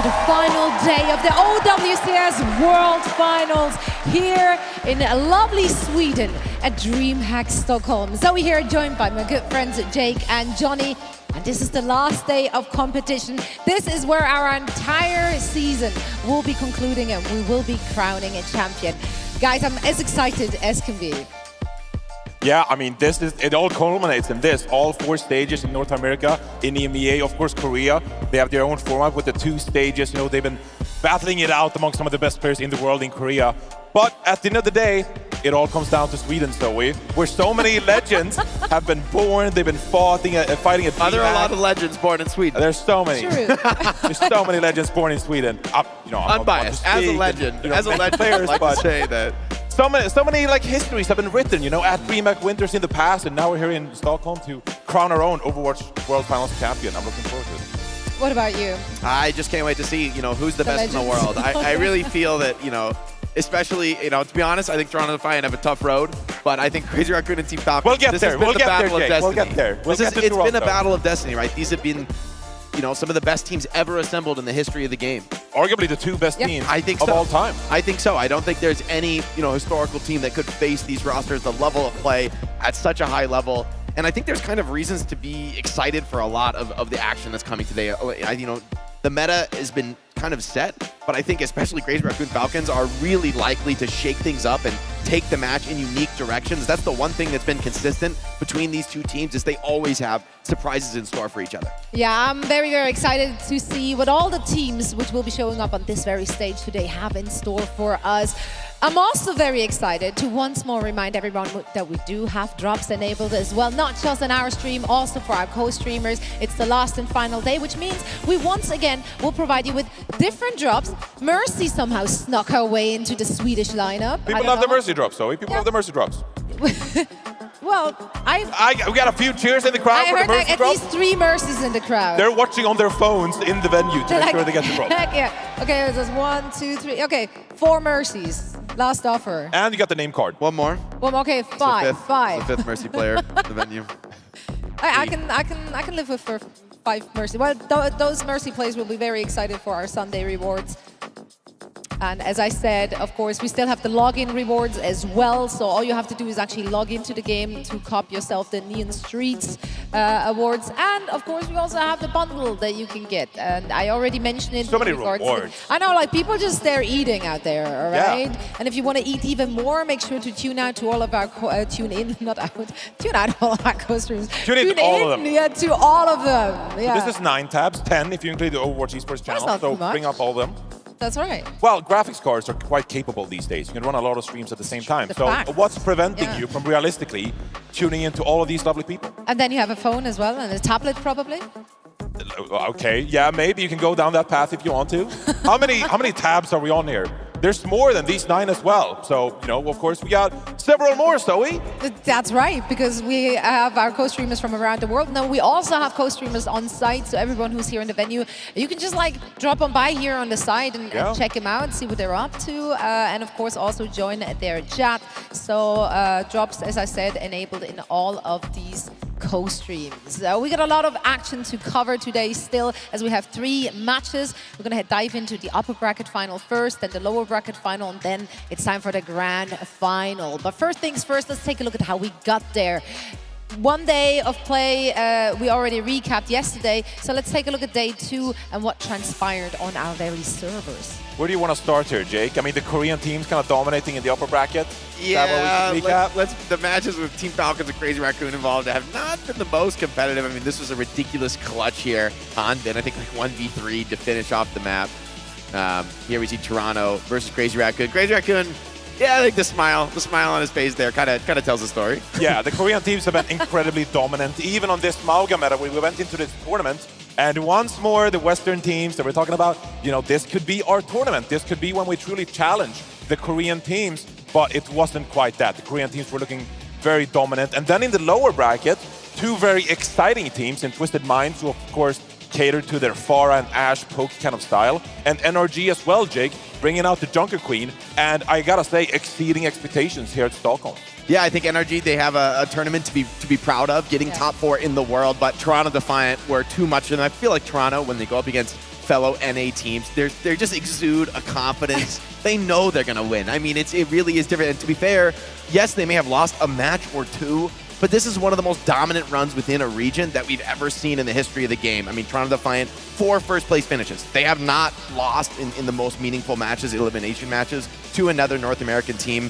to the final day of the OWCS World Finals here in lovely Sweden at DreamHack Stockholm. Zoe here, joined by my good friends Jake and Johnny. And this is the last day of competition. This is where our entire season will be concluding and we will be crowning a champion. Guys, I'm as excited as can be. Yeah, I mean, it all culminates in this. All 4 stages in North America, in EMEA, of course, Korea. They have their own format with the 2 stages. You know, they've been battling it out among some of the best players in the world in Korea. But at the end of the day, it all comes down to Sweden, Zoe, where so many legends have been born. They've been fighting at DreamHack. Are there a lot of legends born in Sweden? There's so many. True. There's so many legends born in Sweden. I'm unbiased. As a legend, players, I'd like to say that. So many like histories have been written, you know, at DreamHack Winters in the past, and now we're here in Stockholm to crown our own Overwatch World Finals champion. I'm looking forward to it. What about you? I just can't wait to see, you know, who's the best in the world. I really feel that, you know, especially, you know, to be honest, I think Toronto and Defiant have a tough road, but I think Crazy Raccoon and Team Falcons. We'll get there. We'll get there, Jake. We'll get there. It's been a battle of destiny, right? These have been, you know, some of the best teams ever assembled in the history of the game. Arguably the 2 best teams of all time. I think so. I don't think there's any, you know, historical team that could face these rosters, the level of play at such a high level. And I think there's kind of reasons to be excited for a lot of the action that's coming today. You know, the meta has been kind of set, but I think especially Crazy Raccoon Falcons are really likely to shake things up and take the match in unique directions. That's the one thing that's been consistent between these 2 teams is they always have surprises in store for each other. Yeah, I'm very, very excited to see what all the teams which will be showing up on this very stage today have in store for us. I'm also very excited to once more remind everyone that we do have drops enabled as well, not just on our stream, also for our co-streamers. It's the last and final day, which means we once again will provide you with different drops. Mercy somehow snuck her way into the Swedish lineup. People love the Mercy drops, Zoe. People love the Mercy drops. Well, we got a few cheers in the crowd for the Mercy at drops. least 3 Mercies in the crowd. They're watching on their phones in the venue to make sure they get the drop. Yeah. Okay, there's 1, 2, 3. Okay, 4 Mercies. Last offer. And you got the name card. One more. Okay, 5. The 5th Mercy player in the venue. I can live with 5 Mercy. Well, those Mercy plays will be very excited for our Sunday rewards. And as I said, of course, we still have the login rewards as well. So all you have to do is actually log into the game to cop yourself the Neon Streets awards. And of course, we also have the bundle that you can get. And I already mentioned it. So many rewards. I know, like people just there eating out there, all right? Yeah. And if you want to eat even more, make sure to tune out to all of our tune out all of our co-streams. Tune in to all of them. Yeah, to all of them. Yeah. So this is 9 tabs, 10 if you include the Overwatch Esports channel. So bring up all of them. That's right. Well, graphics cards are quite capable these days. You can run a lot of streams at the same time. So what's preventing you from realistically tuning into all of these lovely people? And then you have a phone as well, and a tablet probably. Okay, yeah, maybe you can go down that path if you want to. How many tabs are we on here? There's more than these 9 as well. So, you know, of course, we got several more, Zoe. That's right, because we have our co-streamers from around the world. Now, we also have co-streamers on site, so everyone who's here in the venue, you can just like drop on by here on the side and check them out, see what they're up to, and of course also join their chat. So drops, as I said, enabled in all of these co-streams. We got a lot of action to cover today still, as we have 3 matches. We're going to dive into the upper bracket final first, then the lower bracket final, and then it's time for the grand final. But first things first, let's take a look at how we got there. 1 day of play, we already recapped yesterday, so let's take a look at day 2 and what transpired on our very servers. Where do you want to start here, Jake? I mean, the Korean team's kind of dominating in the upper bracket. Yeah, the matches with Team Falcons and Crazy Raccoon involved have not been the most competitive. I mean, this was a ridiculous clutch here on Ben. I think like 1v3 to finish off the map. Here we see Toronto versus Crazy Raccoon. Crazy Raccoon, yeah, I think the smile on his face there kind of tells the story. Yeah, the Korean teams have been incredibly dominant, even on this Mauga meta. We went into this tournament, and once more, the Western teams that we're talking about, you know, this could be our tournament. This could be when we truly challenge the Korean teams, but it wasn't quite that. The Korean teams were looking very dominant. And then in the lower bracket, 2 very exciting teams in Twisted Minds, who of course catered to their Pharah and Ashe poke kind of style, and NRG as well, Jake, bringing out the Junker Queen, and I gotta say, exceeding expectations here at Stockholm. Yeah, I think NRG, they have a tournament to be proud of, getting top 4 in the world, but Toronto Defiant were too much, and I feel like Toronto, when they go up against fellow NA teams, they just exude a confidence. They know they're going to win. I mean, it really is different. And to be fair, yes, they may have lost a match or two, but this is one of the most dominant runs within a region that we've ever seen in the history of the game. I mean, Toronto Defiant, 4 first-place finishes. They have not lost in the most meaningful matches, elimination matches, to another North American team.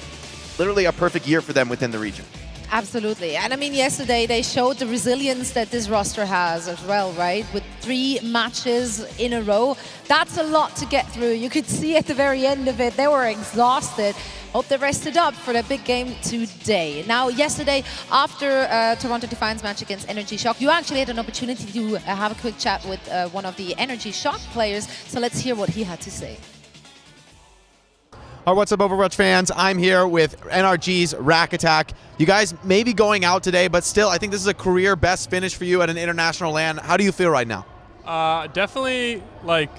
Literally a perfect year for them within the region. Absolutely. And I mean, yesterday they showed the resilience that this roster has as well, right? With 3 matches in a row. That's a lot to get through. You could see at the very end of it, they were exhausted. Hope they rested up for the big game today. Now, yesterday, after Toronto Defiant's match against NRG Shock, you actually had an opportunity to have a quick chat with one of the NRG Shock players. So let's hear what he had to say. All right, what's up, Overwatch fans? I'm here with NRG's Rack Attack. You guys may be going out today, but still, I think this is a career best finish for you at an international LAN. How do you feel right now? Definitely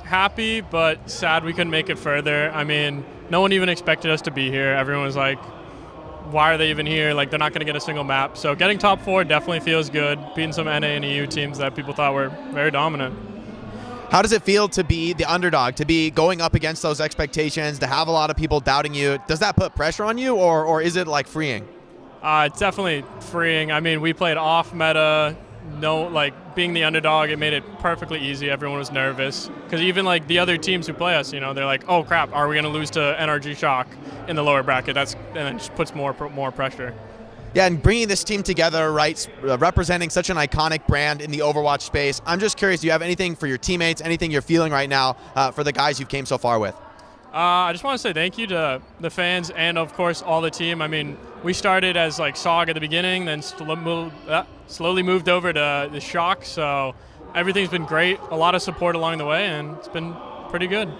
happy, but sad we couldn't make it further. I mean, no one even expected us to be here. Everyone was like, why are they even here? Like, they're not going to get a single map. So getting top 4 definitely feels good. Beating some NA and EU teams that people thought were very dominant. How does it feel to be the underdog, to be going up against those expectations, to have a lot of people doubting you? Does that put pressure on you, or is it freeing? It's definitely freeing. I mean, we played off meta. Being the underdog, it made it perfectly easy. Everyone was nervous because even the other teams who play us, they're like, oh crap, are we going to lose to NRG Shock in the lower bracket? And it just puts more pressure. Yeah, and bringing this team together, right, representing such an iconic brand in the Overwatch space. I'm just curious, do you have anything for your teammates, anything you're feeling right now for the guys you've came so far with? I just want to say thank you to the fans and, of course, all the team. I mean, we started as SOG at the beginning, then slowly moved over to the Shock, so everything's been great. A lot of support along the way, and it's been pretty good.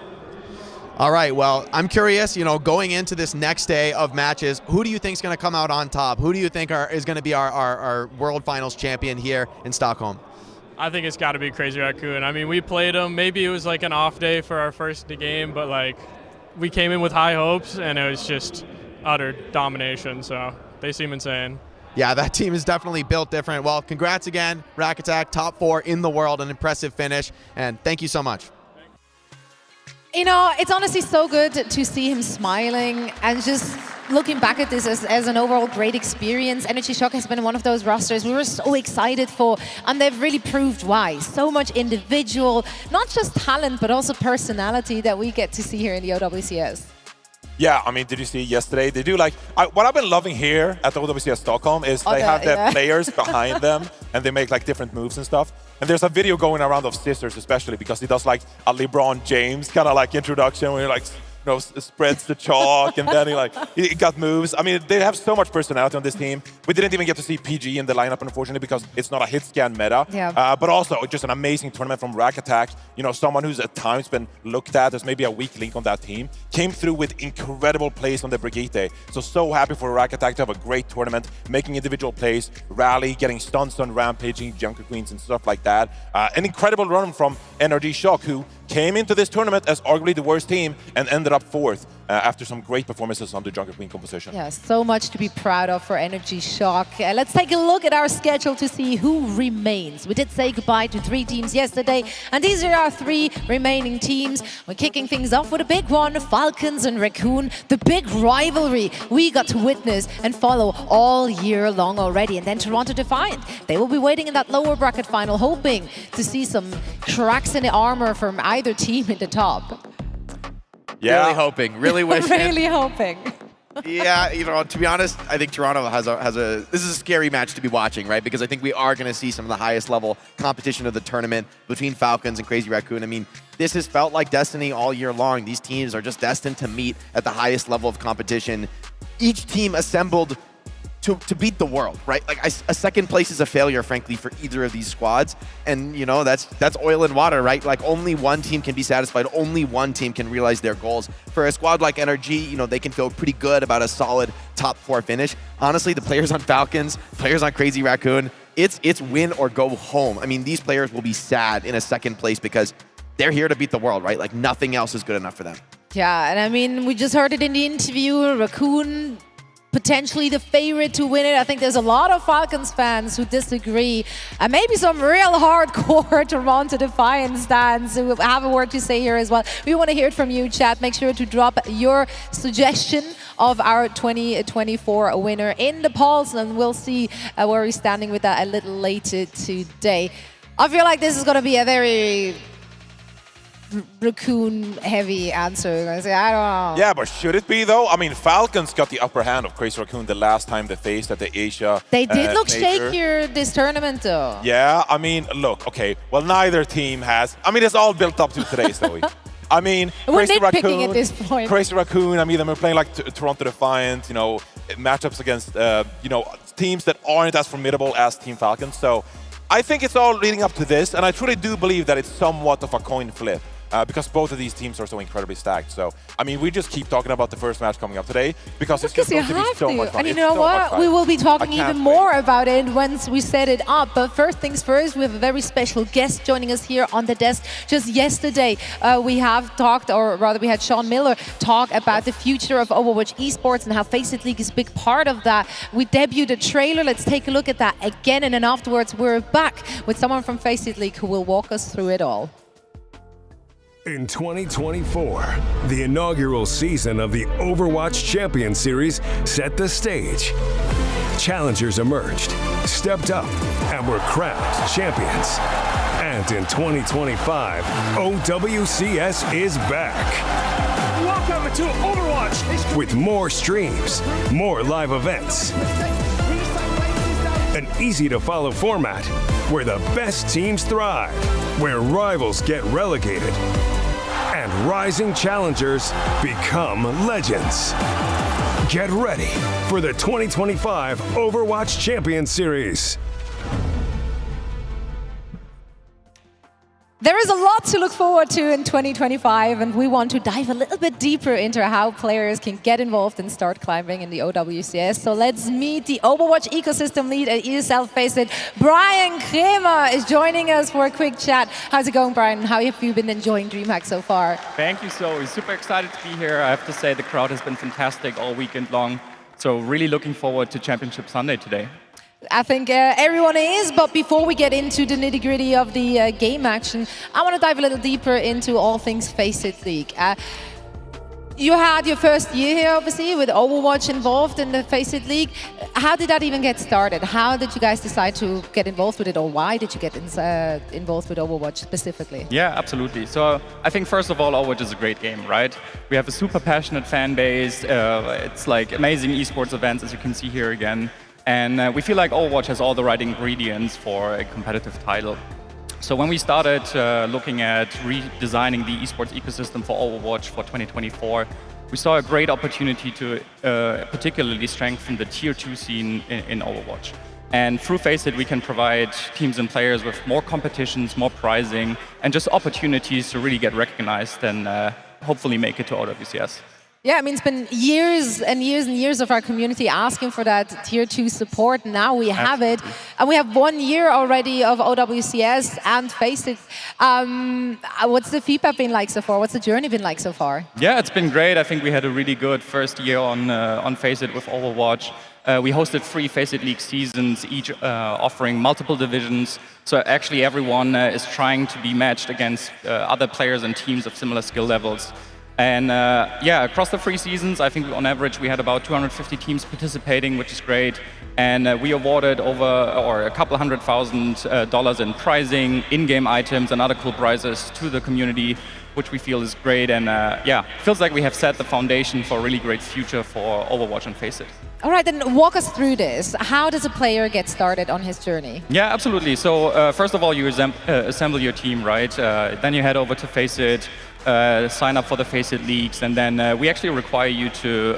All right, well, I'm curious, going into this next day of matches, who do you think is going to come out on top? Who do you think is going to be our World Finals champion here in Stockholm? I think it's got to be Crazy Raccoon. I mean, we played him. Maybe it was an off day for our first game, but we came in with high hopes, and it was just utter domination, so they seem insane. Yeah, that team is definitely built different. Well, congrats again, Rack Attack, top 4 in the world, an impressive finish, and thank you so much. It's honestly so good to see him smiling and just looking back at this as an overall great experience. NRG Shock has been one of those rosters we were so excited for, and they've really proved why. So much individual, not just talent, but also personality that we get to see here in the OWCS. Yeah, I mean, did you see yesterday? They do what I've been loving here at the OWCS Stockholm is they have their players behind them and they make different moves and stuff. And there's a video going around of Scissors especially because he does a LeBron James kind of introduction where he spreads the chalk and then he got moves. I mean, they have so much personality on this team. We didn't even get to see PG in the lineup, unfortunately, because it's not a hit scan meta. Yeah. But also just an amazing tournament from Rack Attack. Someone who's at times been looked at as maybe a weak link on that team, came through with incredible plays on the Brigitte. So happy for Rack Attack to have a great tournament, making individual plays, rally, getting stuns on rampaging, Junker Queens and stuff like that. An incredible run from NRG Shock, who came into this tournament as arguably the worst team and ended up 4th after some great performances on the Junker Queen composition. Yeah, so much to be proud of for NRG Shock. Let's take a look at our schedule to see who remains. We did say goodbye to 3 teams yesterday, and these are our 3 remaining teams. We're kicking things off with a big one, Falcons and Raccoon, the big rivalry we got to witness and follow all year long already. And then Toronto Defiant. They will be waiting in that lower bracket final, hoping to see some cracks in the armor from either team in the top. Yeah. Really hoping, really wishing. Really hoping. Yeah, to be honest, I think Toronto has this is a scary match to be watching, right? Because I think we are going to see some of the highest level competition of the tournament between Falcons and Crazy Raccoon. I mean, this has felt like destiny all year long. These teams are just destined to meet at the highest level of competition. Each team assembled to beat the world, right? A second place is a failure, frankly, for either of these squads. And, that's oil and water, right? Only one team can be satisfied. Only one team can realize their goals. For a squad like NRG, they can feel pretty good about a solid top 4 finish. Honestly, the players on Falcons, players on Crazy Raccoon, it's win or go home. I mean, these players will be sad in a second place because they're here to beat the world, right? Nothing else is good enough for them. Yeah, and I mean, we just heard it in the interview. Raccoon potentially the favorite to win it. I think there's a lot of Falcons fans who disagree, and maybe some real hardcore Toronto Defiant stands who have a word to say here as well. We want to hear it from you, chat. Make sure to drop your suggestion of our 2024 winner in the polls, and we'll see where he's standing with that a little later today. I feel like this is going to be a very Raccoon heavy answer. I say, I don't know. Yeah, but should it be though? I mean, Falcons got the upper hand of Crazy Raccoon the last time they faced at the Asia. They did look major. shakier this tournament though. Yeah, I mean, look, okay. Well, neither team has. I mean, it's all built up to today, Zoe. I mean, we're Crazy nitpicking Raccoon, at this point. Crazy Raccoon. I mean, they're playing like Toronto Defiant. You know, matchups against teams that aren't as formidable as Team Falcons. So, I think it's all leading up to this, and I truly do believe that it's somewhat of a coin flip. Because both of these teams are so incredibly stacked. So, I mean, we just keep talking about the first match coming up today because it's just going to be so much fun. And you know what? We will be talking even more about it once we set it up. But first things first, we have a very special guest joining us here on the desk. Just yesterday, we have talked, or rather we had Sean Miller talk about the future of Overwatch Esports and how Faceit League is a big part of that. We debuted a trailer. Let's take a look at that again. And then afterwards, we're back with someone from Faceit League who will walk us through it all. In 2024, the inaugural season of the Overwatch Champion Series set the stage. Challengers emerged, stepped up, and were crowned champions. And in 2025, OWCS is back. Welcome to Overwatch! With more streams, more live events, an easy-to-follow format where the best teams thrive, where rivals get relegated, and rising challengers become legends. Get ready for the 2025 Overwatch Champion Series. There is a lot to look forward to in 2025, and we want to dive a little bit deeper into how players can get involved and start climbing in the OWCS. So let's meet the Overwatch ecosystem lead at ESL Faceit. Brian Kremer is joining us for a quick chat. How's it going, Brian? How have you been enjoying DreamHack so far? Thank you, Zoe. Super excited to be here. I have to say the crowd has been fantastic all weekend long. So really looking forward to Championship Sunday today. I think everyone is, but before we get into the nitty-gritty of the game action, I want to dive a little deeper into all things Faceit League. You had your first year here, obviously, with Overwatch involved in the Faceit League. How did that even get started? How did you guys decide to get involved with it, or why did you get involved with Overwatch specifically? Yeah, absolutely. So I think first of all, Overwatch is a great game, right? We have a super passionate fan base. It's like amazing esports events, as you can see here again. And we feel like Overwatch has all the right ingredients for a competitive title. So when we started looking at redesigning the esports ecosystem for Overwatch for 2024, we saw a great opportunity to particularly strengthen the Tier 2 scene in Overwatch. And through Faceit, we can provide teams and players with more competitions, more prizing, and just opportunities to really get recognized and hopefully make it to OWCS. Yeah, I mean, it's been years and years and years of our community asking for that Tier 2 support. Now we have it. And we have 1 year already of OWCS and Faceit. What's the feedback been like so far? What's the journey been like so far? Yeah, it's been great. I think we had a really good first year on Faceit with Overwatch. We hosted 3 Faceit League seasons, each offering multiple divisions. So actually everyone is trying to be matched against other players and teams of similar skill levels. And yeah, across the 3 seasons, I think on average we had about 250 teams participating, which is great. And we awarded a couple $100,000 in prizing, in-game items, and other cool prizes to the community, which we feel is great. And yeah, feels like we have set the foundation for a really great future for Overwatch and Faceit. All right, then walk us through this. How does a player get started on his journey? Yeah, absolutely. So first of all, you assemble your team, right? Then you head over to Faceit. Sign up for the Faceit Leagues, and then we actually require you to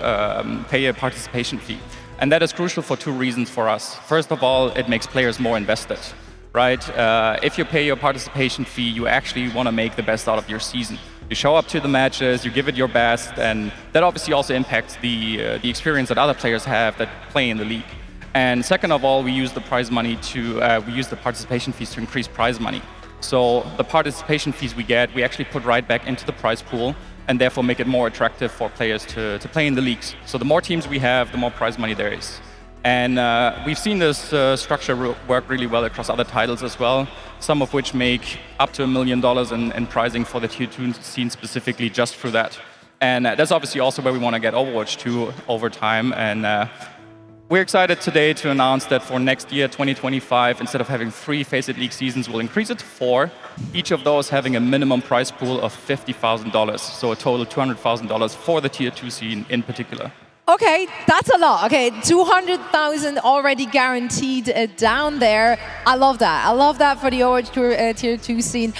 pay a participation fee. And that is crucial for 2 reasons for us. First of all, it makes players more invested, right? If you pay your participation fee, you actually want to make the best out of your season. You show up to the matches, you give it your best, and that obviously also impacts the experience that other players have that play in the league. And second of all, we use the prize money we use the participation fees to increase prize money. So the participation fees we get, we actually put right back into the prize pool, and therefore make it more attractive for players to play in the leagues. So the more teams we have, the more prize money there is. And we've seen this structure work really well across other titles as well, some of which make up to $1 million in prizing for the Tier 2 scene specifically just through that. And that's obviously also where we want to get Overwatch to over time. And we're excited today to announce that for next year, 2025, instead of having 3 FACEIT League seasons, we'll increase it to 4, each of those having a minimum prize pool of $50,000, so a total $200,000 for the Tier 2 scene in particular. Okay, that's a lot. Okay, 200,000 already guaranteed down there. I love that. I love that for the Overwatch Tier 2 scene.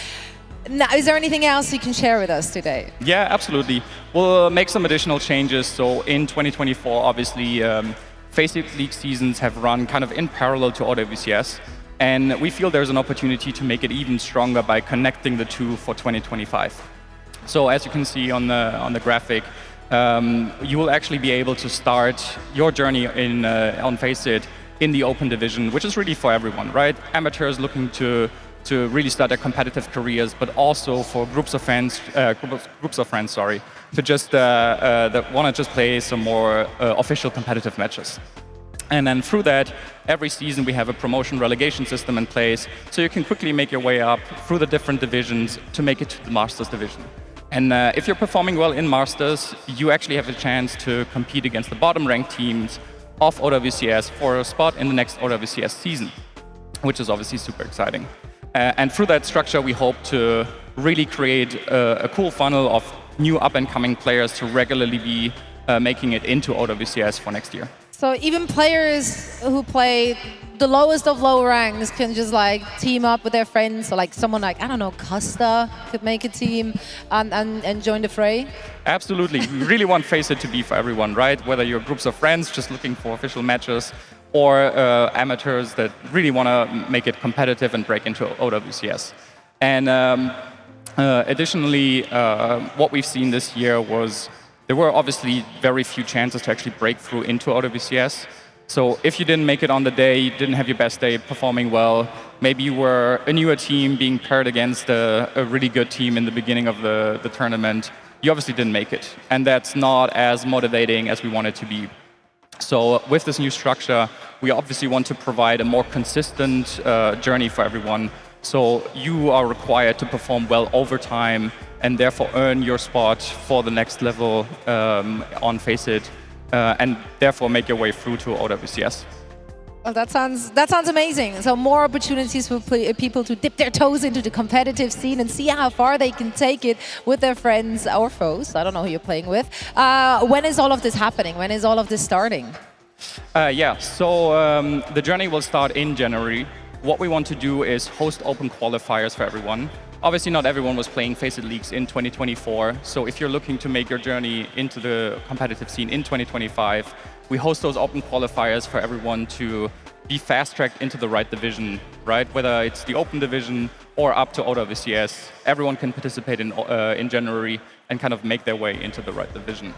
Now, is there anything else you can share with us today? Yeah, absolutely. We'll make some additional changes. So in 2024, obviously, FACEIT League seasons have run kind of in parallel to OWCS, and we feel there's an opportunity to make it even stronger by connecting the two for 2025. So as you can see on the graphic, you will actually be able to start your journey on FACEIT in the open division, which is really for everyone, right? Amateurs looking to really start their competitive careers, but also for groups of friends, to just that want to just play some more official competitive matches. And then through that, every season we have a promotion relegation system in place, so you can quickly make your way up through the different divisions to make it to the Masters division. And if you're performing well in Masters, you actually have a chance to compete against the bottom-ranked teams of OWCS for a spot in the next OWCS season, which is obviously super exciting. And through that structure, we hope to really create a cool funnel of new up-and-coming players to regularly be making it into OWCS for next year. So even players who play the lowest of low ranks can just like team up with their friends. So like someone like, I don't know, Costa could make a team and join the fray? Absolutely. We really want FACEIT to be for everyone, right? Whether you're groups of friends just looking for official matches, or amateurs that really want to make it competitive and break into OWCS. And additionally, what we've seen this year was there were obviously very few chances to actually break through into OWCS. So if you didn't make it on the day, you didn't have your best day performing well, maybe you were a newer team being paired against a really good team in the beginning of the tournament, you obviously didn't make it. And that's not as motivating as we want it to be. So with this new structure, we obviously want to provide a more consistent journey for everyone. So you are required to perform well over time and therefore earn your spot for the next level on FACEIT, and therefore make your way through to OWCS. Well, that sounds amazing. So more opportunities for people to dip their toes into the competitive scene and see how far they can take it with their friends or foes. I don't know who you're playing with. When is all of this happening? When is all of this starting? So the journey will start in January. What we want to do is host open qualifiers for everyone. Obviously, not everyone was playing FACEIT Leagues in 2024. So if you're looking to make your journey into the competitive scene in 2025, we host those open qualifiers for everyone to be fast-tracked into the right division, right? Whether it's the open division or up to OWCS, everyone can participate in January and kind of make their way into the right division.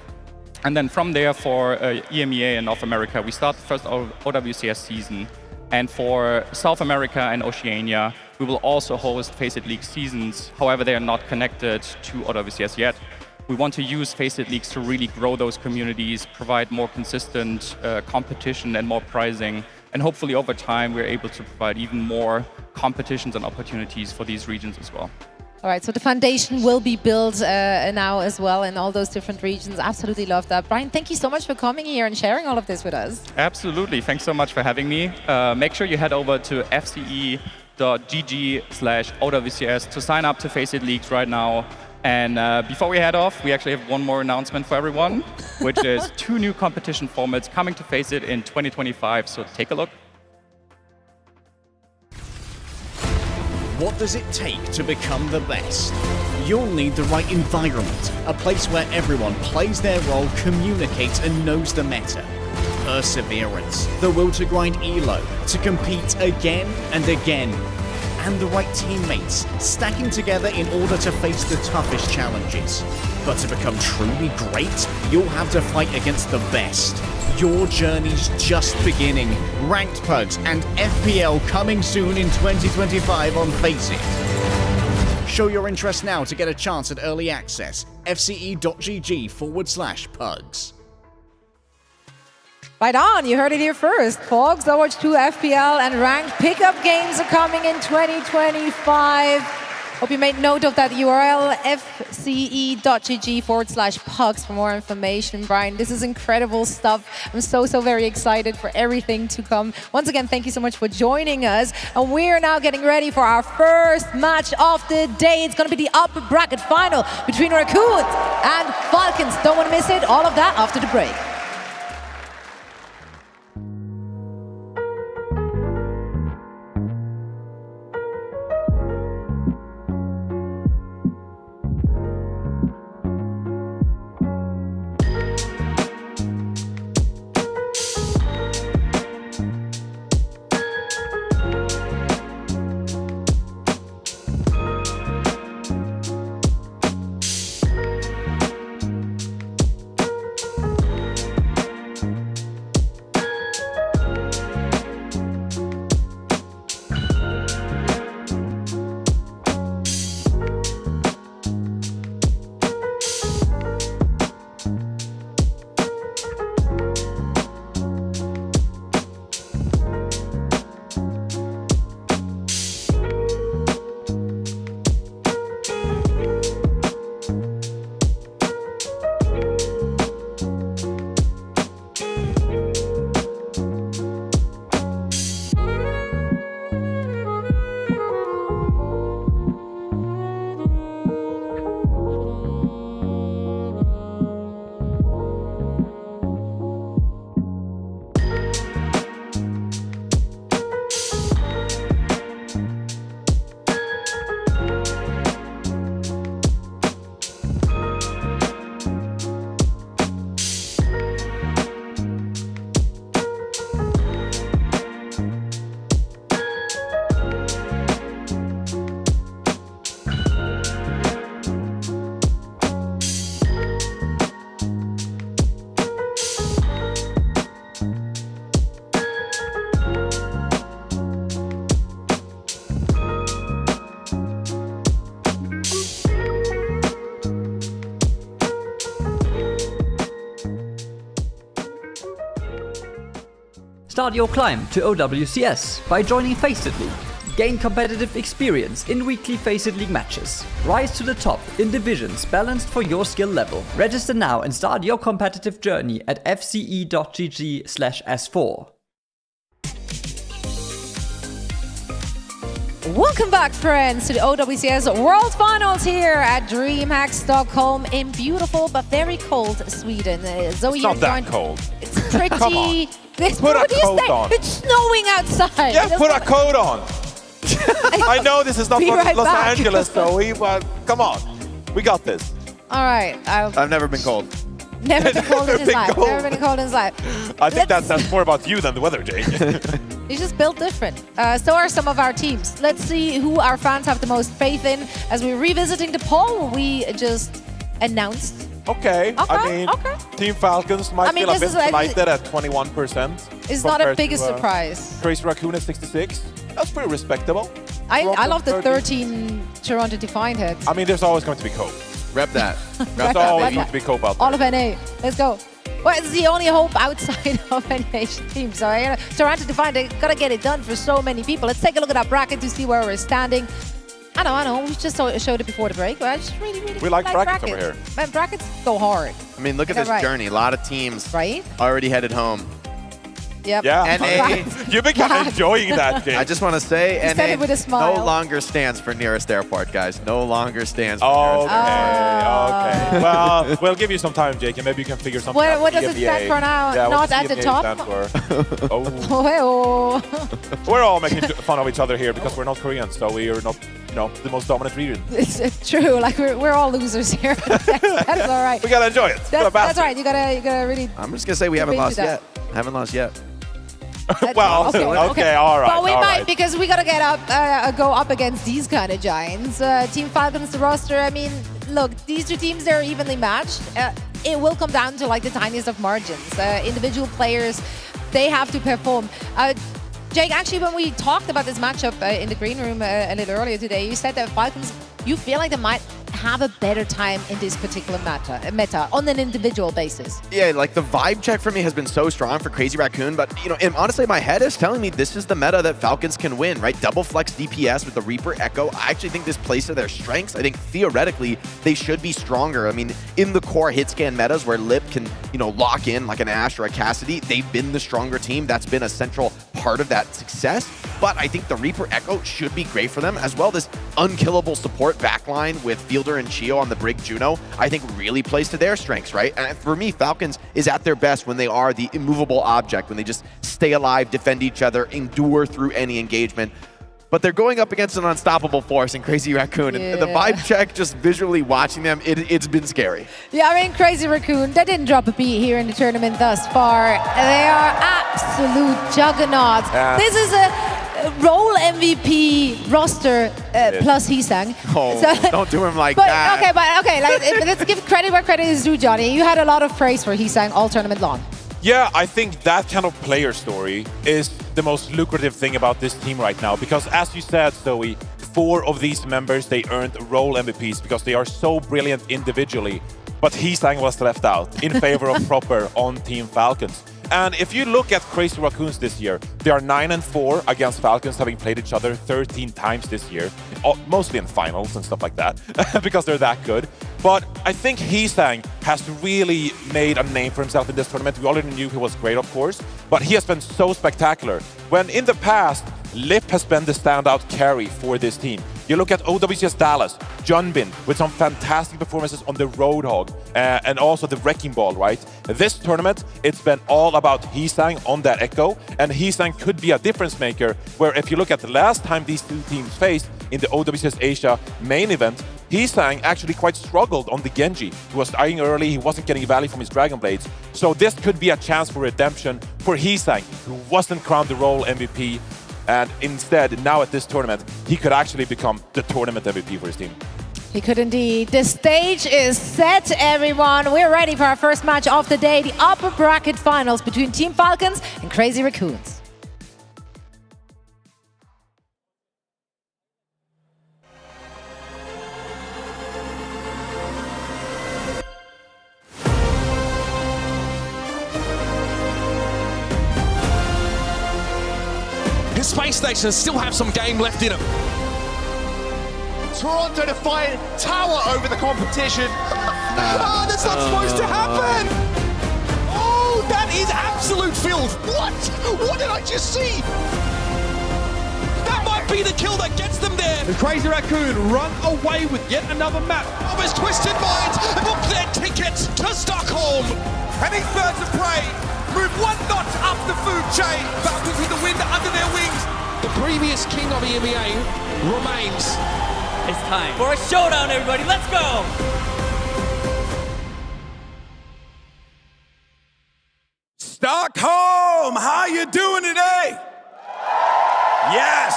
And then from there, for EMEA and North America, we start the first OWCS season. And for South America and Oceania, we will also host FACEIT League seasons. However, they are not connected to OWCS yet. We want to use FACEIT Leagues to really grow those communities, provide more consistent competition and more prizing. And hopefully over time, we're able to provide even more competitions and opportunities for these regions as well. All right, so the foundation will be built now as well in all those different regions. Absolutely love that. Brian, thank you so much for coming here and sharing all of this with us. Absolutely. Thanks so much for having me. Make sure you head over to fce.gg/OWCS to sign up to FACEIT Leagues right now. And before we head off, we actually have one more announcement for everyone, which is 2 new competition formats coming to FACEIT in 2025. So take a look. What does it take to become the best? You'll need the right environment, a place where everyone plays their role, communicates and knows the meta. Perseverance, the will to grind ELO, to compete again and again. And the right teammates, stacking together in order to face the toughest challenges. But to become truly great, you'll have to fight against the best. Your journey's just beginning. Ranked Pugs and FPL coming soon in 2025 on FACEIT. Show your interest now to get a chance at early access. fce.gg/pugs. Right on, you heard it here first. Folks, Overwatch 2 FPL and ranked pickup games are coming in 2025. Hope you made note of that URL, fce.gg/pugs for more information. Brian, this is incredible stuff. I'm so very excited for everything to come. Once again, thank you so much for joining us. And we're now getting ready for our first match of the day. It's going to be the upper bracket final between Raccoon and Falcons. Don't want to miss it. All of that after the break. Start your climb to OWCS by joining Faceit League. Gain competitive experience in weekly Faceit League matches. Rise to the top in divisions balanced for your skill level. Register now and start your competitive journey at fce.gg/s4. Welcome back, friends, to the OWCS World Finals here at DreamHack Stockholm in beautiful but very cold Sweden. Zoe, It's not that cold. It's pretty. Come on. This, Put a what do you coat say? on. It's snowing outside. Yeah, put a coat on. I know this is not Be right Los back. Angeles, Zoe, but come on. We got this. All right. I've never been cold. Never been cold in his been life. cold. Never been cold in his life. I think that's more about you than the weather, Jake. It's just built different. So are some of our teams. Let's see who our fans have the most faith in as we're revisiting the poll we just announced. Okay. I mean, Team Falcons might feel a bit slighted at 21%. It's not a biggest surprise. Crazy Raccoon at 66. That's pretty respectable. I love the 13 Toronto Defiant heads. I mean, there's always going to be cope. Rep that. There's always going to be cope out there. All of NA. Let's go. Well, it's the only hope outside of NA team. So Toronto Defiant, they got to get it done for so many people. Let's take a look at our bracket to see where we're standing. I know. We just showed it before the break, but I just really we like brackets over here. Man, brackets go hard. I mean, look at this journey. A lot of teams already headed home. Yep. Yeah. NA. You've been kind of enjoying that game. I just want to say, He said it with a smile. no longer stands for nearest airport, guys. No longer stands for Okay. nearest airport. Okay. Well, we'll give you some time, Jake, and maybe you can figure something out. What does it stand for now? Yeah, Not at the top? We're all making fun of each other here because we're not Korean, so we are not, the most dominant region. It's true. Like we're all losers here. That's all right. We gotta enjoy it. That's right. You gotta really. I'm just gonna say we haven't lost yet. Haven't lost yet. Well, okay, all right. But we all might right. because we gotta get up, go up against these kind of giants. Team Falcons, the roster. I mean, look, these two teams, they're evenly matched. It will come down to like the tiniest of margins. Individual players, they have to perform. Jake, actually, when we talked about this matchup in the green room a little earlier today, you said that Falcons you feel like they might have a better time in this particular meta on an individual basis? Yeah, like the vibe check for me has been so strong for Crazy Raccoon, but and honestly, my head is telling me this is the meta that Falcons can win, right? Double flex DPS with the Reaper Echo. I actually think this plays to their strengths. I think theoretically they should be stronger. I mean, in the core hit scan metas where Lip can, lock in like an Ashe or a Cassidy, they've been the stronger team. That's been a central part of that success. But I think the Reaper Echo should be great for them, as well. This unkillable support backline with Fielder and Chio on the Brig Juno, I think really plays to their strengths, right? And for me, Falcons is at their best when they are the immovable object, when they just stay alive, defend each other, endure through any engagement. But they're going up against an unstoppable force in Crazy Raccoon. Yeah. And the vibe check, just visually watching them, it's been scary. Yeah, I mean, Crazy Raccoon, they didn't drop a beat here in the tournament thus far. They are absolute juggernauts. This is a role MVP roster plus Heesang. Oh, so, don't do him like that. Okay, let's give credit where credit is due, Johnny. You had a lot of praise for Heesang all tournament long. Yeah, I think that kind of player story is the most lucrative thing about this team right now, because as you said, Zoe, 4 of these members, they earned role MVPs because they are so brilliant individually, but Heesang was left out in favor of proper on-team Falcons. And if you look at Crazy Raccoons this year, they are 9-4 against Falcons, having played each other 13 times this year, mostly in finals and stuff like that, because they're that good. But I think Heesang has really made a name for himself in this tournament. We already knew he was great, of course, but he has been so spectacular. When in the past, Lip has been the standout carry for this team. You look at OWCS Dallas, Junbin with some fantastic performances on the Roadhog and also the Wrecking Ball, right? This tournament, it's been all about Heesang on that Echo, and Heesang could be a difference maker, where if you look at the last time these two teams faced in the OWCS Asia main event, Heesang actually quite struggled on the Genji. He was dying early, he wasn't getting value from his Dragon Blades. So this could be a chance for redemption for Heesang, who wasn't crowned the role MVP. And instead, now at this tournament, he could actually become the tournament MVP for his team. He could indeed. The stage is set, everyone. We're ready for our first match of the day, the upper bracket finals between Team Falcons and Crazy Raccoons. His space stations still have some game left in them. Toronto Defiant tower over the competition. Oh, that's not supposed to happen! Oh, that is absolute filth! What? What did I just see? That might be the kill that gets them there. The Crazy Raccoon run away with yet another map. Of his twisted minds, book their tickets to Stockholm. And these birds of prey move 1 notch up the food chain. Falcons with the wind under their wings. The previous king of EMEA remains. It's time for a showdown, everybody. Let's go! Stockholm, how you doing today? Yes.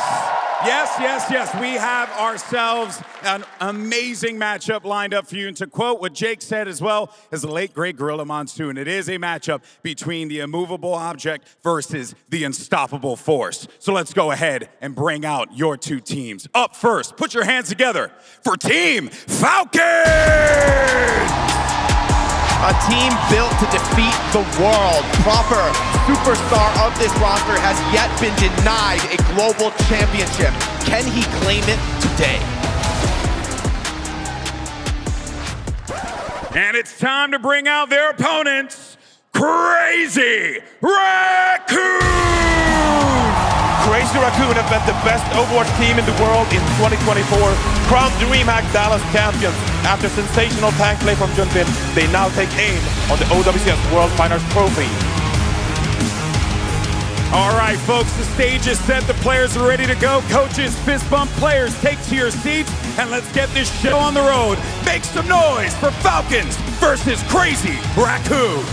We have ourselves an amazing matchup lined up for you. And to quote what Jake said as well as the late, great Gorilla Monsoon, it is a matchup between the immovable object versus the unstoppable force. So let's go ahead and bring out your 2 teams. Up first, put your hands together for Team Falcons! A team built to defeat the world. Proper superstar of this roster has yet been denied a global championship. Can he claim it today? And it's time to bring out their opponents, Crazy Raccoon! Crazy Raccoon have been the best Overwatch team in the world in 2024. Crowned DreamHack Dallas champions. After sensational tank play from Junbin, they now take aim on the OWCS World Finals trophy. All right, folks, the stage is set. The players are ready to go. Coaches, fist bump, players, take to your seats, and let's get this show on the road. Make some noise for Falcons versus Crazy Raccoon.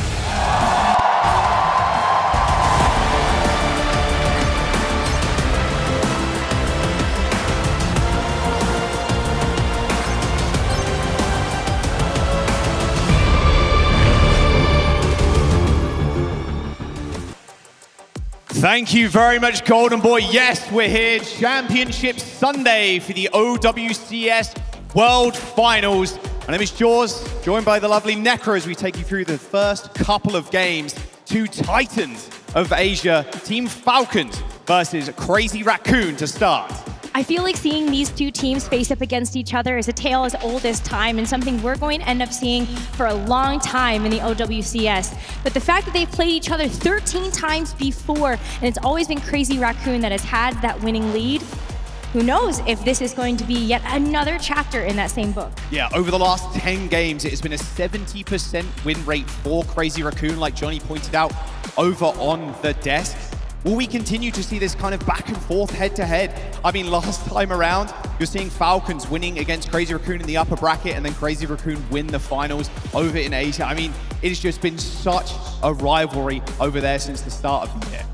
Thank you very much, Golden Boy. Yes, we're here. Championship Sunday for the OWCS World Finals. My name is Jaws, joined by the lovely Necro as we take you through the first couple of games. Two titans of Asia, Team Falcons versus Crazy Raccoon to start. I feel like seeing these two teams face up against each other is a tale as old as time and something we're going to end up seeing for a long time in the OWCS. But the fact that they've played each other 13 times before, and it's always been Crazy Raccoon that has had that winning lead, who knows if this is going to be yet another chapter in that same book. Yeah, over the last 10 games, it has been a 70% win rate for Crazy Raccoon, like Johnny pointed out over on the desk. Will we continue to see this kind of back and forth head-to-head? I mean, last time around, you're seeing Falcons winning against Crazy Raccoon in the upper bracket, and then Crazy Raccoon win the finals over in Asia. I mean, it has just been such a rivalry over there since the start of the year.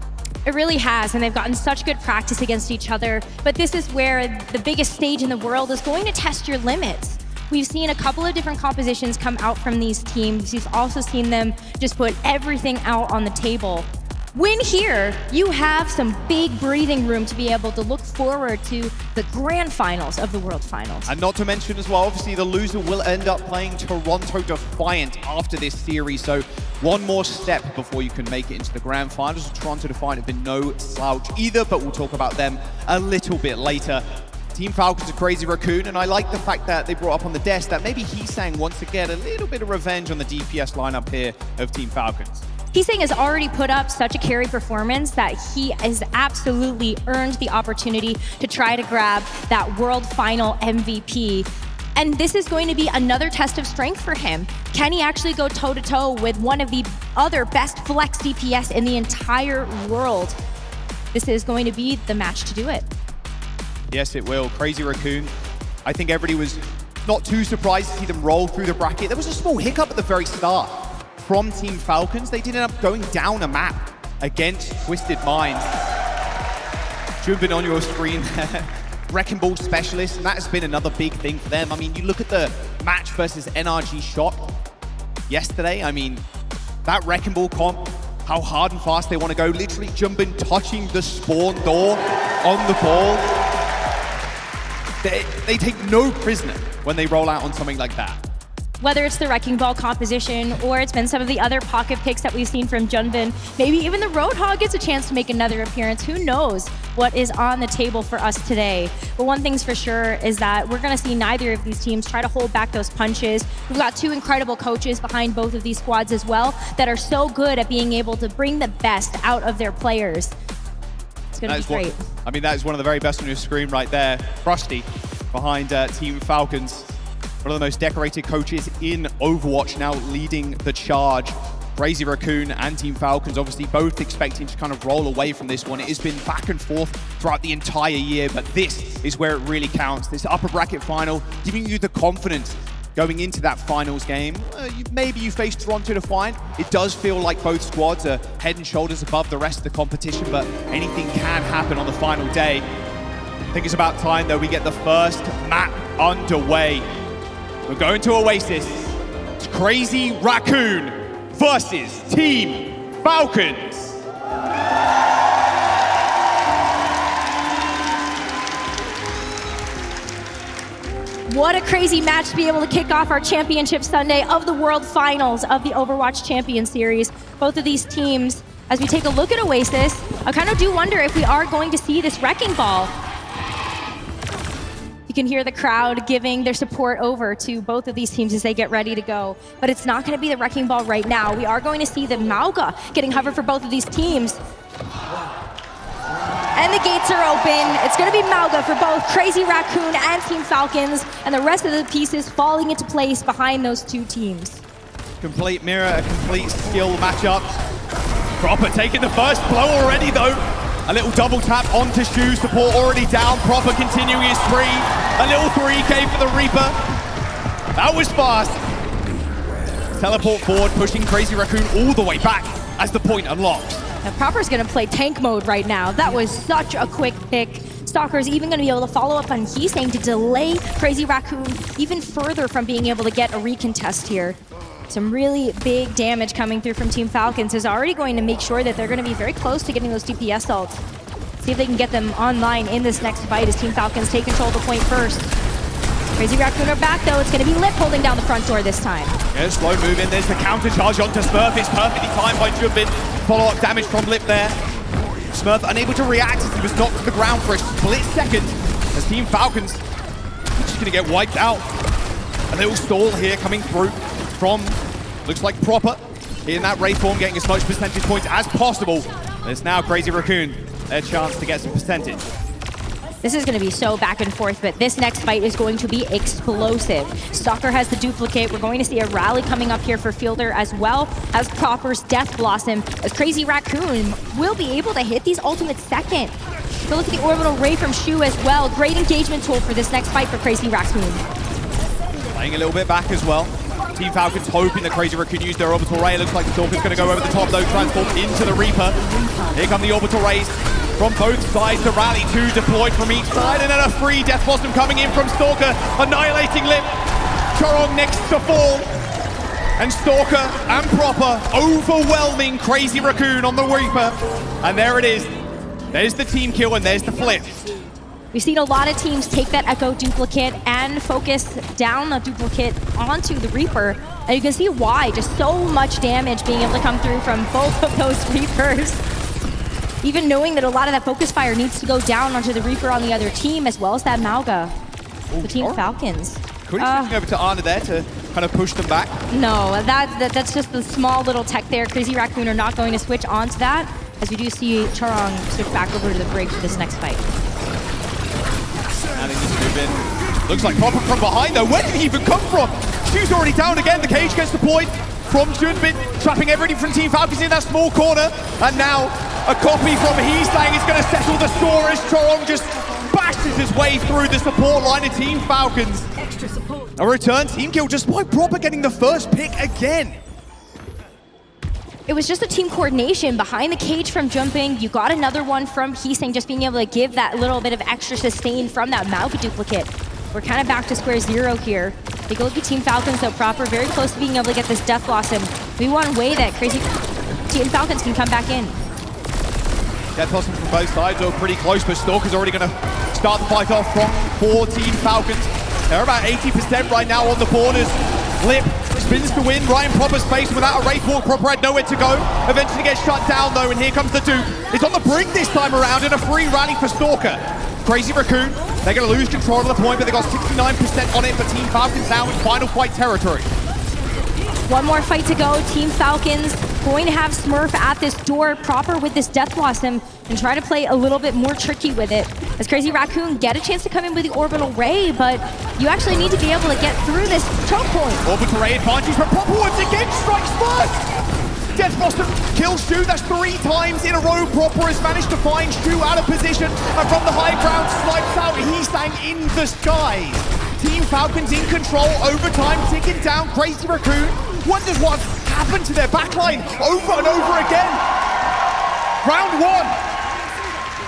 It really has, and they've gotten such good practice against each other. But this is where the biggest stage in the world is going to test your limits. We've seen a couple of different compositions come out from these teams. You've also seen them just put everything out on the table. Win here, you have some big breathing room to be able to look forward to the grand finals of the World Finals. And not to mention as well, obviously the loser will end up playing Toronto Defiant after this series. So one more step before you can make it into the grand finals. Toronto Defiant have been no slouch either, but we'll talk about them a little bit later. Team Falcons are Crazy Raccoon, and I like the fact that they brought up on the desk that maybe Heesang wants to get a little bit of revenge on the DPS lineup here of Team Falcons. Heesang has already put up such a carry performance that he has absolutely earned the opportunity to try to grab that World Final MVP. And this is going to be another test of strength for him. Can he actually go toe-to-toe with one of the other best flex DPS in the entire world? This is going to be the match to do it. Yes, it will. Crazy Raccoon. I think everybody was not too surprised to see them roll through the bracket. There was a small hiccup at the very start from Team Falcons. They did end up going down a map against Twisted Minds. Jumping on your screen there. Wrecking Ball Specialist, and that has been another big thing for them. I mean, you look at the match versus NRG Shock yesterday. I mean, that Wrecking Ball comp, how hard and fast they want to go, literally jumping, touching the spawn door on the ball. They take no prisoner when they roll out on something like that. Whether it's the Wrecking Ball composition or it's been some of the other pocket picks that we've seen from Junbin, maybe even the Roadhog gets a chance to make another appearance. Who knows what is on the table for us today? But one thing's for sure is that we're going to see neither of these teams try to hold back those punches. We've got two incredible coaches behind both of these squads as well that are so good at being able to bring the best out of their players. It's going to be great. I mean, that is one of the very best on your screen right there. Frosty behind Team Falcons. One of the most decorated coaches in Overwatch now leading the charge. Crazy Raccoon and Team Falcons obviously both expecting to kind of roll away from this one. It has been back and forth throughout the entire year, but this is where it really counts. This upper bracket final, giving you the confidence going into that finals game. Maybe you face Toronto Defiant. It does feel like both squads are head and shoulders above the rest of the competition, but anything can happen on the final day. I think it's about time, though, we get the first map underway. We're going to Oasis. It's Crazy Raccoon versus Team Falcons. What a crazy match to be able to kick off our championship Sunday of the World Finals of the Overwatch Champion Series. Both of these teams, as we take a look at Oasis, I kind of do wonder if we are going to see this Wrecking Ball. You can hear the crowd giving their support over to both of these teams as they get ready to go. But it's not going to be the Wrecking Ball right now. We are going to see the Mauga getting hovered for both of these teams. And the gates are open. It's going to be Mauga for both Crazy Raccoon and Team Falcons, and the rest of the pieces falling into place behind those two teams. Complete mirror, a complete skill matchup. Proper taking the first blow already, though. A little double tap onto Shu, support already down. Proper continuing his spree. A little 3K for the Reaper. That was fast. Teleport forward, pushing Crazy Raccoon all the way back as the point unlocks. Now Proper's gonna play tank mode right now. That was such a quick pick. Stalker's even gonna be able to follow up on Heesang to delay Crazy Raccoon even further from being able to get a recontest here. Some really big damage coming through from Team Falcons is already going to make sure that they're going to be very close to getting those DPS ults. See if they can get them online in this next fight as Team Falcons take control of the point first. Crazy Raccoon are back though. It's going to be Lip holding down the front door this time. Yeah, slow move in. There's the counter charge onto Smurf. It's perfectly timed by Jumpin. Follow-up damage from Lip there. Smurf unable to react as he was knocked to the ground for a split second. As Team Falcons just going to get wiped out. A little stall here coming through from, looks like Proper. In that Ray form, getting as much percentage points as possible. There's now Crazy Raccoon, their chance to get some percentage. This is going to be so back and forth, but this next fight is going to be explosive. Stalker has the duplicate. We're going to see a rally coming up here for Fielder as well as Proper's Death Blossom, as Crazy Raccoon will be able to hit these ultimates second. Go look at the Orbital Ray from Shu as well. Great engagement tool for this next fight for Crazy Raccoon. Playing a little bit back as well. Team Falcons hoping that Crazy Raccoon use their Orbital Ray. Looks like Stalker's going to go over the top though, transform into the Reaper. Here come the Orbital Rays from both sides. The rally, 2 deployed from each side, and then a free Death Blossom coming in from Stalker, annihilating Lip. Chorong next to fall. And Stalker and Proper overwhelming Crazy Raccoon on the Reaper. And there it is. There's the team kill and there's the flip. We've seen a lot of teams take that Echo duplicate and focus down the duplicate onto the Reaper. And you can see why, just so much damage being able to come through from both of those Reapers. Even knowing that a lot of that focus fire needs to go down onto the Reaper on the other team, as well as that Mauga, the Team Falcons. Switching over to Arna there to kind of push them back. No, that's just the small little tech there. Crazy Raccoon are not going to switch onto that, as we do see Chorong switch back over to the brig for this next fight. Adding this move in. Looks like Proper from behind though. Where did he even come from? Shu's already down again. The cage gets deployed from Junbin, trapping everybody from Team Falcons in that small corner. And now a copy from Heeslang is going to settle the score as Chorong just bashes his way through the support line of Team Falcons. A return team kill just by Proper getting the first pick again. It was just a team coordination behind the cage from Jumping. You got another one from Heesang, just being able to give that little bit of extra sustain from that Mauga duplicate. We're kind of back to square zero here. Take a look at Team Falcons, though. Proper very close to being able to get this Death Blossom. We one way that Crazy Team Falcons can come back in. Death Blossom from both sides are pretty close, but Stalker's already going to start the fight off for Team Falcons. They're about 80% right now on the borders. Lip spins to win right in Proper's face without a Wraith Walk. Proper had nowhere to go. Eventually gets shut down though, and here comes the dupe. It's on the brink this time around, and a free rally for Stalker. Crazy Raccoon, they're going to lose control of the point, but they got 69% on it for Team Falcons now in final fight territory. One more fight to go. Team Falcons going to have Smurf at this door, Proper with this Death Blossom, and try to play a little bit more tricky with it. As Crazy Raccoon get a chance to come in with the Orbital Ray, but you actually need to be able to get through this choke point. Orbital Ray advantage from Proper once again, strikes first! Death Blossom kills Shu, that's 3 times in a row. Proper has managed to find Shu out of position, and from the high ground snipes out Heesang in the skies. Team Falcons in control, overtime ticking down. Crazy Raccoon wonders what happened to their backline over and over again. Round 1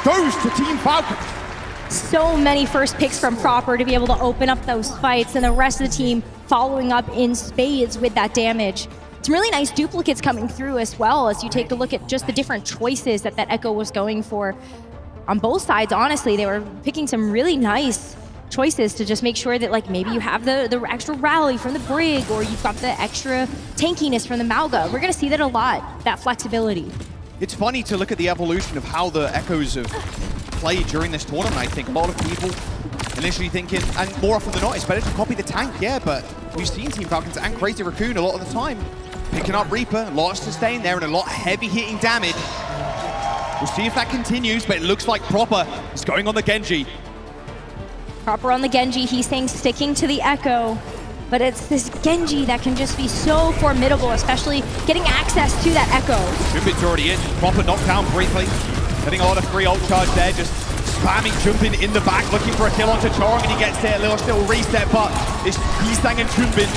goes to Team Falcons. So many first picks from Proper to be able to open up those fights, and the rest of the team following up in spades with that damage. Some really nice duplicates coming through as well, as you take a look at just the different choices that Echo was going for. On both sides, honestly, they were picking some really nice choices to just make sure that, like, maybe you have the extra rally from the Brig, or you've got the extra tankiness from the Mauga. We're going to see that a lot, that flexibility. It's funny to look at the evolution of how the Echoes have played during this tournament. I think a lot of people initially thinking, and more often than not, it's better to copy the tank, yeah, but we've seen Team Falcons and Crazy Raccoon a lot of the time picking up Reaper, a lot of sustain there, and a lot of heavy hitting damage. We'll see if that continues, but it looks like Proper is going on the Genji. Proper on the Genji, he's saying sticking to the Echo, but it's this Genji that can just be so formidable, especially getting access to that Echo. Jumpin's already in, Proper knocked down briefly, getting a lot of free ult charge there, just spamming Jumpin in the back, looking for a kill onto Chorong, and he gets there, little reset, but it's Heesang and Jumpin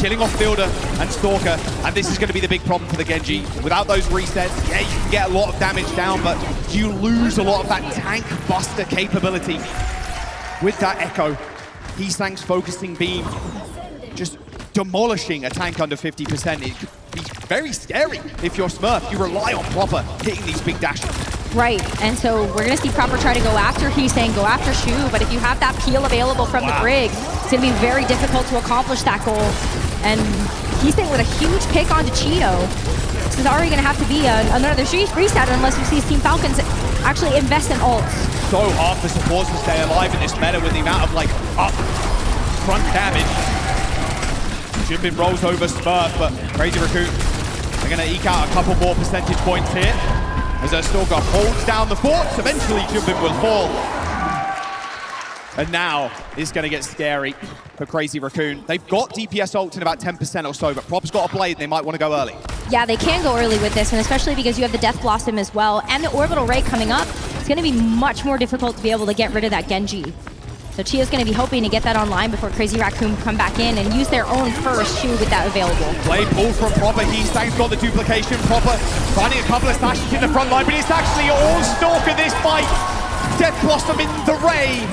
killing off Fielder and Stalker, and this is going to be the big problem for the Genji. Without those resets, yeah, you can get a lot of damage down, but you lose a lot of that tank buster capability. With that Echo, Heesang's focusing beam just demolishing a tank under 50%. It could be very scary if you're Smurf. You rely on Proper hitting these big dashes. Right, and so we're going to see Proper try to go after Heesang, go after Shu, but if you have that peel available from the Brig, It's going to be very difficult to accomplish that goal. And he's staying with a huge pick onto Cheeto. This is already going to have to be another reset unless we see Team Falcons actually invest in ults. So hard for supports to stay alive in this meta with the amount of like up front damage. Jimbin rolls over Smurf, but Crazy Raccoon, they're going to eke out a couple more percentage points here. As their Stalker holds down the forts, eventually Jimbin will fall. And now it's going to get scary for Crazy Raccoon. They've got DPS ult in about 10% or so, but Prop's got a blade and they might want to go early. Yeah, they can go early with this, and especially because you have the Death Blossom as well, and the Orbital Ray coming up, it's going to be much more difficult to be able to get rid of that Genji. So Chia's going to be hoping to get that online before Crazy Raccoon come back in and use their own first shoe with that available. Blade pull from Proper. He's got the duplication. Proper finding a couple of slashes in the front line, but it's actually all Stalker this fight. Death Blossom in the Ray.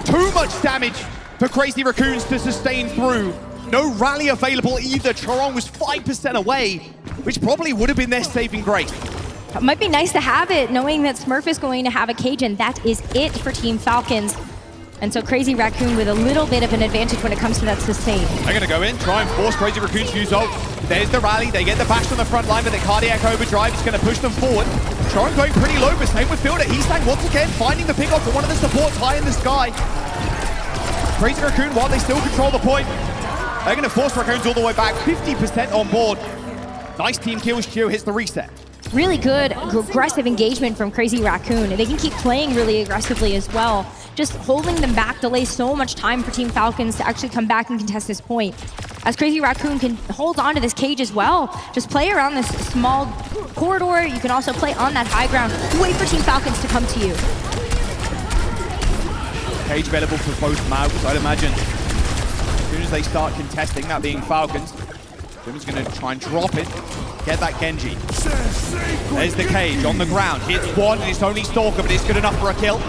Too much damage for Crazy Raccoons to sustain through. No rally available either. Chorong was 5% away, which probably would have been their saving grace. It might be nice to have it, knowing that Smurf is going to have a cage, and that is it for Team Falcons. And so Crazy Raccoon with a little bit of an advantage when it comes to that sustain. They're going to go in, try and force Crazy Raccoon to use ult. There's the rally. They get the bash on the front line, but the Cardiac Overdrive is going to push them forward. Chorong going pretty low, but same with Builder. He's once again finding the pick off for one of the supports high in the sky. Crazy Raccoon, while they still control the point, they're going to force Raccoons all the way back. 50% on board. Nice team kills. Gio hits the reset. Really good aggressive engagement from Crazy Raccoon. They can keep playing really aggressively as well. Just holding them back delays so much time for Team Falcons to actually come back and contest this point. As Crazy Raccoon can hold on to this cage as well. Just play around this small corridor. You can also play on that high ground. Wait for Team Falcons to come to you. Cage available for both Maugs, I'd imagine. As soon as they start contesting, that being Falcons, Jimmy's going to try and drop it. Get that Genji. There's the cage on the ground. Hits one, and it's only Stalker, but it's good enough for a kill.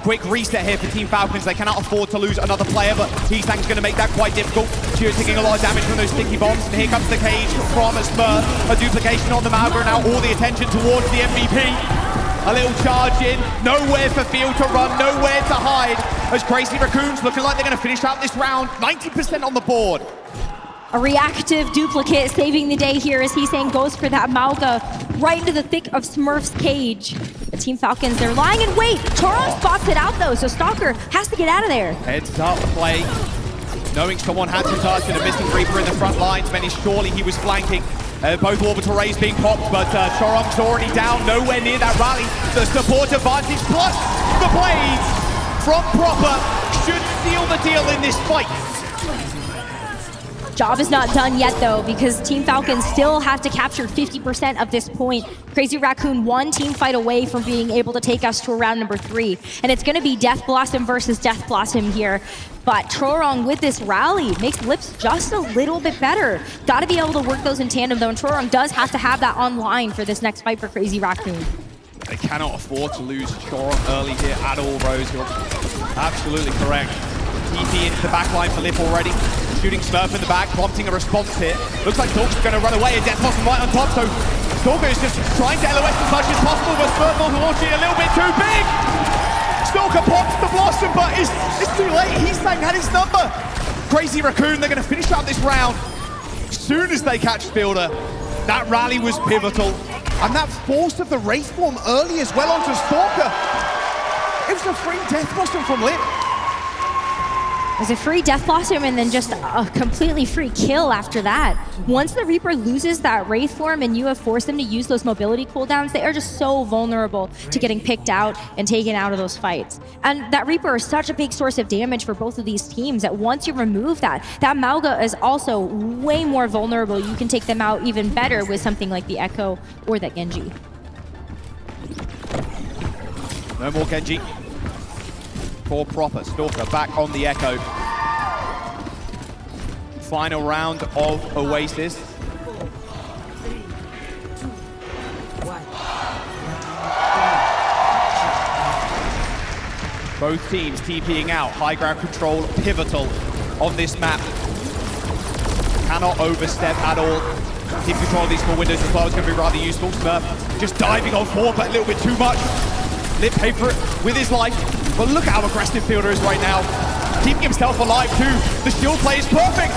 Quick reset here for Team Falcons. They cannot afford to lose another player, but Heesang's going to make that quite difficult. Chio's taking a lot of damage from those sticky bombs, and here comes the cage from Smurf. A duplication on the Mauga, and now all the attention towards the MVP. A little charge in, nowhere for Field to run, nowhere to hide. As Crazy Raccoons looking like they're going to finish out this round. 90% on the board. A reactive duplicate saving the day here as Heesang goes for that Mauga right into the thick of Smurf's cage. The Team Falcons, they're lying in wait. Chorong spots it out though, so Stalker has to get out of there. Heads up play. Knowing someone had to touch and a missing Reaper in the front lines meant surely he was flanking. Both orbital rays being popped, but Chorong's already down, nowhere near that rally. The support advantage plus the blades from Proper should seal the deal in this fight. Job is not done yet though, because Team Falcons still have to capture 50% of this point. Crazy Raccoon one team fight away from being able to take us to round number 3. And it's gonna be Death Blossom versus Death Blossom here. But Chorong with this rally makes Lips just a little bit better. Gotta be able to work those in tandem though, and Chorong does have to have that online for this next fight for Crazy Raccoon. They cannot afford to lose Chorong early here at all, Rose. You're absolutely correct. TP into the backline for Lip already. Shooting Smurf in the back, prompting a response here. Looks like Stalker's going to run away, and Death Blossom right on top, so Stalker is just trying to LOS as much as possible, but Smurf on launching a little bit too big! Stalker pops the Blossom, but it's too late. Heesang had his number. Crazy Raccoon, they're going to finish out this round. As soon as they catch Fielder, that rally was pivotal. And that force of the Wraith Form early as well onto Stalker. It was a free Death Blossom from Lip. There's a free Death Blossom and then just a completely free kill after that. Once the Reaper loses that Wraith form and you have forced them to use those mobility cooldowns, they are just so vulnerable to getting picked out and taken out of those fights. And that Reaper is such a big source of damage for both of these teams that once you remove that Mauga is also way more vulnerable. You can take them out even better with something like the Echo or that Genji. No more Genji. For Proper, Stalker back on the Echo. Final round of Oasis. Both teams TPing out, high ground control, pivotal on this map. Cannot overstep at all. Keep control of these small windows as well, it's going to be rather useful. Smurf just diving on forward, but a little bit too much. Lip paid for it with his life. But look at how aggressive Fielder is right now. keeping himself alive too. The shield play is perfect.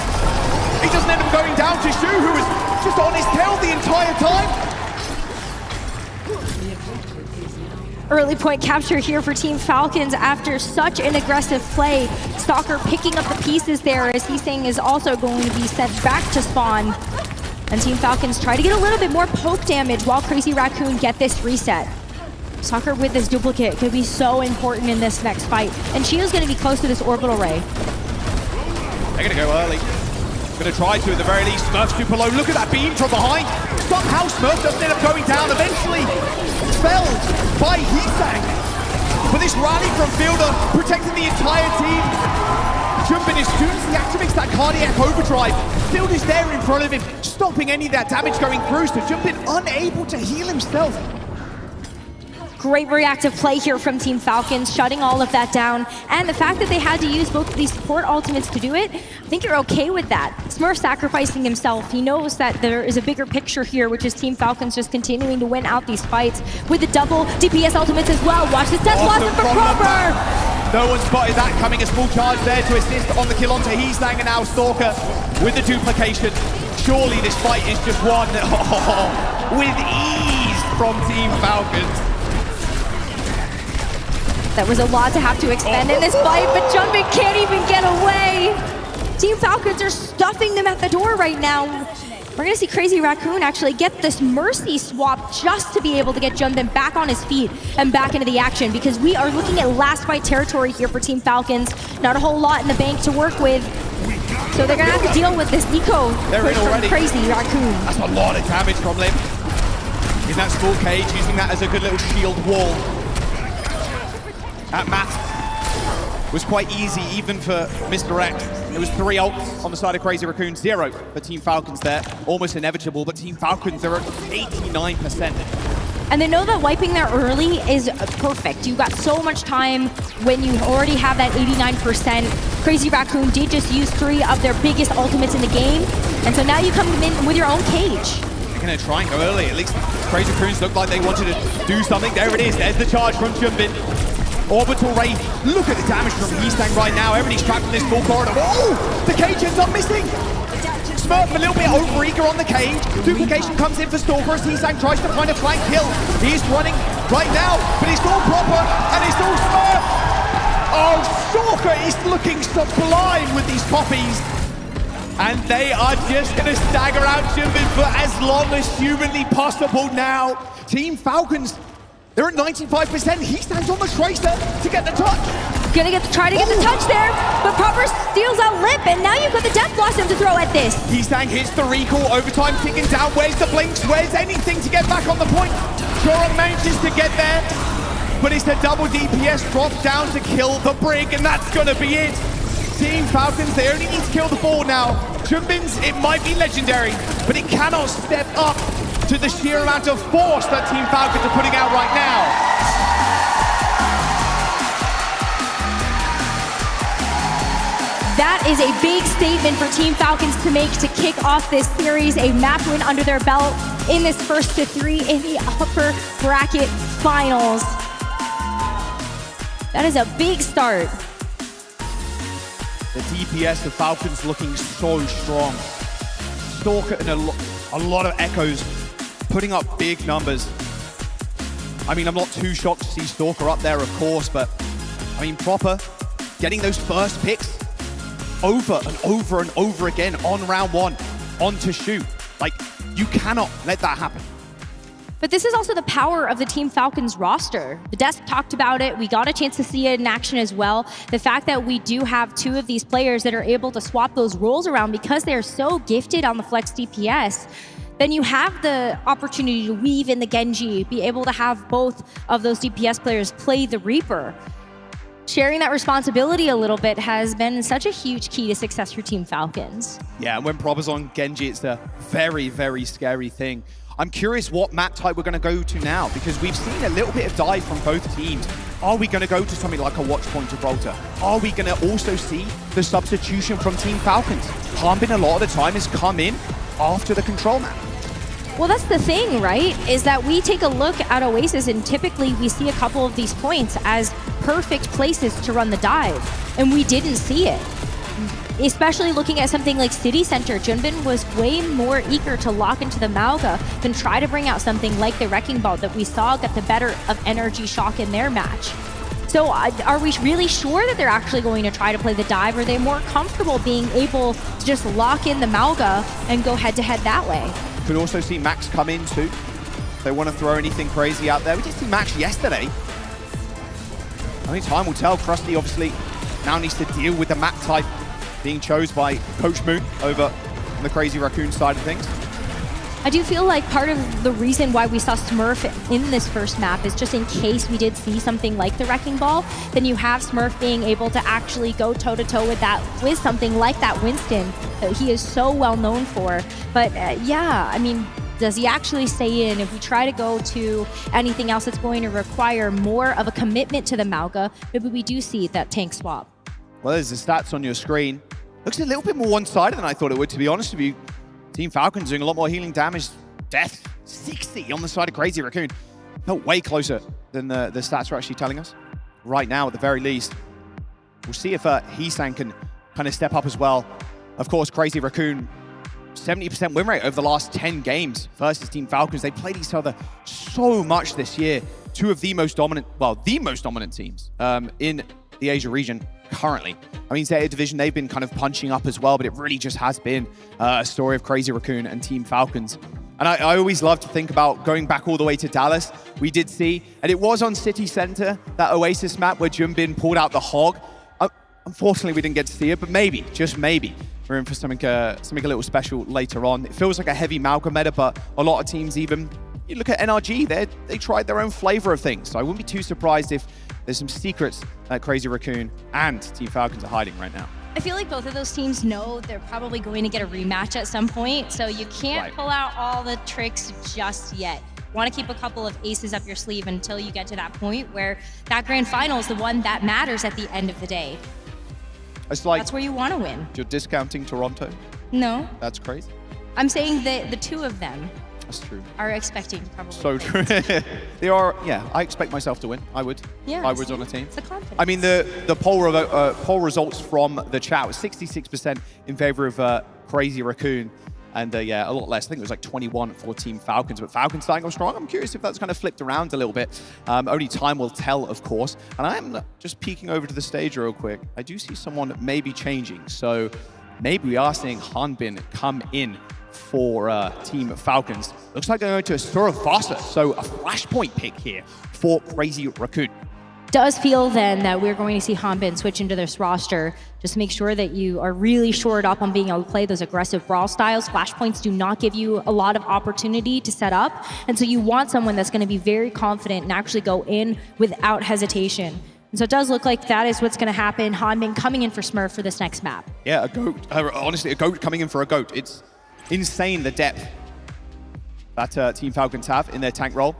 He doesn't end up going down to Shu, who was just on his tail the entire time. Early point capture here for Team Falcons after such an aggressive play. Stalker picking up the pieces there as Heesang is also going to be sent back to spawn. And Team Falcons try to get a little bit more poke damage while Crazy Raccoon get this reset. Stalker with this duplicate could be so important in this next fight. And Shio's going to be close to this orbital ray. They're going to go early. Going to try to at the very least. Smurf super low. Look at that beam from behind. Somehow Smurf doesn't end up going down. Eventually felled by Heesang. But this rally from Fielder protecting the entire team. Jumping as soon as he activates that cardiac overdrive. Fielder's there in front of him, stopping any of that damage going through. So Jumpin unable to heal himself. Great reactive play here from Team Falcons, shutting all of that down. And the fact that they had to use both of these support ultimates to do it, I think you're okay with that. Smurf sacrificing himself. He knows that there is a bigger picture here, which is Team Falcons just continuing to win out these fights with the double DPS ultimates as well. Watch this death blossom for Proper! No one spotted that coming. A small charge there to assist on the kill onto Heesang, and now Stalker with the duplication. Surely this fight is just won with ease from Team Falcons. That was a lot to have to expend in this fight, but Junbin can't even get away. Team Falcons are stuffing them at the door right now. We're gonna see Crazy Raccoon actually get this Mercy swap just to be able to get Junbin back on his feet and back into the action, because we are looking at last fight territory here for Team Falcons. Not a whole lot in the bank to work with. So they're gonna have to deal with this eco from Crazy Raccoon. That's a lot of damage from Lim. In that small cage, using that as a good little shield wall. That map was quite easy even for Mr. X. It was 3 ults on the side of Crazy Raccoon, 0 for Team Falcons there. Almost inevitable, but Team Falcons are at 89%. And they know that wiping there early is perfect. You got so much time when you already have that 89%. Crazy Raccoon did just use 3 of their biggest ultimates in the game. And so now you come in with your own cage. They're going to try and go early. At least Crazy Raccoons looked like they wanted to do something. There it is. There's the charge from Junbin. Orbital Ray, look at the damage from Heesang right now. Everybody's trapped in this small corridor. Oh, the cage ends up missing. Smurf a little bit over-eager on the cage. Duplication comes in for Stalker as Heesang tries to find a flank kill. He's running right now, but it's all Proper and it's all Smurf. Oh, Stalker is looking sublime with these poppies. And they are just going to stagger out Junbin for as long as humanly possible now. Team Falcons, they're at 95%. He stands on the Tracer to get the touch. Gonna try to get the touch there, but Proper steals out Lip, and now you've got the Death Blossom to throw at this. Heesang hits the recall, overtime ticking down. Where's the blinks? Where's anything to get back on the point? Joran manages to get there, but it's a double DPS drop down to kill the Brig, and that's gonna be it. Team Falcons, they only need to kill the 4 now. Junbin's, it might be legendary, but it cannot step up to the sheer amount of force that Team Falcons are putting out right now. That is a big statement for Team Falcons to make to kick off this series. A map win under their belt in this first to 3 in the upper bracket finals. That is a big start. The DPS of Falcons looking so strong. Stalker and a lot of echoes putting up big numbers. I mean, I'm not too shocked to see Stalker up there, of course, but I mean, Proper getting those first picks over and over and over again on round 1 onto Shu. Like, you cannot let that happen. But this is also the power of the Team Falcons roster. The desk talked about it. We got a chance to see it in action as well. The fact that we do have 2 of these players that are able to swap those roles around because they're so gifted on the flex DPS, then you have the opportunity to weave in the Genji, be able to have both of those DPS players play the Reaper. Sharing that responsibility a little bit has been such a huge key to success for Team Falcons. Yeah, and when Proper's on Genji, it's a very, very scary thing. I'm curious what map type we're going to go to now, because we've seen a little bit of dive from both teams. Are we going to go to something like a Watchpoint Gibraltar? Are we going to also see the substitution from Team Falcons? Harbin a lot of the time has come in after the control map. Well, that's the thing, right? Is that we take a look at Oasis and typically we see a couple of these points as perfect places to run the dive, and we didn't see it. Especially looking at something like City Center, Junbin was way more eager to lock into the Mauga than try to bring out something like the Wrecking Ball that we saw get the better of NRG Shock in their match. So are we really sure that they're actually going to try to play the dive? Or are they more comfortable being able to just lock in the Mauga and go head-to-head that way? Could also see Max come in too. If they want to throw anything crazy out there. We did see Max yesterday. I mean, time will tell. Krusty obviously now needs to deal with the map type being chosen by Coach Moon over on the Crazy Raccoon side of things. I do feel like part of the reason why we saw Smurf in this first map is just in case we did see something like the Wrecking Ball, then you have Smurf being able to actually go toe-to-toe with something like that Winston that he is so well known for. But yeah, I mean, does he actually stay in? If we try to go to anything else that's going to require more of a commitment to the Mauga, maybe we do see that tank swap. Well, there's the stats on your screen. Looks a little bit more one-sided than I thought it would, to be honest with you. Team Falcons doing a lot more healing damage. Death, 60 on the side of Crazy Raccoon. Felt way closer than the stats are actually telling us. Right now, at the very least. We'll see if Heesan can kind of step up as well. Of course, Crazy Raccoon, 70% win rate over the last 10 games versus Team Falcons. They played each other so much this year. Two of the most dominant, well, the most dominant teams in the Asia region currently. I mean, Zeta Division, they've been kind of punching up as well, but it really just has been a story of Crazy Raccoon and Team Falcons. And I always love to think about going back all the way to Dallas. We did see, and it was on City Center, that Oasis map where Junbin pulled out the hog. Unfortunately, we didn't get to see it, but maybe, just maybe, we're in for something a little special later on. It feels like a heavy Mauga meta, but a lot of teams even, you look at NRG, they tried their own flavor of things. So I wouldn't be too surprised if there's some secrets that Crazy Raccoon and Team Falcons are hiding right now. I feel like both of those teams know they're probably going to get a rematch at some point, so you can't pull out all the tricks just yet. Want to keep a couple of aces up your sleeve until you get to that point where that grand final is the one that matters at the end of the day. It's like, that's where you want to win. You're discounting Toronto? No. That's crazy. I'm saying that the two of them That's true. are expecting probably. So true. They are, yeah, I expect myself to win. I would. Yeah. I would on a team. It's a confidence. I mean, the poll results from the chat was 66% in favor of Crazy Raccoon. And yeah, a lot less. I think it was like 21 for Team Falcons, but Falcons starting off strong. I'm curious if that's kind of flipped around a little bit. Only time will tell, of course. And I'm just peeking over to the stage real quick. I do see someone maybe changing. So maybe we are seeing Hanbin come in for Team Falcons. Looks like they're going to Survasa. So a flashpoint pick here for Crazy Raccoon. Does feel then that we're going to see Hanbin switch into this roster. Just make sure that you are really shored up on being able to play those aggressive brawl styles. Flashpoints do not give you a lot of opportunity to set up. And so you want someone that's going to be very confident and actually go in without hesitation. And so it does look like that is what's going to happen. Hanbin coming in for Smurf for this next map. Yeah, a goat. Honestly, a goat coming in for a goat. It's insane the depth that Team Falcons have in their tank role.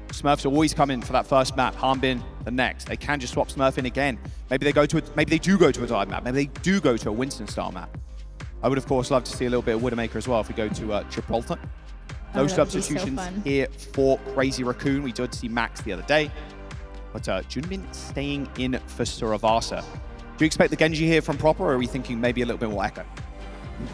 Smurfs always come in for that first map, Hanbin the next. They can just swap Smurf in again. Maybe they do go to a dive map. Maybe they do go to a Winston style map. I would of course love to see a little bit of Widowmaker as well if we go to Gibraltar. No substitutions here for Crazy Raccoon. We did see Max the other day, but Junbin staying in for Survasa. Do you expect the Genji here from Proper, or are we thinking maybe a little bit more Echo?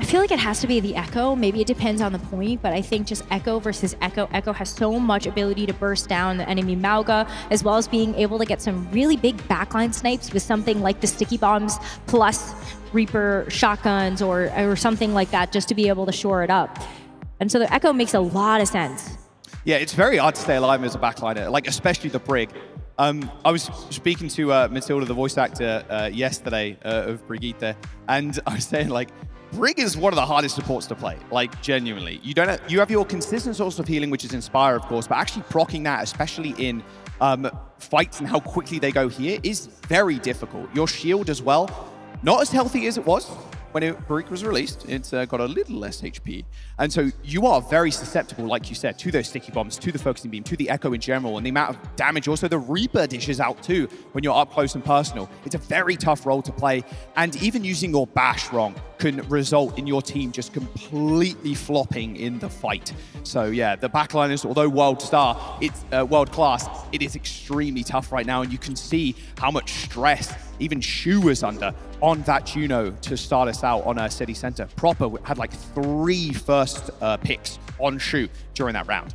I feel like it has to be the Echo. Maybe it depends on the point, but I think just Echo versus Echo. Echo has so much ability to burst down the enemy Mauga, as well as being able to get some really big backline snipes with something like the sticky bombs plus Reaper shotguns or something like that, just to be able to shore it up. And so the Echo makes a lot of sense. Yeah, it's very hard to stay alive as a backliner, like especially the Brig. I was speaking to Matilda, the voice actor, yesterday of Brigitte, and I was saying like, Brig is one of the hardest supports to play, like genuinely. You have your consistent source of healing, which is Inspire, of course, but actually proccing that, especially in fights and how quickly they go here, is very difficult. Your shield as well, not as healthy as it was when Barik was released, it's got a little less HP. And so you are very susceptible, like you said, to those sticky bombs, to the focusing beam, to the Echo in general, and the amount of damage also the Reaper dishes out too when you're up close and personal. It's a very tough role to play, and even using your bash wrong can result in your team just completely flopping in the fight. So yeah, the backliners, although world class, it is extremely tough right now, and you can see how much stress even Shu was under on that Juno to start us out on City Center. Proper had like 3 first picks on Shu during that round.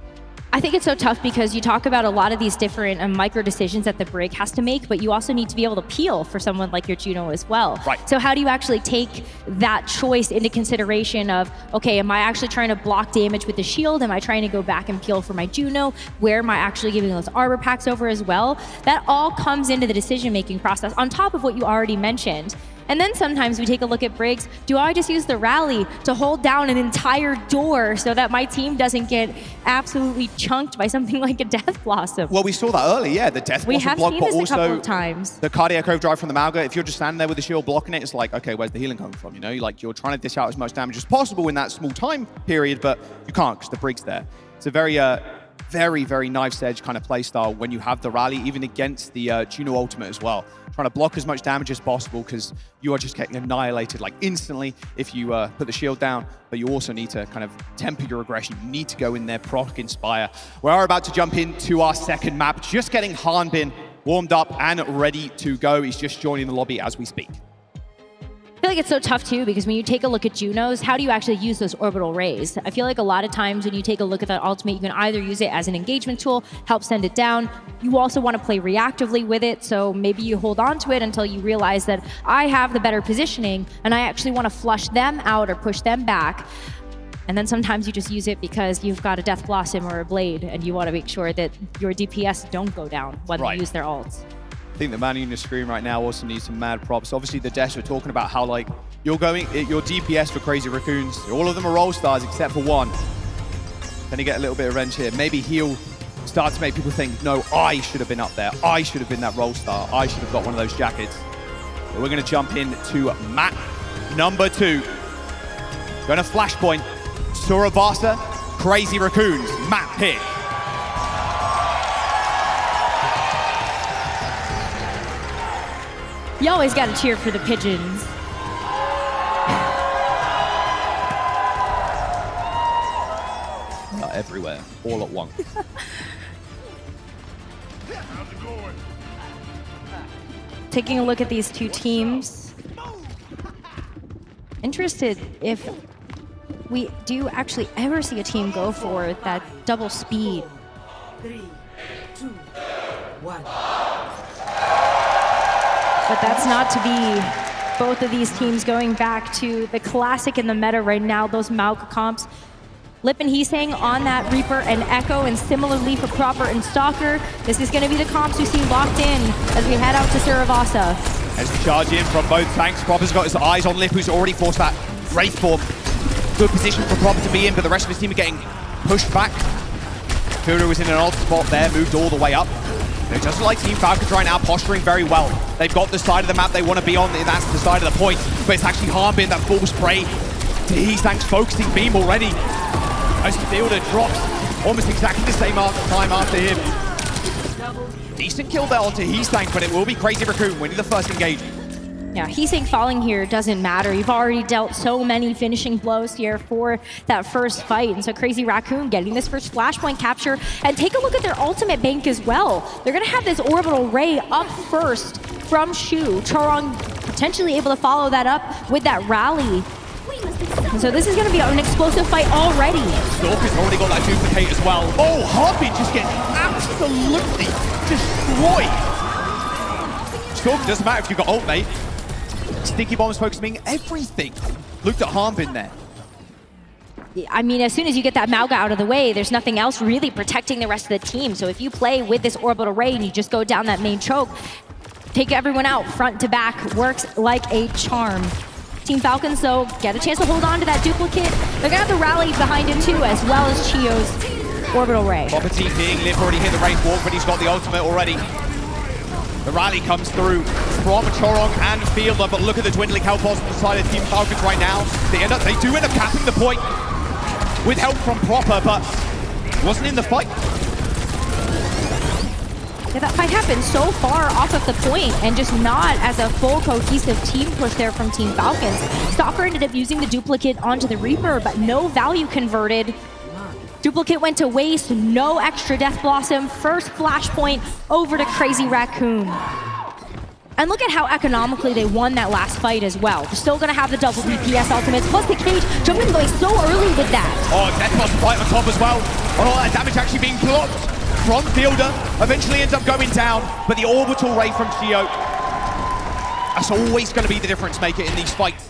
I think it's so tough because you talk about a lot of these different micro decisions that the Brig has to make, but you also need to be able to peel for someone like your Juno as well. Right. So how do you actually take that choice into consideration of, okay, am I actually trying to block damage with the shield? Am I trying to go back and peel for my Juno? Where am I actually giving those armor packs over as well? That all comes into the decision-making process on top of what you already mentioned. And then sometimes we take a look at Briggs. Do I just use the rally to hold down an entire door so that my team doesn't get absolutely chunked by something like a Death Blossom? Well, we saw that early, yeah, the Death We Blossom have block, seen but this a couple also of times. the Cardiac Overdrive from the Mauga. If you're just standing there with the shield blocking it, it's like, okay, where's the healing coming from? You know, like you're trying to dish out as much damage as possible in that small time period, but you can't because the Brig's there. It's a very, very knife's edge kind of play style when you have the rally, even against the Juno ultimate as well. Trying to block as much damage as possible because you are just getting annihilated like instantly if you put the shield down, but you also need to kind of temper your aggression. You need to go in there, proc Inspire. We are about to jump into our second map, just getting Hanbin warmed up and ready to go. He's just joining the lobby as we speak. I feel like it's so tough too, because when you take a look at Junos, how do you actually use those orbital rays? I feel like a lot of times when you take a look at that ultimate, you can either use it as an engagement tool, help send it down. You also want to play reactively with it, so maybe you hold on to it until you realize that I have the better positioning and I actually want to flush them out or push them back. And then sometimes you just use it because you've got a Death Blossom or a Blade and you want to make sure that your DPS don't go down when they use their ults. I think the man on the screen right now also needs some mad props. Obviously, the Desh were talking about how like your DPS for Crazy Raccoons, all of them are role stars except for one. Then you get a little bit of wrench here. Maybe he'll start to make people think, no, I should have been up there. I should have been that role star. I should have got one of those jackets. But we're going to jump into map number 2. Going to Flashpoint. Surabasa, Crazy Raccoons, map pick. You always got to cheer for the pigeons. Everywhere, all at once. Taking a look at these two teams. Interested if we do actually ever see a team go for that double speed. 3, 2, 1. But that's not to be both of these teams going back to the classic in the meta right now, those Mauk comps. Lip and Heesang on that Reaper and Echo, and similarly for Proper and Stalker. This is going to be the comps we see locked in as we head out to Suravasa. As we charge in from both tanks, Proper's got his eyes on Lip, who's already forced that Wraith form. Good position for Proper to be in, but the rest of his team are getting pushed back. Fury was in an odd spot there, moved all the way up. It doesn't like Team Falcons right now, posturing very well. They've got the side of the map they want to be on, and that's the side of the point. But it's actually Hanbin that full spray to Heesang's focusing beam already. As Fielder drops almost exactly the same time after him. Decent kill there onto Heesang, but it will be Crazy Raccoon winning the first engagement. Yeah, Heesang falling here doesn't matter. You've already dealt so many finishing blows here for that first fight. And so Crazy Raccoon getting this first Flashpoint capture. And take a look at their ultimate bank as well. They're going to have this orbital ray up first from Shu. Chorong potentially able to follow that up with that rally. And so this is going to be an explosive fight already. Stalker's already got that duplicate as well. Oh, Hanbin just getting absolutely destroyed. Stalker, doesn't matter if you've got ult, mate. Sticky Bomb's focusing everything. Looked at Hanbin there. I mean, as soon as you get that Mauga out of the way, there's nothing else really protecting the rest of the team. So if you play with this orbital ray and you just go down that main choke, take everyone out front to back, works like a charm. Team Falcons, though, get a chance to hold on to that duplicate. They're going to have the rally behind it, too, as well as Chio's orbital ray. Proper team being Lip already hit the Wraith Walk, but he's got the ultimate already. The rally comes through from Chorong and Fielder, but look at the dwindling health bars on the side of Team Falcons right now. They do end up capping the point with help from Proper, but wasn't in the fight. Yeah, that fight happened so far off of the point and just not as a full cohesive team push there from Team Falcons. Stalker ended up using the duplicate onto the Reaper, but no value converted. Duplicate went to waste, no extra Death Blossom. First flashpoint over to Crazy Raccoon. And look at how economically they won that last fight as well. They're still gonna have the double DPS ultimates, plus the cage jumping going so early with that. Oh, Death Blossom fight on top as well. And all that damage actually being blocked from Fielder. Eventually ends up going down, but the orbital ray from Gio, that's always gonna be the difference maker in these fights.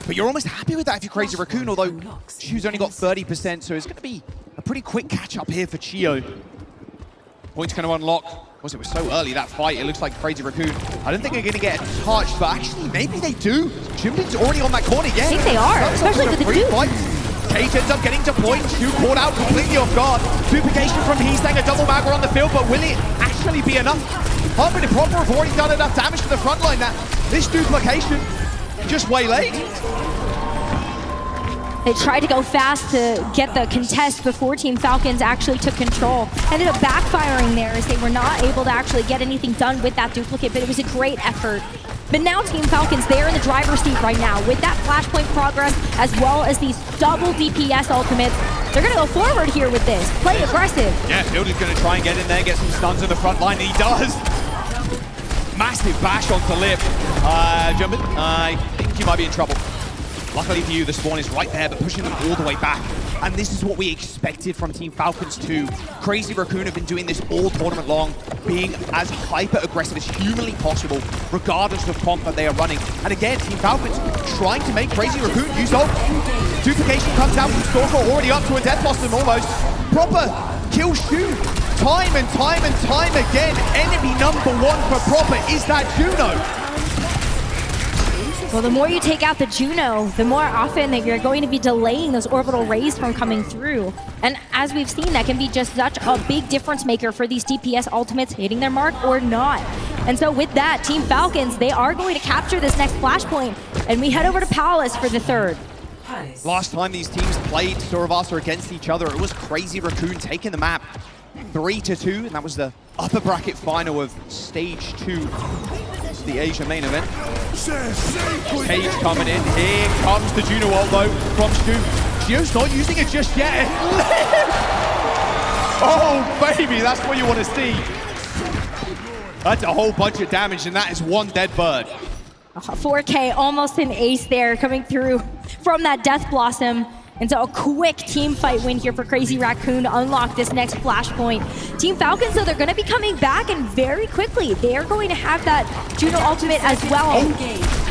But you're almost happy with that if you're Crazy Raccoon, although Chio's only got 30%, so it's going to be a pretty quick catch-up here for Chio. Point's going to unlock. Of course, it was so early, that fight. It looks like Crazy Raccoon, I don't think they're going to get touched, but actually, maybe they do. Jimbin's already on that corner, yeah. I think they are, especially with the Duke. Cage ends up getting to point. Chio caught out completely off guard. Duplication from Heesang, a double magger on the field, but will it actually be enough? Harvard and Proper have already done enough damage to the front line that this duplication just waylaid. They tried to go fast to get the contest before Team Falcons actually took control. Ended up backfiring there as they were not able to actually get anything done with that duplicate, but it was a great effort. But now Team Falcons, they're in the driver's seat right now with that flashpoint progress as well as these double DPS ultimates. They're going to go forward here with this. Play aggressive. Yeah, Fielder's going to try and get in there, get some stuns in the front line, and he does. Massive bash onto Lip. Jumpin', I think you might be in trouble. Luckily for you, the spawn is right there, but pushing them all the way back. And this is what we expected from Team Falcons too. Crazy Raccoon have been doing this all tournament long, being as hyper-aggressive as humanly possible, regardless of comp that they are running. And again, Team Falcons trying to make Crazy Raccoon use ult. Duplication comes out from Stalker, already up to a Death Blossom almost. Proper kill Shu. Time and time and time again, enemy number one for Proper is that Juno. Well, the more you take out the Juno, the more often that you're going to be delaying those orbital rays from coming through. And as we've seen, that can be just such a big difference maker for these DPS ultimates hitting their mark or not. And so with that, Team Falcons, they are going to capture this next flashpoint, and we head over to Palace for the third. Last time these teams played Suravasa against each other, it was Crazy Raccoon taking the map 3-2, and that was the upper bracket final of stage 2. It's the Asia main event. Cage coming in. Here comes the Juno ult though from Stu. Gio's not using it just yet. Oh baby, that's what you want to see. That's a whole bunch of damage, and that is one dead bird. 4K, almost an ace there coming through from that Death Blossom. And so a quick team fight win here for Crazy Raccoon to unlock this next flashpoint. Team Falcons, though, they're going to be coming back and very quickly. They are going to have that Juno ultimate as well.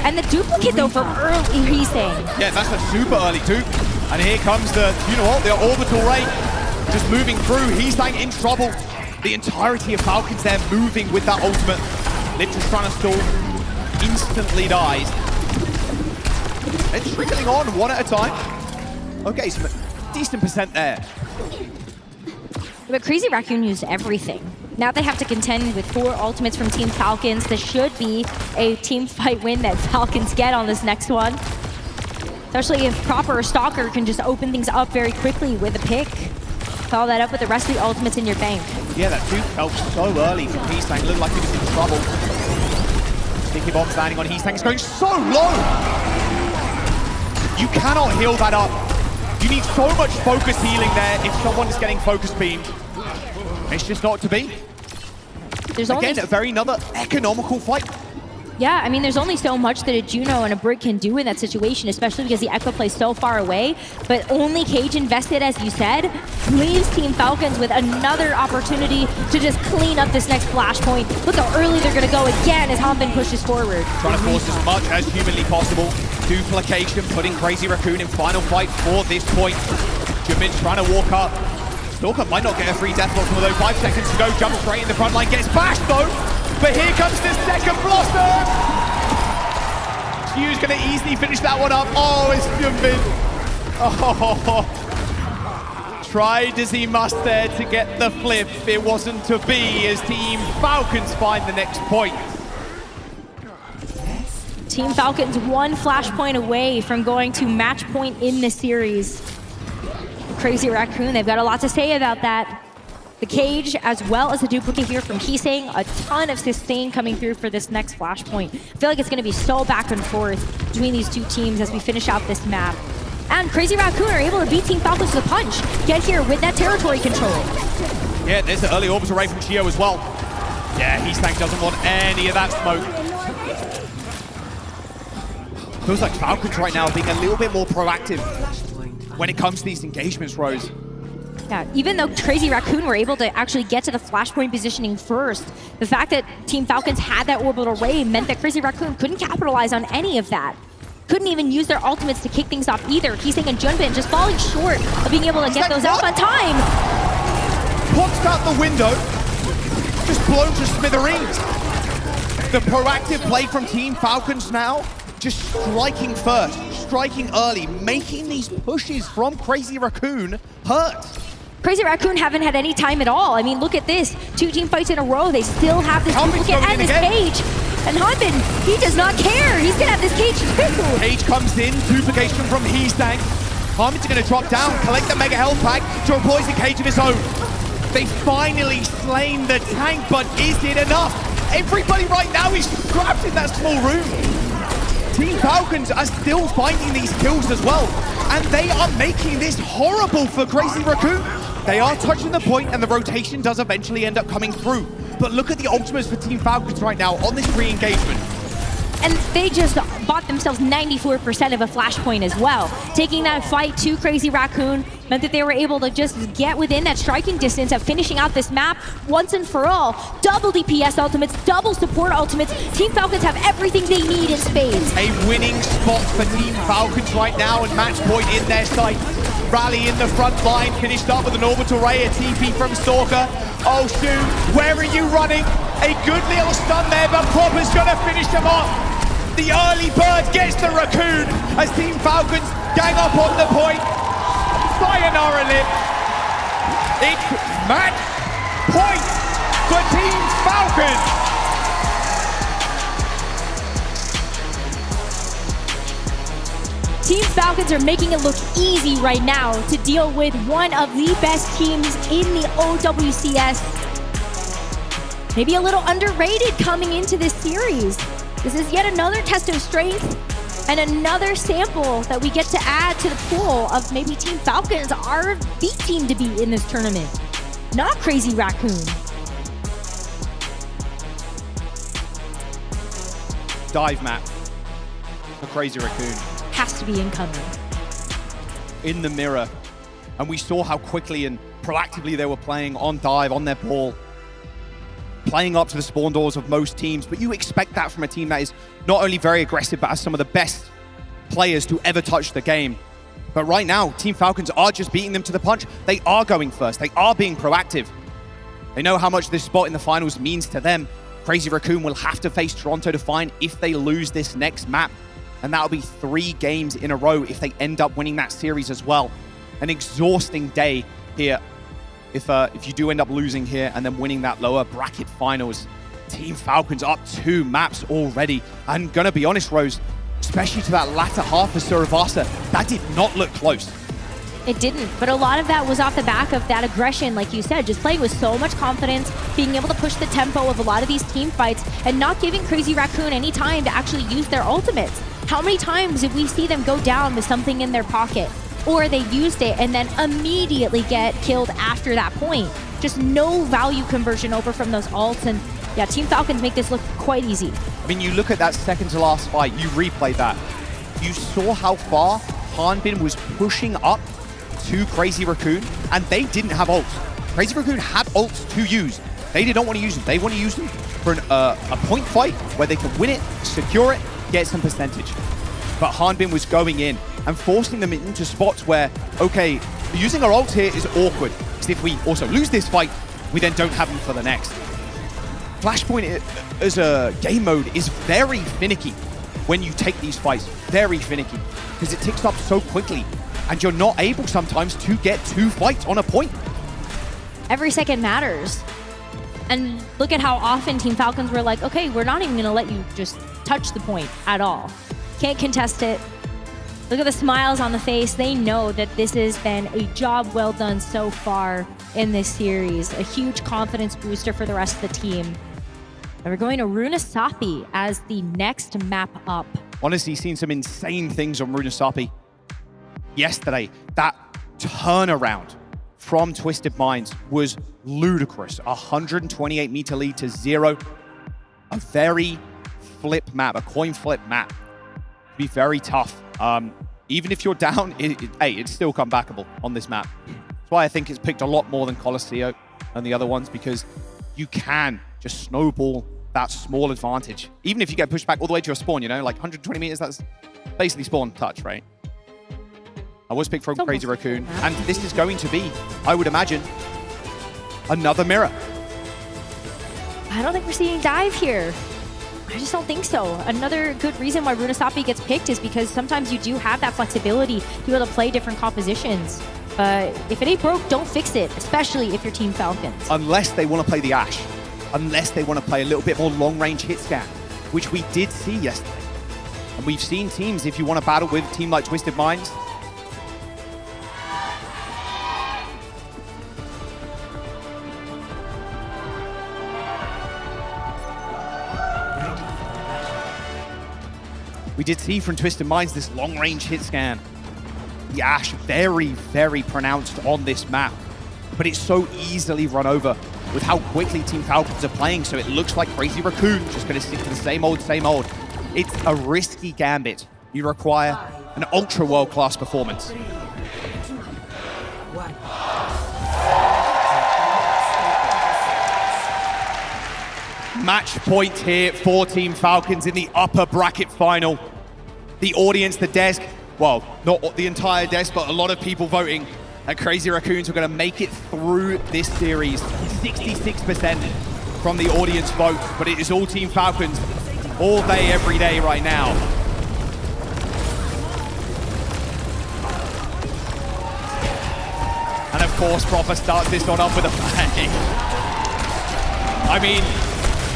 And the duplicate, though, from early, he's saying. Yeah, that's a super early dupe. And here comes the Juno ult, the orbital ray. Just moving through, he's like in trouble. The entirety of Falcons there moving with that ultimate. Lip just trying to stall, instantly dies. And trickling on one at a time. Okay, some decent percent there. But Crazy Raccoon used everything. Now they have to contend with 4 ultimates from Team Falcons. This should be a team fight win that Falcons get on this next one. Especially if Proper or Stalker can just open things up very quickly with a pick. Follow that up with the rest of the ultimates in your bank. Yeah, that Duke fell so early from Heesang. Looked like he was in trouble. Sticky bombs landing on Heesang. It's going so low. You cannot heal that up. You need so much focus healing there if someone is getting focus beamed. It's just not to be. There's Again, another economical fight. Yeah, I mean, there's only so much that a Juno and a Brig can do in that situation, especially because the Echo plays so far away. But only Cage invested, as you said, leaves Team Falcons with another opportunity to just clean up this next flashpoint. Look how early they're going to go again as Hanbin pushes forward. Trying to force as much as humanly possible. Duplication, putting Crazy Raccoon in final fight for this point. Jimin's trying to walk up. Stalker might not get a free death block, although 5 seconds to go. Jumps straight in the front line, gets bashed though. But here comes the second Blossom! Chio's going to easily finish that one up. Oh, it's Jimin. Oh, Tried as he must there to get the flip. It wasn't to be as Team Falcons find the next point. Team Falcons one flashpoint away from going to match point in the series. Crazy Raccoon, they've got a lot to say about that. The cage, as well as the duplicate here from Heesang, a ton of sustain coming through for this next flashpoint. I feel like it's going to be so back and forth between these two teams as we finish out this map. And Crazy Raccoon are able to beat Team Falcons to the punch. Get here with that territory control. Yeah, there's the early orbital ray from Gio as well. Yeah, Heesang doesn't want any of that smoke. Feels like Falcons right now are being a little bit more proactive when it comes to these engagements, Rose. Yeah, even though Crazy Raccoon were able to actually get to the flashpoint positioning first, the fact that Team Falcons had that orbital ray meant that Crazy Raccoon couldn't capitalize on any of that. Couldn't even use their ultimates to kick things off either. Heesang and Junbin just falling short of being able to get those out on time. Popped out the window, just blown to smithereens. The proactive play from Team Falcons now, just striking first, striking early, making these pushes from Crazy Raccoon hurt. Crazy Raccoon haven't had any time at all. I mean, look at this. 2 team fights in a row. They still have this duplicate and this cage. And Hanbin, he does not care. He's gonna have this cage too. Cage comes in, duplication from Heesang. Hanbin's gonna drop down, collect the mega health pack to a poison cage of his own. They finally slain the tank, but is it enough? Everybody right now is trapped in that small room. Team Falcons are still finding these kills as well, and they are making this horrible for Crazy Raccoon. They are touching the point, and the rotation does eventually end up coming through. But look at the ultimates for Team Falcons right now on this re-engagement. And they just bought themselves 94% of a flashpoint as well. Taking that fight to Crazy Raccoon meant that they were able to just get within that striking distance of finishing out this map once and for all. Double DPS ultimates, double support ultimates. Team Falcons have everything they need in spades. A winning spot for Team Falcons right now, and match point in their sight. Rally in the front line, finished up with an orbital ray, a TP from Stalker. Oh shoot, where are you running? A good little stun there, but Proper's gonna finish them off. The early bird gets the Raccoon as Team Falcons gang up on the point. Sayonara lip. It's match point for Team Falcons. Team Falcons are making it look easy right now to deal with one of the best teams in the OWCS. Maybe a little underrated coming into this series. This is yet another test of strength and another sample that we get to add to the pool of maybe Team Falcons are the team to beat in this tournament, not Crazy Raccoon. Dive map for Crazy Raccoon. Has to be incoming. In the mirror. And we saw how quickly and proactively they were playing on dive, on their ball. Playing up to the spawn doors of most teams, but you expect that from a team that is not only very aggressive, but has some of the best players to ever touch the game. But right now, Team Falcons are just beating them to the punch. They are going first. They are being proactive. They know how much this spot in the finals means to them. Crazy Raccoon will have to face Toronto Defiant if they lose this next map. And that'll be 3 games in a row if they end up winning that series as well. An exhausting day here. If you do end up losing here and then winning that lower bracket finals. Team Falcons up 2 maps already. And gonna be honest, Rose, especially to that latter half of Suravasa, that did not look close. It didn't, but a lot of that was off the back of that aggression, like you said, just playing with so much confidence, being able to push the tempo of a lot of these team fights, and not giving Crazy Raccoon any time to actually use their ultimates. How many times did we see them go down with something in their pocket? Or they used it and then immediately get killed after that point. Just no value conversion over from those ults, and yeah, Team Falcons make this look quite easy. I mean, you look at that second to last fight, you replay that. You saw how far Hanbin was pushing up to Crazy Raccoon, and they didn't have ults. Crazy Raccoon had ults to use. They did not want to use them. They want to use them for a point fight where they can win it, secure it, get some percentage. But Hanbin was going in and forcing them into spots where, okay, using our ult here is awkward, because if we also lose this fight, we then don't have them for the next. Flashpoint as a game mode is very finicky when you take these fights, very finicky, because it ticks up so quickly. and you're not able sometimes to get 2 fights on a point. Every second matters. And look at how often Team Falcons were like, okay, we're not even gonna let you just touch the point at all. Can't contest it. Look at the smiles on the face. They know that this has been a job well done so far in this series. A huge confidence booster for the rest of the team. And we're going to Runesapi as the next map up. Honestly, seen some insane things on Runesapi yesterday. That turnaround from Twisted Minds was ludicrous. 128-meter lead to 0. A very flip map, a coin flip map. Be very tough. Even if you're down, it's still comebackable on this map. That's why I think it's picked a lot more than Colosseo and the other ones, because you can just snowball that small advantage. Even if you get pushed back all the way to your spawn, you know, like 120 meters, that's basically spawn touch, right? I was picked from Crazy Raccoon, and this is going to be, I would imagine, another mirror. I don't think we're seeing dive here. I just don't think so. Another good reason why Runesapi gets picked is because sometimes you do have that flexibility to be able to play different compositions. But if it ain't broke, don't fix it, especially if you're Team Falcons. Unless they want to play the Ashe. Unless they want to play a little bit more long-range hit scan, which we did see yesterday. And we've seen teams, if you want to battle with a team like Twisted Minds, we did see from Twisted Minds this long-range hit scan. The Ashe very, very pronounced on this map, but it's so easily run over with how quickly Team Falcons are playing, so it looks like Crazy Raccoon just going to stick to the same old, same old. It's a risky gambit. You require an ultra world-class performance. 3, 2, 1. Match point here for Team Falcons in the upper bracket final. The audience, the desk, well, not the entire desk, but a lot of people voting that Crazy Raccoons are going to make it through this series. 66% from the audience vote, but it is all Team Falcons all day, every day right now. And of course, Proper starts this one off with a bang. I mean,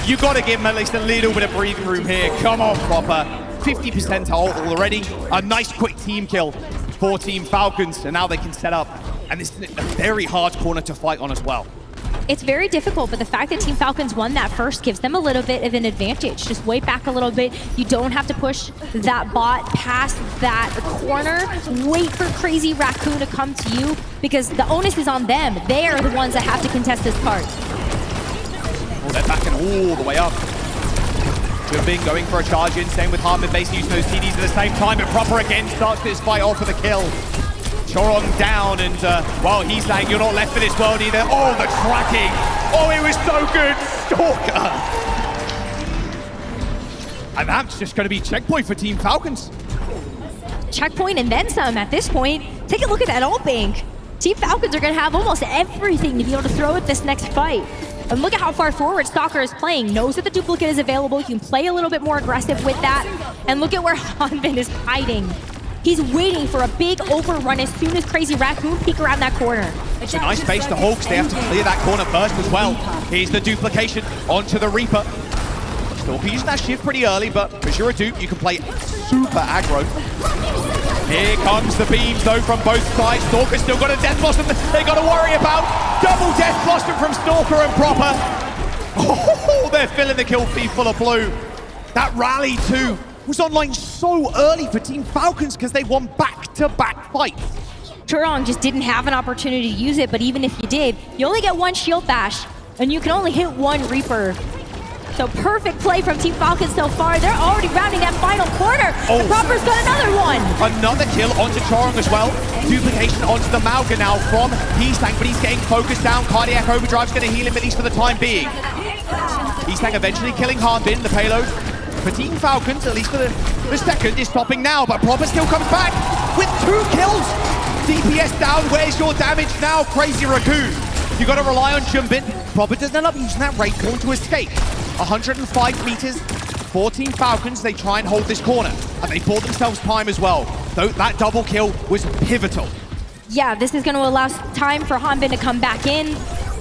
you got to give him at least a little bit of breathing room here. Come on, Proper. 50% already. A nice quick team kill for Team Falcons, and now they can set up. And this is a very hard corner to fight on as well. It's very difficult, but the fact that Team Falcons won that first gives them a little bit of an advantage. Just wait back a little bit. You don't have to push that bot past that corner. Wait for Crazy Raccoon to come to you, because the onus is on them. They are the ones that have to contest this part. Oh, they're backing all the way up. Jumping, going for a charge in, same with Hartman basically using those TDs at the same time, but Proper again starts this fight off with a kill. Chorong down, and well, he's saying you're not left for this world either. Oh, the tracking. Oh, it was so good. Stalker. And that's just going to be checkpoint for Team Falcons. Checkpoint and then some at this point. Take a look at that ult bank. Team Falcons are going to have almost everything to be able to throw at this next fight. And look at how far forward Stalker is playing. Knows that the duplicate is available. You can play a little bit more aggressive with that. And look at where Hanbin is hiding. He's waiting for a big overrun as soon as Crazy Raccoon peek around that corner. It's a nice space to Hawks. They have to clear that corner first as well. Here's the duplication onto the Reaper. Stalker using that shift pretty early, but because you're a dupe, you can play super aggro. Here comes the beams though from both sides. Stalker's still got a Death Blossom they got to worry about. Double Death Blossom from Stalker and Proper. Oh, they're filling the kill feed full of blue. That rally too was online so early for Team Falcons because they won back-to-back fights. Chorong just didn't have an opportunity to use it, but even if you did, you only get one shield bash, and you can only hit one Reaper. So perfect play from Team Falcons so far. They're already rounding that final corner. Oh. Proper's got another one. Another kill onto Chorong as well. Duplication onto the Mauga now from Heesang, but he's getting focused down. Cardiac Overdrive's going to heal him at least for the time being. Heesang eventually killing Hanbin, the payload. For Team Falcons, at least for the second, is stopping now, but Proper still comes back with 2 kills. DPS down, where's your damage now, Crazy Raccoon? You got to rely on Jumbin. Proper doesn't end up using that Raccoon to escape. 105 meters for Team Falcons. They try and hold this corner, and they bought themselves time as well. that double kill was pivotal. Yeah, this is going to allow time for Hanbin to come back in.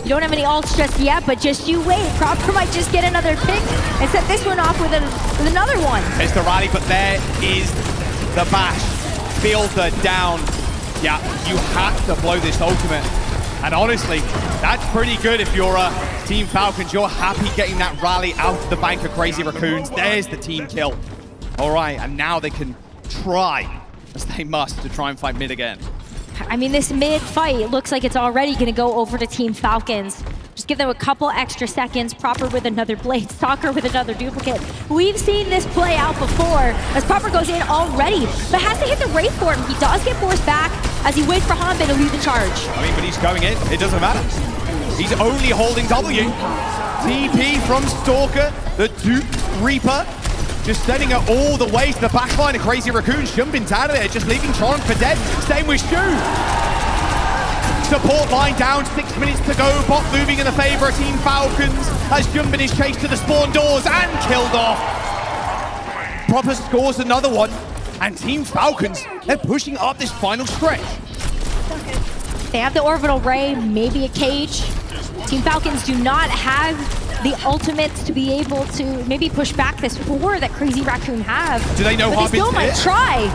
You don't have any ults just yet, but just you wait. Proper might just get another pick and set this one off with another one. There's the rally, but there is the bash. Fielder down. Yeah, you have to blow this ultimate. And honestly, that's pretty good if you're Team Falcons. You're happy getting that rally out of the bank of Crazy Raccoons. There's the team kill. All right, and now they can try, as they must, to try and fight mid again. I mean, this mid fight looks like it's already going to go over to Team Falcons. Just give them a couple extra seconds. Proper with another blade, Stalker with another duplicate. We've seen this play out before as Proper goes in already, but has to hit the Wraith for him. He does get forced back as he waits for Hanbin to lead the charge. I mean, but he's going in. It doesn't matter. He's only holding W. TP from Stalker, the Duke Reaper. Just sending it all the way to the back line of Crazy Raccoon. Jumpin's out of there, just leaving Tron for dead. Same with Shu. Support line down, 6 minutes to go. Bot moving in the favor of Team Falcons as Jumpin is chased to the spawn doors and killed off. Proper scores another one. And Team Falcons, they're pushing up this final stretch. They have the Orbital Ray, maybe a cage. Team Falcons do not have the ultimates to be able to maybe push back this 4 that Crazy Raccoon have. Do they know but they still might try.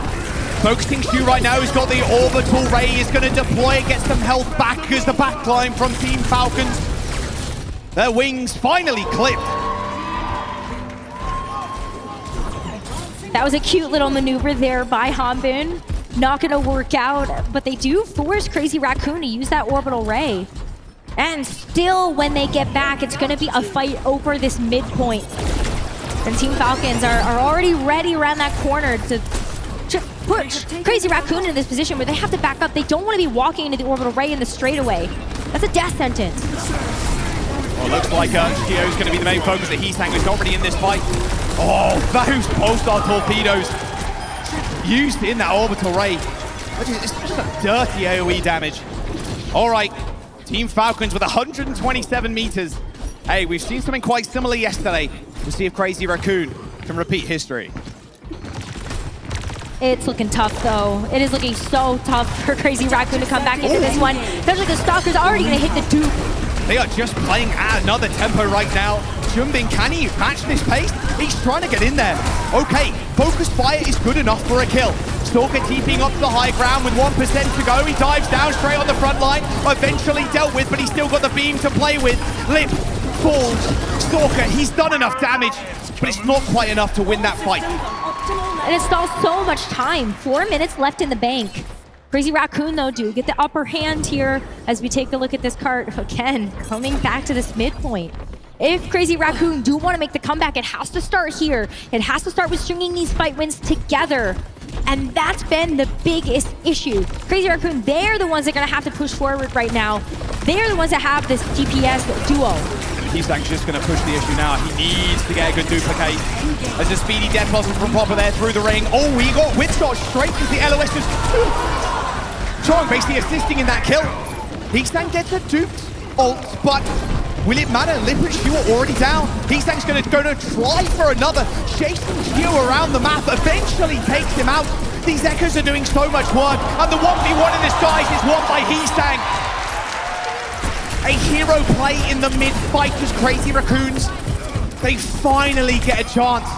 Focusing Shu right now, he's got the Orbital Ray, he's going to deploy it, get some health back as the backline from Team Falcons. Their wings finally clipped. That was a cute little maneuver there by Hanbin. Not going to work out, but they do force Crazy Raccoon to use that Orbital Ray. And still, when they get back, it's going to be a fight over this midpoint. And Team Falcons are already ready around that corner to put Crazy Raccoon in this position where they have to back up. They don't want to be walking into the Orbital Ray in the straightaway. That's a death sentence. Well, looks like Gio's going to be the main focus that Heesang is already in this fight. Oh, those pulsar torpedoes used in that Orbital Ray. It's just a dirty AoE damage. All right. Team Falcons with 127 meters. Hey, we've seen something quite similar yesterday. We'll see if Crazy Raccoon can repeat history. It's looking tough, though. It is looking so tough for Crazy Raccoon to come back into this one. Especially the Stalker's already going to hit the dupe. They are just playing at another tempo right now. Jumbin, can he match this pace? He's trying to get in there. Okay, focus fire is good enough for a kill. Stalker TPing up to the high ground with 1% to go. He dives down straight on the front line. Eventually dealt with, but he's still got the beam to play with. Lip falls. Stalker, he's done enough damage, but it's not quite enough to win that fight. And it stalls so much time. 4 minutes left in the bank. Crazy Raccoon, though, do get the upper hand here as we take a look at this cart. Again, coming back to this midpoint. If Crazy Raccoon do want to make the comeback, it has to start here. It has to start with stringing these fight wins together. And that's been the biggest issue. Crazy Raccoon, they're the ones that are going to have to push forward right now. They're the ones that have this DPS duo. Heesang's just going to push the issue now. He needs to get a good duplicate. There's a speedy death blossom from Proper there through the ring. Oh, he got whip shot straight to the LOS. Just Chong basically assisting in that kill. Heesang gets a duped ult, but will it matter? Lip and Shu are already down. Heesang's going to try for another. Chasing Shu around the map eventually takes him out. These Echoes are doing so much work, and the 1v1 in this guys is won by Heesang. A hero play in the mid-fight because Crazy Raccoons, they finally get a chance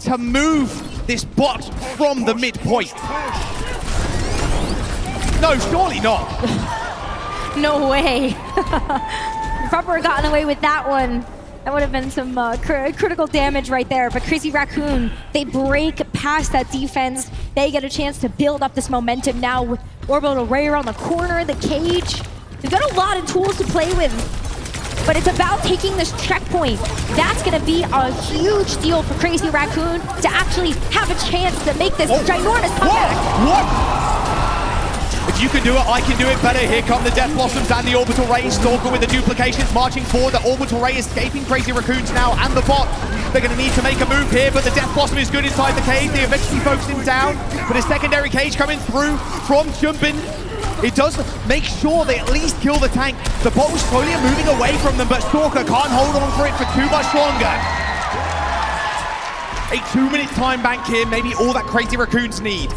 to move this bot from the midpoint. No, surely not. No way. Proper gotten away with that one. That would have been some critical damage right there. But Crazy Raccoon, they break past that defense. They get a chance to build up this momentum now with Orbital Ray around the corner, the cage. They've got a lot of tools to play with, but it's about taking this checkpoint. That's going to be a huge deal for Crazy Raccoon to actually have a chance to make this ginormous comeback. What? If you can do it, I can do it better. Here come the Death Blossoms and the Orbital Ray. Stalker with the duplications marching forward. The Orbital Ray escaping Crazy Raccoons now and the bot. They're going to need to make a move here, but the Death Blossom is good inside the cage. They eventually focus him down, but a secondary cage coming through from Jumpin. It does make sure they at least kill the tank. The bot was slowly moving away from them, but Stalker can't hold on for it for too much longer. A 2-minute time bank here, maybe all that Crazy Raccoons need.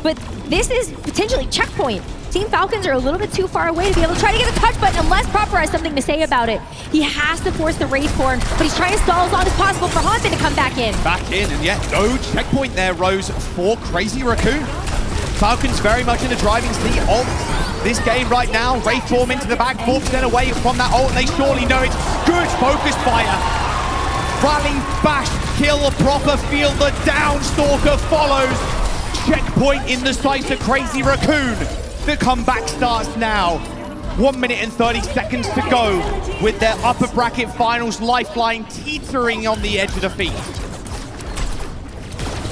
but this is potentially checkpoint. Team Falcons are a little bit too far away to be able to try to get a touch, but unless Proper has something to say about it, he has to force the Wraithborn, but he's trying to stall as long as possible for Haunted to come back in. Back in, and yet no checkpoint there, Rose, for Crazy Raccoon. Falcons very much in the driving seat of this game right now. Wraithborn into the back, 4% away from that ult, and they surely know it. Good focus fire. Rally, bash, kill, Proper feel the down. Stalker follows. Checkpoint in the sights of Crazy Raccoon. The comeback starts now. 1 minute and 30 seconds to go with their upper bracket finals lifeline teetering on the edge of defeat.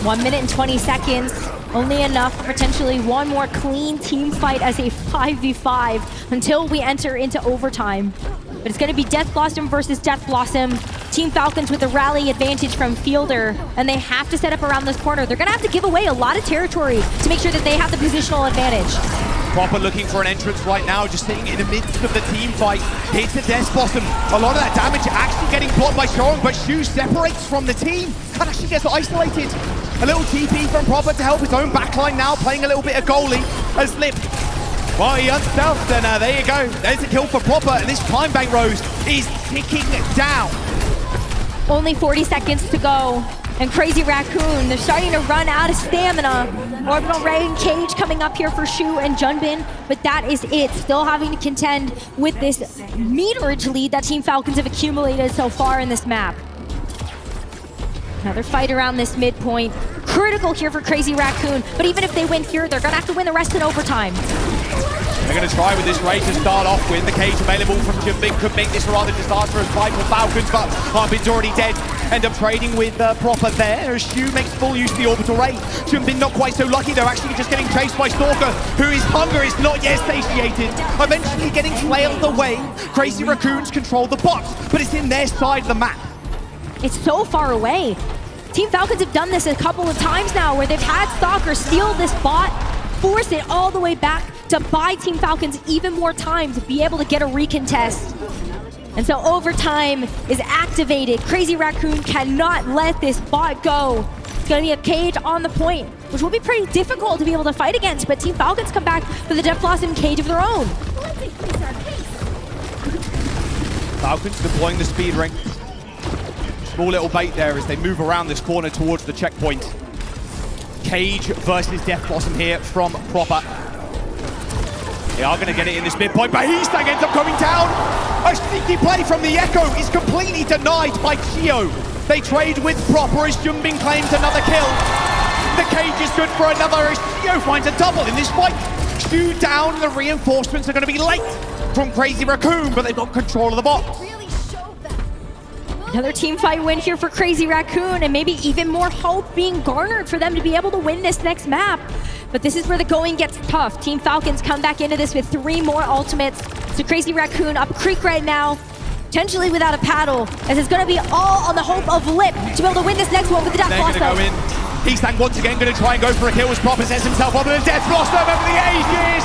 1 minute and 20 seconds. Only enough for potentially one more clean team fight as a 5v5 until we enter into overtime. But it's going to be Death Blossom versus Death Blossom. Team Falcons with the rally advantage from Fielder, and they have to set up around this corner. They're going to have to give away a lot of territory to make sure that they have the positional advantage. Proper looking for an entrance right now, just sitting in the midst of the team fight. Hits the Death Blossom. A lot of that damage actually getting blocked by Shock, but Shu separates from the team and actually gets isolated. A little TP from Proper to help his own backline now, playing a little bit of goalie as Lip. Well, he unstealthed, and there you go. There's a kill for Proper, and this time bank, Rose, is ticking down. Only 40 seconds to go. And Crazy Raccoon, they're starting to run out of stamina. Orbital Rain Cage coming up here for Shu and Junbin, but that is it. Still having to contend with this meterage lead that Team Falcons have accumulated so far in this map. Another fight around this midpoint. Critical here for Crazy Raccoon, but even if they win here, they're gonna have to win the rest in overtime. They're going to try with this raid to start off with. The cage available from Junbin could make this a rather disastrous fight for Falcons, but Harbin's already dead. End up trading with Proper there as Shu makes full use of the orbital raid. Junbin not quite so lucky. They're actually just getting chased by Stalker, whose hunger is not yet satiated. Eventually getting flailed away. Crazy Raccoons control the box, but it's in their side of the map. It's so far away. Team Falcons have done this a couple of times now where they've had Stalker steal this bot, force it all the way back to buy Team Falcons even more time to be able to get a recontest. And so overtime is activated. Crazy Raccoon cannot let this bot go. It's gonna be a cage on the point, which will be pretty difficult to be able to fight against, but Team Falcons come back with a Death Blossom cage of their own. Falcons deploying the speed ring. Small little bait there as they move around this corner towards the checkpoint. Cage versus Death Blossom here from Proper. They are going to get it in this midpoint, but Heastang ends up going down. A sneaky play from the Echo is completely denied by Chio. They trade with Proper as Junbin claims another kill. The cage is good for another as Chio finds a double in this fight. Shu down, the reinforcements are going to be late from Crazy Raccoon, but they've got control of the box. Another team fight win here for Crazy Raccoon, and maybe even more hope being garnered for them to be able to win this next map. But this is where the going gets tough. Team Falcons come back into this with 3 more ultimates. So Crazy Raccoon up creek right now, potentially without a paddle, as it's going to be all on the hope of Lip to be able to win this next one with the Death Blossom. They're going to go in. Heastang once again going to try and go for a kill as Proper sets himself up with a Death Blossom over the ages.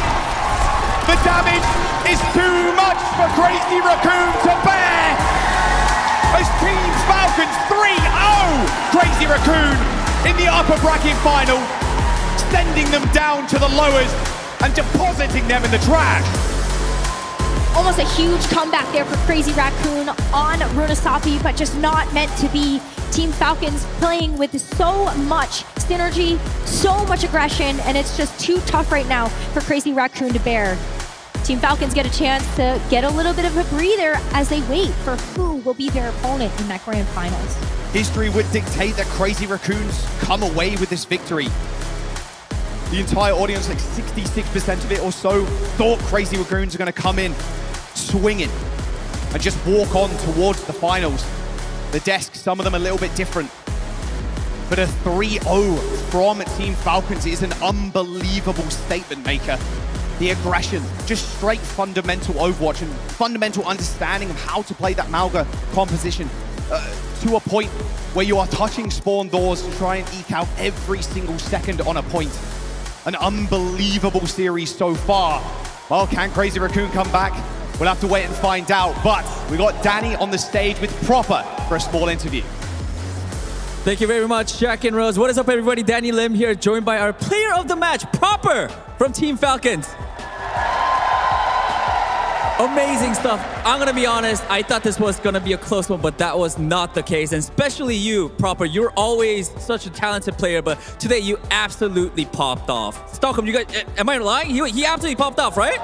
The damage is too much for Crazy Raccoon to bear. As Team Falcons 3-0, Crazy Raccoon in the upper bracket final, sending them down to the lowers and depositing them in the trash. Almost a huge comeback there for Crazy Raccoon on Runasapi, but just not meant to be. Team Falcons playing with so much synergy, so much aggression, and it's just too tough right now for Crazy Raccoon to bear. Team Falcons get a chance to get a little bit of a breather as they wait for who will be their opponent in that grand finals. History would dictate that Crazy Raccoons come away with this victory. The entire audience, like 66% of it or so, thought Crazy Raccoons are going to come in swinging and just walk on towards the finals. The desk, some of them a little bit different. But a 3-0 from Team Falcons is an unbelievable statement maker. The aggression, just straight fundamental Overwatch and fundamental understanding of how to play that Malga composition to a point where you are touching spawn doors to try and eke out every single second on a point. An unbelievable series so far. Well, can Crazy Raccoon come back? We'll have to wait and find out, but we got Danny on the stage with Proper for a small interview. Thank you very much, Jack and Rose. What is up, everybody? Danny Lim here, joined by our player of the match, Proper, from Team Falcons. Amazing stuff. I'm gonna be honest, I thought this was gonna be a close one, but that was not the case. And especially you, Proper, you're always such a talented player, but today you absolutely popped off. Stockholm, you guys, am I lying? He absolutely popped off, right?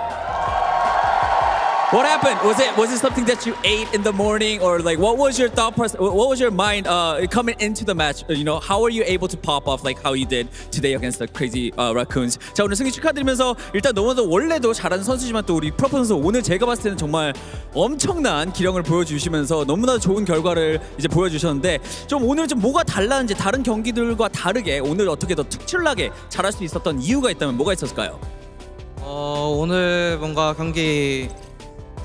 What happened? Was it something that you ate in the morning, or like what was your thought process? What was your mind coming into the match? You know, how were you able to pop off like how you did today against the crazy Raccoons? 자, 오늘 승리 축하드리면서 일단 너무나도 원래도 잘하는 선수지만 또 우리 프로퍼 선수 오늘 제가 봤을 때는 정말 엄청난 기량을 보여주시면서 너무나 좋은 결과를 이제 보여주셨는데 좀 오늘 좀 뭐가 달랐는지 다른 경기들과 다르게 오늘 어떻게 더 특출나게 잘할 수 있었던 이유가 있다면 뭐가 있었을까요? 오늘 뭔가 경기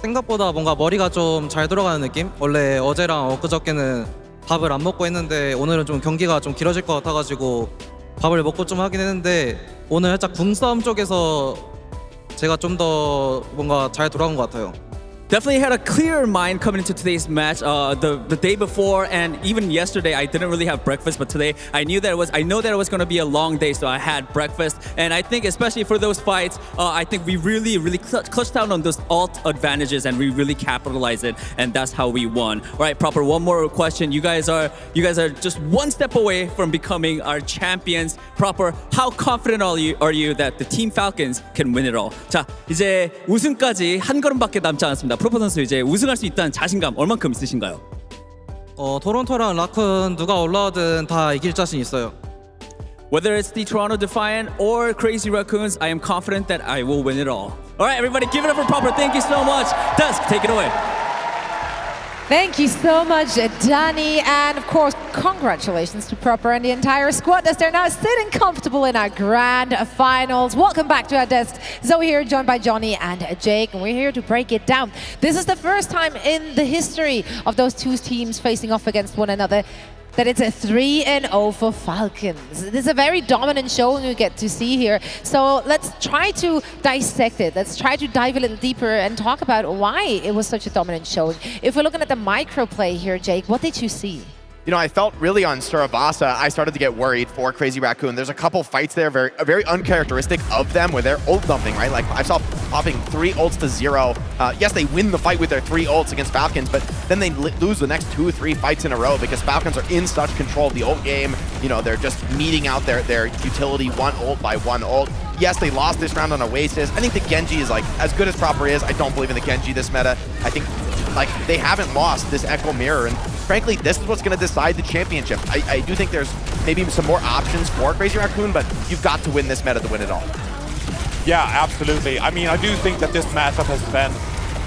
생각보다 뭔가 머리가 좀 잘 돌아가는 느낌? 원래 어제랑 엊그저께는 밥을 안 먹고 했는데 오늘은 좀 경기가 좀 길어질 것 같아가지고 밥을 먹고 좀 하긴 했는데 오늘 살짝 궁싸움 쪽에서 제가 좀 더 뭔가 잘 돌아간 것 같아요. Definitely had a clearer mind coming into today's match. The day before and even yesterday, I didn't really have breakfast, but today I know that it was going to be a long day, so I had breakfast. And I think, especially for those fights, I think we really clutched down on those alt advantages, and we really capitalized it, and that's how we won. All right, Proper. One more question. You guys are just one step away from becoming our champions. Proper. How confident are you that the Team Falcons can win it all? 자, 이제 우승까지 한 걸음밖에 남지 않았습니다. 프로퍼 선수 이제 우승할 수 있다는 자신감 얼만큼 있으신가요? 토론토랑 라쿤 누가 올라오든 다 이길 자신 있어요. Whether it's the Toronto Defiant or Crazy Raccoons, I am confident that I will win it all. All right, everybody, give it up for Proper. Thank you so much. Dusk, take it away. Thank you so much, Danny, and of course, congratulations to Proper and the entire squad as they're now sitting comfortable in our grand finals. Welcome back to our desk. Zoe here, joined by Johnny and Jake, and we're here to break it down. This is the first time in the history of those two teams facing off against one another that it's a 3-0 for Falcons. This is a very dominant showing we get to see here. So let's try to dissect it. Let's try to dive a little deeper and talk about why it was such a dominant showing. If we're looking at the micro play here, Jake, what did you see? You know, I felt really on Surabasa, I started to get worried for Crazy Raccoon. There's a couple fights there, very uncharacteristic of them, where they're ult dumping, right? Like, I saw popping 3 ults to 0. Yes, they win the fight with their 3 ults against Falcons, but then they lose the next 2-3 fights in a row because Falcons are in such control of the ult game. You know, they're just meeting out their utility one ult by one ult. Yes, they lost this round on Oasis. I think the Genji is, like, as good as Proper is. I don't believe in the Genji this meta. I think, like, they haven't lost this Echo Mirror, and frankly, this is what's going to decide the championship. I do think there's maybe some more options for Crazy Raccoon, but you've got to win this meta to win it all. Yeah, absolutely. I mean, I do think that this matchup has been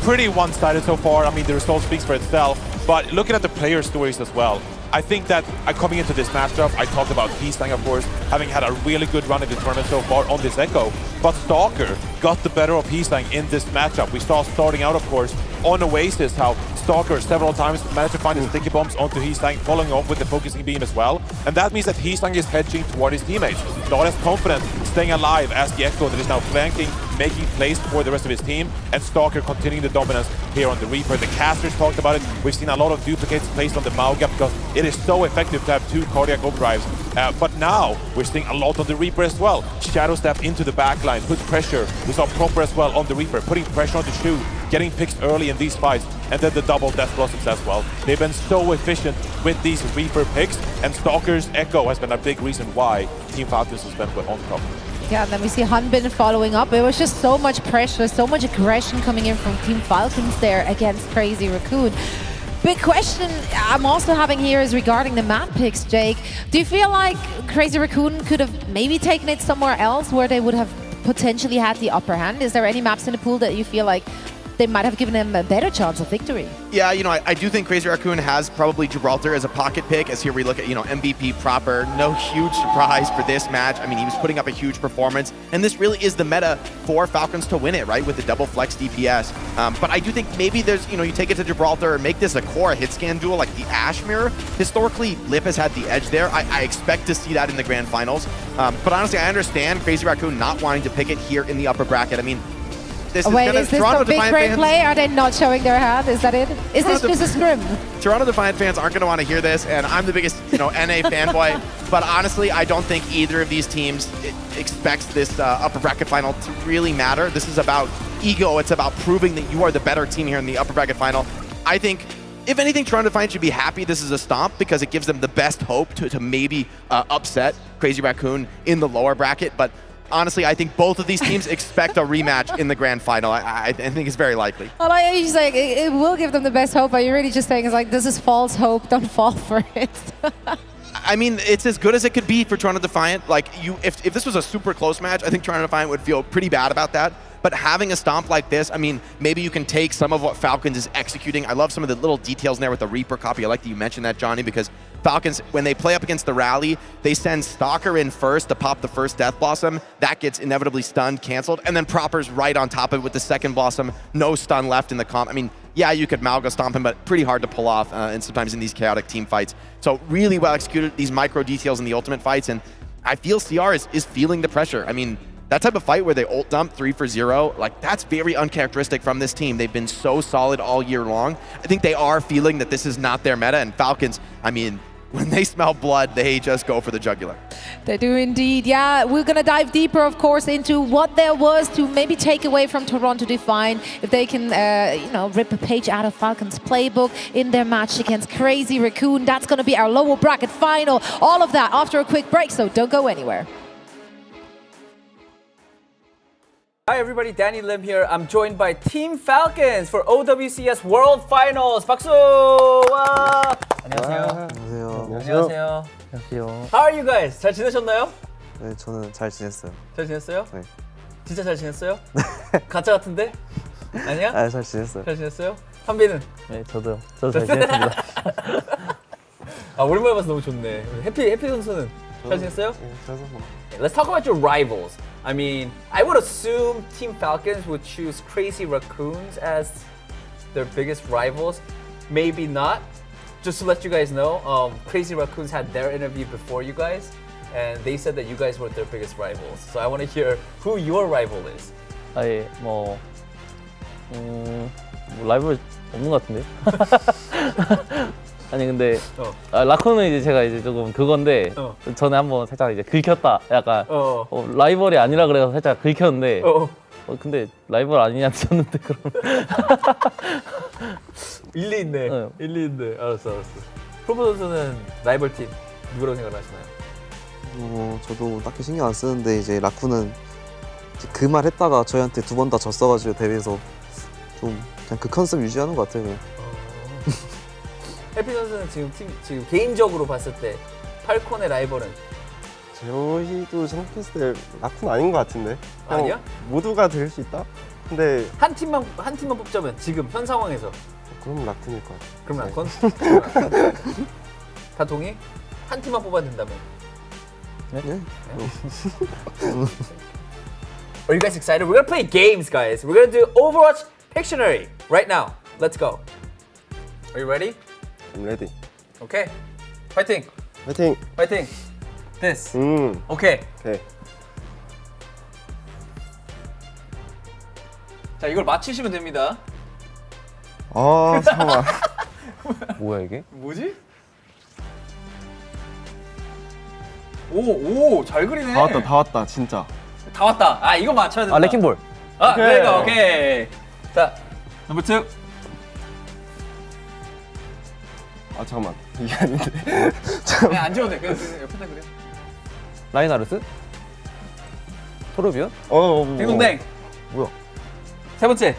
pretty one-sided so far. I mean, the result speaks for itself, but looking at the player stories as well, I think that coming into this matchup, I talked about Peacetang, of course, having had a really good run in the tournament so far on this Echo, but Stalker got the better of Peacetang in this matchup. We saw starting out, of course, on Oasis, how Stalker several times managed to find his sticky bombs onto Peacetang, following up with the focusing beam as well. And that means that Peacetang is hedging toward his teammates. Not as confident, staying alive as the Echo that is now flanking, making plays for the rest of his team, and Stalker continuing the dominance here on the Reaper. The casters talked about it. We've seen a lot of duplicates placed on the Mauga because it is so effective to have 2 cardiac overdrives. But now we're seeing a lot on the Reaper as well. Shadow step into the backline, put pressure. We saw Proper as well on the Reaper, putting pressure on the Shu, getting picks early in these fights, and then the double death blossoms as well. They've been so efficient with these Reaper picks, and Stalker's Echo has been a big reason why Team Falcons has been on top. Yeah, and then we see Hanbin following up. It was just so much pressure, so much aggression coming in from Team Falcons there against Crazy Raccoon. Big question I'm also having here is regarding the map picks, Jake. Do you feel like Crazy Raccoon could have maybe taken it somewhere else where they would have potentially had the upper hand? Is there any maps in the pool that you feel like they might have given them a better chance of victory? Yeah, you know, I do think Crazy Raccoon has probably Gibraltar as a pocket pick, as here we look at, you know, MVP Proper. No huge surprise for this match. I mean, he was putting up a huge performance, and this really is the meta for Falcons to win it, right, with the double flex DPS. But I do think maybe there's, you know, you take it to Gibraltar and make this a core hit scan duel like the Ash Mirror. Historically, Lip has had the edge there. I expect to see that in the grand finals. But honestly, I understand Crazy Raccoon not wanting to pick it here in the upper bracket. I mean, this Wait, is is this Toronto the big Defiant brain fans. play? Are they not showing their hand? Is that it? Is this just a scrim? Toronto Defiant fans aren't going to want to hear this, and I'm the biggest, NA fanboy. But honestly, I don't think either of these teams expects this upper bracket final to really matter. This is about ego. It's about proving that you are the better team here in the upper bracket final. I think, if anything, Toronto Defiant should be happy this is a stomp because it gives them the best hope to maybe upset Crazy Raccoon in the lower bracket. But honestly, I think both of these teams expect a rematch in the grand final. I think it's very likely. Well, he's like, it will give them the best hope, but you're really just saying, it's like, this is false hope. Don't fall for it. I mean, it's as good as it could be for Toronto Defiant. Like, if this was a super close match, I think Toronto Defiant would feel pretty bad about that. But having a stomp like this, I mean, maybe you can take some of what Falcons is executing. I love some of the little details in there with the Reaper copy. I like that you mentioned that, Johnny, because Falcons, when they play up against the Rally, they send Stalker in first to pop the first Death Blossom. That gets inevitably stunned, canceled, and then Proper's right on top of it with the second Blossom. No stun left in the comp. I mean, yeah, you could Malga stomp him, but pretty hard to pull off, and sometimes in these chaotic team fights. So really well executed, these micro details in the ultimate fights, and I feel CR is feeling the pressure. I mean, that type of fight where they ult dump 3 for 0, like that's very uncharacteristic from this team. They've been so solid all year long. I think they are feeling that this is not their meta, and Falcons, I mean, when they smell blood, they just go for the jugular. They do indeed. Yeah, we're going to dive deeper, of course, into what there was to maybe take away from Toronto Defiant. If they can, rip a page out of Falcons' playbook in their match against Crazy Raccoon. That's going to be our lower bracket final. All of that after a quick break, so don't go anywhere. Hi everybody, Danny Lim here. I'm joined by Team Falcons for OWCS World Finals. 박수! 와! 안녕하세요. 안녕하세요. 안녕하세요. How are you guys? 잘 지내셨나요? 네, 저는 잘 지냈어요. 잘 지냈어요? 네. 진짜 잘 지냈어요? 가짜 같은데? 아니야? 아, 잘 지냈어요. 잘 지냈어요? 한빈은? 네, 저도 잘 지냈습니다. 아, 오랜만에 봐서 너무 좋네. 해피 선수는 잘 지냈어요? 네, 잘 지냈어요. Let's talk about your rivals. I mean, I would assume Team Falcons would choose Crazy Raccoons as their biggest rivals. Maybe not. Just to let you guys know, Crazy Raccoons had their interview before you guys, and they said that you guys were their biggest rivals. So I want to hear who your rival is. 아예 라이벌 없는 것 같은데. 아니 근데 라쿤은 이제 제가 이제 조금 그건데 전에 한번 살짝 이제 긁혔다. 약간 라이벌이 아니라 그래서 살짝 긁혔는데. 근데 라이벌 아니냐고 쳤는데 그럼. 일리 있네. 일리 있네. 알았어. 프로포 선수는 라이벌 팀 누구라고 생각하시나요? 저도 딱히 신경 안 쓰는데 이제 라쿤은 그 말 했다가 저희한테 2번 다 졌어가지고 대회에서 좀 그냥 그 컨셉 유지하는 것 같아요. 그냥. 해피 선수는 지금 개인적으로 봤을 때 팔콘의 라이벌은? 저희도 생각했을 때 라쿤 아닌 것 같은데. 아니야? 모두가 될 수 있다? 근데 한 팀만 뽑자면 지금 현 상황에서 그럼 라쿤일 것 같아. 그럼 라쿤? 다 동의? 한 팀만 뽑아야 된다면? 네? Are you guys excited? We're gonna play games, guys. We're gonna do Overwatch Pictionary right now. Let's go. Are you ready? I'm ready. Okay. 파이팅. 파이팅. 파이팅. This. Okay. 오케이. 자, 이걸 맞히시면 됩니다. 잠깐만. 뭐야 이게? 뭐지? 오, 잘 그리네. 다 왔다, 진짜. 다 왔다. 아, 이거 맞춰야 된다. 레킹볼. 그러니까 오케이. 자, 넘버 2. 잠깐만. 이게 아닌데. 그냥 안 지워도 돼. 그냥 옆에다 그려. 라인하르스? 토르비온? 딩동댕. 뭐야? 세 번째.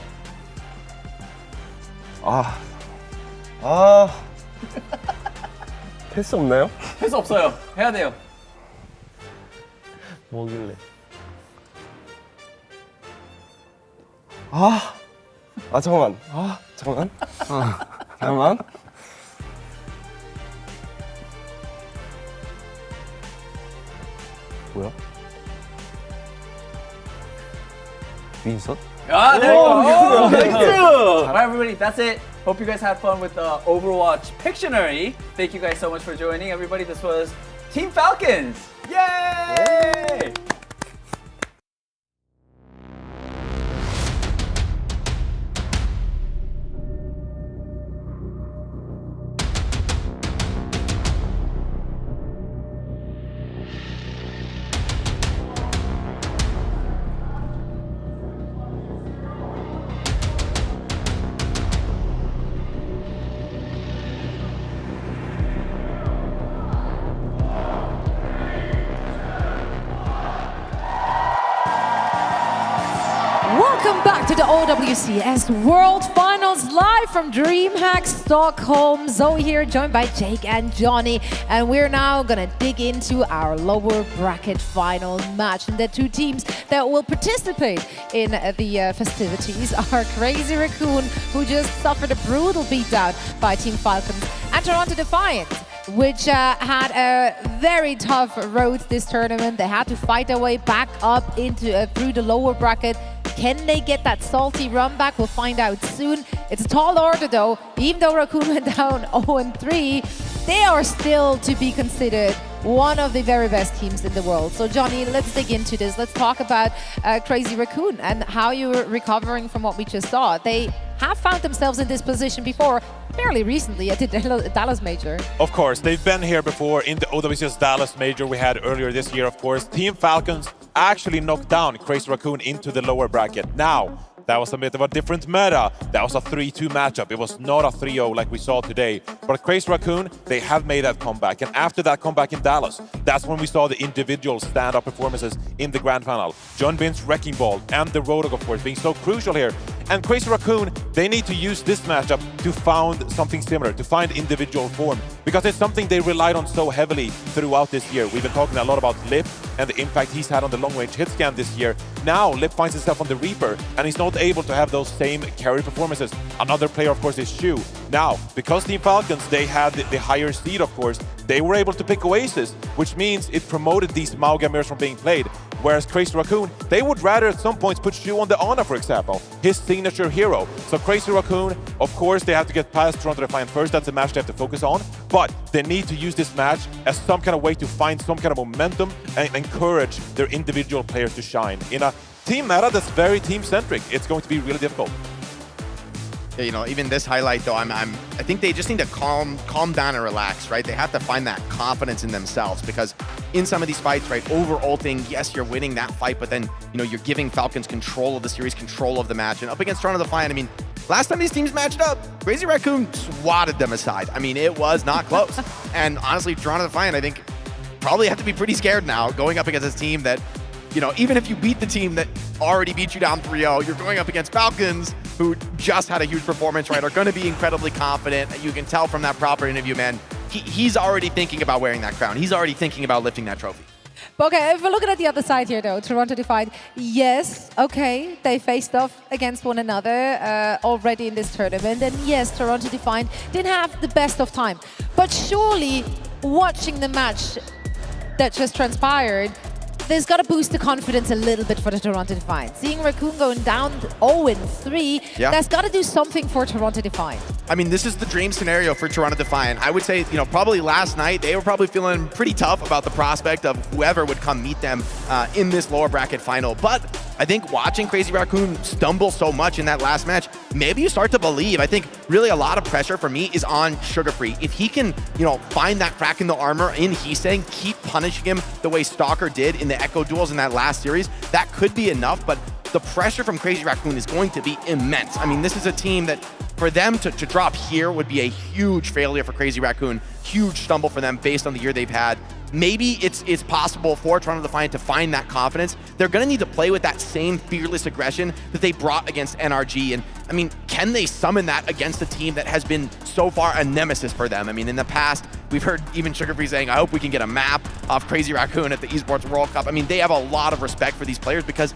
패스 없나요? 패스 없어요. 해야 돼요. 뭐길래? 잠깐만. 잠깐만. 잠깐만. 뭐야? 윈선? there you go. Thank you. Alright, everybody, that's it. Hope you guys had fun with the Overwatch Pictionary. Thank you guys so much for joining, everybody. This was Team Falcons. Yay! the OWCS World Finals live from DreamHack Stockholm. Zoe here, joined by Jake and Johnny. And we're now going to dig into our lower bracket final match. And the two teams that will participate in the festivities are Crazy Raccoon, who just suffered a brutal beatdown by Team Falcons, and Toronto Defiant, which had a very tough road this tournament. They had to fight their way back up into through the lower bracket. Can they get that salty run back? We'll find out soon. It's a tall order though. Even though Raccoon went down 0-3, they are still to be considered one of the very best teams in the world. So Johnny, let's dig into this. Let's talk about Crazy Raccoon and how you're recovering from what we just saw. They have found themselves in this position before, fairly recently at the Dallas Major. Of course, they've been here before in the OWCS Dallas Major we had earlier this year, of course. Team Falcons actually knocked down Crazy Raccoon into the lower bracket. Now, that was a bit of a different meta. That was a 3-2 matchup. It was not a 3-0 like we saw today. But Crazy Raccoon, they have made that comeback. And after that comeback in Dallas, that's when we saw the individual stand-up performances in the grand final. John Bin's Wrecking Ball and the Roadhog, of course, being so crucial here. And Crazy Raccoon, they need to use this matchup to find something similar, to find individual form, because it's something they relied on so heavily throughout this year. We've been talking a lot about Lip and the impact he's had on the long-range hit scan this year. Now, Lip finds himself on the Reaper, and he's not able to have those same carry performances. Another player, of course, is Shu. Now, because Team Falcons, they had the higher seed, of course, they were able to pick Oasis, which means it promoted these Mauga mirrors from being played. Whereas Crazy Raccoon, they would rather at some points put Shu on the Ana, for example, his signature hero. So Crazy Raccoon, of course, they have to get past Toronto Defiant first. That's a match they have to focus on. But they need to use this match as some kind of way to find some kind of momentum and encourage their individual players to shine. In a team meta that's very team-centric, it's going to be really difficult. You know, even this highlight though, I think they just need to calm down and relax, right? They have to find that confidence in themselves, because in some of these fights, right, over-ulting, yes, you're winning that fight, but then, you know, you're giving Falcons control of the series, control of the match. And up against Toronto Defiant, I mean, last time these teams matched up, Crazy Raccoon swatted them aside. I mean, it was not close. And honestly, Toronto Defiant, I think, probably have to be pretty scared now going up against this team that, you know, even if you beat the team that already beat you down 3-0, you're going up against Falcons, who just had a huge performance, right, are going to be incredibly confident. You can tell from that proper interview, man, he's already thinking about wearing that crown. He's already thinking about lifting that trophy. Okay, if we're looking at the other side here, though, Toronto Defiant, yes, okay, they faced off against one another already in this tournament. And yes, Toronto Defiant didn't have the best of time. But surely, watching the match that just transpired, there's got to boost the confidence a little bit for the Toronto Defiant. Seeing Raccoon going down 0-3, that's got to do something for Toronto Defiant. I mean, this is the dream scenario for Toronto Defiant. I would say, you know, probably last night, they were probably feeling pretty tough about the prospect of whoever would come meet them in this lower bracket final. But I think watching Crazy Raccoon stumble so much in that last match, maybe you start to believe. I think really a lot of pressure for me is on Sugar Free. If he can, you know, find that crack in the armor in Heesang, keep punishing him the way Stalker did in the Echo duels in that last series, that could be enough. But the pressure from Crazy Raccoon is going to be immense. I mean, this is a team that for them to drop here would be a huge failure for Crazy Raccoon, huge stumble for them based on the year they've had. Maybe it's possible for Toronto Defiant to find that confidence. They're going to need to play with that same fearless aggression that they brought against NRG. And I mean, can they summon that against a team that has been so far a nemesis for them? I mean, in the past, we've heard even Sugar Free saying, I hope we can get a map of Crazy Raccoon at the Esports World Cup. I mean, they have a lot of respect for these players because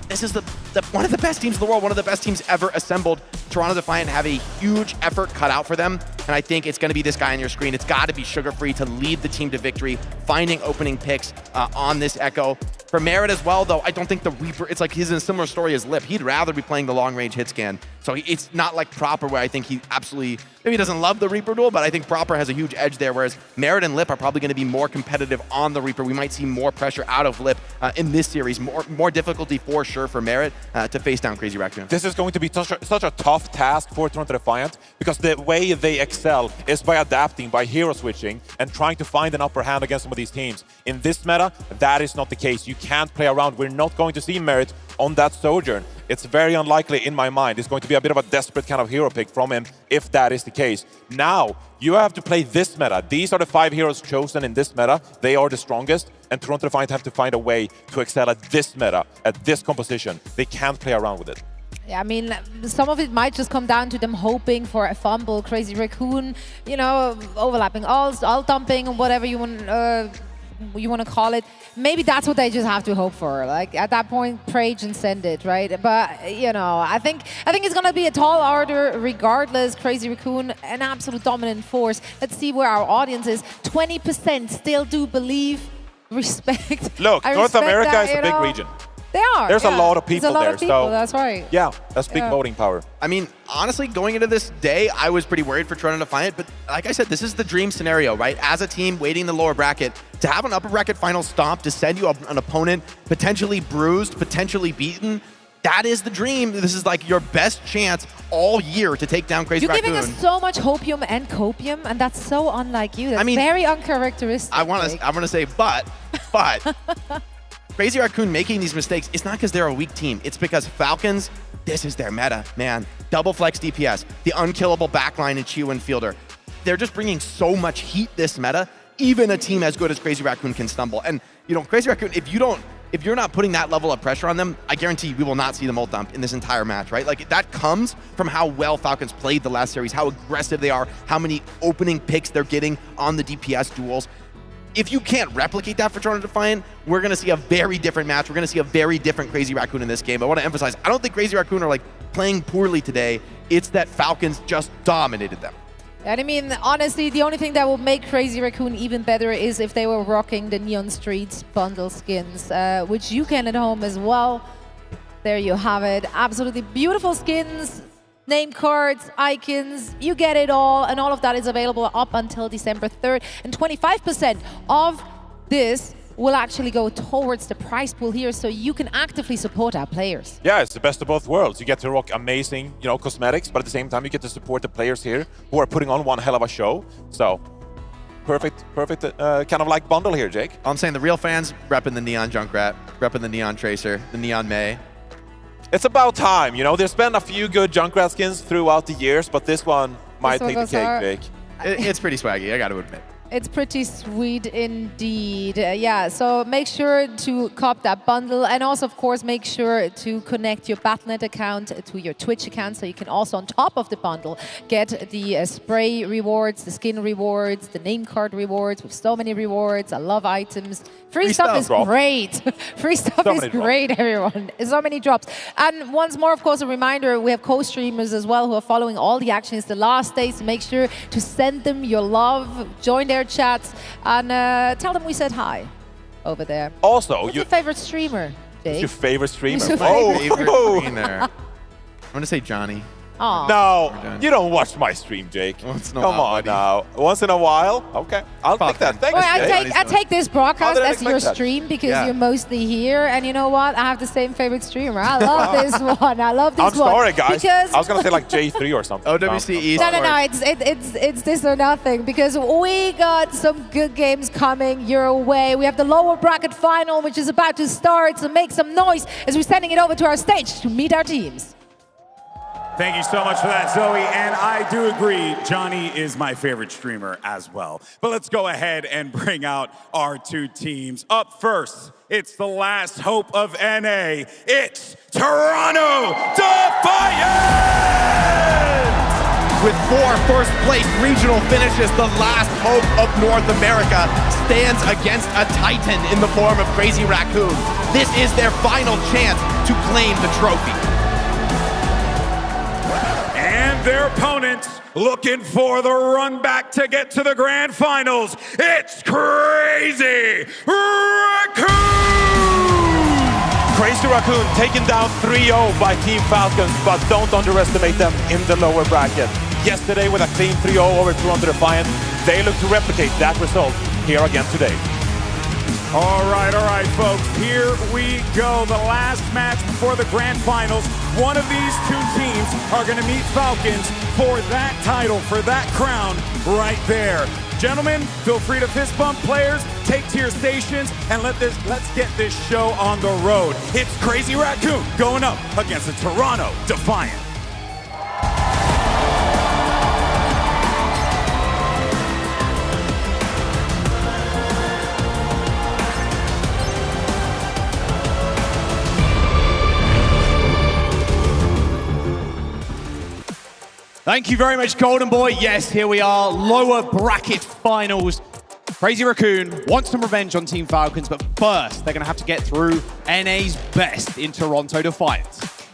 this is one of the best teams in the world, one of the best teams ever assembled. Toronto Defiant have a huge effort cut out for them, and I think it's going to be this guy on your screen. It's got to be Sugar Free to lead the team to victory, finding opening picks on this Echo. For Merit as well, though, I don't think the Reaper, it's like he's in a similar story as Lip. He'd rather be playing the long-range hit scan. So it's not like Proper, where I think he absolutely, maybe he doesn't love the Reaper duel, but I think Proper has a huge edge there, whereas Merit and Lip are probably going to be more competitive on the Reaper. We might see more pressure out of Lip in this series, more difficulty for sure for Merit to face down Crazy Raccoon. This is going to be such a tough task for Toronto Defiant, because the way they excel is by adapting, by hero switching, and trying to find an upper hand against some of these teams. In this meta, that is not the case. You can't play around. We're not going to see Merit on that Sojourn. It's very unlikely in my mind. It's going to be a bit of a desperate kind of hero pick from him if that is the case. Now, you have to play this meta. These are the 5 heroes chosen in this meta. They are the strongest, and Toronto Defiant have to find a way to excel at this meta, at this composition. They can't play around with it. Yeah, I mean, some of it might just come down to them hoping for a fumble, Crazy Raccoon, you know, overlapping all dumping, and whatever you want to call it. Maybe that's what they just have to hope for. Like at that point, Prage and send it, right? But you know, I think it's gonna be a tall order regardless. Crazy Raccoon, an absolute dominant force. Let's see where our audience is. 20% still do believe. Respect. Look, North America that, is a big region. They are. There's a lot of people there. there, so that's right. Yeah, that's big voting power. I mean, honestly, going into this day, I was pretty worried for Toronto Defiant, but like I said, this is the dream scenario, right? As a team waiting in the lower bracket, to have an upper bracket final stomp, to send you an opponent potentially bruised, potentially beaten, that is the dream. This is like your best chance all year to take down Crazy Raccoon. You're giving us so much hopium and copium, and that's so unlike you. That's very uncharacteristic. I want to say, but Crazy Raccoon making these mistakes, it's not because they're a weak team. It's because Falcons, this is their meta, man. Double flex DPS, the unkillable backline and Chiu and Fielder. They're just bringing so much heat this meta. Even a team as good as Crazy Raccoon can stumble. And you know, Crazy Raccoon, if you're not putting that level of pressure on them, I guarantee we will not see them ult dump in this entire match, right? Like that comes from how well Falcons played the last series, how aggressive they are, how many opening picks they're getting on the DPS duels. If you can't replicate that for Toronto Defiant, we're going to see a very different match. We're going to see a very different Crazy Raccoon in this game. I want to emphasize, I don't think Crazy Raccoon are like playing poorly today. It's that Falcons just dominated them. And I mean, honestly, the only thing that will make Crazy Raccoon even better is if they were rocking the Neon Streets bundle skins, which you can at home as well. There you have it. Absolutely beautiful skins. Name cards, icons, you get it all, and all of that is available up until December 3rd. And 25% of this will actually go towards the prize pool here, so you can actively support our players. Yeah, it's the best of both worlds. You get to rock amazing, you know, cosmetics, but at the same time, you get to support the players here who are putting on one hell of a show. So, perfect kind of like bundle here, Jake. I'm saying the real fans repping the Neon Junkrat, repping the Neon Tracer, the Neon Mei. It's about time, you know. There's been a few good Junkrat skins throughout the years, but this one might take the cake, Jake. It's pretty swaggy, I got to admit. It's pretty sweet indeed. Yeah, so make sure to cop that bundle, and also, of course, make sure to connect your Battle.net account to your Twitch account, so you can also, on top of the bundle, get the spray rewards, the skin rewards, the name card rewards, with so many rewards. I love items. Free stuff is great. Free stuff is great, everyone. So many drops. And once more, of course, a reminder, we have co-streamers as well who are following all the action. It's the last day, so make sure to send them your love, join their chats, and tell them we said hi over there. Also, who's your favorite streamer, Jake? Who's your favorite streamer? Who's your favorite streamer? I'm going to say Johnny. Aww. No, you don't watch my stream, Jake. Come on now. Once in a while? Okay, I'll take that. Thanks, Jake. I take this broadcast as your that? stream because you're mostly here, and you know what? I have the same favorite streamer. I love this one. I love this one. I'm sorry, guys. Because I was going to say like J3 or something. OWCS No, it's this or nothing, because we got some good games coming your way. We have the lower bracket final, which is about to start, so make some noise as we're sending it over to our stage to meet our teams. Thank you so much for that, Zoe. And I do agree, Johnny is my favorite streamer as well. But let's go ahead and bring out our two teams. Up first, it's the last hope of NA. It's Toronto Defiant! With 4 first-place regional finishes, the last hope of North America stands against a titan in the form of Crazy Raccoon. This is their final chance to claim the trophy. And their opponents looking for the run back to get to the grand finals. It's Crazy Raccoon! Crazy Raccoon taken down 3-0 by Team Falcons, but don't underestimate them in the lower bracket. Yesterday with a clean 3-0 over Toronto Defiant, they look to replicate that result here again today. All right, folks, here we go. The last match before the grand finals. One of these two teams are going to meet Falcons for that title, for that crown right there. Gentlemen, feel free to fist bump. Players, take to your stations, and let's get this show on the road. It's Crazy Raccoon going up against the Toronto Defiant. Thank you very much, Golden Boy. Yes, here we are, lower bracket finals. Crazy Raccoon wants some revenge on Team Falcons, but first they're going to have to get through NA's best in Toronto Defiant.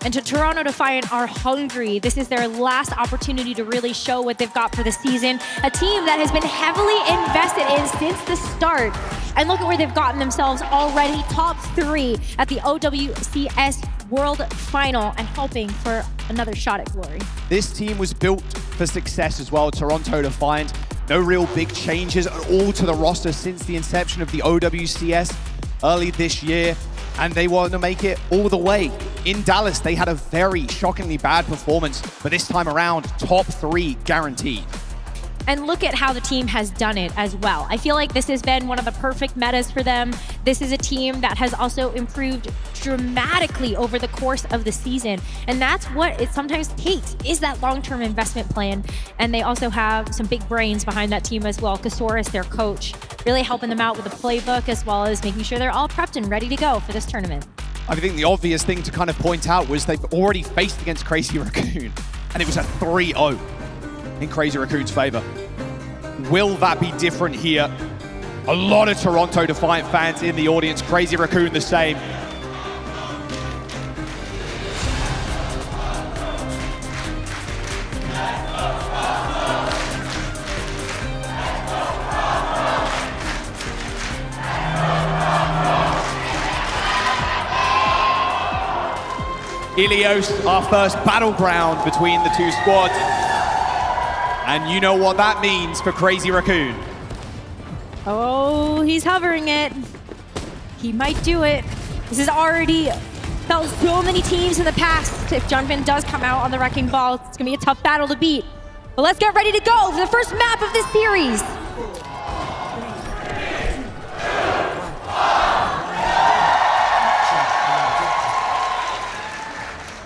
And to Toronto Defiant are hungry. This is their last opportunity to really show what they've got for the season. A team that has been heavily invested in since the start. And look at where they've gotten themselves already, top 3 at the OWCS World Final and hoping for another shot at glory. This team was built for success as well, Toronto Defiant. No real big changes at all to the roster since the inception of the OWCS early this year. And they want to make it all the way. In Dallas, they had a very shockingly bad performance, but this time around, top 3 guaranteed. And look at how the team has done it as well. I feel like this has been one of the perfect metas for them. This is a team that has also improved dramatically over the course of the season. And that's what it sometimes takes, is that long-term investment plan. And they also have some big brains behind that team as well. Kasaurus, their coach, really helping them out with the playbook as well as making sure they're all prepped and ready to go for this tournament. I think the obvious thing to kind of point out was they've already faced against Crazy Raccoon, and it was a 3-0 in Crazy Raccoon's favor. Will that be different here? A lot of Toronto Defiant fans in the audience. Crazy Raccoon the same. Ilios, our first battleground between the two squads. And you know what that means for Crazy Raccoon. Oh, he's hovering it. He might do it. This has already felt so many teams in the past. If Junbin does come out on the Wrecking Ball, it's gonna be a tough battle to beat. But let's get ready to go for the first map of this series.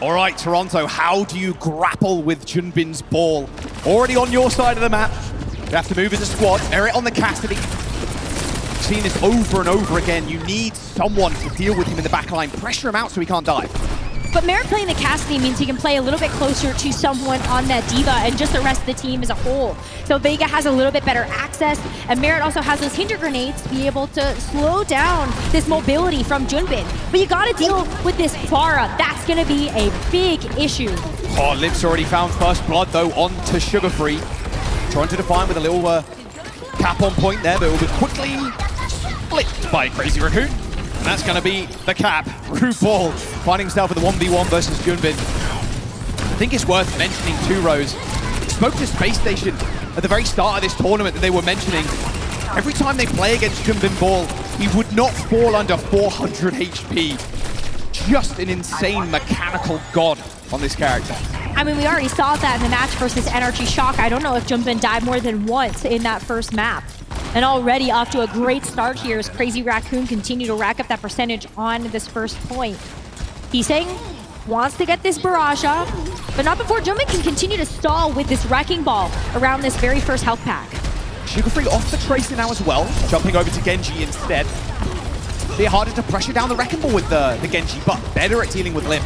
All right, Toronto, how do you grapple with Junbin's ball? Already on your side of the map. You have to move as a squad. Merit on the Cassidy. We've seen this over and over again. You need someone to deal with him in the back line. Pressure him out so he can't dive. But Merit playing the Cassidy means he can play a little bit closer to someone on that Diva and just the rest of the team as a whole. So Vega has a little bit better access, and Merit also has those hinder grenades to be able to slow down this mobility from Junbin. But you gotta deal with this Pharah. That's gonna be a big issue. Oh, Liv's already found first blood though onto Sugar Free. Trying to define with a little cap on point there, but it will be quickly split by Crazy Raccoon. And that's going to be the cap. RuPaul finding himself in the 1v1 versus Junbin. I think it's worth mentioning too, Rose. Spoke to Space Station at the very start of this tournament that they were mentioning. Every time they play against Junbin Ball, he would not fall under 400 HP. Just an insane mechanical god on this character. I mean, we already saw that in the match versus NRG Shock. I don't know if Junbin died more than once in that first map. And already off to a great start here as Crazy Raccoon continue to rack up that percentage on this first point. Heeseng wants to get this barrage off, but not before Junbin can continue to stall with this Wrecking Ball around this very first health pack. Sugar Free off the Tracer now as well, jumping over to Genji instead. A bit harder to pressure down the Wrecking Ball with the Genji, but better at dealing with Limp.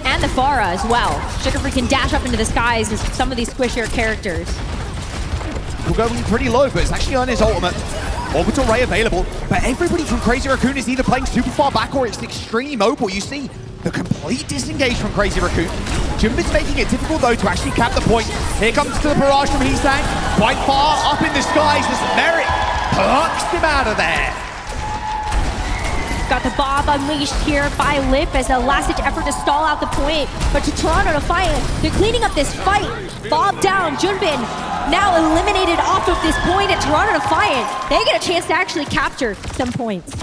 And the Pharah as well. Sugar Free can dash up into the skies as some of these squishier characters. He'll go in pretty low, but it's actually on his ultimate. Orbital Ray available, but everybody from Crazy Raccoon is either playing super far back or it's extremely mobile. You see the complete disengage from Crazy Raccoon. Junbin's making it difficult though to actually cap the point. Here comes the barrage from Heesang. Quite far up in the skies as Merit plucks him out of there. Got the Bob unleashed here by Lip as a last-ditch effort to stall out the point. But to Toronto Defiant, they're cleaning up this fight. Bob down, Junbin now eliminated off of this point at Toronto Defiant. They get a chance to actually capture some points.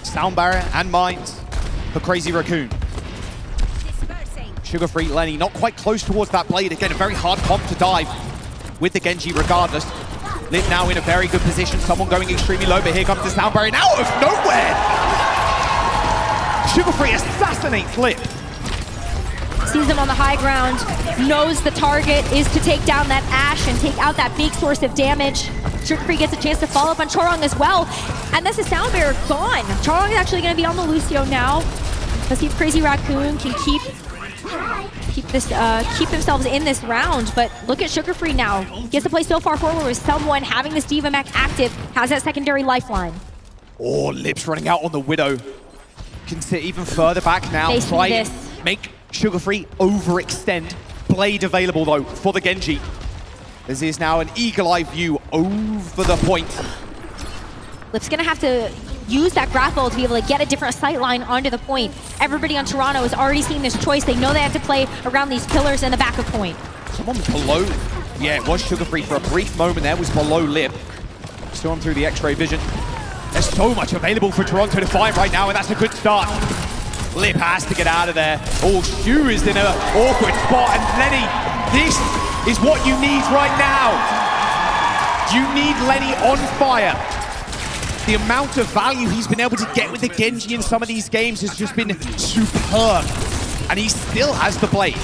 Sound Barrier and Mines for Crazy Raccoon. Sugar Free Lenny not quite close towards that blade. Again, a very hard comp to dive with the Genji regardless. Lip now in a very good position. Someone going extremely low, but here comes the Sound Barrier. And out of nowhere! Sugar Free assassinates Lip. Sees them on the high ground, knows the target is to take down that Ashe and take out that big source of damage. Sugar Free gets a chance to follow up on Chorong as well. And that's the Sound Barrier gone. Chorong is actually going to be on the Lucio now. Let's see if Crazy Raccoon can keep keep themselves in this round. But look at Sugar Free now. Gets to play so far forward with someone having this D.Va mech active, has that secondary lifeline. Oh, Lips running out on the Widow. Can sit even further back now. Try and make Sugar Free overextend. Blade available though for the Genji. This is now an eagle-eye view over the point. Lip's gonna have to use that grapple to be able to get a different sight line onto the point. Everybody on Toronto has already seen this choice. They know they have to play around these pillars in the back of point. Someone below. Yeah, it was Sugar Free for a brief moment there. Was below Lip. Saw him through the X-ray vision. There's so much available for Toronto to find right now, and that's a good start. Lip has to get out of there. Oh, Shu is in an awkward spot, and Lenny, this is what you need right now. You need Lenny on fire. The amount of value he's been able to get with the Genji in some of these games has just been superb. And he still has the Blade.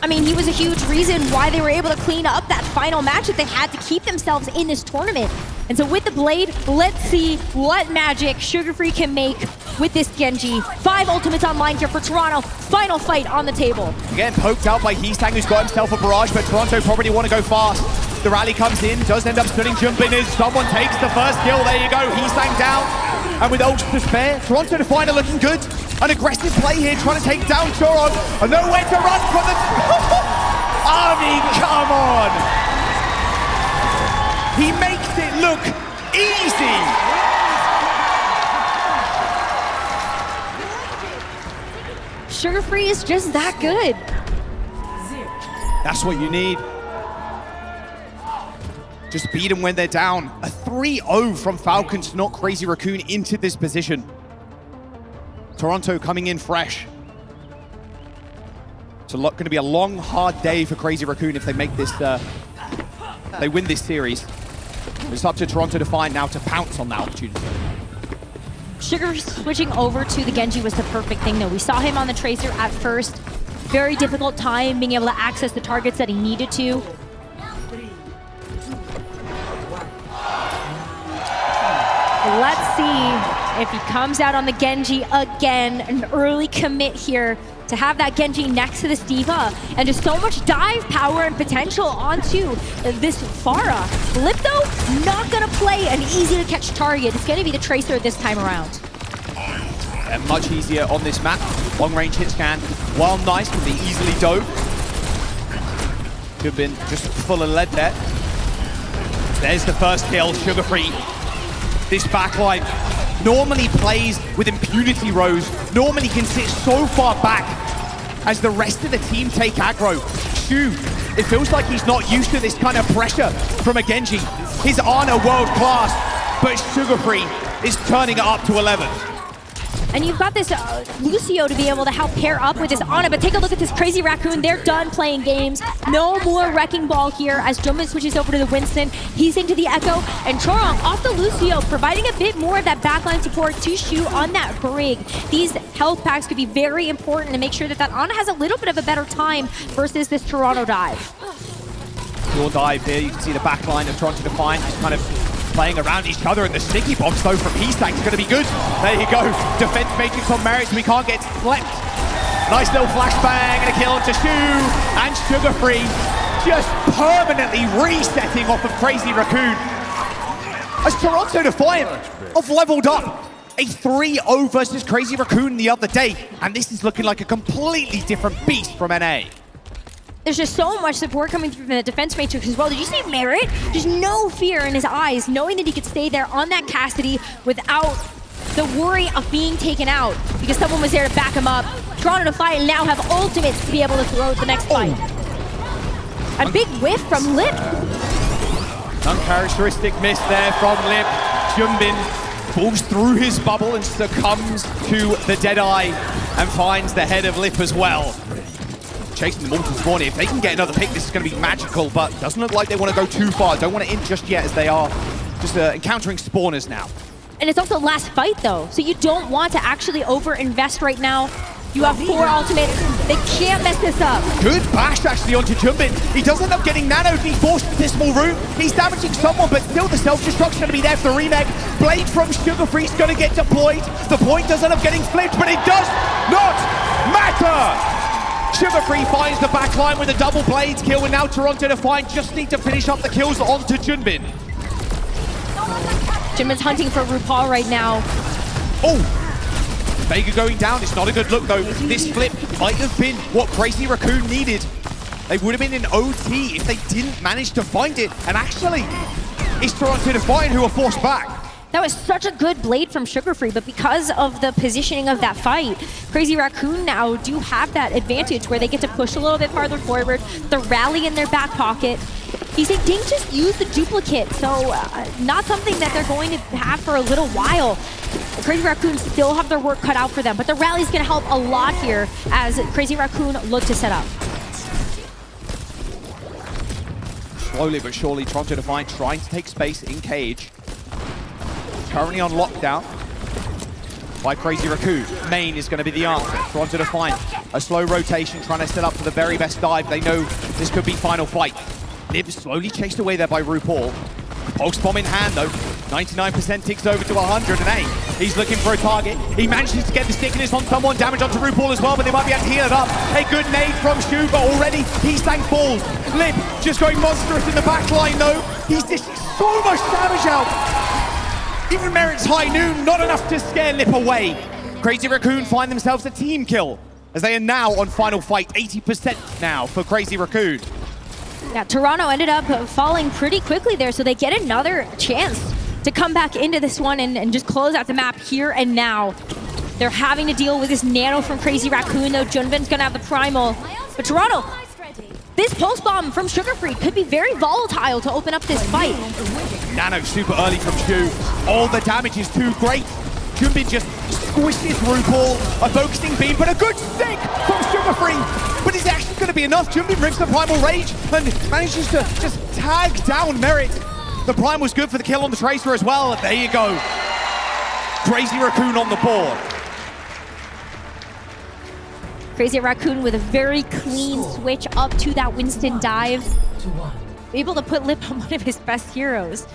I mean, he was a huge reason why they were able to clean up that final match that they had to keep themselves in this tournament. And so with the Blade, let's see what magic Sugar Free can make with this Genji. 5 ultimates online here for Toronto. Final fight on the table. Again, poked out by Heesang, who's got himself a barrage, but Toronto probably want to go fast. The rally comes in, does end up stunning Jumpin as someone takes the first kill. There you go, Heesang down. And with ults to spare, Toronto Defiant are looking good. An aggressive play here, trying to take down Choron. And nowhere to run from the... I mean, come on! He makes it look easy! Sugar Free is just that good. That's what you need. Just beat them when they're down. A 3-0 from Falcons to knock Crazy Raccoon into this position. Toronto coming in fresh. It's going to be a long, hard day for Crazy Raccoon if they make this, they win this series. It's up to Toronto Defiant now to pounce on that opportunity. Sugar switching over to the Genji was the perfect thing though. We saw him on the Tracer at first. Very difficult time being able to access the targets that he needed to. Let's see if he comes out on the Genji again. An early commit here to have that Genji next to this D.Va. And just so much dive power and potential onto this Pharah. Lip though, not gonna play an easy to catch target. It's gonna be the Tracer this time around. And much easier on this map. Long range hit scan. While nice, can be easily dove. Could have been just full of lead there. There's the first kill, Sugar Free. This backline normally plays with impunity rows, normally can sit so far back as the rest of the team take aggro. Shu, it feels like he's not used to this kind of pressure from a Genji. His Ana world class, but Sugar Free is turning it up to 11. And you've got this Lucio to be able to help pair up with this Ana, but take a look at this Crazy Raccoon. They're done playing games. No more Wrecking Ball here as Jumpin switches over to the Winston. He's into the Echo, and Chorong off the Lucio, providing a bit more of that backline support to Shu on that Brig. These health packs could be very important to make sure that that Ana has a little bit of a better time versus this Toronto dive. Your dive here, you can see the backline of Toronto Defiant just kind of playing around each other, and the sticky bombs though from Heesang is going to be good. There you go, defense matrix on Merritt, we can't get slept. Nice little flashbang and a kill to Shu, and Sugar Free just permanently resetting off of Crazy Raccoon. As Toronto Defiant have leveled up a 3-0 versus Crazy Raccoon the other day, and this is looking like a completely different beast from NA. There's just so much support coming through from the defense matrix as well. Did you see Merritt? Just no fear in his eyes, knowing that he could stay there on that Cassidy without the worry of being taken out because someone was there to back him up. Toronto Defiant now have ultimates to be able to throw the next fight. A big whiff from Lip. Uncharacteristic miss there from Lip. Jumbin falls through his bubble and succumbs to the Deadeye and finds the head of Lip as well. Chasing the Mortal Spawn here. If they can get another pick, this is going to be magical, but doesn't look like they want to go too far. Don't want to in just yet as they are just encountering spawners now. And it's also last fight though, so you don't want to actually over-invest right now. You have 4 ultimates. They can't mess this up. Good bash actually onto Jumbin. He does end up getting nanoed. He's forced into this small room. He's damaging someone, but still the self-destruction going to be there for the remake. Blade from Sugar Free is going to get deployed. The point does end up getting flipped, but it does not matter. Sugar Free finds the back line with a double blades kill, and now Toronto Defiant just need to finish up the kills onto Junbin. Junbin's hunting for RuPaul right now. Oh! Vega going down. It's not a good look, though. This flip might have been what Crazy Raccoon needed. They would have been in OT if they didn't manage to find it. And actually, it's Toronto Defiant who are forced back. That was such a good blade from Sugar Free, but because of the positioning of that fight, Crazy Raccoon now do have that advantage where they get to push a little bit farther forward, the rally in their back pocket. He's saying Dink just used the duplicate, so not something that they're going to have for a little while. Crazy Raccoon still have their work cut out for them, but the rally's going to help a lot here as Crazy Raccoon look to set up. Slowly but surely, Toronto Defiant trying to take space in cage. Currently on lockdown by Crazy Raccoon. Main is going to be the answer. Toronto Defiant, a slow rotation, trying to set up for the very best dive. They know this could be final fight. Nib slowly chased away there by RuPaul. Pulse bomb in hand though. 99% ticks over to 108. He's looking for a target. He manages to get the stickiness on someone. Damage onto RuPaul as well, but they might be able to heal it up. A good nade from Shu, but already he's thank balls. Lip just going monstrous in the back line though. He's dishing so much damage out. Even Merit's High Noon, not enough to scare Lip away. Crazy Raccoon find themselves a team kill as they are now on final fight. 80% now for Crazy Raccoon. Yeah, Toronto ended up falling pretty quickly there, so they get another chance to come back into this one and just close out the map here and now. They're having to deal with this nano from Crazy Raccoon, though. Junbin's gonna have the primal. But Toronto, this pulse bomb from Sugar Free could be very volatile to open up this fight. Nano super early from Shu. All the damage is too great. Junbin just squishes RuPaul. A focusing beam, but a good stick from Sugar Free. But is it actually going to be enough? Junbin rips the Primal Rage and manages to just tag down Merit. The Prime was good for the kill on the Tracer as well. There you go. Crazy Raccoon on the board. Crazy Raccoon with a very clean switch up to that Winston dive. Able to put Lip on one of his best heroes.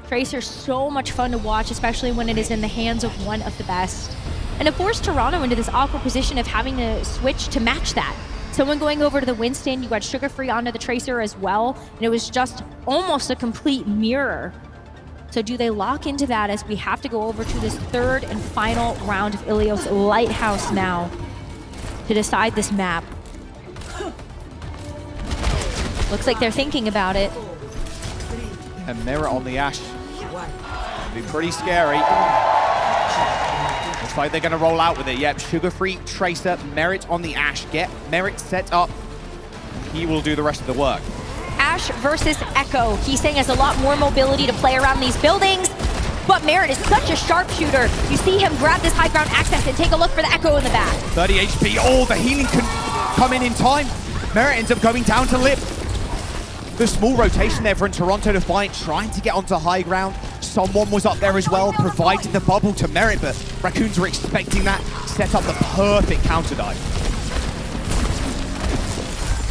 Tracer's so much fun to watch, especially when it is in the hands of one of the best. And it forced Toronto into this awkward position of having to switch to match that. Someone going over to the Winston, you got Sugar Free onto the Tracer as well, and it was just almost a complete mirror. So do they lock into that as we have to go over to this third and final round of Ilios Lighthouse now to decide this map? Looks like they're thinking about it. And Merit on the Ashe. Be pretty scary. Looks like they're going to roll out with it. Yep, Sugar Free, Tracer, Merit on the Ashe. Get Merit set up. He will do the rest of the work. Ashe versus Echo. He's saying has a lot more mobility to play around these buildings, but Merit is such a sharpshooter. You see him grab this high ground access and take a look for the Echo in the back. 30 HP. Oh, the healing can come in time. Merit ends up going down to Lip. The small rotation there from Toronto Defiant, trying to get onto high ground. Someone was up there as well, provided the bubble to Merit, but Raccoons were expecting that, set up the perfect counter dive.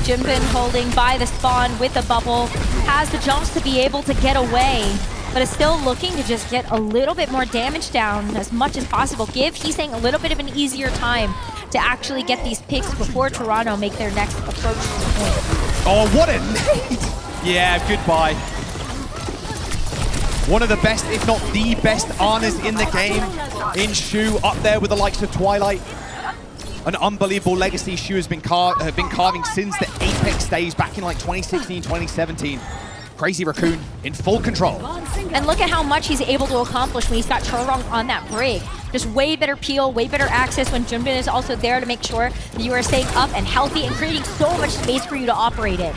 Junbin holding by the spawn with the bubble, has the jumps to be able to get away, but is still looking to just get a little bit more damage down as much as possible. Give Heesang a little bit of an easier time to actually get these picks before Toronto make their next approach to the point. Oh, what a nade! Yeah, goodbye. One of the best, if not the best, Anas in the game. In Shu, up there with the likes of Twilight. An unbelievable legacy Shu has been carving since the Apex days back in like 2016, 2017. Crazy Raccoon in full control. And look at how much he's able to accomplish when he's got Chorong on that brig. Just way better peel, way better access when Junbin is also there to make sure that you are staying up and healthy and creating so much space for you to operate in.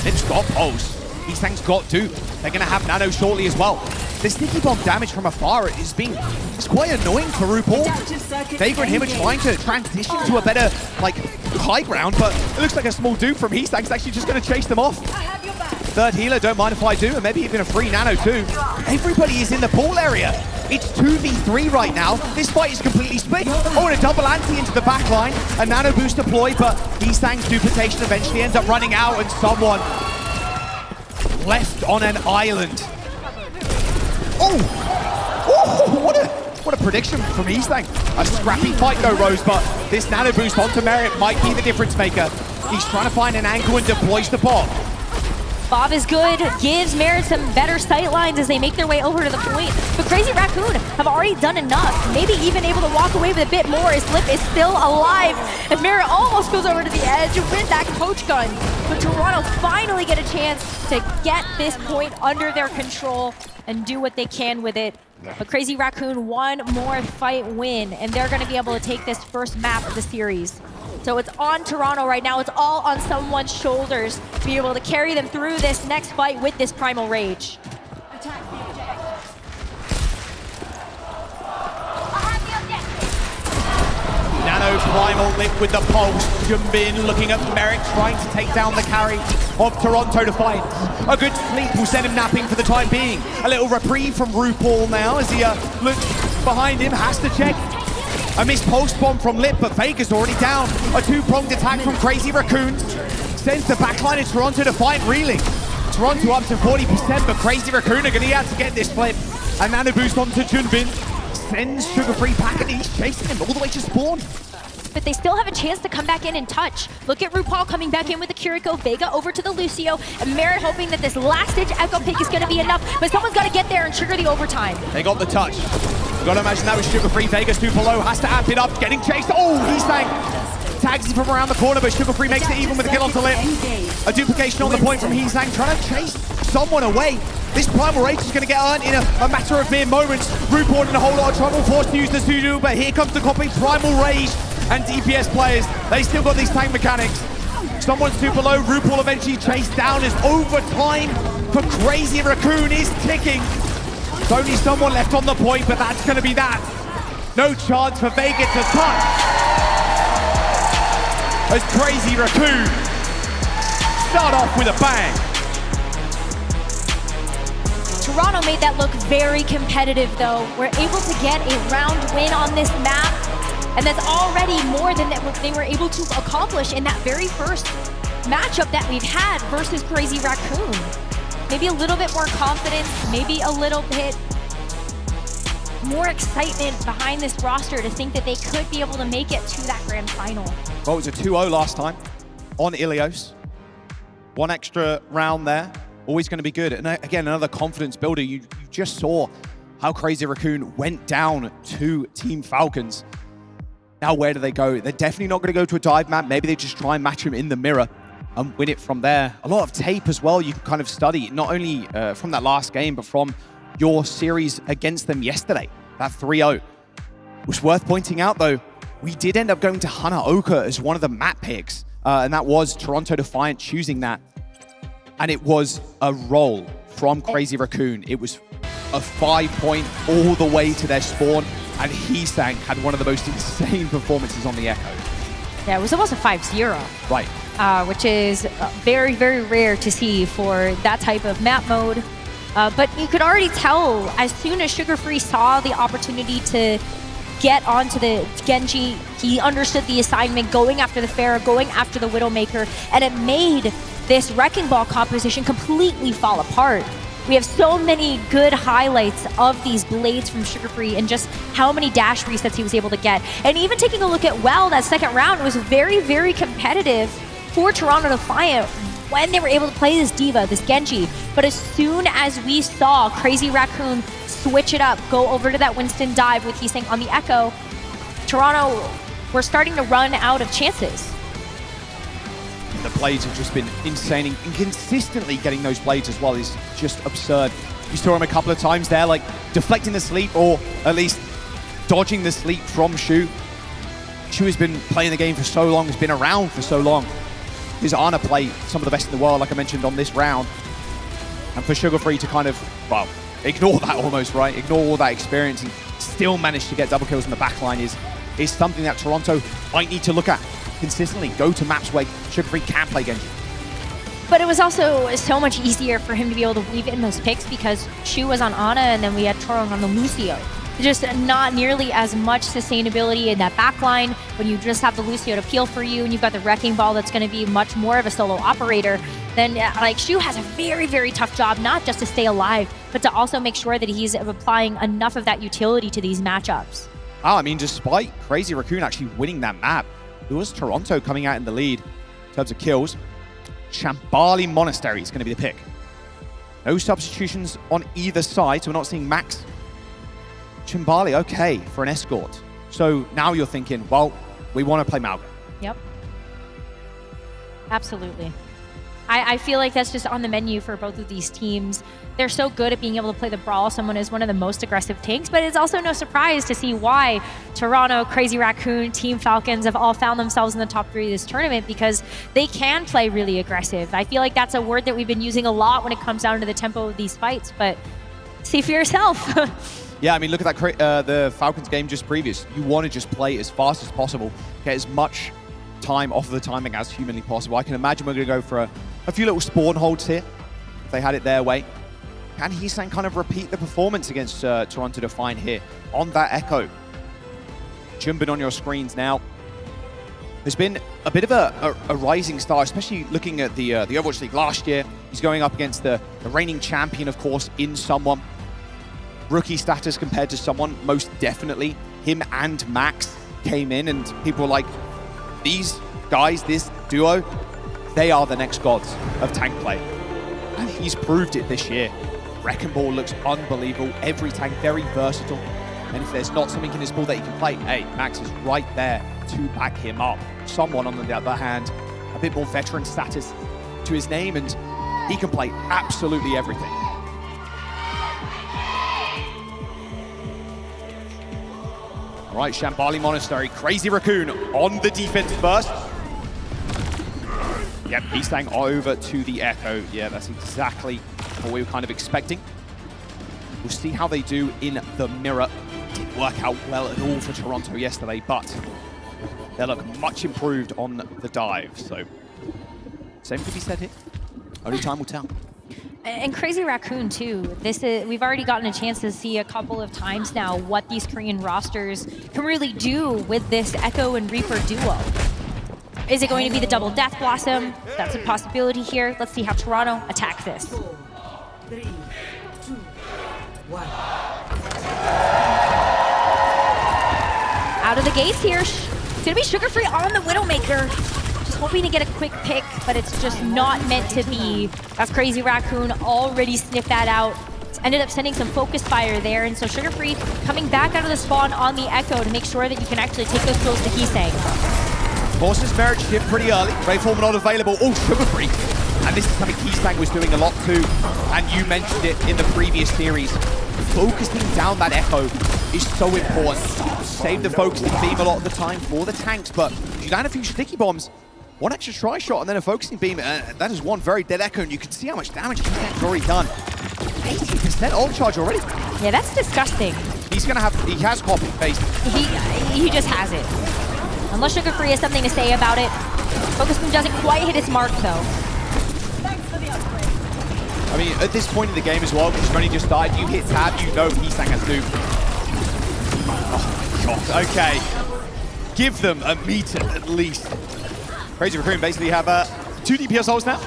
It's got Pulse. Heesang's got Dupe. They're going to have Nano shortly as well. The sticky bomb damage from afar is quite annoying for RuPaul. Vega and him are trying to transition to a better high ground, but it looks like a small Dupe from Heesang's actually just going to chase them off. Third healer, don't mind if I do, and maybe even a free Nano too. Everybody is in the pool area. It's 2v3 right now. This fight is completely split. Oh, and a double anti into the back line. A Nano boost deployed, but Heesang's duplication eventually ends up running out, and someone left on an island. Oh! Oh, What a prediction from Eastlang. A scrappy fight though, Rose, but this nano boost onto Merit might be the difference maker. He's trying to find an angle and deploys the bot. Bob is good, gives Merit some better sight lines as they make their way over to the point. But Crazy Raccoon have already done enough, maybe even able to walk away with a bit more as Lip is still alive. And Merit almost goes over to the edge with that coach gun. But Toronto finally get a chance to get this point under their control and do what they can with it. But Crazy Raccoon, one more fight win, and they're gonna be able to take this first map of the series. So it's on Toronto right now. It's all on someone's shoulders to be able to carry them through this next fight with this Primal Rage. Nano Primal Lip with the pulse. Jumbin looking at Merrick, trying to take down the carry of Toronto Defiant. A good sleep will send him napping for the time being. A little reprieve from RuPaul now as he looks behind him, has to check. A missed pulse bomb from Lip, but Vega's already down. A two-pronged attack from Crazy Raccoon sends the backline of Toronto Defiant reeling. Toronto up to 40%, but Crazy Raccoon are going to have to get this flip. A nano boost onto Junbin. Sends Sugar-Free back, and he's chasing him all the way to spawn. But they still have a chance to come back in and touch. Look at RuPaul coming back in with the Kiriko, Vega over to the Lucio, and Merit hoping that this last-ditch Echo Pick is going to be enough, but someone's got to get there and trigger the overtime. They got the touch. You've got to imagine that was Sugar-Free. Vegas super low, has to amp it up, getting chased. Oh, he's bang. Tags him from around the corner, but Sugar-Free makes it even with a kill onto Lip. A duplication on the point from Heesang, trying to chase someone away. This Primal Rage is going to get earned in a matter of mere moments. RuPaul in a whole lot of trouble, forced to use the Sudo, but here comes the copy. Primal Rage and DPS players, they still got these tank mechanics. Someone's super low, RuPaul eventually chased down as overtime for Crazy Raccoon is ticking. There's only someone left on the point, but that's going to be that. No chance for Vega to touch. As Crazy Raccoon start off with a bang. Toronto made that look very competitive though. We're able to get a round win on this map, and that's already more than what they were able to accomplish in that very first matchup that we've had versus Crazy Raccoon. Maybe a little bit more confidence, maybe a little bit more excitement behind this roster to think that they could be able to make it to that grand final. Well, it was a 2-0 last time on Ilios. One extra round there, always going to be good. And again, another confidence builder. You just saw how Crazy Raccoon went down to Team Falcons. Now, where do they go? They're definitely not going to go to a dive map. Maybe they just try and match him in the mirror and win it from there. A lot of tape as well you can kind of study, not only from that last game, but from your series against them yesterday. That 3-0. Was worth pointing out, though, we did end up going to Hanaoka as one of the map picks, and that was Toronto Defiant choosing that. And it was a roll from Crazy Raccoon. It was a 5-point all the way to their spawn, and Heesang had one of the most insane performances on the Echo. Yeah, it was almost a 5-0. Right. Which is very, very rare to see for that type of map mode. But you could already tell as soon as Sugar-Free saw the opportunity to get onto the Genji, he understood the assignment, going after the Pharah, going after the Widowmaker, and it made this Wrecking Ball composition completely fall apart. We have so many good highlights of these blades from Sugar-Free and just how many dash resets he was able to get. And even taking a look at that second round, it was very, very competitive for Toronto Defiant when they were able to play this D.Va, this Genji. But as soon as we saw Crazy Raccoon switch it up, go over to that Winston dive with Heesang on the Echo, Toronto were starting to run out of chances. The blades have just been insane, and consistently getting those blades as well is just absurd. You saw him a couple of times there, like deflecting the sleep, or at least dodging the sleep from Shu. Shu has been playing the game for so long, has been around for so long. His Ana play, some of the best in the world, like I mentioned on this round. And for Sugar-Free to kind of, well, ignore that almost, right? Ignore all that experience and still manage to get double kills in the backline is something that Toronto might need to look at consistently. Go to maps where Sugar-Free can play Genji. But it was also so much easier for him to be able to weave in those picks because Shu was on Ana and then we had Torong on the Lucio. Just not nearly as much sustainability in that backline when you just have the Lucio to peel for you and you've got the Wrecking Ball that's going to be much more of a solo operator. Then like Shu has a very, very tough job, not just to stay alive, but to also make sure that he's applying enough of that utility to these matchups. Oh, I mean, despite Crazy Raccoon actually winning that map, it was Toronto coming out in the lead in terms of kills. Shambali Monastery is going to be the pick. No substitutions on either side, so we're not seeing Max. Shambali, okay, for an escort. So now you're thinking, well, we want to play Malga. Yep. Absolutely. I feel like that's just on the menu for both of these teams. They're so good at being able to play the Brawl. Someone is one of the most aggressive tanks, but it's also no surprise to see why Toronto, Crazy Raccoon, Team Falcons have all found themselves in the top 3 of this tournament, because they can play really aggressive. I feel like that's a word that we've been using a lot when it comes down to the tempo of these fights, but see for yourself. Yeah, I mean, look at that the Falcons game just previous. You want to just play as fast as possible, get as much time off of the timing as humanly possible. I can imagine we're going to go for a few little spawn holds here, if they had it their way. Can Heesang kind of repeat the performance against Toronto Defiant here on that Echo? Jumping on your screens now. There's been a bit of a rising star, especially looking at the Overwatch League last year. He's going up against the reigning champion, of course, in Someone. Rookie status compared to Someone, most definitely. Him and Max came in, and people were like, these guys, this duo, they are the next gods of tank play. And he's proved it this year. Wrecking Ball looks unbelievable. Every tank very versatile. And if there's not something in his ball that he can play, hey, Max is right there to back him up. Someone, on the other hand, a bit more veteran status to his name, and he can play absolutely everything. All right, Shambali Monastery, Crazy Raccoon on the defense first. Yep, Heesang over to the Echo. Yeah, that's exactly what we were kind of expecting. We'll see how they do in the mirror. Didn't work out well at all for Toronto yesterday, but they look much improved on the dive. So, same could be said here. Only time will tell. And Crazy Raccoon too. We've already gotten a chance to see a couple of times now what these Korean rosters can really do with this Echo and Reaper duo. Is it going to be the double Death Blossom? That's a possibility here. Let's see how Toronto attacks this. 4, 3, 2, 1. Out of the gates here. It's gonna be Sugar Free on the Widowmaker. Just hoping to get a quick pick, but it's just not meant to be. That's Crazy Raccoon already sniffed that out. Ended up sending some focus fire there, and so Sugar Free coming back out of the spawn on the Echo to make sure that you can actually take those kills to Heesang. Forces Merit shift pretty early. Ray Former not available. Oh, Sugar Free. And this is something Heesang was doing a lot too. And you mentioned it in the previous series. Focusing down that Echo is so important. Save the focusing beam a lot of the time for the tanks, but if you land a few sticky bombs, one extra try shot and then a focusing beam, that is one very dead Echo, and you can see how much damage Heesang's already done. 80% ult charge already. Yeah, that's disgusting. He's gonna have, he has copy paste. He just has it. Unless Sugar Free has something to say about it. Focus Beam doesn't quite hit its mark though. I mean, at this point in the game as well, because you've only just started, you hit tab, you know Heesang has duped. Oh my god, okay. Give them a meter at least. Crazy Raccoon basically have 2 DPS ults now.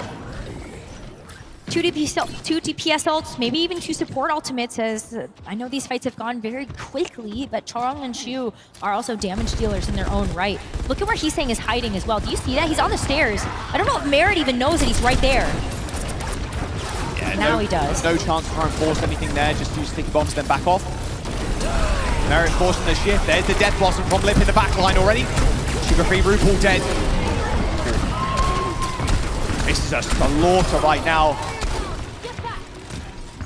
2 DPS ults, maybe even 2 support ultimates, as I know these fights have gone very quickly, but Charong and Shu are also damage dealers in their own right. Look at where Heesang is hiding as well. Do you see that? He's on the stairs. I don't know if Merit even knows that he's right there. Yeah, now he does. No chance to try and force anything there, just use sticky bombs, then back off. Merit forcing the shift. There's the Death Blossom from Lip in the back line already. Sugar Free RuPaul dead. This is a slaughter right now.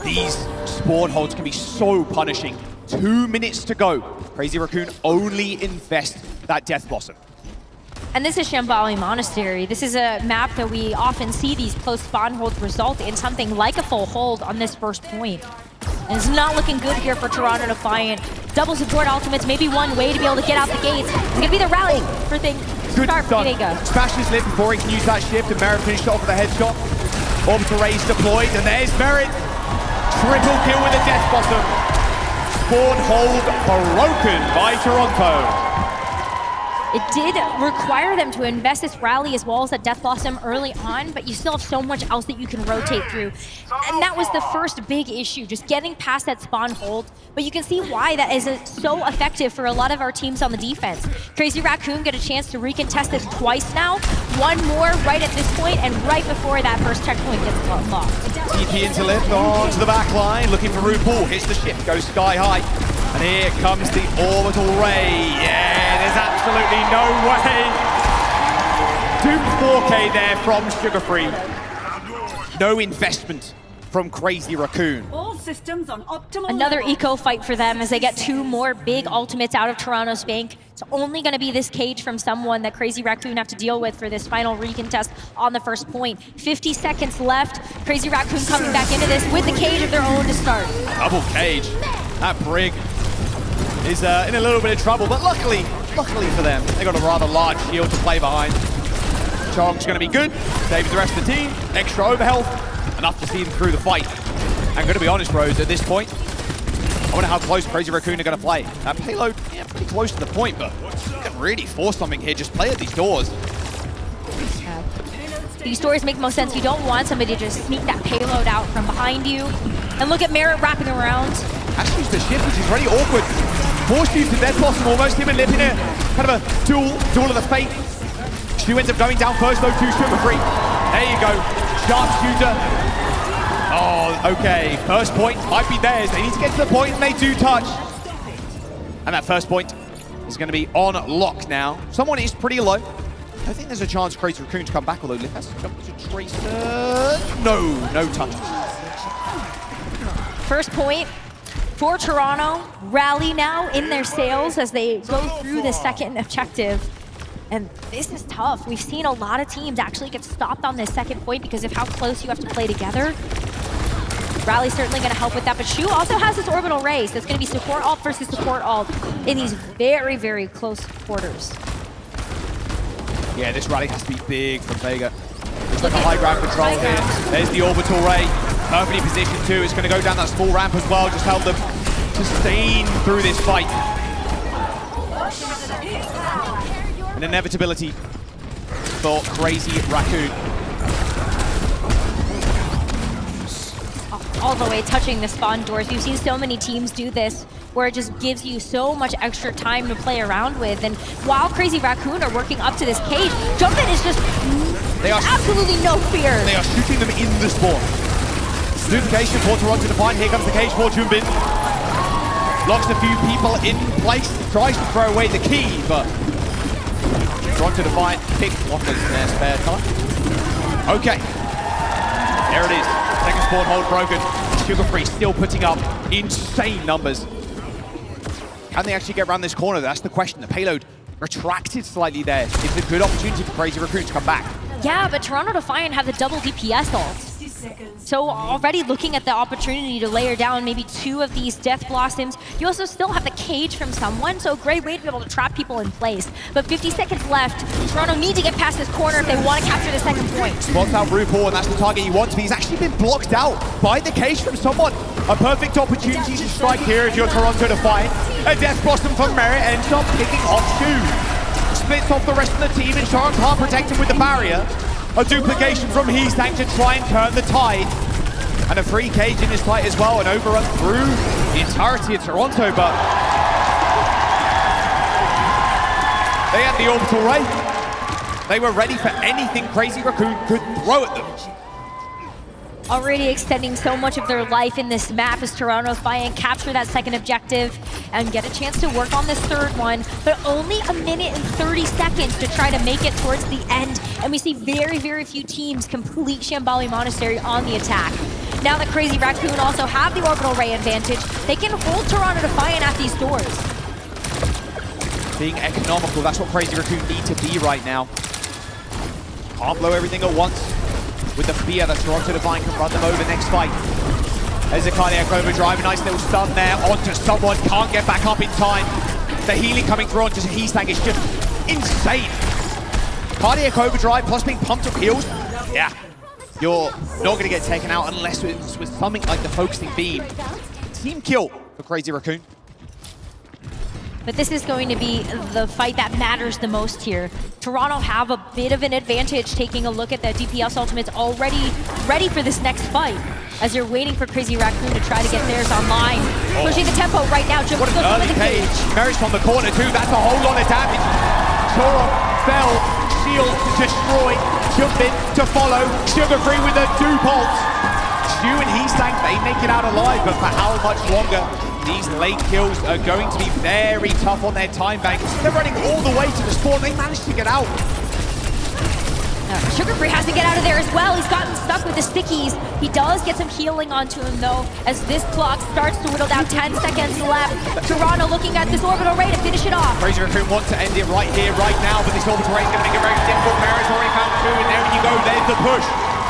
These spawn holds can be so punishing. 2 minutes to go. Crazy Raccoon only invest that Death Blossom. And this is Shambali Monastery. This is a map that we often see these close spawn holds result in something like a full hold on this first point. And it's not looking good here for Toronto Defiant. Double support ultimates may be one way to be able to get out the gates. It's gonna be the rally for things. Good start. Smash his lip before he can use that shift, and Merit finished off with a headshot. Orbital Rays deployed, and there's Merit. Triple kill with a Death Blossom. Spawn hold broken by Toronto. It did require them to invest this rally as well as that Death Blossom early on, but you still have so much else that you can rotate through. And that was the first big issue, just getting past that spawn hold. But you can see why that is so effective for a lot of our teams on the defense. Crazy Raccoon get a chance to recontest this twice now. One more right at this point, and right before that first checkpoint gets lost. TP into lift onto the back line, looking for RuPaul. Hits the ship, goes sky high. And here comes the orbital ray. Yeah, there's absolutely no way. Doomed 4K there from Sugar Free. No investment from Crazy Raccoon. All systems on optimal Another level. eco fight for them as they get 2 more big ultimates out of Toronto's bank. It's only going to be this cage from someone that Crazy Raccoon have to deal with for this final recontest on the first point. 50 seconds left. Crazy Raccoon coming back into this with the cage of their own to start. Double cage. That Brig is in a little bit of trouble, but luckily for them, they got a rather large shield to play behind. Chong's going to be good, saving the rest of the team. Extra overhealth, enough to see them through the fight. I'm going to be honest, Rose, at this point, I wonder how close Crazy Raccoon are going to play. That payload, yeah, pretty close to the point, but you can really force something here. Just play at these doors. These doors make most sense. You don't want somebody to just sneak that payload out from behind you. And look at Merritt wrapping around. Actually, the shift, which is really awkward. Forced use to Death Blossom almost. Him and Lip in a kind of a duel of the fate. She ends up going down first, though, to Sugar Free. There you go. Sharpshooter. Oh, okay. First point might be theirs. They need to get to the point, and they do touch. And that first point is going to be on lock now. Someone is pretty low. I think there's a chance Crazy Raccoon to come back, although Lip has to jump to Tracer. No touch. First point for Toronto. Rally now in their sails as they go through the second objective. And this is tough. We've seen a lot of teams actually get stopped on this second point because of how close you have to play together. Rally's certainly going to help with that, but Shu also has this orbital race. That's going to be support alt versus support alt in these very, very close quarters. Yeah, this rally has to be big from Vega. Looks like a high ground control here. There's the orbital ray. Perfectly positioned too. It's going to go down that small ramp as well. Just help them sustain through this fight. An inevitability for Crazy Raccoon. All the way touching the spawn doors. We've seen so many teams do this where it just gives you so much extra time to play around with. And while Crazy Raccoon are working up to this cage, Jumpin is just absolutely no fear. They are shooting them in the spawn. Duplication for Toronto Defiant. Here comes the cage for Jumbin. Locks a few people in place. Tries to throw away the key, but Toronto Defiant pick blockers in their spare time. Okay. There it is. Second spawn hold broken. Sugar Free still putting up insane numbers. Can they actually get around this corner? That's the question. The payload retracted slightly there. It's a good opportunity for Crazy Raccoon to come back. Yeah, but Toronto Defiant have the double DPS ult. So already looking at the opportunity to layer down maybe 2 of these Death Blossoms. You also still have the cage from someone, so a great way to be able to trap people in place. But 50 seconds left. Toronto need to get past this corner if they want to capture the second point. Spots out RuPaul, and that's the target he wants, but he's actually been blocked out by the cage from someone. A perfect opportunity to strike here if you're Toronto Defiant. A Death Blossom from Merritt ends up picking off Shu. Splits off the rest of the team, and Sharon can't protect him with the barrier. A duplication from Heesang to try and turn the tide. And a free cage in this fight as well, and overrun through the entirety of Toronto, but they had the orbital ray. They were ready for anything Crazy Raccoon could throw at them. Already extending so much of their life in this map as Toronto Defiant capture that second objective and get a chance to work on this third one, but only a minute and 30 seconds to try to make it towards the end. And we see very, very few teams complete Shambali Monastery on the attack. Now that Crazy Raccoon also have the orbital ray advantage, they can hold Toronto Defiant at these doors. Being economical, that's what Crazy Raccoon need to be right now. Can't blow everything at once. With the fear that Toronto Defiant can run them over next fight. There's a cardiac overdrive, a nice little stun there onto someone, can't get back up in time. The healing coming through onto Heesang is just insane. Cardiac overdrive plus being pumped up heals. Yeah, you're not going to get taken out unless it's with something like the focusing beam. Team kill for Crazy Raccoon. But this is going to be the fight that matters the most here. Toronto have a bit of an advantage taking a look at the DPS ultimates already ready for this next fight as they're waiting for Crazy Raccoon to try to get theirs online. Pushing the tempo right now. What an early cage. Merit's from the corner too. That's a whole lot of damage. Toron fell. Shield destroyed. Jump in to follow. Sugar Free with a dupulse. Stu and Heestank, they make it out alive, but for how much longer? These late kills are going to be very tough on their time bank. They're running all the way to the spawn. They managed to get out. Sugar Free has to get out of there as well. He's gotten stuck with the stickies. He does get some healing onto him though, as this clock starts to whittle down. 10 seconds left. Toronto looking at this orbital ray to finish it off. Crazy Raccoon wants to end it right here, right now, but this orbital ray is going to make it very difficult. Merit's already found two, and there you go. There's the push.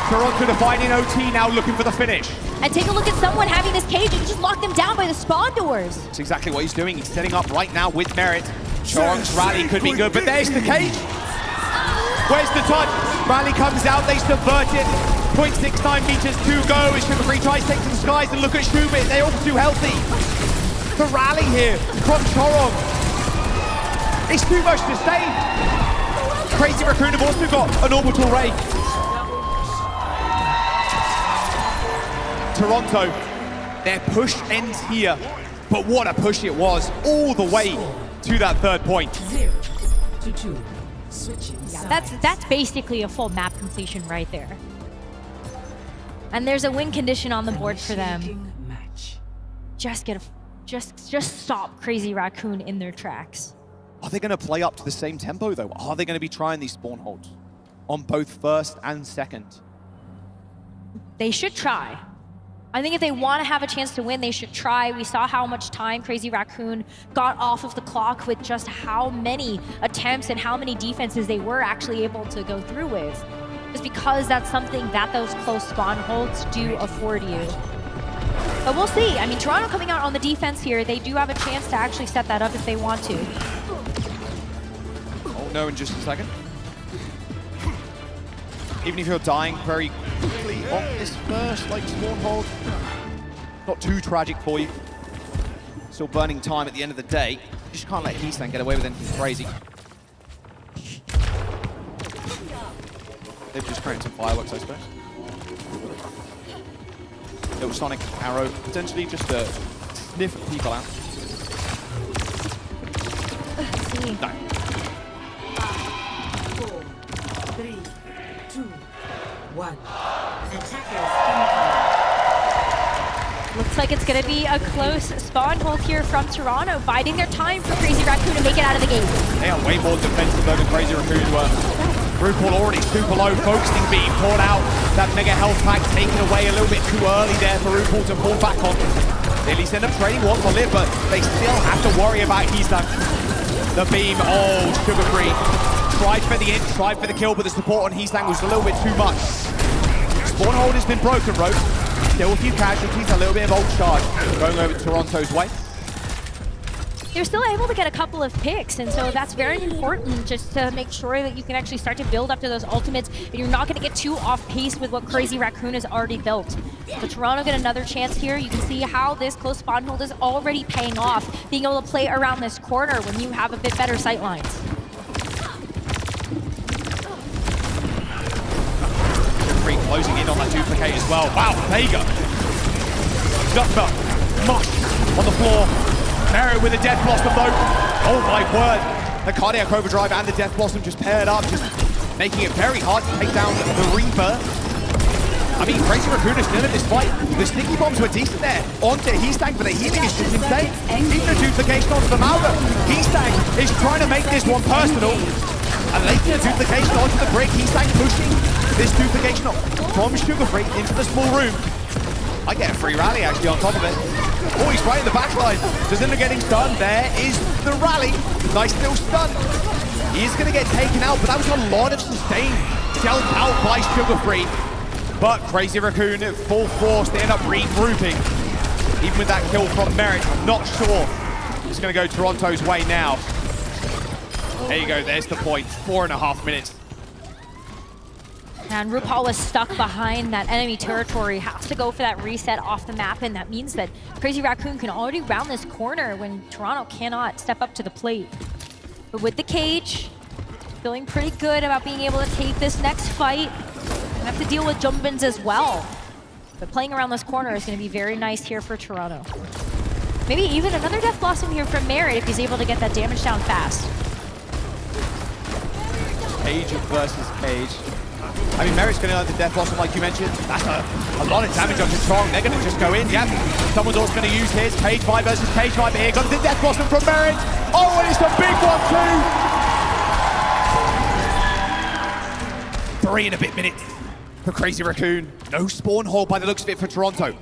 Toronto Defiant in OT now looking for the finish. And take a look at someone having this cage. You can just lock them down by the spawn doors. That's exactly what he's doing. He's setting up right now with Merit. Choron's rally could be good, but there's the cage. Where's the touch? Rally comes out, they subvert it. 0.69 meters to go as Sugar Free tries to take to the skies, and look at Schubert. They're all too healthy. The rally here from Choron. It's too much to save. Crazy Raccoon have also got an orbital ray. Toronto, their push ends here, but what a push it was all the way to that third point. 0 to 2. Switching. Yeah, that's basically a full map completion right there. And there's a win condition on the board for them. Just stop Crazy Raccoon in their tracks. Are they going to play up to the same tempo though? Are they going to be trying these spawn holds on both first and second? They should try. I think if they want to have a chance to win, they should try. We saw how much time Crazy Raccoon got off of the clock with just how many attempts and how many defenses they were actually able to go through with. Just because that's something that those close spawn holds do afford you. But we'll see. I mean, Toronto coming out on the defense here, they do have a chance to actually set that up if they want to. Oh no, in just a second. Even if you're dying very quickly on this first spawn hold, not too tragic for you. Still burning time at the end of the day. You just can't let Heestank get away with anything crazy. They've just created some fireworks, I suppose. Little sonic arrow, potentially just to sniff people out. No. 4, 3, 2, 1. Looks like it's going to be a close spawn hold here from Toronto, biding their time for Crazy Raccoon to make it out of the gate. They are way more defensive though than Crazy Raccoon were. Raccoon already super low, focusing beam poured out. That mega health pack taken away a little bit too early there for Raccoon to fall back on. They at least end up trading one to live, but they still have to worry about Heestank. The beam, oh, Sugar Free. Tried for the in, tried for the kill, but the support on Heestank was a little bit too much. Spawn hold has been broken, Rogue. Still a few casualties, a little bit of ult charge going over Toronto's way. They're still able to get a couple of picks, and so that's very important just to make sure that you can actually start to build up to those ultimates, and you're not going to get too off pace with what Crazy Raccoon has already built. But Toronto get another chance here. You can see how this close spawn hold is already paying off, being able to play around this corner when you have a bit better sight lines. Closing in on that duplicate as well. Wow, Vega. Zucker, mush on the floor. Merit with a Death Blossom though. Oh my word. The Cardiac Overdrive and the Death Blossom just paired up, just making it very hard to take down the Reaper. I mean, Crazy Raccoon is still in this fight. The sticky bombs were decent there. Onto Heestank, but the healing is just insane. Even the duplication onto the Malga. Heestank is trying to make this one personal. And later, duplication onto the brick. Heestank pushing this duplication from Sugar Free into the small room. I get a free rally actually on top of it. Oh, he's right in the back line. Does end up getting stunned. There is the rally. Nice little stun. He is going to get taken out, but that was a lot of sustain dealt out by Sugar Free. But Crazy Raccoon at full force, they end up regrouping. Even with that kill from Merit, I'm not sure it's going to go Toronto's way now. There you go, there's the point. 4.5 minutes. And RuPaul was stuck behind that enemy territory, has to go for that reset off the map, and that means that Crazy Raccoon can already round this corner when Toronto cannot step up to the plate. But with the cage, feeling pretty good about being able to take this next fight. Gonna have to deal with jump-ins as well. But playing around this corner is gonna be very nice here for Toronto. Maybe even another Death Blossom here from Merit if he's able to get that damage down fast. Cage versus Cage. I mean, Merit's going to land the Death Blossom, like you mentioned. That's a lot of damage onto Trong. They're going to just go in. Yep. Someone's also going to use his. Cage 5 versus Cage 5. Here comes the Death Blossom from Merit. Oh, and it's a big one, too. 3 and a bit minutes for Crazy Raccoon. No spawn hole by the looks of it for Toronto.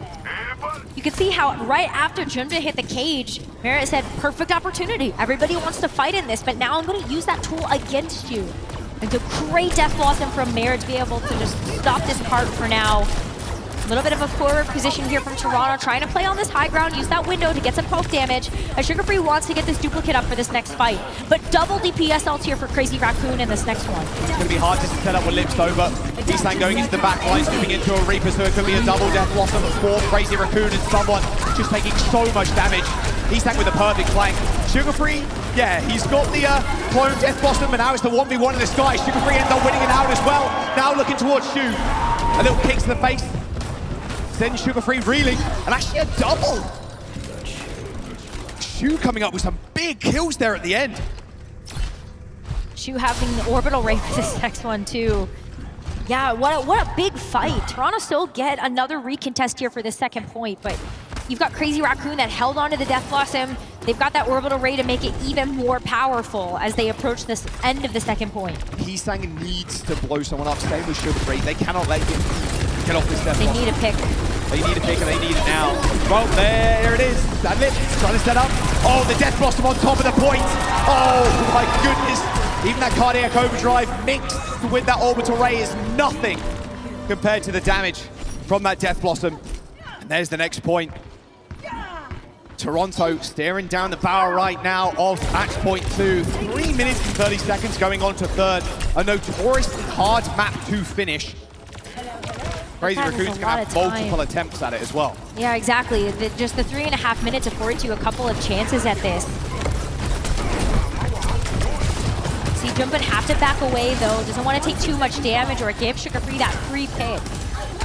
You can see how right after Junba hit the cage, Merit said, perfect opportunity. Everybody wants to fight in this, but now I'm going to use that tool against you. And a great Death Blossom from Merit to be able to just stop this cart for now. A little bit of a forward position here from Toronto, trying to play on this high ground, use that window to get some poke damage. Sugar Free wants to get this duplicate up for this next fight. But double DPS ults here for Crazy Raccoon in this next one. It's going to be hard to set up with Lips over. Heisang going into the back line, scooping into a Reaper, so it could be a double Death Blossom for Crazy Raccoon, and someone just taking so much damage. Heisang with a perfect flank. Sugar Free, yeah, he's got the clone Death Blossom, but now it's the 1v1 in the sky. Sugar Free ends up winning it out as well. Now looking towards Shu. A little kick to the face. Then Sugar Free reeling, and actually a double. Shu coming up with some big kills there at the end. Shu having the orbital raid for this next one too. Yeah, what a big fight. Toronto still get another recontest here for the second point, but you've got Crazy Raccoon that held onto the Death Blossom. They've got that orbital ray to make it even more powerful as they approach this end of the second point. Heisang needs to blow someone up. Same with Sugar Free. They cannot let him get off this Death Blossom. They need a pick. They need a pick and they need it now. Well, there it is. That Lips trying to set up. Oh, the Death Blossom on top of the point. Oh my goodness. Even that cardiac overdrive mixed with that orbital ray is nothing compared to the damage from that Death Blossom. And there's the next point. Toronto staring down the barrel right now of match point 2. 3 minutes and 30 seconds going on to third. A notoriously hard map to finish. Crazy Raccoon's going to have multiple attempts at it as well. Yeah, exactly. Just the 3.5 minutes afforded you a couple of chances at this. See, Jumpin have to back away though. Doesn't want to take too much damage or give Sugar Free that free pick.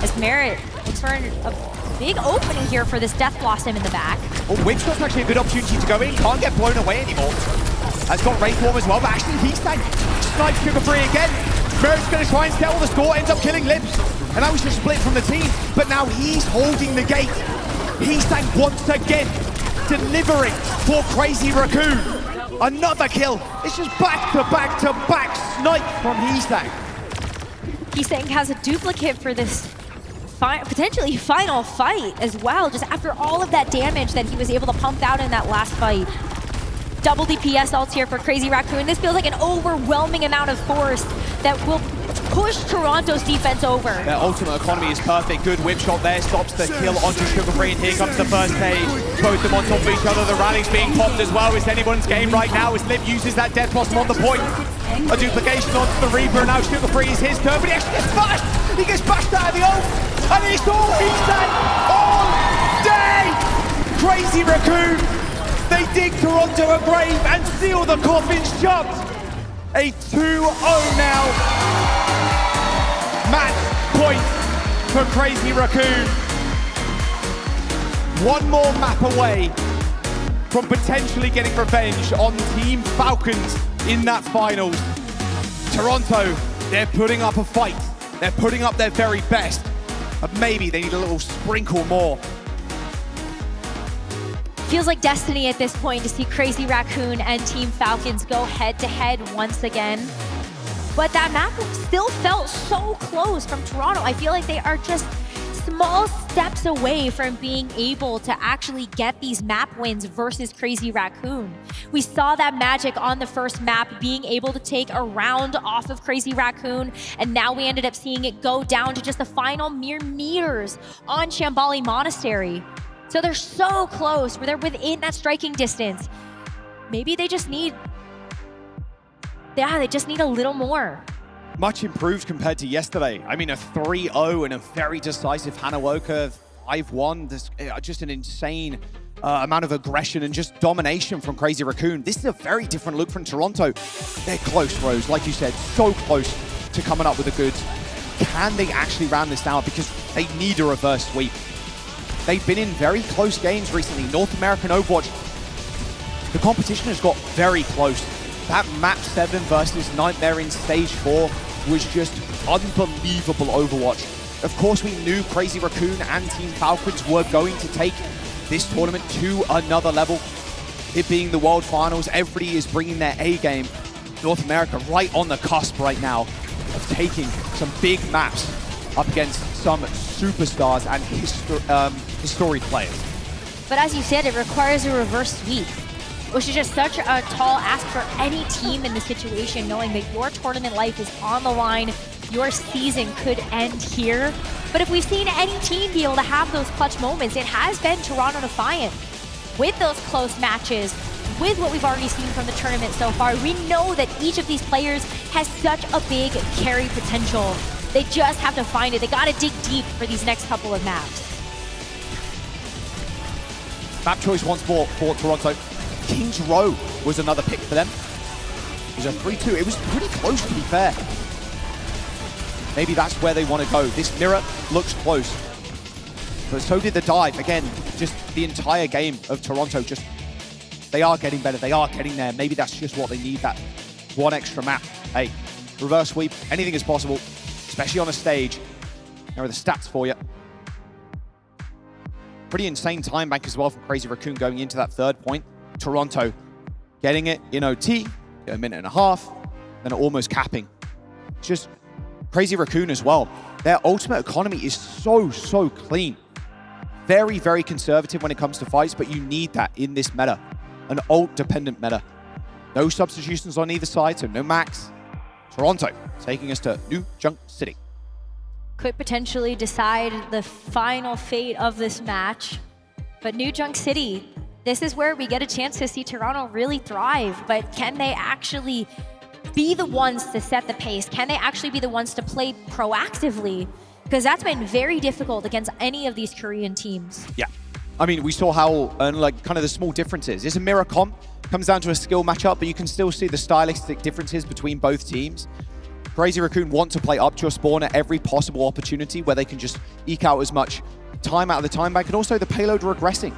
As Merit looks for a big opening here for this Death Blossom in the back. Well, Whipshot's actually a good opportunity to go in. Can't get blown away anymore. Has got Rainform as well, but actually Heisang snipes Sugar Free again. Merit's going to try and settle the score, ends up killing Lips. And that was just split from the team, but now he's holding the gate. Heisang once again delivering for Crazy Raccoon. Another kill. It's just back to back to back snipe from Heisang. Heisang has a duplicate for this potentially final fight as well, just after all of that damage that he was able to pump out in that last fight. Double DPS ults here for Crazy Raccoon. This feels like an overwhelming amount of force that will push Toronto's defense over. Their ultimate economy is perfect. Good whip shot there, stops the kill onto Sugar Free, and here comes the first stage. Both them on top of each other. The rally's being popped as well. It's anyone's game right now as Liv uses that Death Blossom on the point. A duplication onto the Reaper, and now Sugar Free is his turn, but he actually gets bashed! He gets bashed out of the ult, and it's all Heisang all day! Crazy Raccoon, they dig Toronto a grave and seal the coffin shut! A 2-0 now. Match point for Crazy Raccoon. One more map away from potentially getting revenge on Team Falcons in that finals. Toronto, they're putting up a fight. They're putting up their very best. But maybe they need a little sprinkle more. Feels like destiny at this point to see Crazy Raccoon and Team Falcons go head-to-head once again. But that map still felt so close from Toronto. I feel like they are just small steps away from being able to actually get these map wins versus Crazy Raccoon. We saw that magic on the first map, being able to take a round off of Crazy Raccoon, and now we ended up seeing it go down to just the final mere meters on Shambali Monastery. So they're so close, where they're within that striking distance. Maybe they just need, they just need a little more. much improved compared to yesterday. I mean, a 3-0 and a very decisive Hanawoka 5-1. There's just an insane amount of aggression and just domination from Crazy Raccoon. This is a very different look from Toronto. They're close, Rose, like you said, so close to coming up with the goods. Can they actually round this down? Because they need a reverse sweep. They've been in very close games recently. North American Overwatch, the competition has got very close. That map 7 versus Nightmare in stage 4 was just unbelievable Overwatch. Of course, we knew Crazy Raccoon and Team Falcons were going to take this tournament to another level. It being the World Finals, everybody is bringing their A game. North America right on the cusp right now of taking some big maps up against some superstars and historic players. But as you said, it requires a reverse sweep, which is just such a tall ask for any team in the situation, knowing that your tournament life is on the line, your season could end here. But if we've seen any team be able to have those clutch moments, it has been Toronto Defiant. With those close matches, with what we've already seen from the tournament so far, we know that each of these players has such a big carry potential. They just have to find it. They gotta dig deep for these next couple of maps. Map choice once more for Toronto. Kings Row was another pick for them. It was a 3-2. It was pretty close, to be fair. Maybe that's where they want to go. This mirror looks close. But so did the dive. Again, just the entire game of Toronto, just they are getting better. They are getting there. Maybe that's just what they need, that one extra map. Hey, reverse sweep, anything is possible, especially on a stage. There are the stats for you. Pretty insane time bank as well from Crazy Raccoon going into that third point. Toronto getting it in OT, a minute and a half, then almost capping. It's just Crazy Raccoon as well. Their ultimate economy is so clean. Very, very conservative when it comes to fights, but you need that in this meta. An ult-dependent meta. No substitutions on either side, so no max. Toronto taking us to New Junk City. Could potentially decide the final fate of this match. But New Junk City, this is where we get a chance to see Toronto really thrive. But can they actually be the ones to set the pace? Can they actually be the ones to play proactively? Because that's been very difficult against any of these Korean teams. Yeah. I mean, we saw how, like, kind of the small differences. It's a mirror comp, comes down to a skill matchup, but you can still see the stylistic differences between both teams. Crazy Raccoon want to play up to your spawn at every possible opportunity where they can just eke out as much time out of the time bank, and also the payload regressing.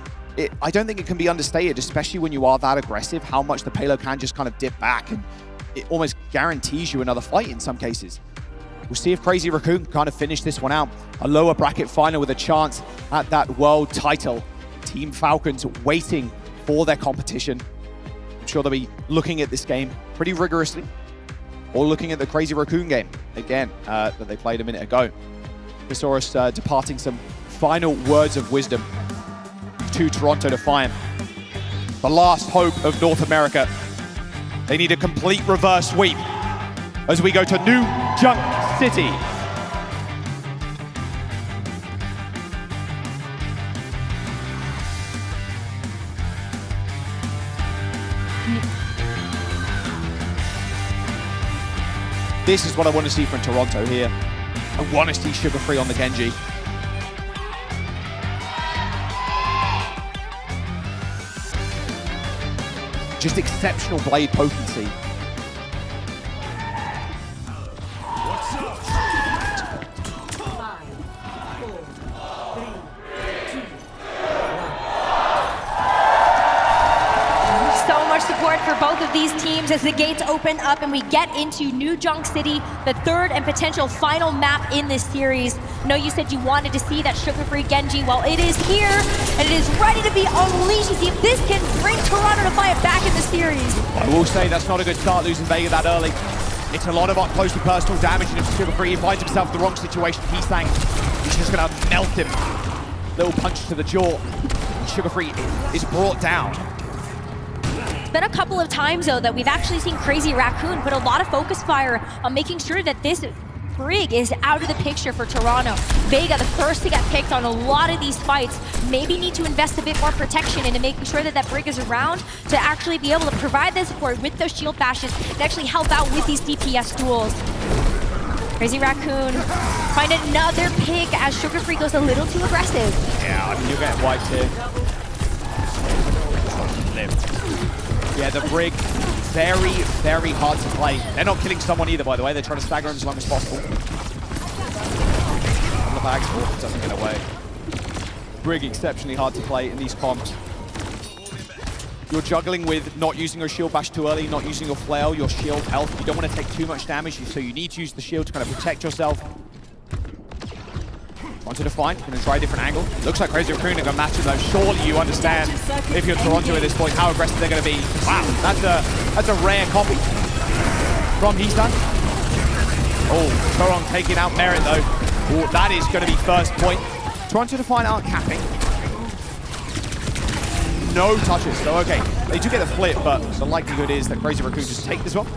I don't think it can be understated, especially when you are that aggressive, how much the payload can just kind of dip back, and it almost guarantees you another fight in some cases. We'll see if Crazy Raccoon can kind of finish this one out. A lower bracket final with a chance at that world title. Team Falcons waiting for their competition. I'm sure they'll be looking at this game pretty rigorously, or looking at the Crazy Raccoon game, again, that they played a minute ago. We saw us departing some final words of wisdom to Toronto Defiant. The last hope of North America. They need a complete reverse sweep as we go to New Junk City. This is what I want to see from Toronto here. I want to see Sugar Free on the Genji. Just exceptional blade potency. For both of these teams as the gates open up and we get into New Junk City, the third and potential final map in this series. I know you said you wanted to see that sugar-free Genji. Well, it is here and it is ready to be unleashed. See if this can bring Toronto Defiant back in the series. I will say that's not a good start, losing Vega that early. It's a lot of up close and personal damage, and if Sugar-free he finds himself in the wrong situation, he's saying he's just gonna melt him. Little punch to the jaw, and Sugar-free is brought down. Been a couple of times though that we've actually seen Crazy Raccoon put a lot of focus fire on making sure that this Brig is out of the picture for Toronto. Vega, the first to get picked on a lot of these fights, maybe need to invest a bit more protection into making sure that that Brig is around to actually be able to provide the support with those shield bashes and actually help out with these DPS duels. Crazy Raccoon find another pick as Sugar Free goes a little too aggressive. Yeah, I mean, you're getting wiped here. Yeah, the Brig, very, very hard to play. They're not killing someone either, by the way. They're trying to stagger him as long as possible. On the bags, doesn't get away. Brig, exceptionally hard to play in these comps. You're juggling with not using your shield bash too early, not using your flail, your shield health. You don't want to take too much damage, so you need to use the shield to kind of protect yourself. Want to Defiant, going to try a different angle. Looks like Crazy Raccoon are going to match him though. Surely you understand, if you're Toronto at this point, how aggressive they're going to be. Wow, that's a rare copy from Heastan. Oh, Torong taking out Merit though. Oh, that is going to be first point. Toronto Defiant aren't capping. No touches, so okay. They do get a flip, but the likelihood is that Crazy Raccoon just take this one.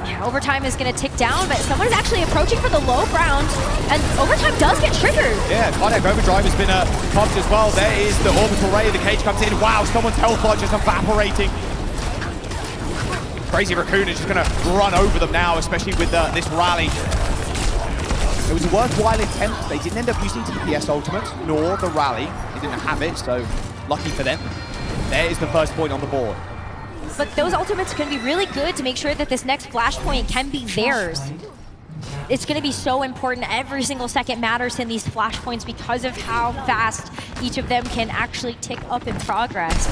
Yeah, overtime is going to tick down, but someone's actually approaching for the low ground, and overtime does get triggered. Yeah, cardiac overdrive has been popped as well. There is the orbital ray, the cage comes in. Wow, someone's health bar just evaporating. Crazy Raccoon is just going to run over them now, especially with this rally. It was a worthwhile attempt. They didn't end up using TPS ultimate, nor the rally. They didn't have it, so lucky for them. There is the first point on the board. But those ultimates can be really good to make sure that this next flashpoint can be theirs. It's going to be so important. Every single second matters in these flashpoints because of how fast each of them can actually tick up in progress.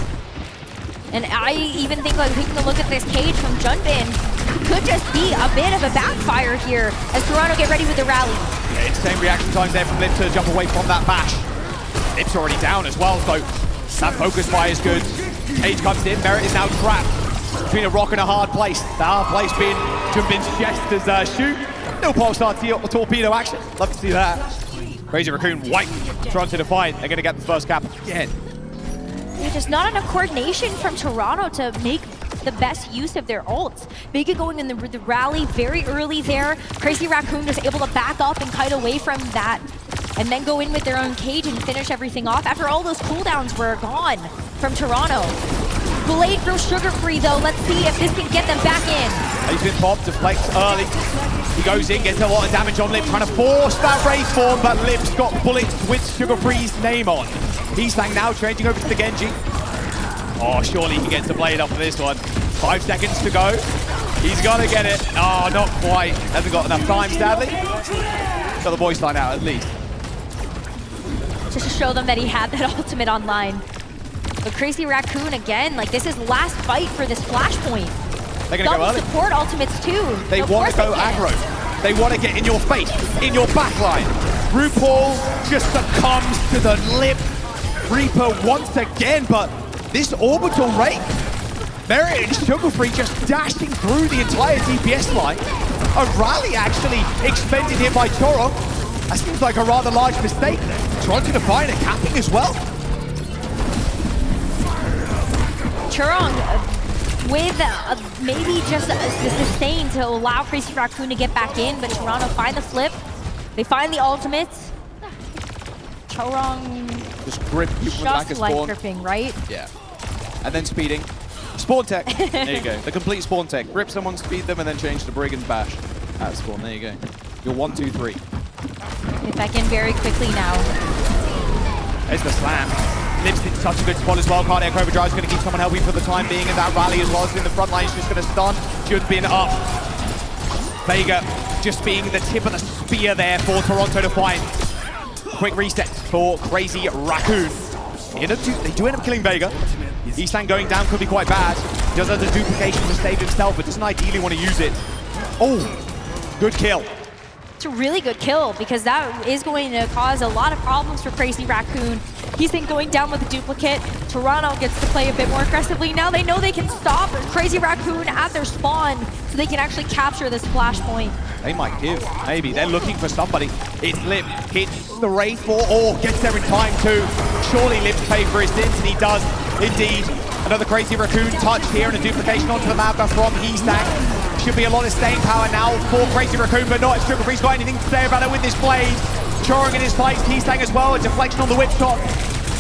And I even think, like, taking a look at this cage from Junbin could just be a bit of a backfire here as Toronto get ready with the rally. Yeah, insane reaction time there from Lip to jump away from that bash. Lip's already down as well, so that focus fire is good. Cage comes in, Merit is now trapped between a rock and a hard place. The hard place being Junbin's chest as shoot. No pulsar torpedo action. Love to see that. Crazy Raccoon white. Toronto Defiant. They're going to get the first cap again. There's not enough coordination from Toronto to make the best use of their ults. Vega going in the rally very early there. Crazy Raccoon was able to back up and kite away from that and then go in with their own cage and finish everything off after all those cooldowns were gone from Toronto. Blade throws Sugar Free though. Let's see if this can get them back in. He's been popped, deflects early. He goes in, gets a lot of damage on Lip, trying to force that Wraith form, but Lip's got bullets with Sugar Free's name on. Heastan now changing over to the Genji. Oh, surely he gets the blade up for this one. 5 seconds to go. He's gonna get it. Oh, not quite. Hasn't got enough time, sadly. Got the voice line out at least. Just to show them that he had that ultimate online. But Crazy Raccoon again, like this is last fight for this flashpoint. They're gonna go early. Support ultimates too. They want to go aggro. They want to get in your face, in your backline. RuPaul just succumbs to the Lip Reaper once again, but this orbital rate, Merit and Sugar Free just dashing through the entire DPS line. A rally actually expended here by Torong. That seems like a rather large mistake. Toronto Defiant are capping as well. Churong with maybe just the sustain to allow Crazy Raccoon to get back in, but Toronto find the flip. They find the ultimates. Churong just grip just like gripping, right? Yeah. And then speeding. Spawn tech. There you go. The complete spawn tech. Grip someone, speed them, and then change to Brigand Bash at spawn. There you go. You're 1, 2, 3. Get back in very quickly now. There's the slam. Lip's in such a good spot as well. Cardiac Overdrive is going to keep someone healthy for the time being in that rally as well. So in the front line, he's just going to stun. Junbin up. Vega just being the tip of the spear there for Toronto Defiant. Quick reset for Crazy Raccoon. They do end up killing Vega. Heastan going down could be quite bad. He does have the duplication to save himself, but doesn't ideally want to use it. Oh, good kill. It's a really good kill because that is going to cause a lot of problems for Crazy Raccoon. He's been going down with a duplicate. Toronto gets to play a bit more aggressively. Now they know they can stop Crazy Raccoon at their spawn so they can actually capture this flashpoint. They might give, maybe. They're looking for somebody. It's Lip, hits the Wraith for, or gets there in time too. Surely Lip's paid for his sins, and he does indeed. Another Crazy Raccoon touch here and a duplication onto the map from Heastan. Should be a lot of staying power now for Crazy Raccoon, but not if Sugar Free's got anything to say about it with this blade. Choring in his place, Heastan as well, a deflection on the whip top.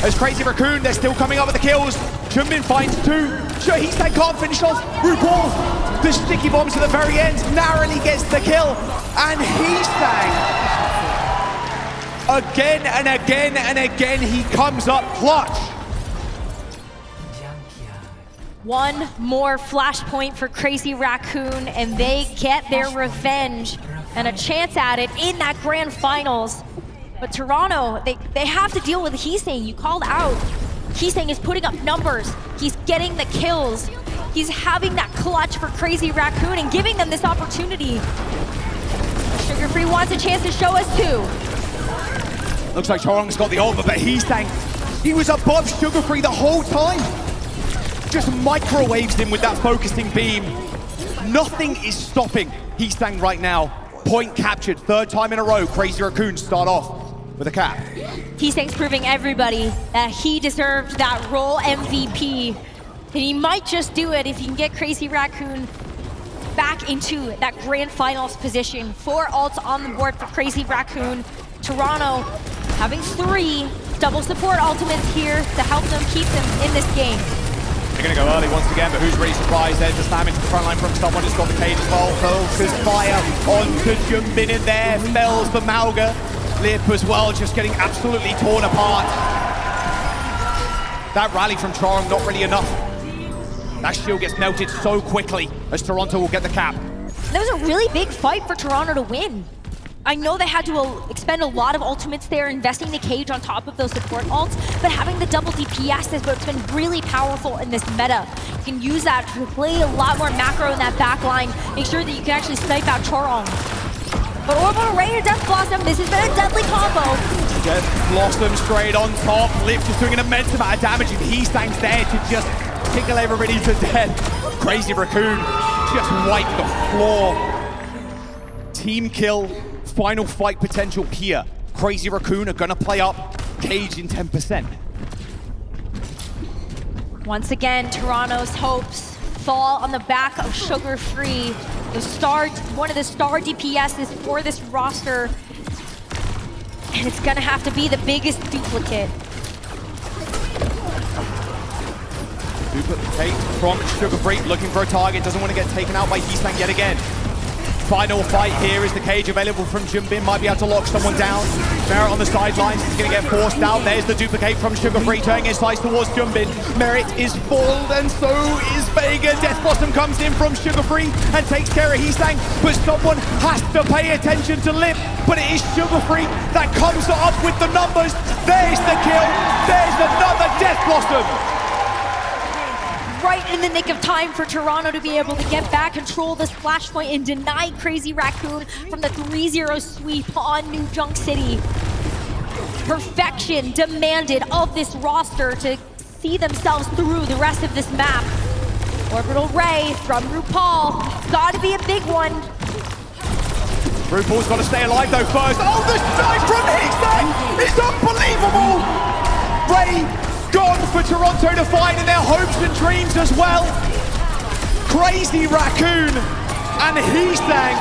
As Crazy Raccoon, they're still coming up with the kills. Junbin finds two. Sure, Heastang can't finish off. RuPaul, the sticky bombs at the very end, narrowly gets the kill. And Heastang, again and again and again, he comes up clutch. One more flashpoint for Crazy Raccoon, and they get their revenge and a chance at it in that grand finals. But Toronto, they have to deal with Heastang. You called out. Heastang is putting up numbers. He's getting the kills. He's having that clutch for Crazy Raccoon and giving them this opportunity. Sugar Free wants a chance to show us too. Looks like Chorong's got the over, but Heastang, he was above Sugar Free the whole time. Just microwaves him with that focusing beam. Nothing is stopping Heastang right now. Point captured, third time in a row. Crazy Raccoon start off with a cap. Heastang's proving everybody that he deserved that role MVP. And he might just do it if he can get Crazy Raccoon back into that grand finals position. 4 ults on the board for Crazy Raccoon. Toronto having 3 double support ultimates here to help them keep them in this game. They're going to go early once again, but who's really surprised? There's the slam into the front line from someone who's got the cage as well. Focus fire onto Junbin in there, fells the Mauga. Lip as well, just getting absolutely torn apart. That rally from Chorong, not really enough. That shield gets melted so quickly as Toronto will get the cap. That was a really big fight for Toronto to win. I know they had to expend a lot of ultimates there, investing the cage on top of those support ults, but having the double DPS is what's been really powerful in this meta. You can use that to play a lot more macro in that back line, make sure that you can actually snipe out Chorong. But Orbital Ray or Death Blossom, this has been a deadly combo. Death Blossom straight on top. Lip just doing an immense amount of damage, and Heastang's there to just tickle everybody to death. Crazy Raccoon just wiped the floor. Team kill. Final fight potential here. Crazy Raccoon are gonna play up cage in 10%. Once again, Toronto's hopes fall on the back of Sugar Free, one of the star DPSs for this roster. And it's gonna have to be the biggest duplicate. Duplicate from Sugar Free, looking for a target, doesn't want to get taken out by Heastang yet again. Final fight here is the cage available from Junbin, might be able to lock someone down. Merit on the sidelines, he's going to get forced out. There's the duplicate from Sugar Free, turning his sights towards Junbin. Merit is foiled, and so is Vega. Death Blossom comes in from Sugar Free and takes care of Heastang, but someone has to pay attention to Lip. But it is Sugar Free that comes up with the numbers. There's the kill, there's another Death Blossom. Right in the nick of time for Toronto to be able to get back control of this flashpoint and deny Crazy Raccoon from the 3-0 sweep on New Junk City. Perfection demanded of this roster to see themselves through the rest of this map. Orbital Ray from RuPaul, gotta be a big one. RuPaul's got to stay alive though first. Oh, the snipe from Heastang is unbelievable! Ray gone for Toronto to find in their hopes and dreams as well. Crazy Raccoon and Heastang,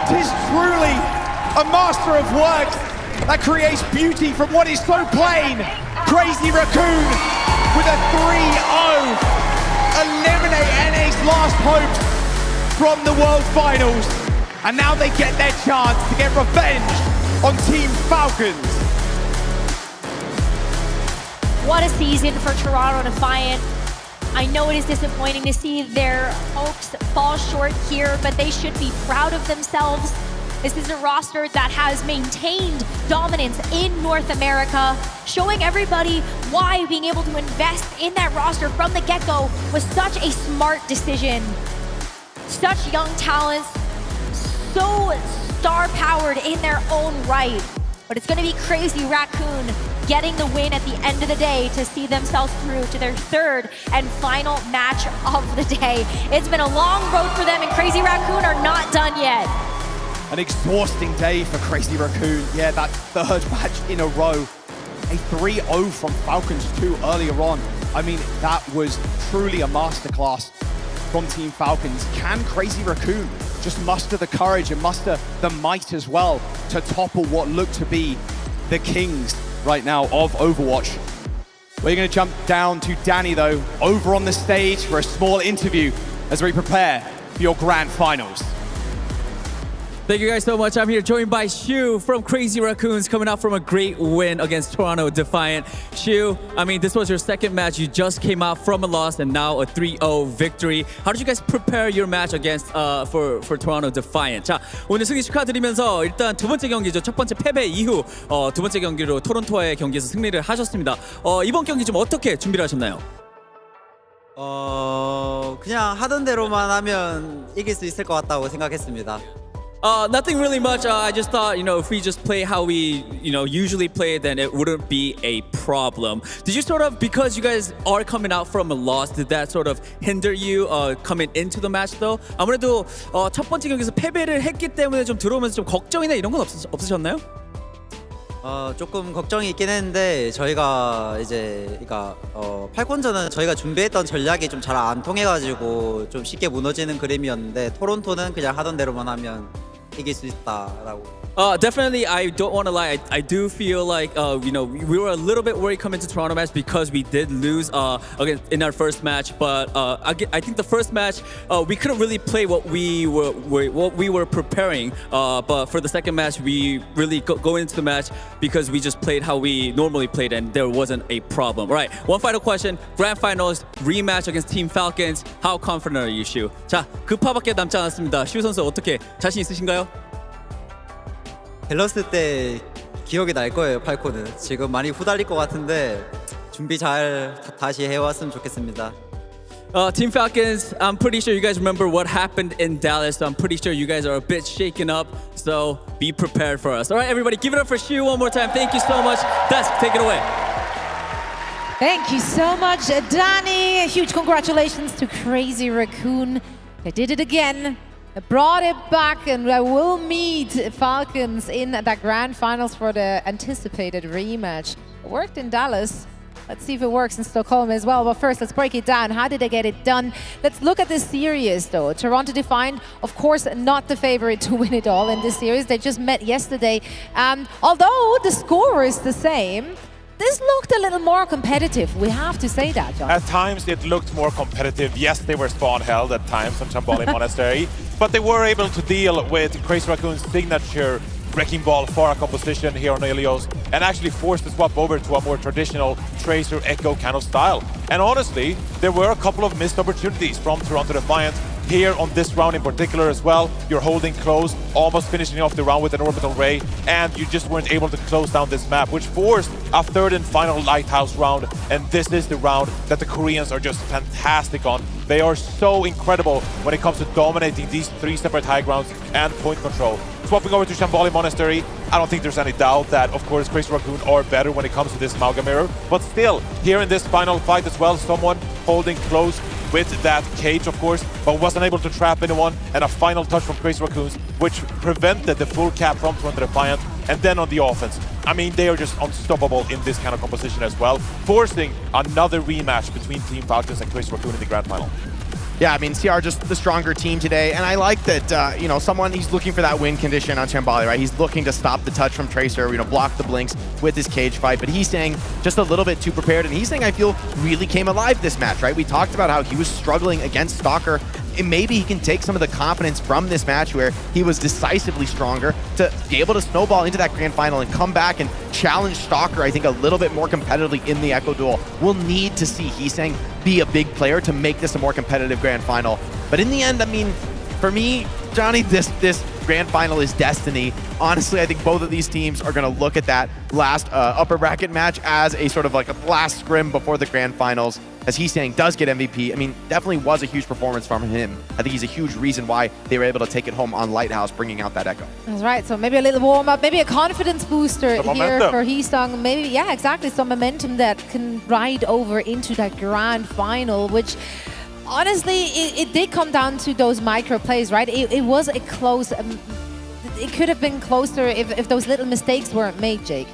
'tis truly a master of work that creates beauty from what is so plain. Crazy Raccoon with a 3-0, eliminate NA's last hopes from the World Finals. And now they get their chance to get revenge on Team Falcons. What a season for Toronto Defiant. I know it is disappointing to see their hopes fall short here, but they should be proud of themselves. This is a roster that has maintained dominance in North America, showing everybody why being able to invest in that roster from the get-go was such a smart decision. Such young talents, so star-powered in their own right. But it's going to be Crazy Raccoon getting the win at the end of the day to see themselves through to their 3rd and final match of the day. It's been a long road for them, and Crazy Raccoon are not done yet. An exhausting day for Crazy Raccoon. Yeah, that 3rd match in a row. A 3-0 from Falcons too earlier on. I mean, that was truly a masterclass from Team Falcons. Can Crazy Raccoon just muster the courage and muster the might as well to topple what looked to be the kings right now of Overwatch? We're going to jump down to Danny, though, over on the stage for a small interview as we prepare for your grand finals. Thank you guys so much. I'm here joined by Shu from Crazy Raccoons, coming out from a great win against Toronto Defiant. Shu, I mean, this was your second match. You just came out from a loss and now a 3-0 victory. How did you guys prepare your match against for Toronto Defiant? 자, 오늘 승리 축하드리면서 일단 두 번째 경기죠. 첫 번째 패배 이후 두 번째 경기로 토론토와의 경기에서 승리를 하셨습니다. 이번 경기 좀 어떻게 준비를 하셨나요? 그냥 하던 대로만 하면 이길 수 있을 것 같다고 생각했습니다. Nothing really much. I just thought, if we just play how we, usually play, then it wouldn't be a problem. Did you sort of, because you guys are coming out from a loss, did that sort of hinder you coming into the match though? 아무래도 첫 번째 경기에서 패배를 했기 때문에 좀 들어오면서 좀 걱정이나 이런 건 없으셨나요? 조금 걱정이 있긴 했는데 저희가 이제 팔콘전은 저희가 준비했던 전략이 좀 잘 안 통해가지고 좀 쉽게 무너지는 그림이었는데 토론토는 그냥 하던 대로만 하면 이길 수 있다라고. Definitely, I don't want to lie. I do feel like we were a little bit worried coming to Toronto match because we did lose again in our first match. But I think the first match we couldn't really play what we were preparing. But for the second match, we really go into the match because we just played how we normally played, and there wasn't a problem. All right, one final question: Grand Finals rematch against Team Falcons. How confident are you, Shu? 자, 급파밖에 남지 않았습니다. 슈 선수 어떻게 자신 있으신가요? 밸런스 때 기억이 날 거예요, 팔콘은. 지금 많이 후달릴 것 같은데 준비 잘 다시 해왔으면 좋겠습니다. Team Falcons, I'm pretty sure you guys remember what happened in Dallas, so I'm pretty sure you guys are a bit shaken up, so be prepared for us. All right, everybody, give it up for Shu one more time. Thank you so much. Desk, take it away. Thank you so much, Danny. Huge congratulations to Crazy Raccoon. They did it again. Brought it back, and we'll meet Falcons in the grand finals for the anticipated rematch. It worked in Dallas. Let's see if it works in Stockholm as well. But first, let's break it down. How did they get it done? Let's look at this series, though. Toronto Defiant, of course, not the favorite to win it all in this series. They just met yesterday. Although the score is the same, this looked a little more competitive. We have to say that, John. At times, it looked more competitive. Yes, they were spawn-held at times on Shamboli Monastery, but they were able to deal with Crazy Raccoon's signature Wrecking Ball Pharah composition here on Ilios and actually forced the swap over to a more traditional Tracer Echo kind of style. And honestly, there were a couple of missed opportunities from Toronto Defiant here on this round in particular as well. You're holding close, almost finishing off the round with an orbital ray, and you just weren't able to close down this map, which forced a third and final Lighthouse round. And this is the round that the Koreans are just fantastic on. They are so incredible when it comes to dominating these three separate high grounds and point control. Swapping over to Shamboli Monastery, I don't think there's any doubt that, of course, Crazy Raccoon are better when it comes to this Amalgam Mirror. But still, here in this final fight as well, someone holding close with that cage, of course, but wasn't able to trap anyone, and a final touch from Crazy Raccoons, which prevented the full cap from Toronto Defiant. And then on the offense, I mean, they are just unstoppable in this kind of composition as well, forcing another rematch between Team Falcons and Crazy Raccoon in the grand final. Yeah, I mean, CR just the stronger team today, and I like that, he's looking for that win condition on Shambali, right? He's looking to stop the touch from Tracer, block the blinks with his cage fight, but he's saying just a little bit too prepared, and he's saying, I feel, really came alive this match, right? We talked about how he was struggling against Stalker, and maybe he can take some of the confidence from this match where he was decisively stronger to be able to snowball into that grand final and come back and challenge Stalker, I think, a little bit more competitively in the Echo Duel. We'll need to see Heesang be a big player to make this a more competitive grand final. But in the end, I mean, for me, Johnny, this grand final is destiny. Honestly, I think both of these teams are going to look at that last upper bracket match as a sort of like a last scrim before the grand finals. As Heesang does get MVP, I mean, definitely was a huge performance from him. I think he's a huge reason why they were able to take it home on Lighthouse, bringing out that Echo. That's right. So maybe a little warm-up, maybe a confidence booster here for Heesang. Maybe, yeah, exactly, some momentum that can ride over into that grand final, which honestly, it did come down to those micro plays, right? It was a close, it could have been closer if those little mistakes weren't made, Jake.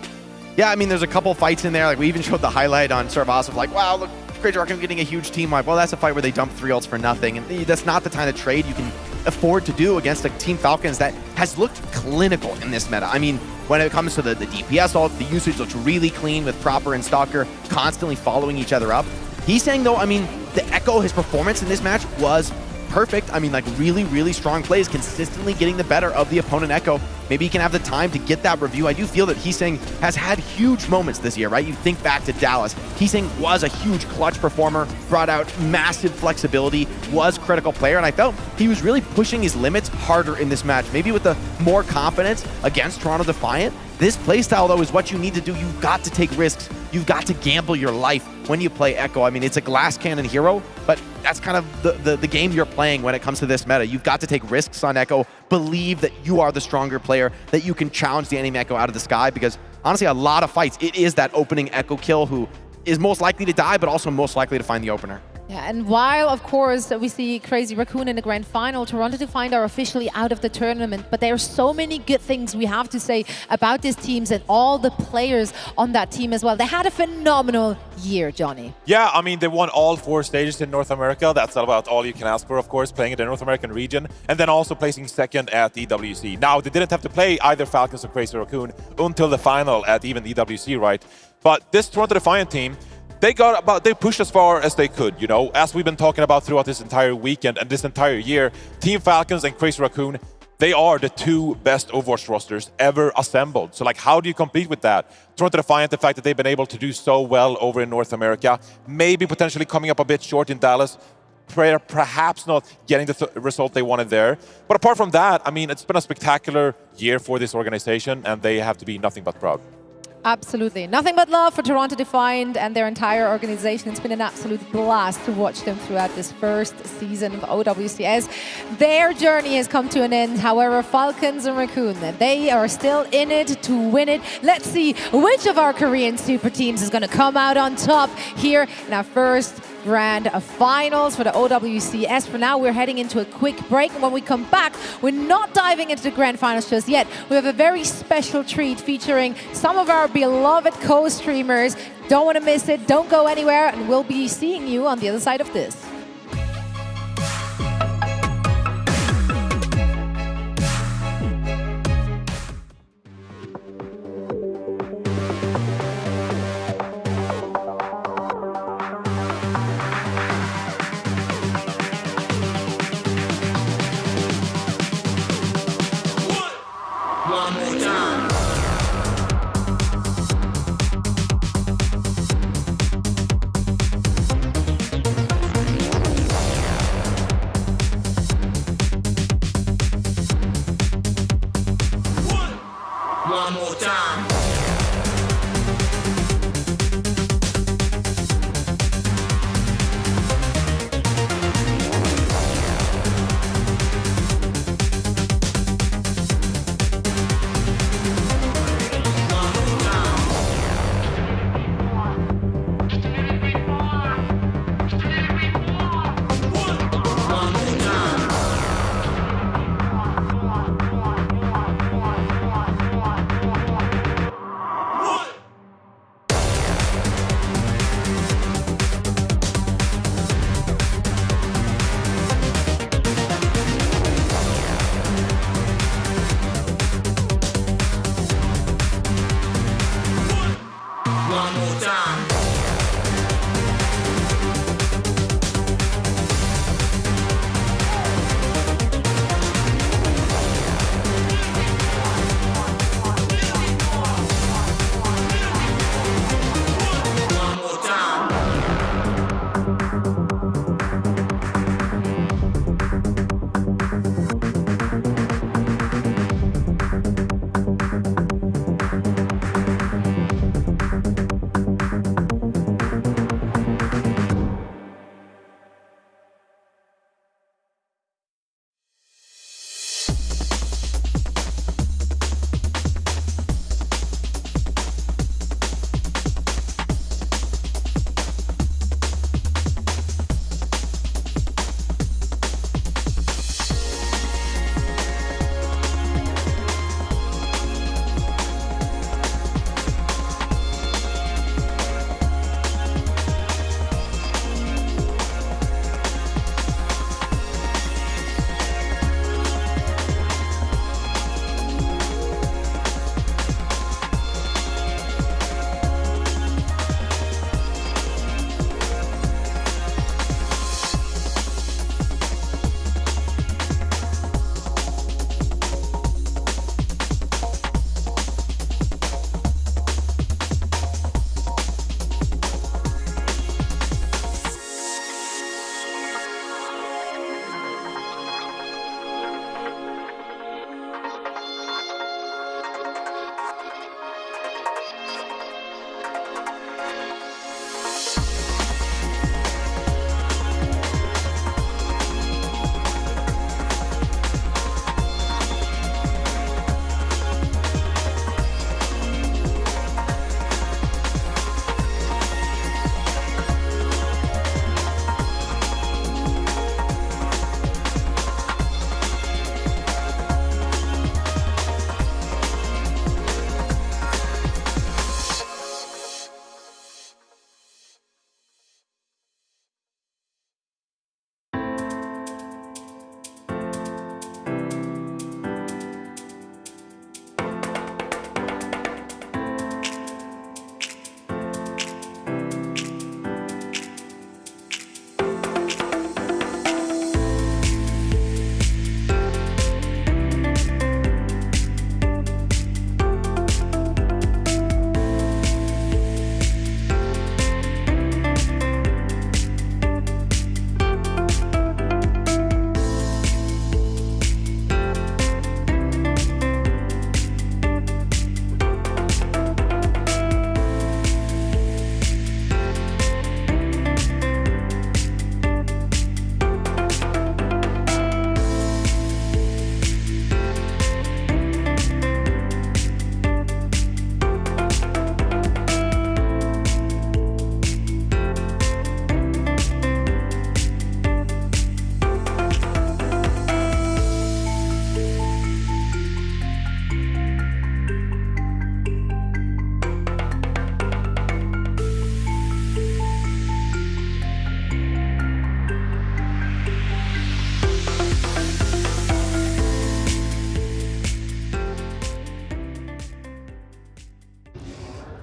Yeah, I mean, there's a couple fights in there. Like, we even showed the highlight on Servas of like, wow, look, Crazy Raccoon getting a huge team wipe. Well, that's a fight where they dump 3 ults for nothing, and that's not the kind of trade you can afford to do against a Team Falcons that has looked clinical in this meta. I mean, when it comes to the DPS ult, the usage looks really clean with Proper and Stalker constantly following each other up. He's saying, though, I mean, the Echo, his performance in this match was perfect. I mean, like, really, really strong plays, consistently getting the better of the opponent Echo. Maybe he can have the time to get that review. I do feel that Heesang has had huge moments this year, right? You think back to Dallas. Heesang was a huge clutch performer, brought out massive flexibility, was critical player, and I felt he was really pushing his limits harder in this match. Maybe with the more confidence against Toronto Defiant. This playstyle, though, is what you need to do. You've got to take risks. You've got to gamble your life when you play Echo. I mean, it's a glass cannon hero, but that's kind of the game you're playing when it comes to this meta. You've got to take risks on Echo, believe that you are the stronger player, that you can challenge the enemy Echo out of the sky, because honestly, a lot of fights, it is that opening Echo kill who is most likely to die, but also most likely to find the opener. Yeah, and while, of course, we see Crazy Raccoon in the grand final, Toronto Defiant are officially out of the tournament, but there are so many good things we have to say about these teams and all the players on that team as well. They had a phenomenal year, Johnny. Yeah, I mean, they won all 4 stages in North America. That's about all you can ask for, of course, playing in the North American region, and then also placing second at EWC. Now, they didn't have to play either Falcons or Crazy Raccoon until the final at even EWC, right? But this Toronto Defiant team, they pushed as far as they could, you know, as we've been talking about throughout this entire weekend and this entire year. Team Falcons and Crazy Raccoon, they are the 2 best Overwatch rosters ever assembled. So, like, how do you compete with that? Toronto Defiant, the fact that they've been able to do so well over in North America, maybe potentially coming up a bit short in Dallas, perhaps not getting the result they wanted there. But apart from that, I mean, it's been a spectacular year for this organization, and they have to be nothing but proud. Absolutely. Nothing but love for Toronto Defiant and their entire organization. It's been an absolute blast to watch them throughout this first season of OWCS. Their journey has come to an end. However, Falcons and Raccoon, they are still in it to win it. Let's see which of our Korean super teams is going to come out on top here in our first grand finals for the OWCS. For now, we're heading into a quick break. And when we come back, we're not diving into the grand finals just yet. We have a very special treat featuring some of our beloved co-streamers. Don't want to miss it. Don't go anywhere. And we'll be seeing you on the other side of this. One more time.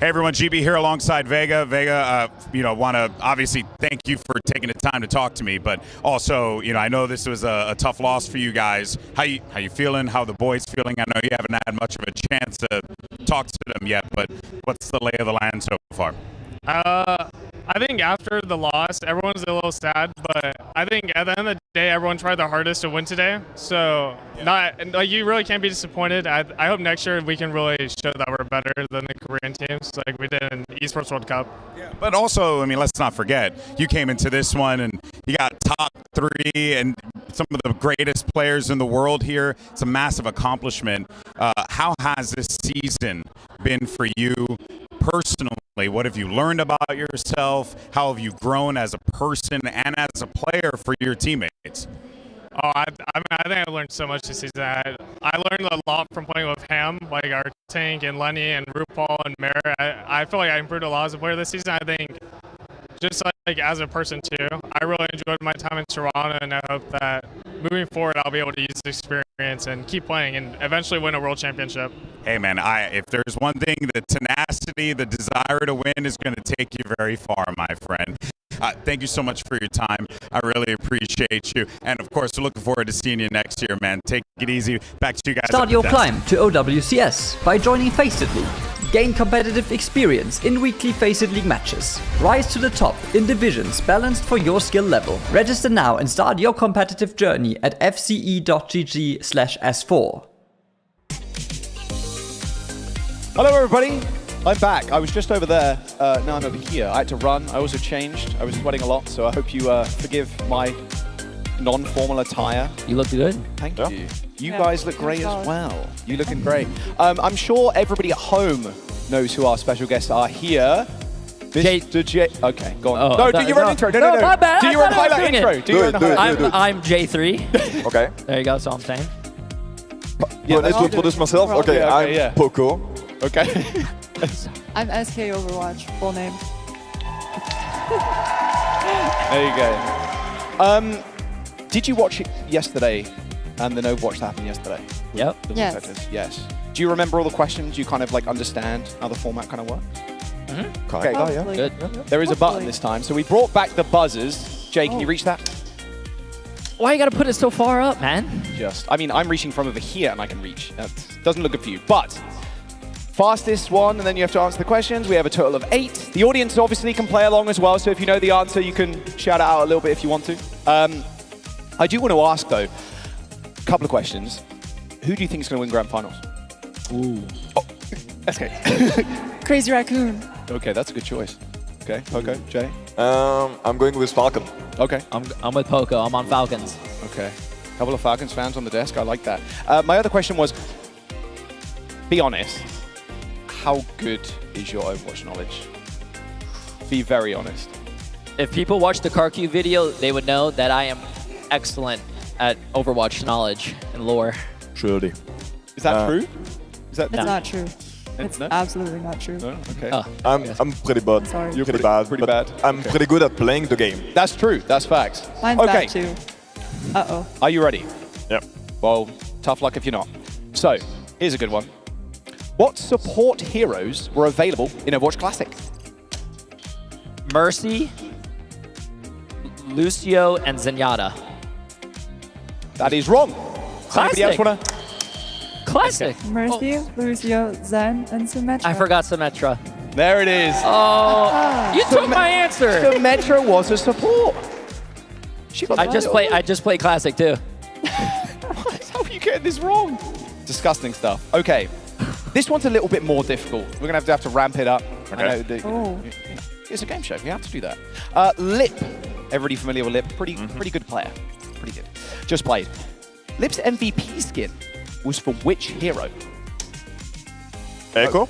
Hey everyone, GB here alongside Vega. Vega, want to obviously thank you for taking the time to talk to me, but also, I know this was a tough loss for you guys. How you feeling? How the boys feeling? I know you haven't had much of a chance to talk to them yet, but what's the lay of the land so far? I think after the loss, everyone's a little sad, but I think at the end of the day, everyone tried their hardest to win today. So you really can't be disappointed. I hope next year we can really show that we're better than the Korean teams like we did in Esports World Cup. Yeah, but also, let's not forget, you came into this one and you got top 3 and some of the greatest players in the world here. It's a massive accomplishment. How has this season been for you personally? What have you learned about yourself? How have you grown as a person and as a player for your teammates? Oh, I think I learned so much this season. I learned a lot from playing with Ham, like our Tank and Lenny and RuPaul and Mare. I feel like I improved a lot as a player this season. I think just like as a person too. I really enjoyed my time in Toronto, and I hope that moving forward I'll be able to use this experience and keep playing and eventually win a world championship. Hey man, if there's one thing, the tenacity, the desire to win is going to take you very far, my friend. Thank you so much for your time. I really appreciate you. And of course, we're looking forward to seeing you next year, man. Take it easy. Back to you guys. Start your climb to OWCS by joining Faceit League. Gain competitive experience in weekly Faceit League matches. Rise to the top in divisions balanced for your skill level. Register now and start your competitive journey at fce.gg/s4. Hello everybody, I'm back. I was just over there, now I'm over here. I had to run, I also changed. I was sweating a lot, so I hope you forgive my non-formal attire. You look good. Thank you. You guys look great as well. You looking great. I'm sure everybody at home knows who our special guests are here. Mr. J. Okay, go on. No, do your own intro. No. My bad. Do your own highlight intro. Do your own highlight. I'm J3. Okay. There you go, that's all I'm saying. Yeah, I need to introduce myself. Okay, I'm Poco. Okay. I'm SK Overwatch, full name. There you go. Did you watch it yesterday and then Overwatch that happened yesterday? Yep. Yes. Do you remember all the questions? Do you kind of understand how the format kind of works? Mm-hmm. Okay, Good. There is a button this time, so we brought back the buzzers. Jay, can you reach that? Why you gotta put it so far up, man? I'm reaching from over here and I can reach. That doesn't look good for you, but fastest one, and then you have to answer the questions. We have a total of 8. The audience obviously can play along as well, so if you know the answer, you can shout it out a little bit if you want to. I do want to ask, though, a couple of questions. Who do you think is going to win Grand Finals? Ooh. Oh, okay. Crazy Raccoon. Okay, that's a good choice. Okay, Poco, Jay? I'm going with Falcon. Okay. I'm with Poco. I'm on Falcons. Okay. A couple of Falcons fans on the desk. I like that. My other question was, be honest. How good is your Overwatch knowledge? Be very honest. If people watch the CarQ video, they would know that I am excellent at Overwatch knowledge and lore. Truly. Is that true? It's not true. It's absolutely not true. No? Okay. I'm pretty bad. Sorry. You're pretty bad. Pretty bad. I'm pretty good at playing the game. That's true. That's facts. Mine's bad too. Uh-oh. Are you ready? Yep. Well, tough luck if you're not. So, here's a good one. What support heroes were available in Overwatch Classic? Mercy, Lucio, and Zenyatta. That is wrong. Classic. Anybody else wanna? Classic. Mercy, Lucio, Zen, and Symmetra. I forgot Symmetra. There it is. Oh, you took my answer. Symmetra was a support. I just played Classic too. How are you getting this wrong? Disgusting stuff. Okay. This one's a little bit more difficult. We're going to have to ramp it up. Okay. It's a game show. We have to do that. Lip. Everybody familiar with Lip? Pretty good player. Pretty good. Just played. Lip's MVP skin was for which hero? Echo?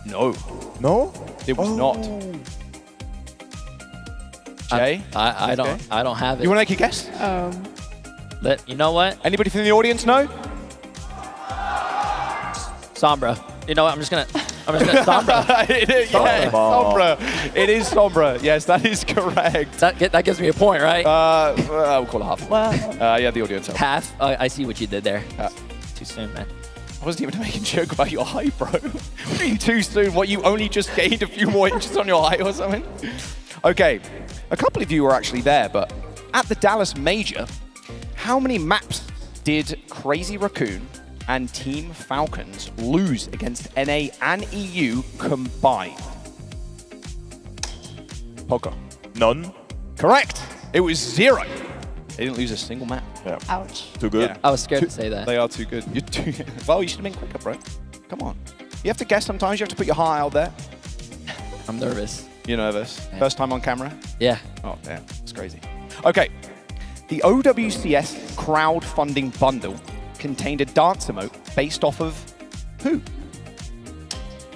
No. No? It was not. Jay? I don't have it. You want to make a guess? You know what? Anybody from the audience know? Sombra. You know what? I'm just gonna Sombra. Sombra. It is Sombra. Yes, that is correct. That gives me a point, right? We'll call it half. Well, yeah, the audience. Half. I see what you did there. Too soon, man. I wasn't even making a joke about your height, bro. What are you too soon? What, you only just gained a few more inches on your height or something? Okay, a couple of you were actually there, but at the Dallas Major, how many maps did Crazy Raccoon and Team Falcons lose against NA and EU combined? Poker. None. Correct. It was 0. They didn't lose a single map. Yeah. Ouch. Too good. I was scared to say that. They are too good. You're too. Well, you should have been quicker, bro. Come on. You have to guess sometimes. You have to put your heart out there. I'm nervous. You're nervous. Yeah. First time on camera? Yeah. Oh, damn. It's crazy. Okay. The OWCS crowdfunding bundle contained a dance emote based off of who?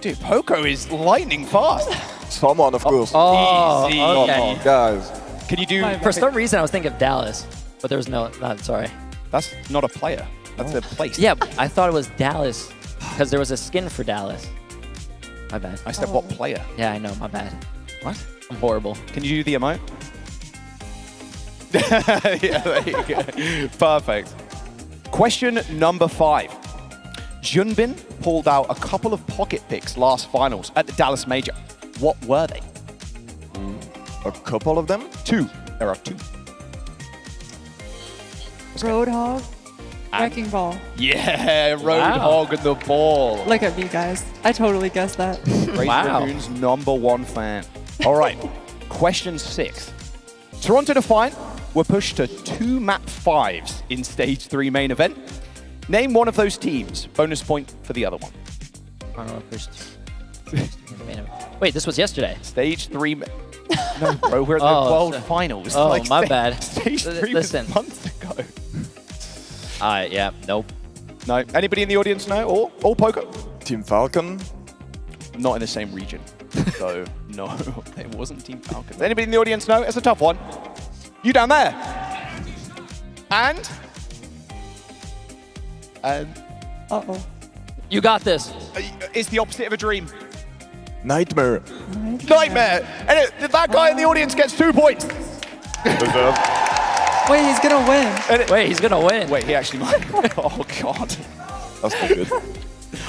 Dude, Poco is lightning fast. Someone, of course. Oh, Easy. okay. Come on, guys. Can you do... For some reason, I was thinking of Dallas, but there was no, sorry. That's not a player. That's a place. Yeah, I thought it was Dallas because there was a skin for Dallas. My bad. I said what player? Yeah, I know, my bad. What? I'm horrible. Can you do the emote? Yeah, there you go. Perfect. Question number 5. Junbin pulled out a couple of pocket picks last finals at the Dallas Major. What were they? A couple of them? 2. There are 2. Roadhog, Wrecking Ball. Yeah, Roadhog and the ball. Look at me, guys. I totally guessed that. Crazy Raccoon's #1 fan. All right, question 6. Toronto Defiant were pushed to 2 map 5s in Stage 3 main event. Name one of those teams. Bonus point for the other one. I don't know, pushed. Wait, this was yesterday. Stage 3. No, bro, we're at the World Finals. Oh, like my bad. Stage 3 was months ago. Yeah, nope. No. Anybody in the audience know? Or Poco? Team Falcon? Not in the same region. So, no, it wasn't Team Falcon. Anybody in the audience know? It's a tough one. You down there. And? Uh-oh. You got this. It's the opposite of a dream. Nightmare. Nightmare. And that guy in the audience gets 2 points. Wait, he's gonna win. Wait, he's gonna win. Wait, he actually might. Oh, God. That's not good.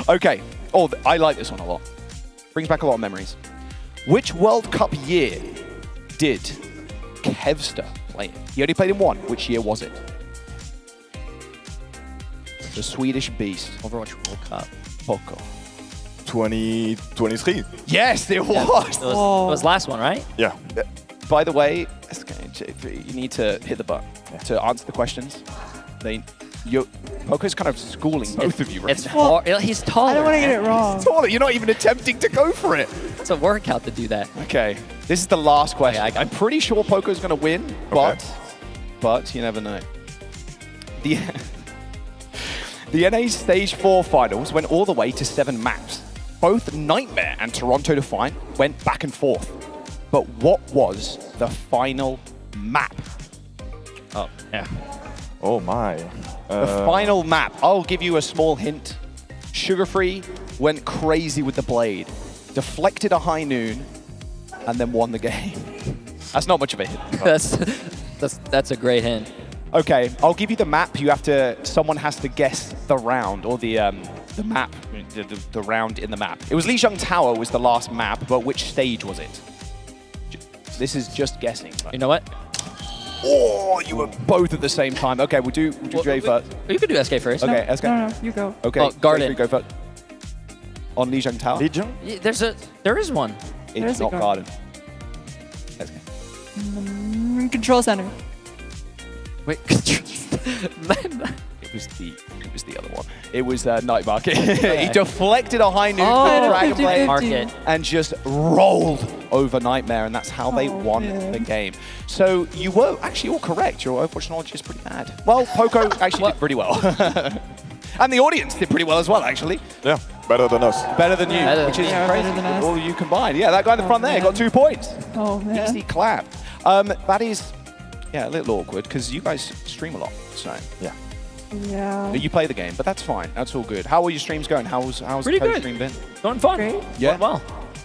Okay. Oh, I like this one a lot. Brings back a lot of memories. Which World Cup year did Kevster play in? He only played in one. Which year was it? The Swedish beast. Overwatch World Cup. Poco. 2023. Yes, it was. It was last one, right? Yeah. By the way, you need to hit the button to answer the questions. Poco's kind of schooling both of you right now. He's taller. I don't want to get it wrong. He's taller. You're not even attempting to go for it. It's a workout to do that. Okay. This is the last question. Okay, I'm pretty sure Poco's going to win, but you never know. The NA Stage 4 finals went all the way to 7 maps. Both Nightmare and Toronto Defiant went back and forth. But what was the final map? Oh, yeah. Oh, my. The final map. I'll give you a small hint. Sugar-Free went crazy with the blade, deflected a high noon, and then won the game. That's not much of a hint. That's a great hint. Okay, I'll give you the map. Someone has to guess the round or the map, the round in the map. It was Lijiang Tower was the last map, but which stage was it? This is just guessing. You know what? Oh, you were both at the same time. Okay, we'll do Jay first. You can do SK first. Okay, SK. No, you go. Okay, oh, Garden. Go first. On Lijiang Tower? Lijiang? Yeah, there is one. It's not Garden. SK. Control Center. Wait, it was the other one. It was Night Market. He deflected a high noon with Dragon Blade Market and just rolled over Nightmare, and that's how they won the game. So you were actually all correct. Your Overwatch knowledge is pretty bad. Well, Poco actually did pretty well. And the audience did pretty well as well, actually. Yeah, better than us. Better than you, which is crazy. All of you combined. Yeah, that guy in the front there got 2 points. Oh, man. Easy clap. That is... Yeah, a little awkward because you guys stream a lot, so yeah. Yeah. You play the game, but that's fine. That's all good. How are your streams going? How's pretty the good. stream been? Going fun. Great. Yeah. Going well.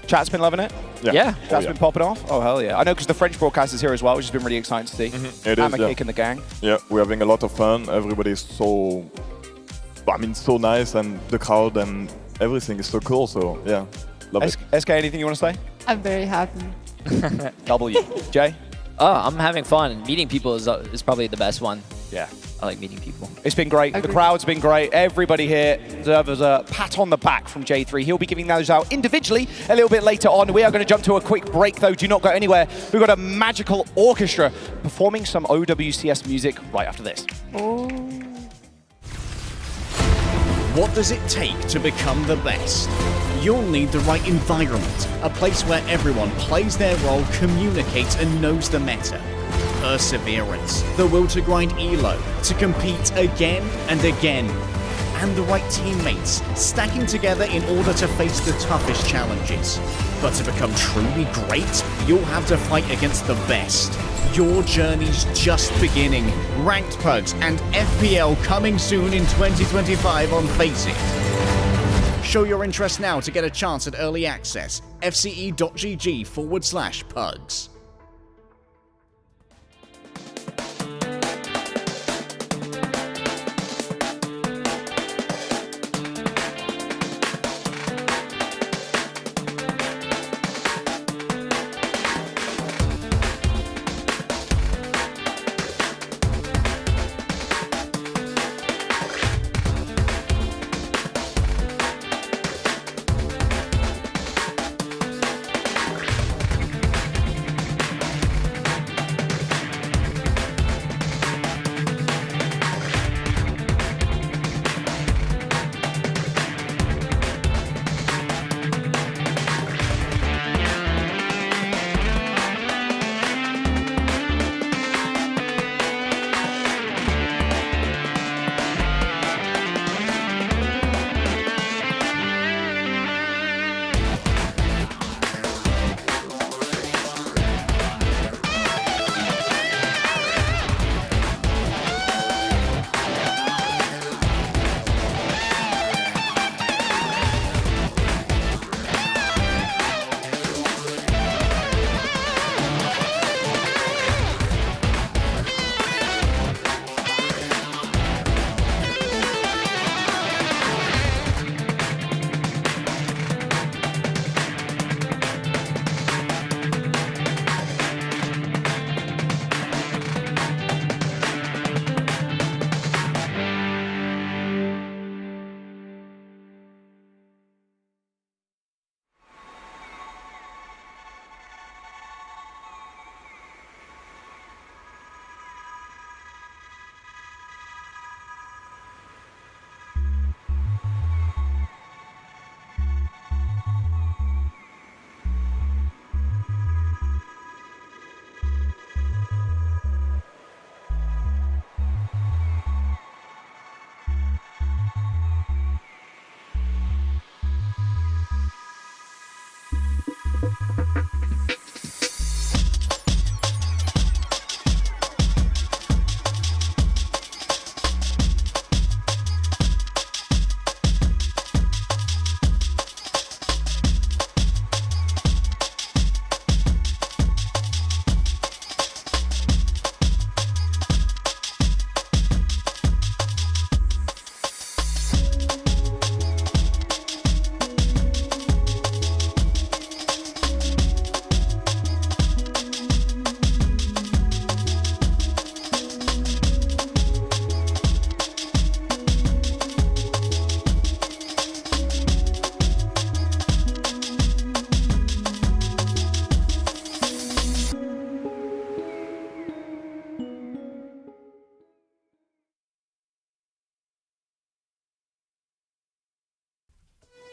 Chat's been loving it. Yeah. Chat's been popping off. Oh hell yeah! I know because the French broadcast is here as well, which has been really exciting to see. It is. Hammer Cake and the gang. Yeah, we're having a lot of fun. Everybody's so I mean, so nice, and the crowd and everything is so cool. So yeah, love it. SK, anything you want to say? I'm very happy. W. Jay? I'm having fun. Meeting people is probably the best one. Yeah. I like meeting people. It's been great. The crowd's been great. Everybody here deserves a pat on the back from J3. He'll be giving those out individually a little bit later on. We are going to jump to a quick break, though. Do not go anywhere. We've got a magical orchestra performing some OWCS music right after this. What does it take to become the best? You'll need the right environment, a place where everyone plays their role, communicates and knows the meta. Perseverance, the will to grind elo, to compete again and again. And the right teammates, stacking together in order to face the toughest challenges. But to become truly great, you'll have to fight against the best. Your journey's just beginning. Ranked Pugs and FPL coming soon in 2025 on Faceit. Show your interest now to get a chance at early access. fce.gg/pugs.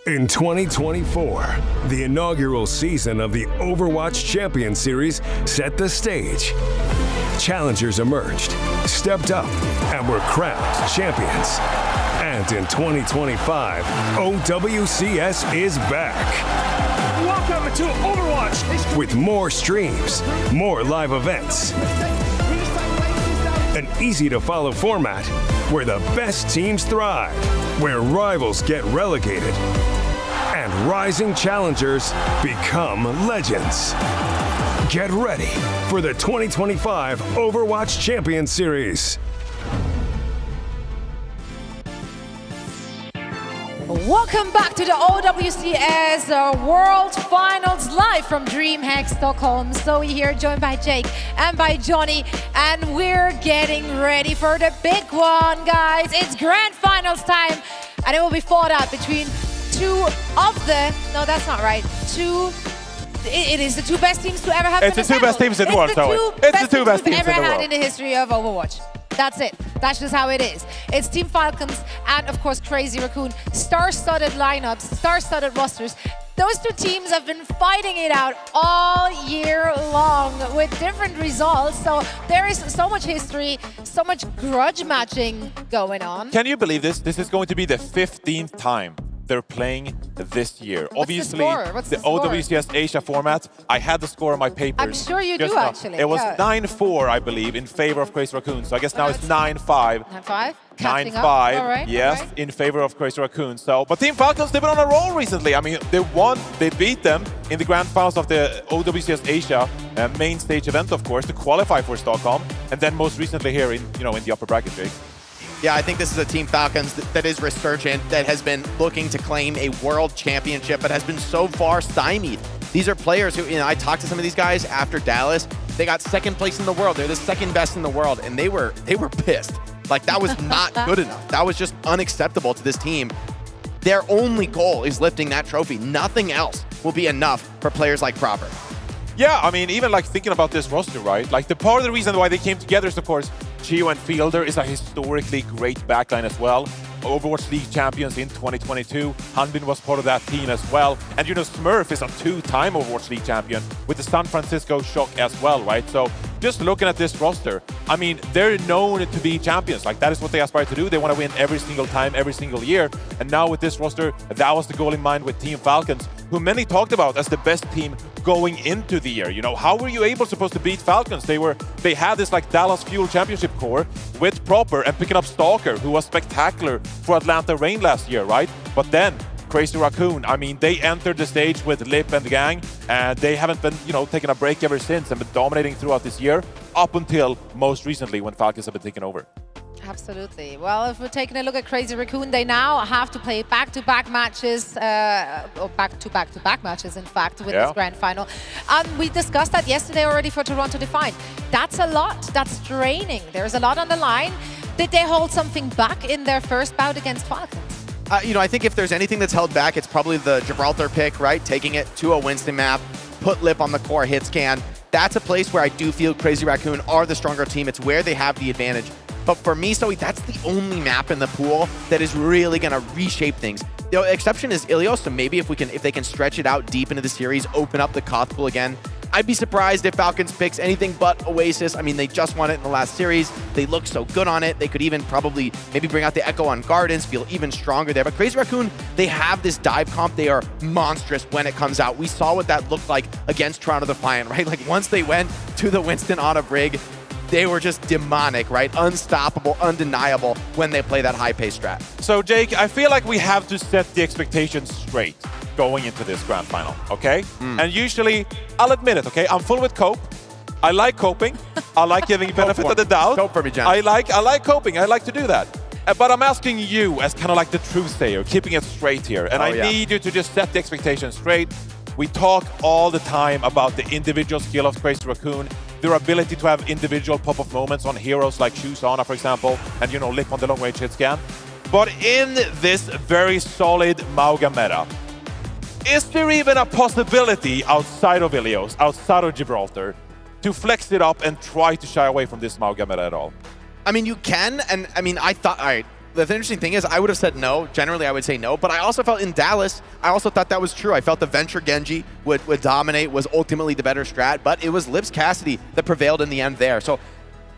In 2024, the inaugural season of the Overwatch Champion Series set the stage. Challengers emerged, stepped up, and were crowned champions. And in 2025, OWCS is back. Welcome to Overwatch! With more streams, more live events, an easy-to-follow format where the best teams thrive, where rivals get relegated, and rising challengers become legends. Get ready for the 2025 Overwatch Champion Series. Welcome back to the OWCS World Finals live from DreamHack Stockholm. Zoe here, joined by Jake and by Johnny, and we're getting ready for the big one, guys. It's grand finals time, and it will be fought out between two of the, no, that's not right, it is the two best teams to ever have been assembled. It's the two best teams in the world, Zoe. It's the two best teams we've ever in the had world. in the history of Overwatch. That's it. That's just how it is. It's Team Falcons and, of course, Crazy Raccoon. Star-studded lineups, star-studded rosters. Those two teams have been fighting it out all year long with different results. So there is so much history, so much grudge matching going on. Can you believe this? This is going to be the 15th time they're playing this year. What's Obviously, the score? What's the score? OWCS Asia format, I had the score on my papers. I'm sure you just do, now. actually. It was yeah. 9-4, I believe, in favor of Crazy Raccoon. So I guess now it's 9-5. 9-5? 9-5, All right, yes, all right. in favor of Crazy Raccoon. So, but Team Falcons, they've been on a roll recently. I mean, they beat them in the grand finals of the OWCS Asia main stage event, of course, to qualify for Stockholm, and then most recently here in the upper bracket, Jake. Yeah, I think this is a Team Falcons that is resurgent, that has been looking to claim a world championship, but has been so far stymied. These are players who, I talked to some of these guys after Dallas. They got second place in the world. They're the second best in the world, and they were pissed. Like, that was not good enough. That was just unacceptable to this team. Their only goal is lifting that trophy. Nothing else will be enough for players like Proper. Yeah, I mean, even like thinking about this roster, right? Like the part of the reason why they came together is, of course, Geo and Fielder is a historically great backline as well. Overwatch League champions in 2022. Hanbin was part of that team as well. And Smurf is a two-time Overwatch League champion with the San Francisco Shock as well, right? So just looking at this roster, I mean, they're known to be champions. Like, that is what they aspire to do. They want to win every single time, every single year. And now with this roster, that was the goal in mind with Team Falcons, who many talked about as the best team going into the year. How were you supposed to beat Falcons? They had this like Dallas Fuel Championship core with Proper and picking up Stalker, who was spectacular for Atlanta Reign last year, right? But then Crazy Raccoon, I mean, they entered the stage with Lip and the gang, and they haven't been, taking a break ever since and been dominating throughout this year, up until most recently when Falcons have been taken over. Absolutely. Well, if we're taking a look at Crazy Raccoon, they now have to play back-to-back matches, or back-to-back matches, in fact, with this grand final. We discussed that yesterday already for Toronto Defiant. That's a lot. That's draining. There's a lot on the line. Did they hold something back in their first bout against Falcons? I think if there's anything that's held back, it's probably the Gibraltar pick, right? Taking it to a Winston map, put Lip on the core hit scan. That's a place where I do feel Crazy Raccoon are the stronger team. It's where they have the advantage. But for me, Zoe, that's the only map in the pool that is really going to reshape things. The exception is Ilios, so maybe if they can stretch it out deep into the series, open up the Koth pool again. I'd be surprised if Falcons picks anything but Oasis. I mean, they just won it in the last series. They look so good on it. They could even probably maybe bring out the Echo on Gardens, feel even stronger there. But Crazy Raccoon, they have this dive comp. They are monstrous when it comes out. We saw what that looked like against Toronto Defiant, right? Like, once they went to the Winston on a Brig, they were just demonic, right? Unstoppable, undeniable when they play that high-pace strat. So, Jake, I feel like we have to set the expectations straight going into this grand final, okay? And usually, I'll admit it, okay? I'm full with cope. I like coping. I like giving benefit of the doubt. Cope for me, John. I like coping. I like to do that. But I'm asking you as kind of like the truth sayer, keeping it straight here. And I need you to just set the expectations straight. We talk all the time about the individual skill of Crazy Raccoon, their ability to have individual pop-up moments on heroes like Shusana, for example, and Lip on the long-range hit scan. But in this very solid Mauga meta, is there even a possibility outside of Ilios, outside of Gibraltar, to flex it up and try to shy away from this Mauga meta at all? I mean, you can, and I mean, I thought, all right, the interesting thing is I would have said no. Generally, I would say no, but I also felt in Dallas, I also thought that was true. I felt the Venture Genji would dominate, was ultimately the better strat, but it was Lips Cassidy that prevailed in the end there. So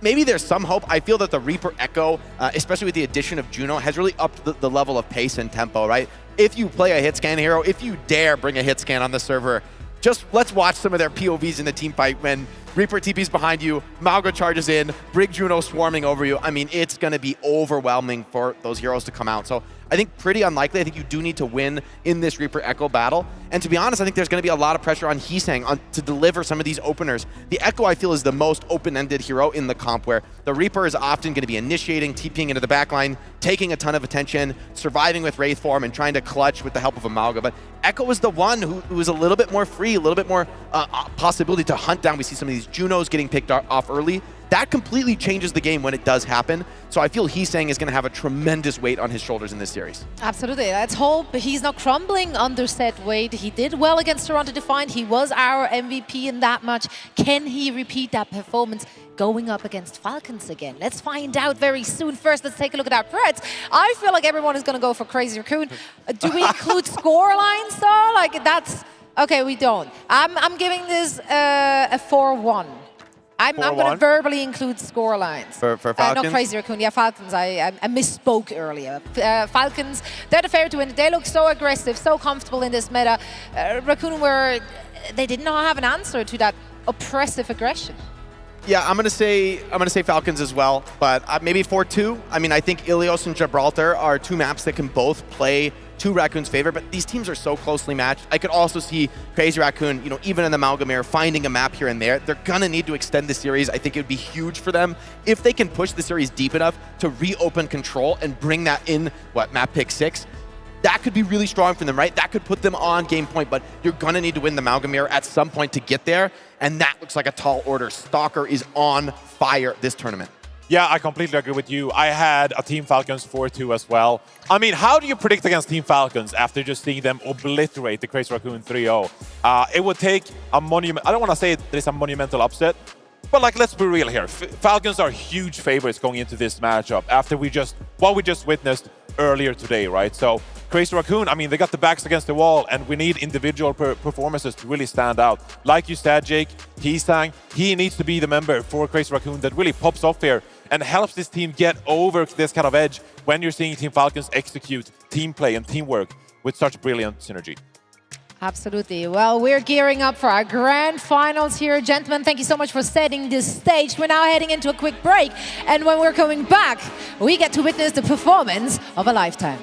maybe there's some hope. I feel that the Reaper Echo, especially with the addition of Juno, has really upped the level of pace and tempo, right? If you play a hit scan hero, if you dare bring a hit scan on the server, just let's watch some of their POVs in the team fight when Reaper TP's behind you, Mauga charges in, Brig Juno swarming over you. I mean, it's going to be overwhelming for those heroes to come out. So I think pretty unlikely. I think you do need to win in this Reaper Echo battle. And to be honest, I think there's going to be a lot of pressure on Heesang to deliver some of these openers. The Echo, I feel, is the most open-ended hero in the comp, where the Reaper is often going to be initiating, TPing into the backline, taking a ton of attention, surviving with Wraith form, and trying to clutch with the help of Amalga. But Echo is the one who is a little bit more free, a little bit more possibility to hunt down. We see some of these Junos getting picked off early. That completely changes the game when it does happen. So I feel Heesang is going to have a tremendous weight on his shoulders in this series. Absolutely. Let's hope he's not crumbling under said weight. He did well against Toronto Defiant. He was our MVP in that match. Can he repeat that performance going up against Falcons again? Let's find out very soon. First, let's take a look at our threads. I feel like everyone is going to go for Crazy Raccoon. Do we include score lines though? Like that's... Okay, we don't. I'm giving this a 4-1. I'm going to verbally include score lines. For Falcons? Not Crazy Raccoon. Yeah, Falcons. I misspoke earlier. Falcons, they're the favorite to win. They look so aggressive, so comfortable in this meta. Raccoon they did not have an answer to that oppressive aggression. Yeah, I'm gonna say Falcons as well, but maybe 4-2. I mean, I think Ilios and Gibraltar are two maps that can both play to Raccoon's favor, but these teams are so closely matched. I could also see Crazy Raccoon, even in the Amalgamir, finding a map here and there. They're gonna need to extend the series. I think it would be huge for them if they can push the series deep enough to reopen control and bring that in, map pick 6. That could be really strong for them, right? That could put them on game point, but you're gonna need to win the Amalgamir at some point to get there, and that looks like a tall order. Stalker is on fire this tournament. Yeah, I completely agree with you. I had a Team Falcons 4-2 as well. I mean, how do you predict against Team Falcons after just seeing them obliterate the Crazy Raccoon 3-0? It would take a monument. I don't want to say there's a monumental upset, but let's be real here. Falcons are huge favorites going into this matchup after what we just witnessed earlier today, right? So Crazy Raccoon, I mean, they got the backs against the wall, and we need individual performances to really stand out. Like you said, Jake, Heesang, he needs to be the member for Crazy Raccoon that really pops off here and helps this team get over this kind of edge when you're seeing Team Falcons execute team play and teamwork with such brilliant synergy. Absolutely. Well, we're gearing up for our grand finals here. Gentlemen, thank you so much for setting this stage. We're now heading into a quick break, and when we're coming back, we get to witness the performance of a lifetime.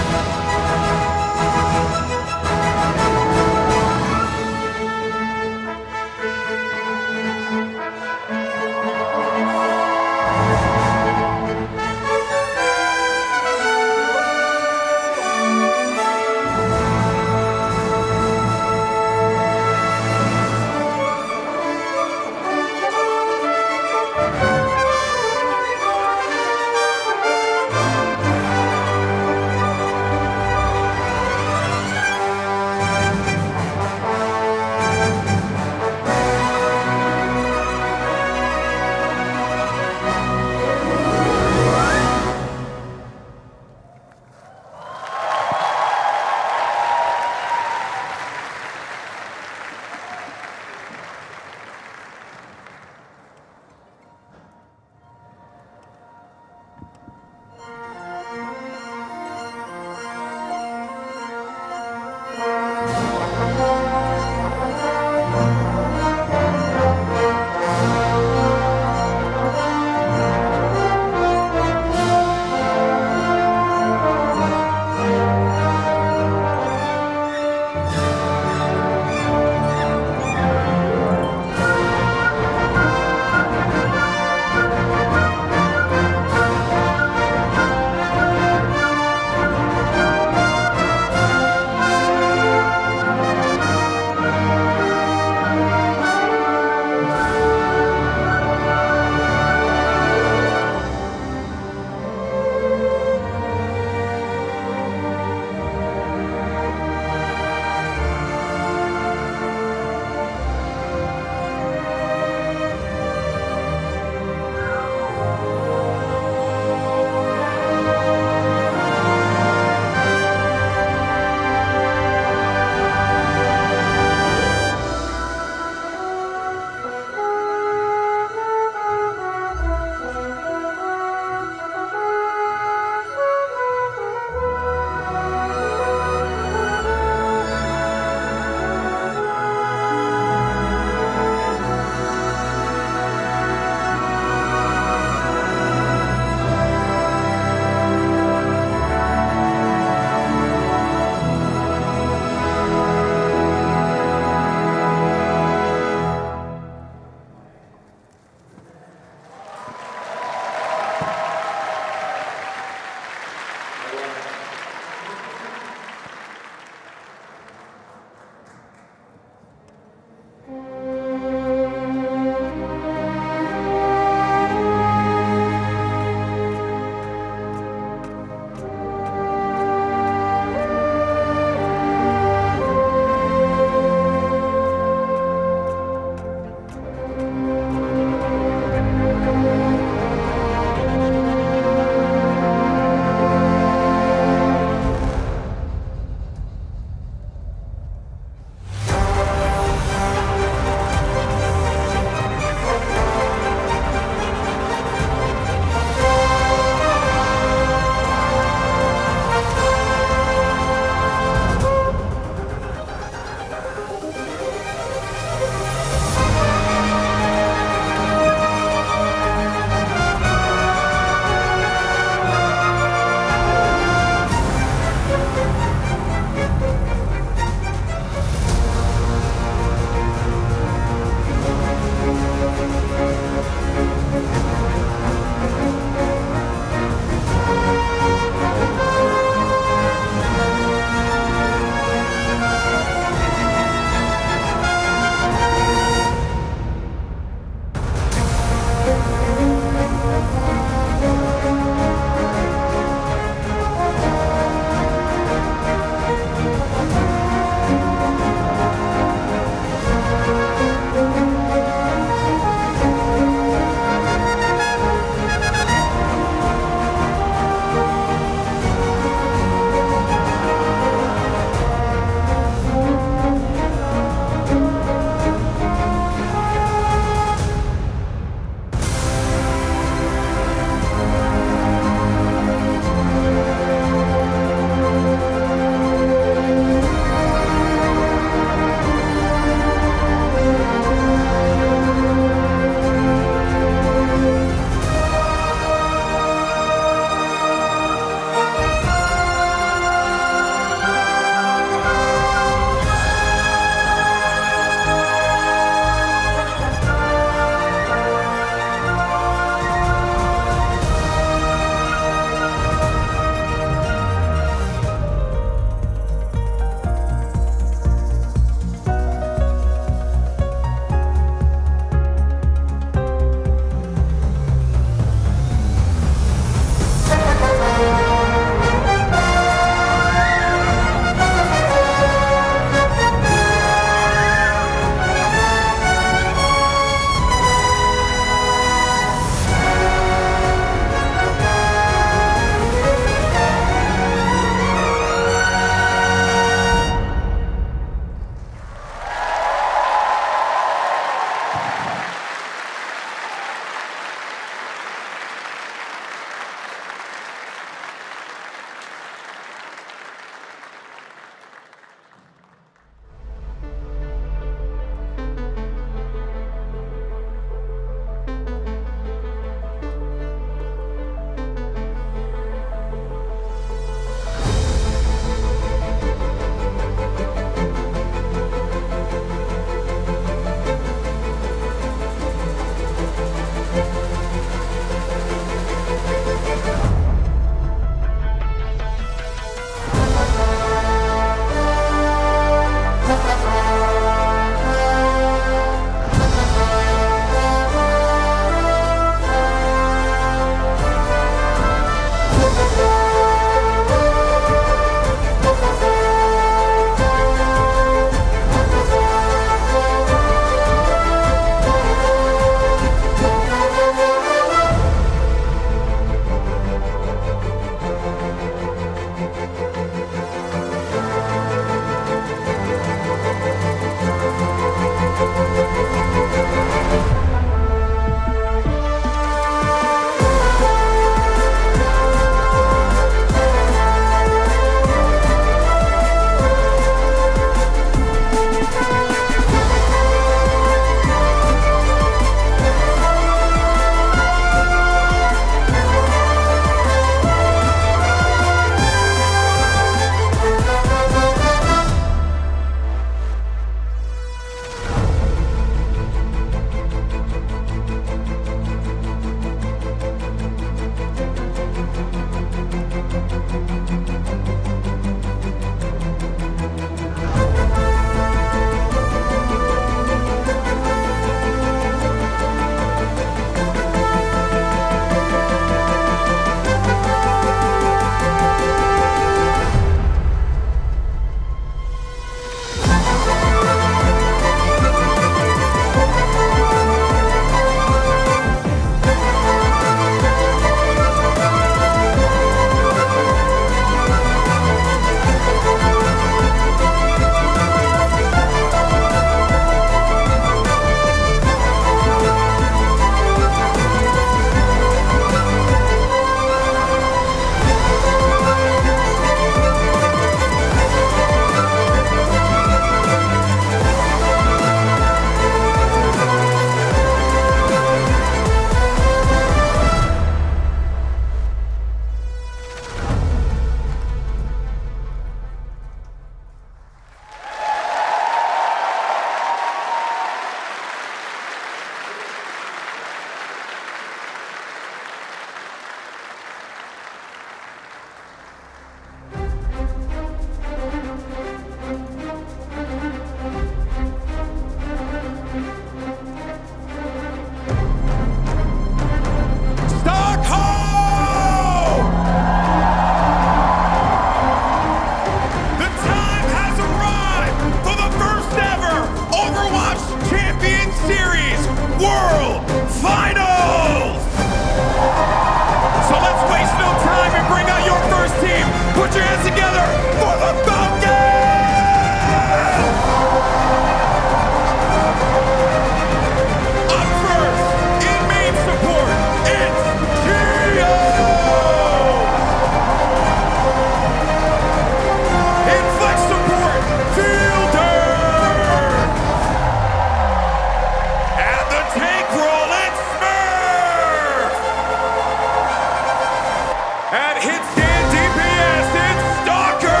At Hitstand DPS, it's Stalker!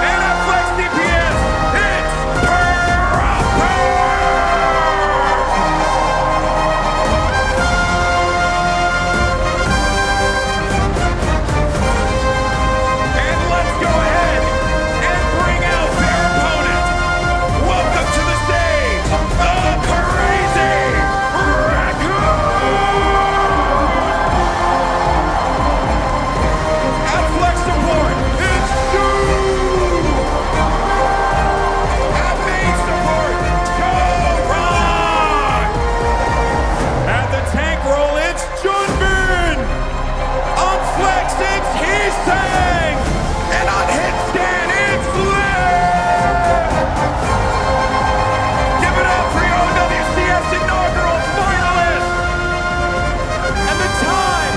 And at Flex DPS, it's And let's go ahead and bring out their opponent. Welcome to the stage, the Crazy Raccoon! At Flex Support, it's Sue! At Main Support, Joe-Ron! At the tank roll, it's Junbin! On Flex, it's Heesang! And on hit stand, it's Liv! Give it up for your OWCS inaugural finalist! And the time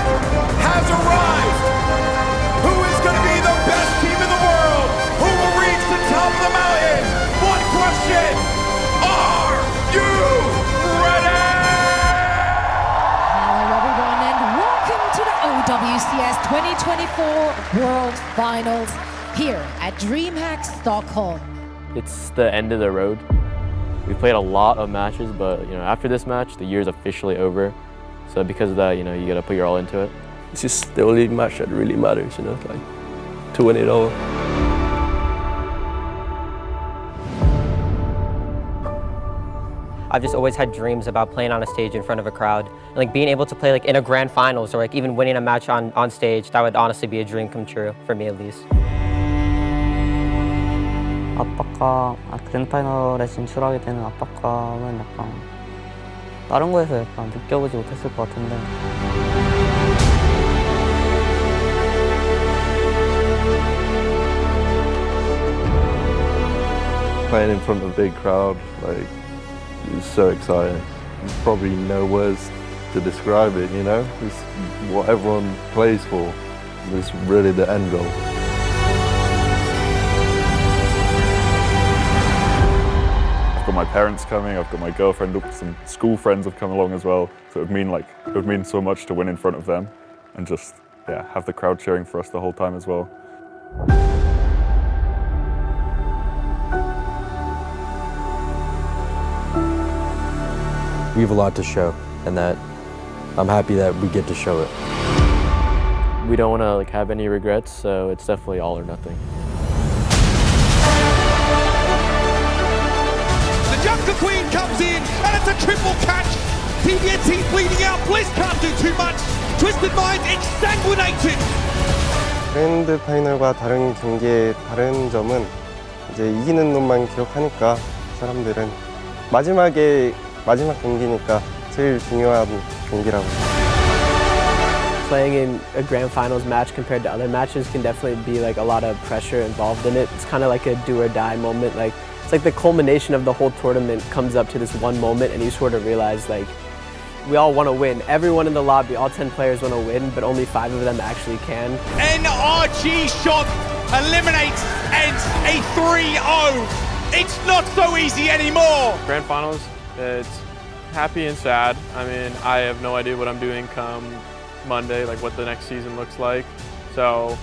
has arrived! Who is going to be the best team in the world? Who will reach the top of the mountain? One question, are you ready? Hello everyone and welcome to the OWCS 2024 World Finals here at DreamHack Stockholm. It's the end of the road. We've played a lot of matches, but after this match, the year is officially over. So because of that, you gotta put your all into it. It's just the only match that really matters, like to win it all. I've just always had dreams about playing on a stage in front of a crowd. And like being able to play like in a grand finals or like even winning a match on stage, that would honestly be a dream come true, for me at least. 압박감, 그랜드 파이널에 진출하게 되는 압박감은 약간 다른 거에서 약간 느껴보지 못했을 것 같은데. Playing in front of a big crowd, it's so exciting. Probably no words to describe it, It's what everyone plays for. It's really the end goal. I've got my parents coming, I've got my girlfriend, some school friends have come along as well. So it would mean so much to win in front of them and just have the crowd cheering for us the whole time as well. We have a lot to show, and that I'm happy that we get to show it. We don't want to have any regrets, so it's definitely all or nothing. The Jungle Queen comes in, and it's a triple catch. TBNT's bleeding out. Bliss can't do too much. Twisted Minds exsanguinated. 그랜드 파이널과 다른 경기의 다른 점은 이제 이기는 놈만 기억하니까 사람들은 마지막 경기니까 제일 중요한 경기라고. Playing in a grand finals match compared to other matches can definitely be a lot of pressure involved in it. It's kind of like a do or die moment. It's like the culmination of the whole tournament comes up to this one moment, and you sort of realize we all want to win. Everyone in the lobby, all 10 players want to win, but only 5 of them actually can. NRG Shock eliminates Ents a 3-0. It's not so easy anymore. Grand finals, it's happy and sad. I mean, I have no idea what I'm doing come Monday, what the next season looks like. So,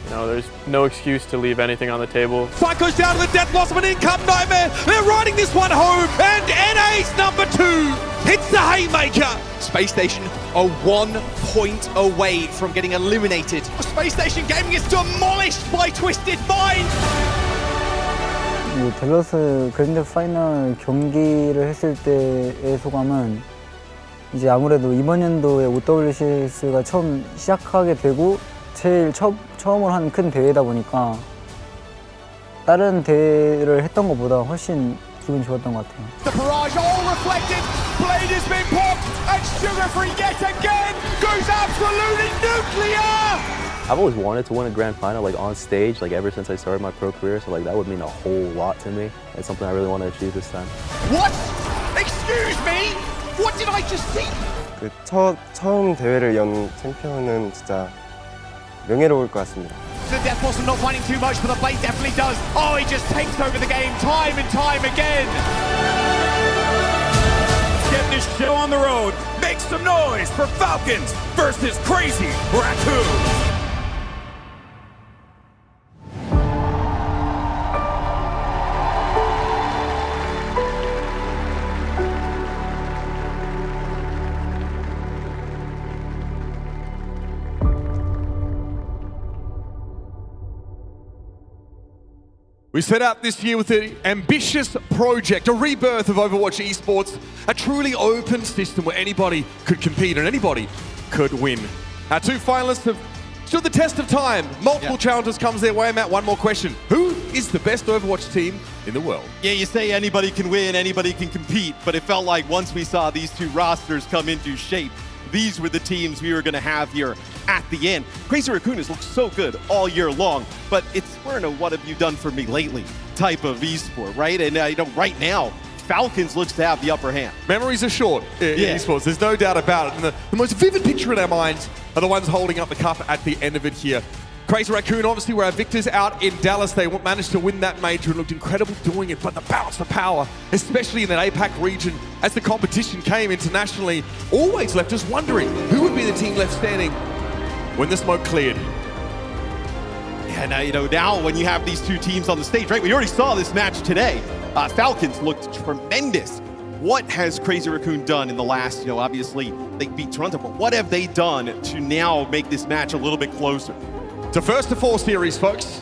there's no excuse to leave anything on the table. Fight goes down to the death loss of an income nightmare. They're riding this one home, and NA's number 2 hits the haymaker. Space Station are 1 point away from getting eliminated. Space Station Gaming is demolished by Twisted Minds. 이 델러스 그랜드 파이널 경기를 했을 때의 소감은 이제 아무래도 이번 연도에 OWCS가 처음 시작하게 되고 제일 처음으로 한 큰 대회다 보니까 다른 대회를 했던 것보다 훨씬 기분 좋았던 것 같아요. The barrage all reflected. Blade has been popped, and Sugar Free yet again goes absolutely nuclear. I've always wanted to win a grand final on stage ever since I started my pro career, so that would mean a whole lot to me. It's something I really want to achieve this time. What? Excuse me? What did I just see? 처음 대회를 연 챔피언은 진짜 명예로울 것 같습니다. The Death Blossom not finding too much, but the Blade definitely does. Oh, he just takes over the game time and time again. Get this matchup on the road. Make some noise for Falcons versus Crazy Raccoon. We set out this year with an ambitious project, a rebirth of Overwatch Esports, a truly open system where anybody could compete and anybody could win. Our two finalists have stood the test of time. Multiple challenges comes their way. Matt, one more question. Who is the best Overwatch team in the world? Yeah, you say anybody can win, anybody can compete, but it felt like once we saw these two rosters come into shape, these were the teams we were going to have here at the end. Crazy Raccoon has looked so good all year long, but it's more in a what have you done for me lately type of esport, right? And right now, Falcons looks to have the upper hand. Memories are short in esports, there's no doubt about it. And the most vivid picture in our minds are the ones holding up the cup at the end of it here. Crazy Raccoon obviously were our victors out in Dallas. They managed to win that major and looked incredible doing it, but the balance of power, especially in that APAC region, as the competition came internationally, always left us wondering who would be the team left standing when the smoke cleared. Yeah, now when you have these two teams on the stage, right? We already saw this match today. Falcons looked tremendous. What has Crazy Raccoon done in the last, obviously they beat Toronto, but what have they done to now make this match a little bit closer? It's a first to four series, folks.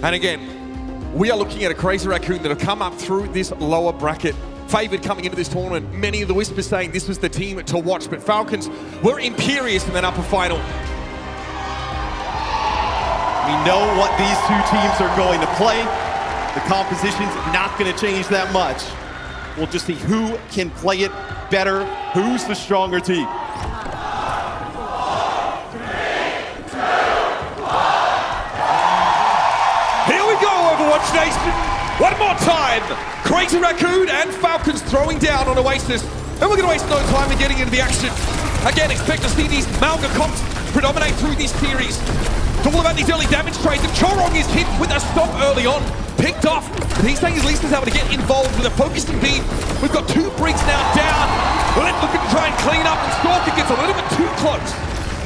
And again, we are looking at a Crazy Raccoon that have come up through this lower bracket, favored coming into this tournament. Many of the whispers saying this was the team to watch, but Falcons were imperious in that upper final. We know what these two teams are going to play. The composition's not going to change that much. We'll just see who can play it better, who's the stronger team. Overwatch Nation, one more time. Crazy Raccoon and Falcons throwing down on OWCS. And we're going to waste no time in getting into the action. Again, expect to see these Malga comps predominate through this series. It's all about these early damage trades. And Chorong is hit with a stop early on, picked off. But he's saying his least is able to get involved with a focusing beam. We've got two Briggs now down. Lip looking to try and clean up, and Stalker gets a little bit too close.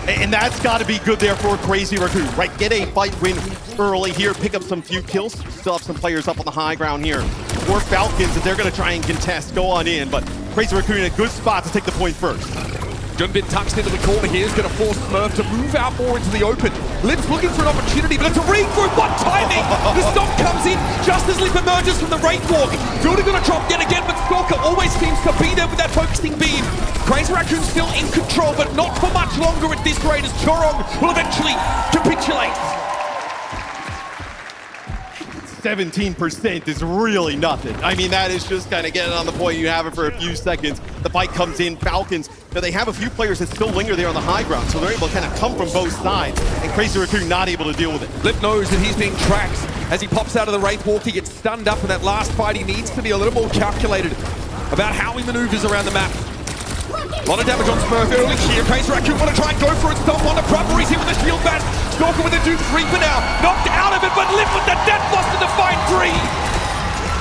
And that's got to be good there for Crazy Raccoon, right? Get a fight win early here, pick up some few kills. Still have some players up on the high ground here. For Falcons, if they're going to try and contest, go on in. But Crazy Raccoon in a good spot to take the point first. Jumbin tucks into the corner here. Is going to force Smurf to move out more into the open. Lip's looking for an opportunity, but it's a regroup. What timing! The stop comes in just as Lip emerges from the Wraith Walk. Fielder going to drop yet again, but Stalker always seems to be there with that focusing beam. Crazy Raccoon still in control, but not for much longer at this rate as Chorong will eventually capitulate. 17% is really nothing. I mean, that is just kind of getting on the point. You have it for a few seconds. The fight comes in. Falcons, but they have a few players that still linger there on the high ground, so they're able to kind of come from both sides, and Crazy Raccoon not able to deal with it. Lip knows that he's being tracked. As he pops out of the Wraith Walk, he gets stunned up in that last fight. He needs to be a little more calculated about how he maneuvers around the map. A lot of damage on Smurf early here. Crazy Raccoon want to try and go for it. Stomp on the proper. He's here with the shield bash. Stalker with a Duke Reaper now. Knocked out of it, but Lip with the death loss to Defiant 3.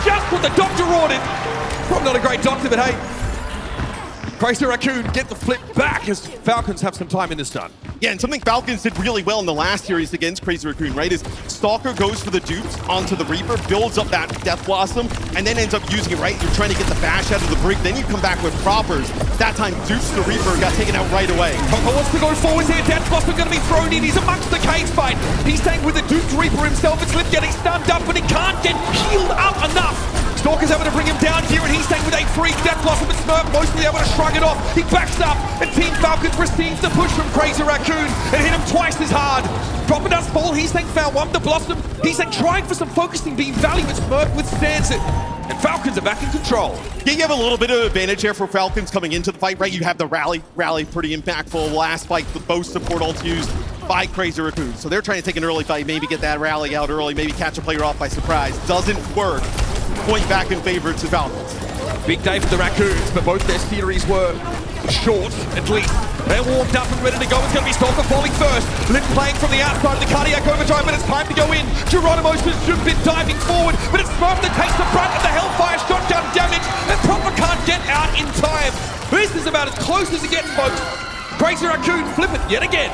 Just what the doctor ordered. Probably not a great doctor, but hey. Crazy Raccoon get the flip back as Falcons have some time in this stun. Yeah, and something Falcons did really well in the last series against Crazy Raccoon, right, is Stalker goes for the dupes onto the Reaper, builds up that Death Blossom, and then ends up using it, right? You're trying to get the bash out of the Brig, then you come back with Proppers. That time, dupes the Reaper got taken out right away. Coco wants to go forward here. Death Blossom going to be thrown in. He's amongst the cage fight. He's staying with the Duped Reaper himself. It's Lip getting stunned up, but he can't get healed up enough. Stalker's able to bring him down here, and he's staying with a free Death Blossom, and Smurf mostly able to shrug it off. He backs up, and Team Falcons receives the push from Crazy Raccoon and hit him twice as hard. Proper does fall. He's saying found one to Blossom. He's saying trying for some focusing beam value, but Smurf withstands it. And Falcons are back in control. Yeah, you have a little bit of advantage here for Falcons coming into the fight, right? You have the rally pretty impactful. Last fight, the both support ults used by Crazy Raccoon. So they're trying to take an early fight, maybe get that rally out early, maybe catch a player off by surprise. Doesn't work. Point back in favor to Falcons. Big day for the Raccoons, but both their series were short, at least. They're warmed up and ready to go. It's going to be Stalker falling first. Lip playing from the outside of the cardiac overdrive, but it's time to go in. Geronimo's just been diving forward, but it's Smurf that takes the brunt of the Hellfire shotgun damage, and Proper can't get out in time. This is about as close as it gets, folks. Crazy Raccoon flip it yet again.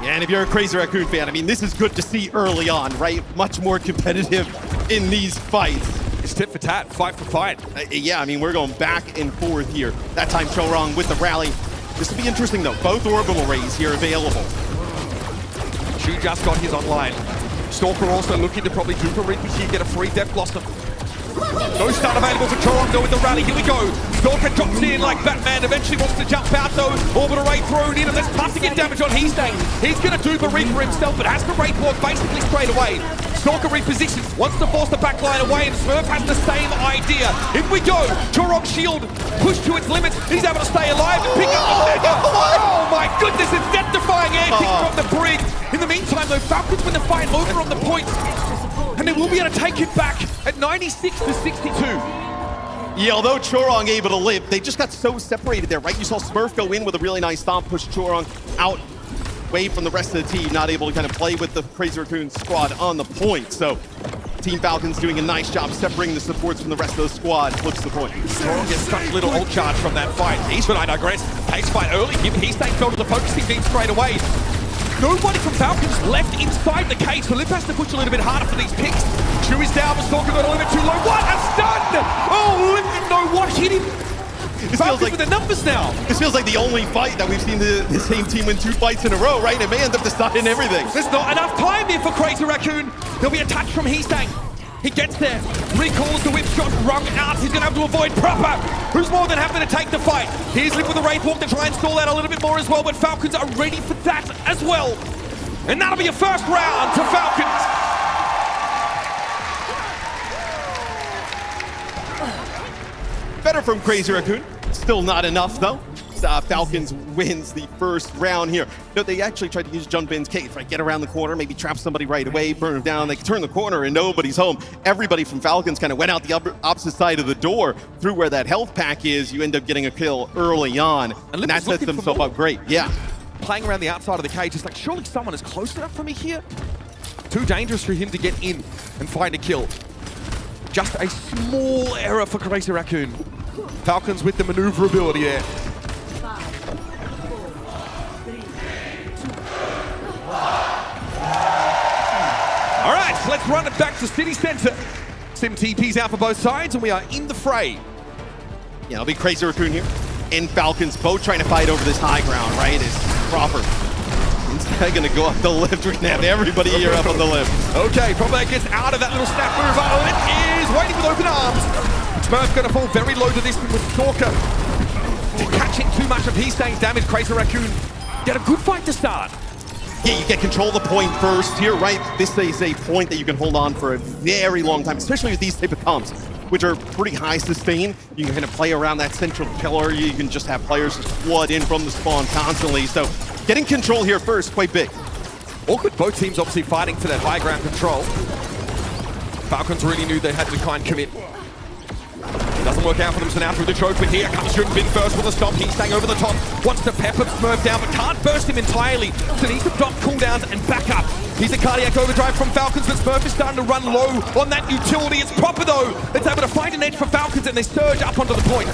Yeah, and if you're a Crazy Raccoon fan, I mean, this is good to see early on, right? Much more competitive in these fights. It's tit for tat, fight for fight. Yeah, I mean, we're going back and forth here. That time, Chorong with the rally. This will be interesting, though. Both orbital rays here available. She just got his online. Stalker also looking to probably dupe a Reaper here, get a free Death Blossom. No stun available for Chorong with the rally. Here we go. Stalker drops in like Batman. Eventually wants to jump out though. Orbital Ray thrown in, and that's tough to get damage on Heastang. He's going to dupe a Reaper himself, but has to Wraith walk basically straight away. Stalker repositions, wants to force the backline away, and Smurf has the same idea. In we go. Chorong's shield pushed to its limits. He's able to stay alive and pick up the Mega. Oh my goodness, it's death-defying air kick from the Brig. In the meantime though, Falcons win the fight over on the point. And they will be able to take it back at 96 to 62. Yeah, although Chorong able to live, they just got so separated there, right? You saw Smurf go in with a really nice stomp, push Chorong out, away from the rest of the team, not able to kind of play with the Crazy Raccoon squad on the point. So Team Falcons doing a nice job separating the supports from the rest of the squad, flips the point. Chorong gets such little ult charge from that fight. He's been aggressive. Takes fight early. Heastang fell to the focusing team straight away. Nobody from Falcons left inside the cage, so Lip has to push a little bit harder for these picks. Chew is down, but Stalker got a little bit too low. What a stun! Oh, Lip didn't know what hit him. This feels like with the numbers now. This feels like the only fight that we've seen the same team win 2 fights in a row, right? It may end up deciding everything. There's not enough time here for Crazy Raccoon. There'll be a touch from Heastang. He gets there, recalls the whip shot, rung out. He's gonna have to avoid Proper, who's more than happy to take the fight. Here's Lip with the Wraith Walk to try and stall out a little bit more as well, but Falcons are ready for that as well. And that'll be a first round to Falcons. Better from Crazy Raccoon. Still not enough, though. Falcons wins the first round here. No, they actually tried to use Junbin's case, right? Get around the corner, maybe trap somebody right away, burn him down. They turn the corner and nobody's home. Everybody from Falcons kind of went out the opposite side of the door through where that health pack is. You end up getting a kill early on, and that sets themselves up great. Yeah. Playing around the outside of the cage, it's like, surely someone is close enough for me here? Too dangerous for him to get in and find a kill. Just a small error for Crazy Raccoon. Falcons with the maneuverability there. All right, so let's run it back to City Center. Sim TP's out for both sides, and we are in the fray. Yeah, it'll be Crazy Raccoon here and Falcons both trying to fight over this high ground, right? It's proper. Instead gonna go up the lift. We're gonna have everybody here up on the lift. Okay, Proper gets out of that little snap move. Oh, it is waiting with open arms. Smurf gonna fall very low to this with Stalker. Catching too much of Heastang's damage, Crazy Raccoon get a good fight to start. Yeah, you get control of the point first here, right? This is a point that you can hold on for a very long time, especially with these type of comps, which are pretty high sustain. You can kind of play around that central pillar. You can just have players just flood in from the spawn constantly. So getting control here first, quite big. Awkward, both teams obviously fighting for that high ground control. Falcons really knew they had to kind of commit. Doesn't work out for them, so now through the choke, but here comes Junbin first with a stomp. He's staying over the top, wants to pepper Smurf down, but can't burst him entirely. So needs to drop cooldowns and back up. Here's a cardiac overdrive from Falcons, but Smurf is starting to run low on that utility. It's Proper though, that's able to find an edge for Falcons, and they surge up onto the point.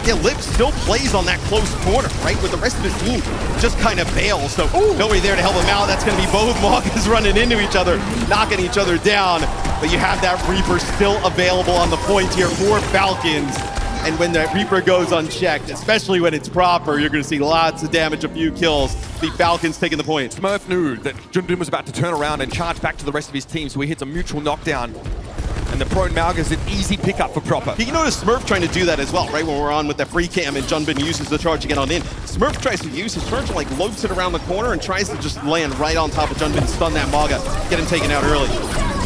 Yeah, Lip still plays on that close corner, right? With the rest of his team just kind of bails. So nobody there to help him out. That's going to be both Maugas running into each other, knocking each other down. But you have that Reaper still available on the point here for Falcons. And when that Reaper goes unchecked, especially when it's proper, you're going to see lots of damage, a few kills. The Falcons taking the point. Smurf knew that Junbin was about to turn around and charge back to the rest of his team, so he hits a mutual knockdown. And the prone Mauga is an easy pickup for Proper. You notice Smurf trying to do that as well, right? When we're on with that free cam and Junbin uses the charge to get on in. Smurf tries to use his charge, like lopes it around the corner and tries to just land right on top of Junbin, stun that Mauga, get him taken out early.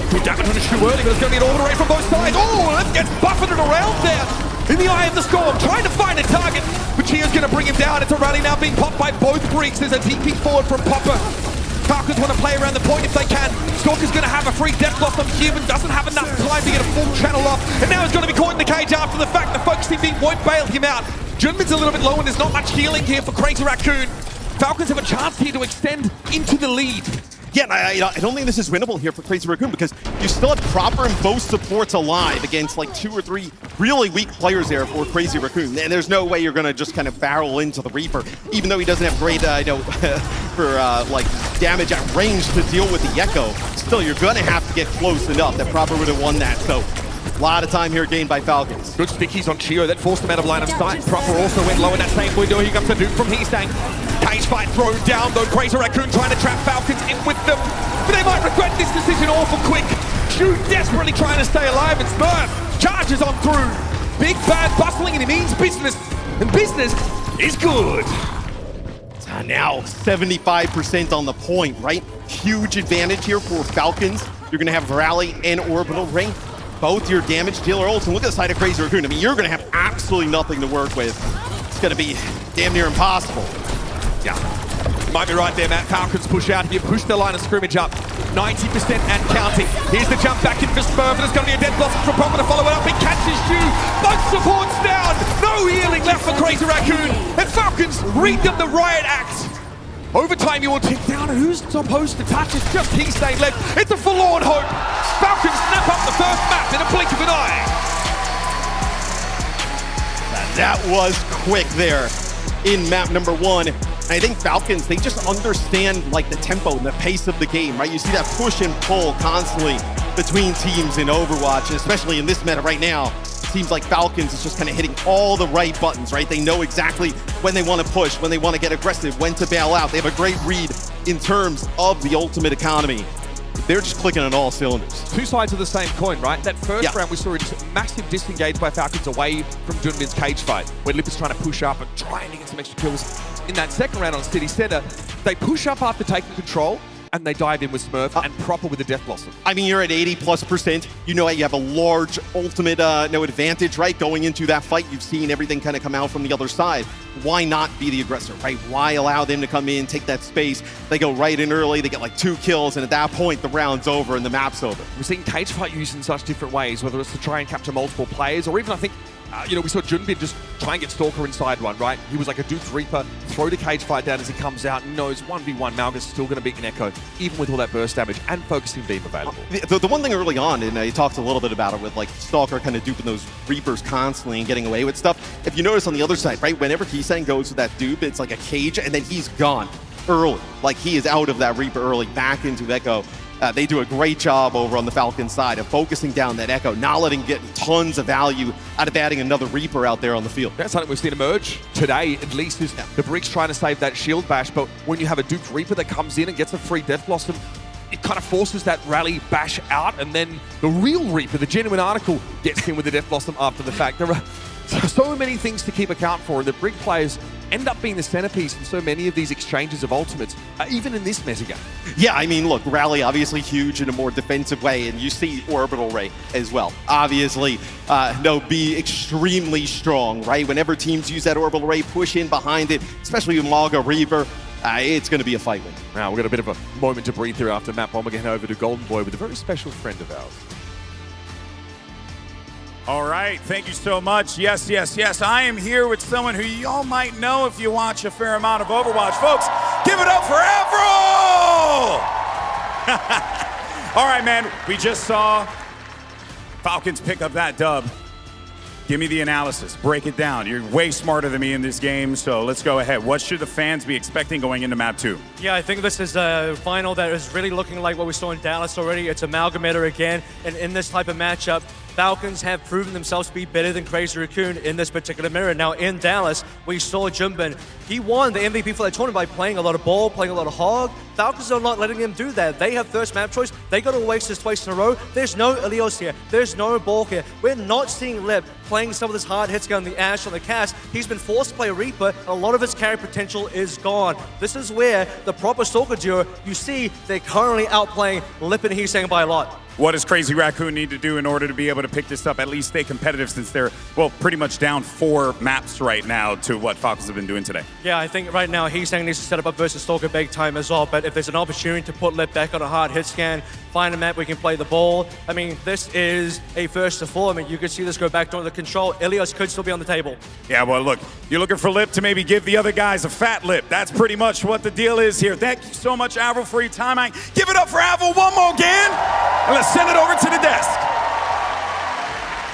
Good damage on the shoe early, but it's going to be an orbital ray from both sides. Oh, that gets buffeted around there. In the eye of the storm, trying to find a target, but Chia's going to bring him down. It's a rally now being popped by both Briggs. There's a TP forward from Proper. Falcons want to play around the point if they can. Stalker's going to have a free death loss on Cuban, doesn't have enough time to get a full channel off, and now he's going to be caught in the cage after the fact. The focusing beam won't bail him out. Junbin's a little bit low and there's not much healing here for Crazy Raccoon. Falcons have a chance here to extend into the lead. Yeah, I don't think this is winnable here for Crazy Raccoon because you still have Proper and both supports alive against like 2 or 3 really weak players there for Crazy Raccoon. And there's no way you're going to just kind of barrel into the Reaper, even though he doesn't have great, for like damage at range to deal with the Echo. Still, you're going to have to get close enough that Proper would have won that. So a lot of time here gained by Falcons. Good stickies on Chio that forced him out of line of sight. Proper also went low in that same window. Here comes the Duke from Heesang. Cage fight thrown down though. Crazy Raccoon trying to trap Falcons in with them. But they might regret this decision awful quick. Shoot desperately trying to stay alive, and Smurf charges on through. Big Bad bustling, and he means business. And business is good. Now 75% on the point, right? Huge advantage here for Falcons. You're going to have Rally and Orbital Ring. Both your damage dealer ults. And look at the side of Crazy Raccoon. I mean, you're going to have absolutely nothing to work with. It's going to be damn near impossible. Yeah, might be right there, Matt. Falcons push out. You push the line of scrimmage up. 90% and counting. Here's the jump back in for Smurf, and there's going to be a dead blossom for Proper to follow it up. He catches you. Both supports down. No healing left for Crazy Raccoon. And Falcons read them the riot act. Overtime you will tick down, and who's supposed to touch? It's just Heesang left. It's a forlorn hope. Falcons snap up the first map in a blink of an eye. That was quick there in map number 1. I think Falcons, they just understand like the tempo and the pace of the game, right? You see that push and pull constantly between teams in Overwatch, and especially in this meta right now. Seems like Falcons is just kind of hitting all the right buttons, right? They know exactly when they want to push, when they want to get aggressive, when to bail out. They have a great read in terms of the ultimate economy. They're just clicking on all cylinders. Two sides of the same coin, right? That first round we saw a massive disengage by Falcons away from Junbin's cage fight, where Lip is trying to push up and trying to get some extra kills. In that second round on City Center, they push up after taking control, and they dive in with Smurf and Proper with the Death Blossom. I mean, you're at 80+%. You know you have a large ultimate advantage, right? Going into that fight, you've seen everything kind of come out from the other side. Why not be the aggressor, right? Why allow them to come in, take that space? They go right in early, they get like 2 kills, and at that point, the round's over and the map's over. We're seeing cage fight used in such different ways, whether it's to try and capture multiple players, or even I think we saw Junbin just try and get Stalker inside one, right? He was like a Duke's Reaper, throw the cage fight down as he comes out, and knows 1v1 Malgus is still going to beat an Echo, even with all that burst damage and focusing beam available. The one thing early on, and you talked a little bit about it with like Stalker kind of duping those Reapers constantly and getting away with stuff. If you notice on the other side, right, whenever Heesang goes to that dupe, it's like a cage, and then he's gone early. Like he is out of that Reaper early, back into Echo. They do a great job over on the Falcons side of focusing down that Echo, not letting get tons of value out of adding another Reaper out there on the field. That's something we've seen emerge today, at least, is the Bricks trying to save that shield bash, but when you have a Duke Reaper that comes in and gets a free Death Blossom, it kind of forces that rally bash out, and then the real Reaper, the genuine article, gets in with the Death Blossom after the fact. There are so many things to keep account for, and the Brick players end up being the centerpiece in so many of these exchanges of ultimates, even in this metagame. Yeah, I mean, look, Rally obviously huge in a more defensive way, and you see Orbital Ray as well. Obviously, be extremely strong, right? Whenever teams use that Orbital Ray, push in behind it, especially with Maga Reaper, it's going to be a fight win. Now, we've got a bit of a moment to breathe here after Matt Bomber getting over to Golden Boy with a very special friend of ours. All right, thank you so much. Yes, yes, yes. I am here with someone who y'all might know if you watch a fair amount of Overwatch. Folks, give it up for Avril! All right, man, we just saw Falcons pick up that dub. Give me the analysis. Break it down. You're way smarter than me in this game, so let's go ahead. What should the fans be expecting going into map 2? Yeah, I think this is a final that is really looking like what we saw in Dallas already. It's Amalgamator again, and in this type of matchup, Falcons have proven themselves to be better than Crazy Raccoon in this particular mirror. Now, in Dallas, we saw Junbin. He won the MVP for that tournament by playing a lot of ball, playing a lot of hog. Falcons are not letting him do that. They have first map choice. They got OWCS twice in a row. There's no Elios here. There's no Bork here. We're not seeing Lip playing some of this hard hits on the Ash, on the cast. He's been forced to play Reaper. A lot of his carry potential is gone. This is where the Proper Stalker duo, you see they're currently outplaying Lip and Heesang by a lot. What does Crazy Raccoon need to do in order to be able to pick this up, at least stay competitive, since they're, well, pretty much down 4 maps right now to what Falcons have been doing today? Yeah, I think right now he's saying needs to set up versus Stalker big time as well, but if there's an opportunity to put Lip back on a hard hit scan, find a map we can play the ball, I mean, this is a first to 4. I mean, you could see this go back to the control. Ilios could still be on the table. Yeah, well, look, you're looking for Lip to maybe give the other guys a fat lip. That's pretty much what the deal is here. Thank you so much, Avril, for your time. Give it up for Avril one more again, and let's send it over to the desk.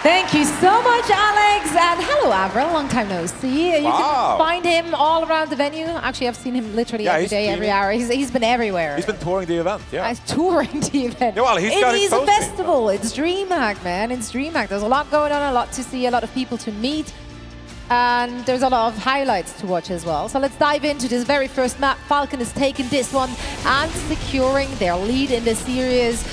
Thank you so much, Alex. And hello, Avril. Long time no see. You can find him all around the venue. Actually, I've seen him literally every day, every hour. He's been everywhere. He's been touring the event, yeah. He's touring the event. Yeah, well, he's a festival. It's DreamHack, man. It's DreamHack. There's a lot going on, a lot to see, a lot of people to meet. And there's a lot of highlights to watch as well. So let's dive into this very first map. Falcon is taking this one and securing their lead in the series.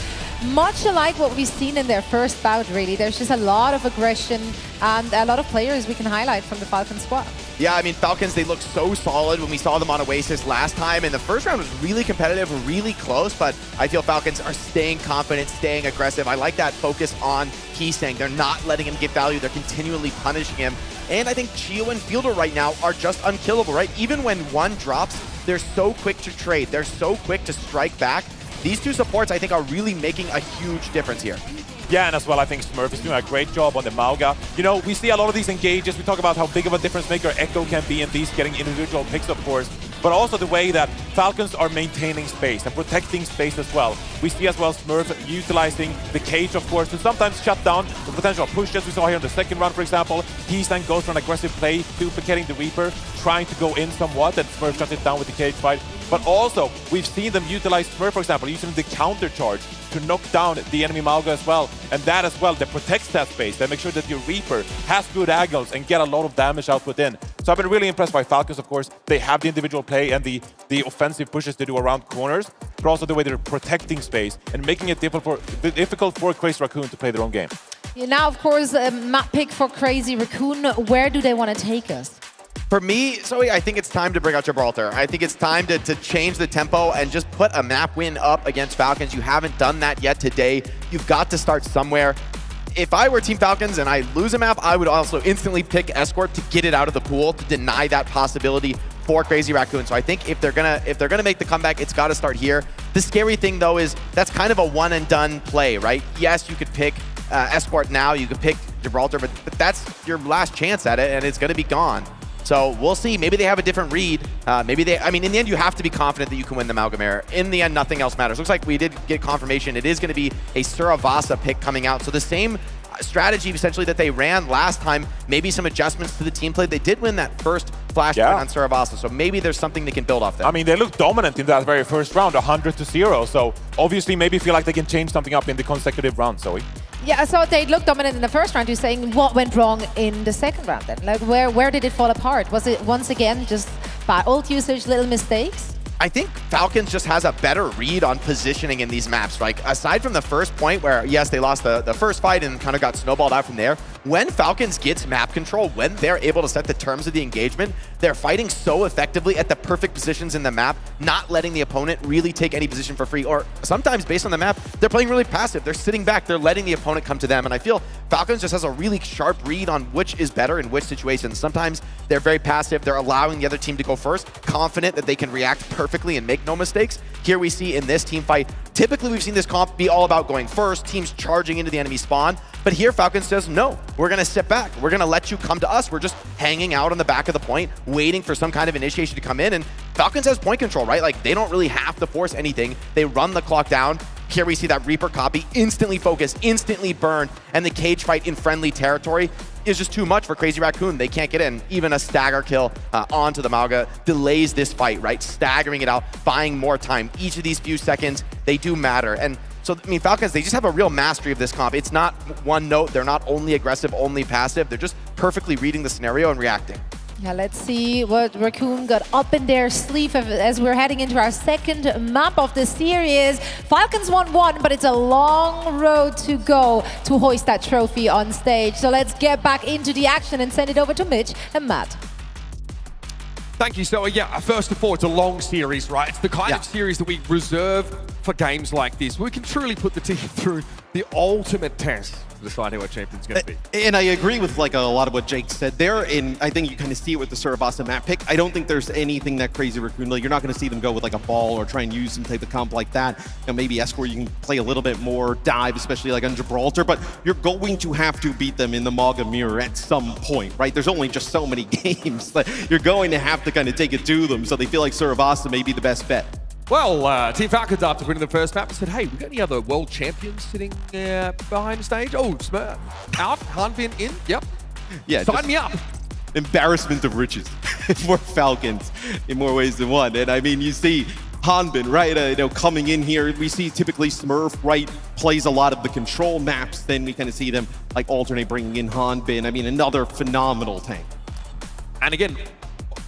Much alike what we've seen in their first bout, really. There's just a lot of aggression and a lot of players we can highlight from the Falcon squad. Yeah, I mean, Falcons, they looked so solid when we saw them on Oasis last time, and the first round was really competitive, really close, but I feel Falcons are staying confident, staying aggressive. I like that focus on Keystang. They're not letting him get value. They're continually punishing him. And I think Chio and Fielder right now are just unkillable, right? Even when one drops, they're so quick to trade. They're so quick to strike back. These two supports, I think, are really making a huge difference here. Yeah, and as well, I think Smurf is doing a great job on the Mauga. You know, we see a lot of these engages. We talk about how big of a difference maker Echo can be in these, getting individual picks, of course, but also the way that Falcons are maintaining space and protecting space as well. We see as well Smurf utilizing the cage, of course, to sometimes shut down the potential pushes. We saw here in the second round, for example. Keystang goes for an aggressive play, duplicating the Reaper, trying to go in somewhat, and Smurf shuts it down with the cage fight. But also, we've seen them utilize Smurf, for example, using the counter charge to knock down the enemy Mauga as well. And that as well, that protects that space. They make sure that your Reaper has good angles and get a lot of damage out within. So I've been really impressed by Falcons, of course. They have the individual play and the offensive pushes they do around corners, but also the way they're protecting space and making it difficult for Crazy Raccoon to play their own game. Yeah, now, of course, a map pick for Crazy Raccoon. Where do they want to take us? For me, Zoe, I think it's time to bring out Gibraltar. I think it's time to change the tempo and just put a map win up against Falcons. You haven't done that yet today. You've got to start somewhere. If I were Team Falcons and I lose a map, I would also instantly pick Escort to get it out of the pool, to deny that possibility for Crazy Raccoon. So I think if they're gonna make the comeback, it's got to start here. The scary thing though is that's kind of a one and done play, right? Yes, you could pick Escort now, you could pick Gibraltar, but that's your last chance at it, and it's gonna be gone. So we'll see. Maybe they have a different read. I mean, in the end, you have to be confident that you can win the Amalgamare. In the end, nothing else matters. Looks like we did get confirmation. It is going to be a Suravasa pick coming out. So the same strategy, essentially, that they ran last time, maybe some adjustments to the team play. They did win that first flashpoint on Suravasa, so maybe there's something they can build off there. I mean, they look dominant in that very first round, 100-0. So obviously, maybe feel like they can change something up in the consecutive rounds, Zoe. Yeah, so they looked dominant in the first round. You're saying what went wrong in the second round then? Like, where did it fall apart? Was it once again just bad ult usage, little mistakes? I think Falcons just has a better read on positioning in these maps. Like, aside from the first point where, yes, they lost the first fight and kind of got snowballed out from there, when Falcons gets map control, when they're able to set the terms of the engagement, they're fighting so effectively at the perfect positions in the map, not letting the opponent really take any position for free. Or sometimes, based on the map, they're playing really passive. They're sitting back. They're letting the opponent come to them. And I feel Falcons just has a really sharp read on which is better in which situations. Sometimes they're very passive. They're allowing the other team to go first, confident that they can react perfectly and make no mistakes. Here we see in this team fight, typically we've seen this comp be all about going first, teams charging into the enemy spawn. But here Falcons says, no, we're going to sit back. We're going to let you come to us. We're just hanging out on the back of the point, waiting for some kind of initiation to come in. And Falcons has point control, right? Like, they don't really have to force anything. They run the clock down. Here we see that Reaper copy instantly focus, instantly burn, and the cage fight in friendly territory is just too much for Crazy Raccoon. They can't get in. Even a stagger kill onto the Mauga delays this fight, right? Staggering it out, buying more time. Each of these few seconds, they do matter. And so, I mean, Falcons, they just have a real mastery of this comp. It's not one note. They're not only aggressive, only passive. They're just perfectly reading the scenario and reacting. Yeah, let's see what Raccoon got up in their sleeve as we're heading into our second map of the series. Falcons won one, but it's a long road to go to hoist that trophy on stage. So let's get back into the action and send it over to Mitch and Matt. Thank you. So yeah, first of all, it's a long series, right? It's the kind of series that we reserve for games like this. We can truly put the team through the ultimate test to decide who our champion's going to be. And I agree with like a lot of what Jake said there, and I think you kind of see it with the Cerevasa map pick. I don't think there's anything that Crazy Raccoon, like, you're not going to see them go with like a ball or try and use some type of comp like that. You know, maybe Escort, you can play a little bit more dive, especially like on Gibraltar, but you're going to have to beat them in the Maga Mirror at some point, right? There's only just so many games that you're going to have to kind of take it to them, so they feel like Cerevasa may be the best bet. Well, Team Falcons, after winning the first map, said, hey, we got any other world champions sitting behind the stage? Oh, Smurf out, Hanbin in, yep. Yeah, sign me up. Embarrassment of riches for Falcons in more ways than one. And I mean, you see Hanbin, right, you know, coming in here. We see typically Smurf, right, plays a lot of the control maps. Then we kind of see them like alternate bringing in Hanbin. I mean, another phenomenal tank. And again,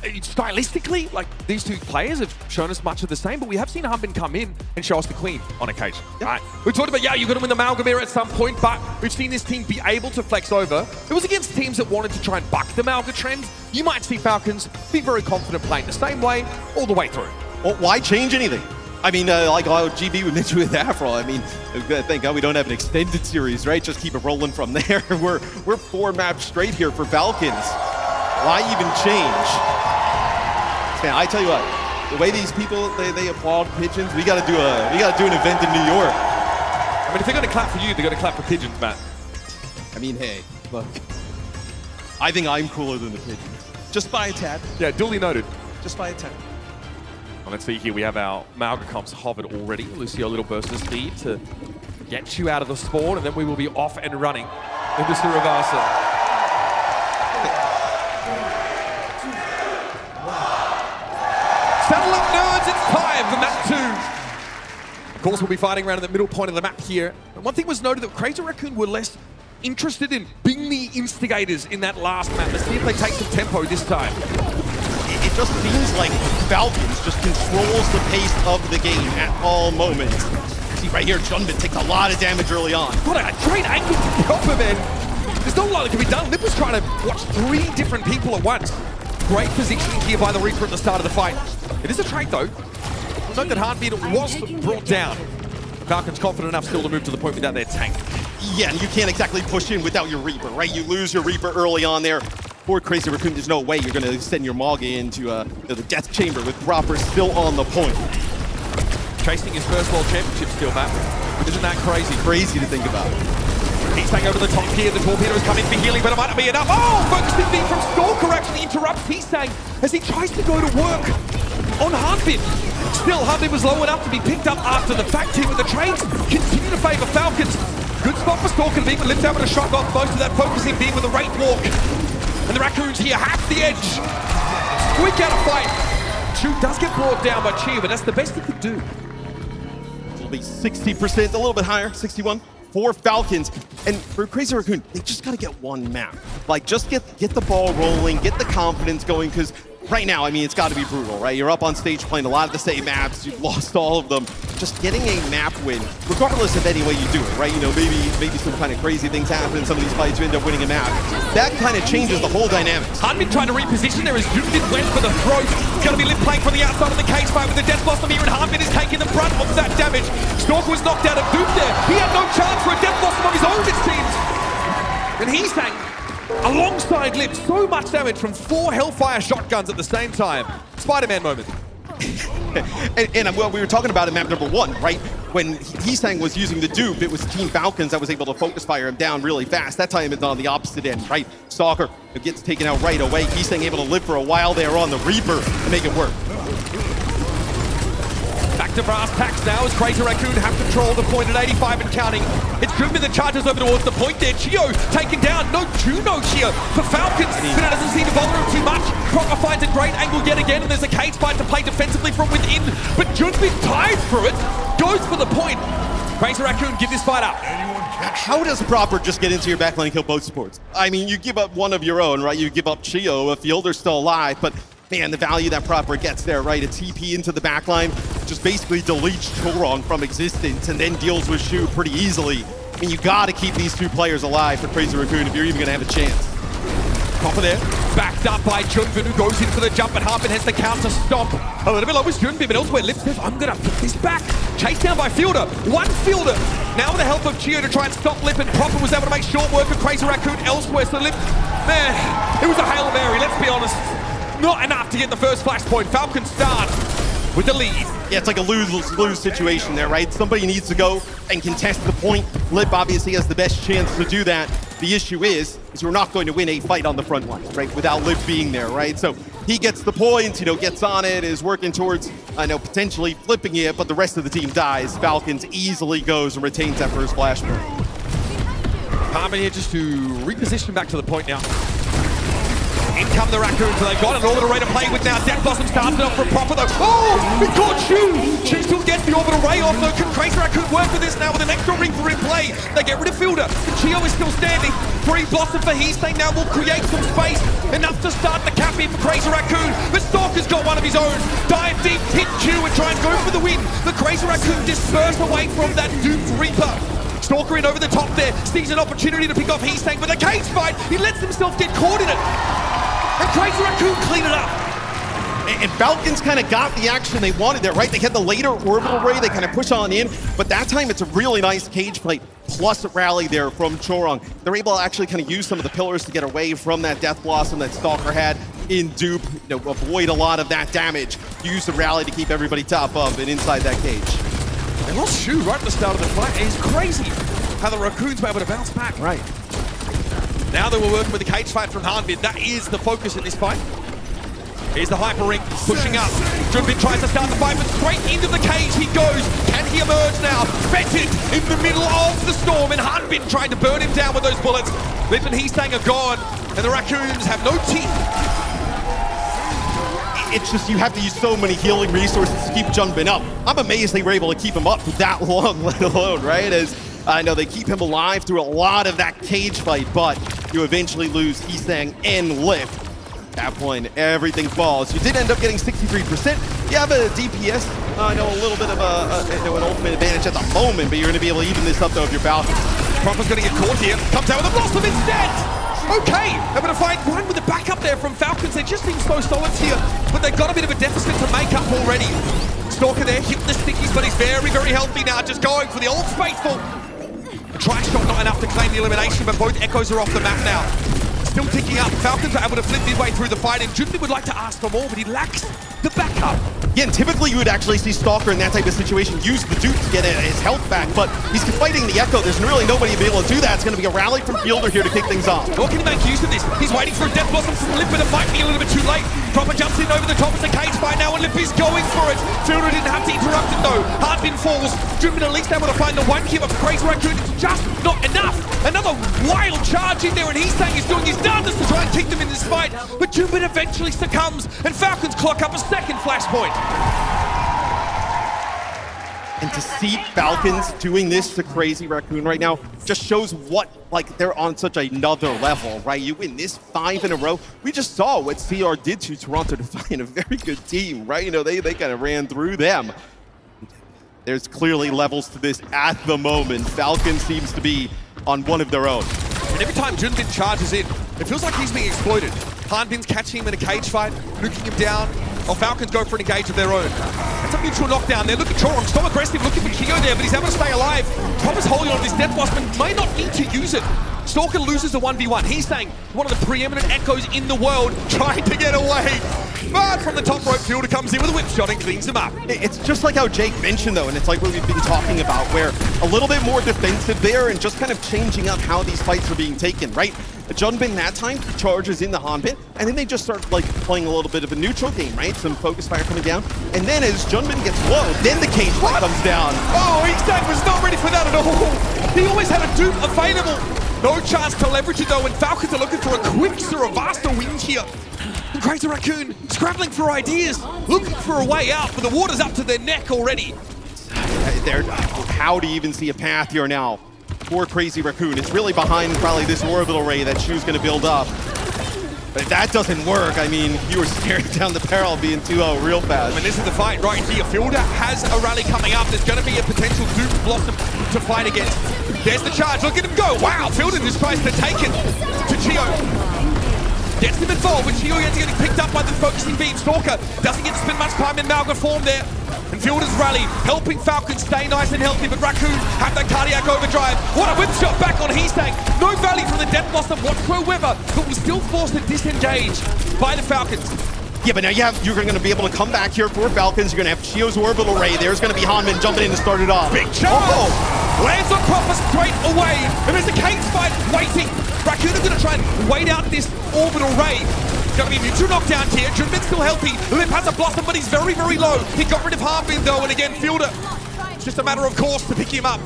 stylistically, like, these two players have shown us much of the same, but we have seen Hanbin come in and show us the Queen on occasion. Right? We talked about, yeah, you're going to win the Malgamir at some point, but we've seen this team be able to flex over. It was against teams that wanted to try and buck the Malga trend. You might see Falcons be very confident playing the same way all the way through. Well, why change anything? I mean, like GB would mention with Afro, I mean, thank God we don't have an extended series, right? Just keep it rolling from there. We're 4 maps straight here for Falcons. Why even change? Man, I tell you what, the way these people they applaud pigeons, we gotta do an event in New York. I mean, if they're gonna clap for you, they're gonna clap for pigeons, Matt. I mean, hey, look, I think I'm cooler than the pigeons. Just by a tad. Yeah, duly noted. Just by a tad. Well, let's see here, we have our Malga comps hovered already. Lucio, a little burst of speed to get you out of the spawn, and then we will be off and running into Cerevasa. Saddle up, nerds, it's time for map 2. Of course, we'll be fighting around in the middle point of the map here. And one thing was noted that Crazy Raccoon were less interested in being the instigators in that last map. Let's see if they take some tempo this time. It just seems like Falcons just controls the pace of the game at all moments. See right here, Junbin takes a lot of damage early on. What a great angle to help him in. There's not a lot that can be done. Lip was trying to watch 3 different people at once. Great positioning here by the Reaper at the start of the fight. It is a trade though. Note that Heartbeat was brought down. Falcons confident enough still to move to the point without their tank. Yeah, and you can't exactly push in without your Reaper, right? You lose your Reaper early on there. For Crazy Raccoon, there's no way you're going to send your Maga into the Death Chamber with Proper still on the point. Chasing his first World Championship still, Matt. Isn't that crazy? Crazy to think about. He's staying over the top here. The torpedoes come in for healing, but it might not be enough. Oh, focusing beam from Stalker actually interrupts Heesang as he tries to go to work on Hanbin. Still, Hanbin was low enough to be picked up after the fact here with the trades. Continue to favor Falcons. Good spot for Stalker to be able to lift out with a shock off most of that focusing beam with a Wraith Walk. And the Raccoons here have the edge. Squeak out a fight. Chu does get brought down by Chia, but that's the best he could do. It'll be 60%, a little bit higher, 61 for Falcons. And for Crazy Raccoon, they just got to get one map. Like, just get the ball rolling, get the confidence going, because right now, I mean, it's got to be brutal, right? You're up on stage playing a lot of the same maps. You've lost all of them. Just getting a map win, regardless of any way you do it, right? You know, maybe some kind of crazy things happen in some of these fights. You end up winning a map. That kind of changes the whole dynamics. Hanbin trying to reposition there as Junbin went for the throat. It's going to be Lip playing from the outside of the cage fight with the Death Blossom here, and Hanbin is taking the brunt of that damage. Stalker was knocked out of Doom there. He had no chance for a Death Blossom of his own, it seems. And he sang alongside Lip, so much damage from 4 Hellfire shotguns at the same time. Spider-Man moment. and well, we were talking about in map number 1, right? When Heesang was using the dupe, it was Team Falcons that was able to focus fire him down really fast. That time it's on the opposite end, right? Stalker gets taken out right away. Heesang able to live for a while there on the Reaper to make it work. Back to brass tacks now as Crazy Raccoon have control the point at 85 and counting. It's Junbin that charges over towards the point there. Chio taken down. No Juno here for Falcons, but it doesn't seem to bother him too much. Proper finds a great angle yet again, and there's a cage fight to play defensively from within. But Junbin tied through it, goes for the point. Crazy Raccoon, give this fight up. How does Proper just get into your backline and kill both supports? I mean, you give up one of your own, right? You give up Chio if Fielder's still alive, but man, the value that Proper gets there, right? A TP into the backline, just basically deletes Chorong from existence and then deals with Shu pretty easily. I mean, you gotta keep these 2 players alive for Crazy Raccoon if you're even gonna have a chance. Proper there, backed up by Junbin, who goes in for the jump, and Harbin has the counter stomp. A little bit low with Junbin, but elsewhere, Lipstick, I'm gonna put this back. Chased down by Fielder, one Fielder. Now with the help of Gio to try and stop Lip, and Proper was able to make short work of Crazy Raccoon elsewhere, so Lip, man, it was a Hail Mary, let's be honest. Not enough to get the first flashpoint. Falcons start with the lead. Yeah, it's like a lose-lose situation there, right? Somebody needs to go and contest the point. Lip obviously has the best chance to do that. The issue is you're not going to win a fight on the front line, right? Without Lip being there, right? So he gets the point, gets on it, is working towards, potentially flipping it, but the rest of the team dies. Falcons easily goes and retains that first flashpoint. Harbin here just to reposition back to the point now. In come the Raccoons, they got an orbital ray to play with now. Death Blossom started off for Proper though. Oh, he caught Chu! Chu still gets the orbital ray off though. Can Crazy Raccoon work with this now with an extra ring for in play? They get rid of Fielder. Chio is still standing. Free Blossom for Heastang now will create some space. Enough to start the cap in for Crazy Raccoon. But Stalker's got one of his own. Dive deep, hit Chu and try and go for the win. The Crazy Raccoon dispersed away from that Doomed Reaper. Stalker in over the top there, sees an opportunity to pick off Heastang, but the cage fight, he lets himself get caught in it. And Crazy Raccoon clean it up. And Falcons kind of got the action they wanted there, right? They had the later orbital ray, they kind of push on in, but that time it's a really nice cage fight, plus a rally there from Chorong. They're able to actually kind of use some of the pillars to get away from that Death Blossom that Stalker had in dupe, avoid a lot of that damage. Use the rally to keep everybody top up and inside that cage. They lost Shu right at the start of the fight. It's crazy how the Raccoons were able to bounce back. Right. Now they were working with the cage fight from Hanbin. That is the focus in this fight. Here's the Hyper Ring pushing up. Junbin tries to start the fight, but straight into the cage he goes. Can he emerge now? Fetid in the middle of the storm, and Hanbin trying to burn him down with those bullets. Lip and Heastang are gone, and the Raccoons have no teeth. It's just you have to use so many healing resources to keep Junbin up. I'm amazed they were able to keep him up for that long, let alone, right? As I know they keep him alive through a lot of that cage fight, but you eventually lose Heastang and Lip. At that point, everything falls. You did end up getting 63%. You have a DPS, I know a little bit of an ultimate advantage at the moment, but you're going to be able to even this up though if you're Falcons. Proper's going to get caught here. Comes out with a Blossom instead. Okay, they're going to find one with the backup there from Falcons. They just seem so solid here, but they've got a bit of a deficit to make up already. Stalker there, hit the stickies, but he's very, very healthy now, just going for the old faithful. A try shot not enough to claim the elimination, but both Echoes are off the map now. Still ticking up. Falcons are able to flip midway through the fight, and Junbin would like to ask for more, but he lacks the backup. Yeah, and typically you would actually see Stalker in that type of situation use the Duke to get his health back, but he's fighting the Echo. There's really nobody to be able to do that. It's going to be a rally from Fielder here to kick things off. What can he make use of this? He's waiting for a Death Blossom from Lip, but it might be a little bit too late. Proper jumps in over the top of the cage fight now, and Lip is going for it. Fielder didn't have to interrupt it though. Hanbin falls. Junbin at least able to find the one kill of Crazy Raccoon. It's just not enough. Another wild charge in there, and he's saying he's doing his darndest to try and keep them in this fight, but Junbin eventually succumbs, and Falcons clock up a second flashpoint. And to see Falcons doing this to Crazy Raccoon right now just shows what, they're on such another level, right? You win this 5 in a row. We just saw what CR did to Toronto Defiant, a very good team, right? They kind of ran through them. There's clearly levels to this at the moment. Falcons seems to be on one of their own. And every time Junbin charges in, it feels like he's being exploited. Hanbin's catching him in a cage fight, nuking him down. Or Falcons go for an engage of their own. That's a mutual knockdown there. Look at Chorong, so aggressive, looking for Chio there, but he's able to stay alive. Proper's holding on to this Death Blossom, may not need to use it. Stalker loses a 1v1. He's saying one of the preeminent Echoes in the world, trying to get away. But from the top rope, Fielder comes in with a whip shot and cleans him up. It's just like how Jake mentioned though, and it's like what we've been talking about, where a little bit more defensive there and just kind of changing up how these fights are being taken, right? Junbin that time charges in the Hanbin, and then they just start playing a little bit of a neutral game, right? Some focus fire coming down, and then as Junbin gets low, then the cage fight comes down. Oh, Heastang was not ready for that at all. He always had a dupe available. No chance to leverage it though, and Falcons are looking for a quick Saravasta win here. And Crazy Raccoon scrambling for ideas, looking for a way out, but the water's up to their neck already. How do you even see a path here now for Crazy Raccoon? It's really behind probably this orbital ray that Shu's going to build up. But if that doesn't work, I mean, you were staring down the barrel being 2-0 real fast. I mean, this is the fight right here. Fielder has a rally coming up. There's going to be a potential Duke Blossom to fight against. There's the charge. Look at him go. Wow, Fielder just tries to take it to Chio. Gets him involved, which he gets getting picked up by the focusing beam. Stalker doesn't get to spend much time in Malga form there. And Fielder's rally, helping Falcons stay nice and healthy, but Raccoon have that cardiac overdrive. What a whip shot back on Heesang. No value from the Death Blossom whatsoever, but we still forced to disengage by the Falcons. Yeah, but now you're going to be able to come back here for Falcons. You're going to have Shio's orbital ray. There's going to be Hanmin jumping in to start it off. Big charge! Lands on Proper straight away. And there's a cage fight waiting. Raccoon are going to try and wait out this orbital ray. Going to be neutral knockdown here. Junbin's still healthy. Lip has a Blossom, but he's very, very low. He got rid of Hanmin though, and again, Fielder. It's just a matter of course to pick him up.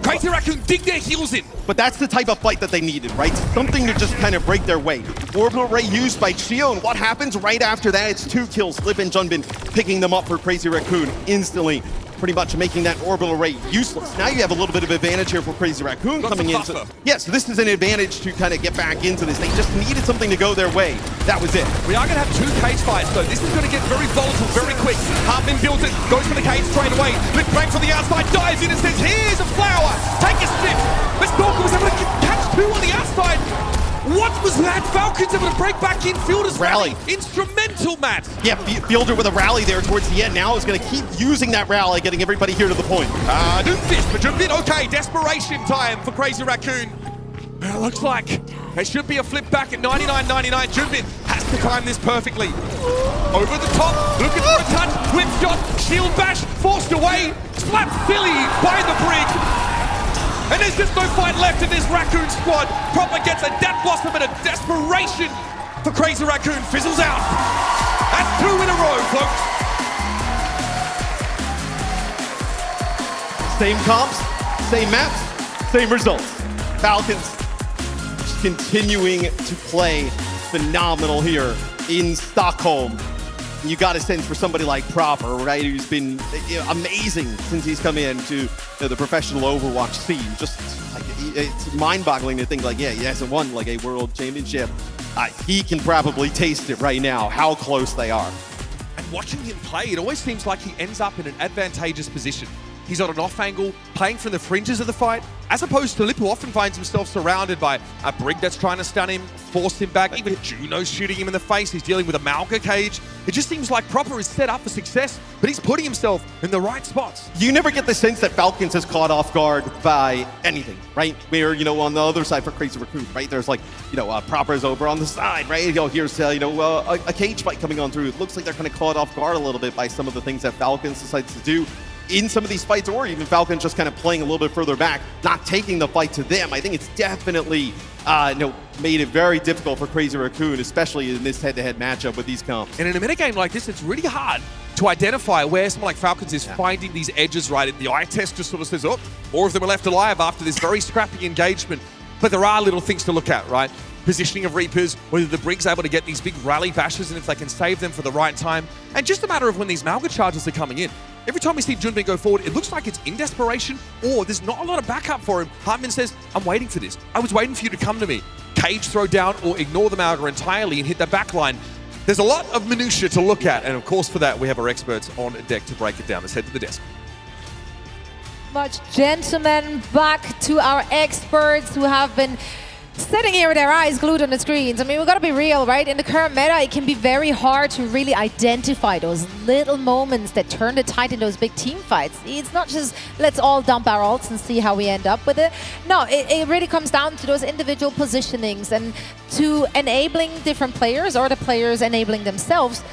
Crazy Raccoon dig their heels in. But that's the type of fight that they needed, right? Something to just kind of break their way. Orbital Ray used by Chio, and what happens right after that? It's 2 kills. Lip and Junbin picking them up for Crazy Raccoon instantly, pretty much making that Orbital Ray useless. Now you have a little bit of advantage here for Crazy Raccoon coming in. So this is an advantage to kind of get back into this. They just needed something to go their way. That was it. We are going to have 2 cage fights, though. This is going to get very volatile very quick. Hanmin builds it, goes for the cage straight away. Lip bang from the outside, dives in and says, here's a flower. Take a sniff. But Stalker was able to catch 2 on the outside. What was that? Falcons able to break back in. Fielder's rally. Instrumental, Matt. Yeah, Fielder with a rally there towards the end. Now is going to keep using that rally, getting everybody here to the point. Doomfish, but Junbin, okay, desperation time for Crazy Raccoon. Looks like there should be a flip back at 99.99. Junbin has to time this perfectly. Over the top, looking for a touch, whip shot, shield bash, forced away, slapped silly by the brig. And there's just no fight left in this Raccoon squad. Proper gets a Death Blossom and a desperation for Crazy Raccoon. Fizzles out. That's 2 in a row, folks. Same comps, same maps, same results. Falcons just continuing to play phenomenal here in Stockholm. You got a sense for somebody like Proper, right, who's been amazing since he's come in to the professional Overwatch scene. Just like, it's mind-boggling to think, like, yeah, he hasn't won like a world championship. He can probably taste it right now, how close they are. And watching him play, it always seems like he ends up in an advantageous position. He's on an off angle, playing from the fringes of the fight, as opposed to Lip, who often finds himself surrounded by a brig that's trying to stun him, force him back, even Juno's shooting him in the face, he's dealing with a Malga cage. It just seems like Proper is set up for success, but he's putting himself in the right spots. You never get the sense that Falcons is caught off guard by anything, right? Where, on the other side for Crazy Raccoon, right? There's like, Proper's over on the side, right? Here's, a cage fight coming on through. It looks like they're kind of caught off guard a little bit by some of the things that Falcons decides to do in some of these fights, or even Falcons just kind of playing a little bit further back, not taking the fight to them. I think it's definitely made it very difficult for Crazy Raccoon, especially in this head-to-head matchup with these comps. And in a metagame like this, it's really hard to identify where someone like Falcons is finding these edges, right? The eye test just sort of says, oh, more of them are left alive after this very scrappy engagement. But there are little things to look at, right? Positioning of Reapers, whether the Brig's able to get these big rally bashes and if they can save them for the right time. And just a matter of when these Malga charges are coming in. Every time we see Junbin go forward, it looks like it's in desperation or there's not a lot of backup for him. Hanmin says, I'm waiting for this. I was waiting for you to come to me. Cage throw down or ignore the Malga entirely and hit the back line. There's a lot of minutia to look at. And of course, for that, we have our experts on deck to break it down. Let's head to the desk. Much gentlemen, back to our experts who have been sitting here with their eyes glued on the screens. I mean, we've got to be real, right? In the current meta, it can be very hard to really identify those little moments that turn the tide in those big team fights. It's not just, let's all dump our ults and see how we end up with it. No, it really comes down to those individual positionings and to enabling different players or the players enabling themselves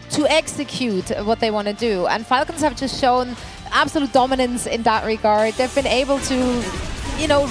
to execute what they want to do. And Falcons have just shown absolute dominance in that regard. They've been able to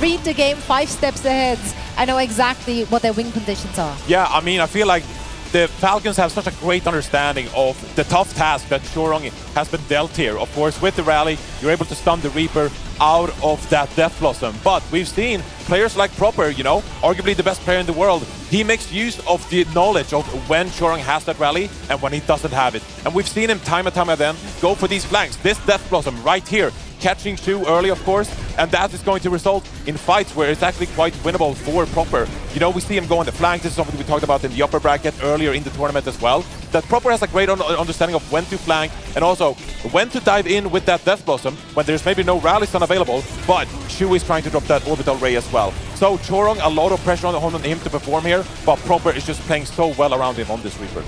read the game 5 steps ahead. I know exactly what their win conditions are. Yeah, I mean, I feel like the Falcons have such a great understanding of the tough task that Chorong has been dealt here. Of course, with the rally, you're able to stun the Reaper out of that Death Blossom. But we've seen players like Proper, arguably the best player in the world. He makes use of the knowledge of when Chorong has that rally and when he doesn't have it. And we've seen him time and time again go for these flanks. This Death Blossom right here, catching Shu early, of course, and that is going to result in fights where it's actually quite winnable for Proper. We see him go on the flank. This is something we talked about in the upper bracket earlier in the tournament as well. that Proper has a great understanding of when to flank and also when to dive in with that Death Blossom when there's maybe no rally stun available, but Shu is trying to drop that Orbital Ray as well. So Chorong, a lot of pressure on him to perform here, but Proper is just playing so well around him on this Reaper.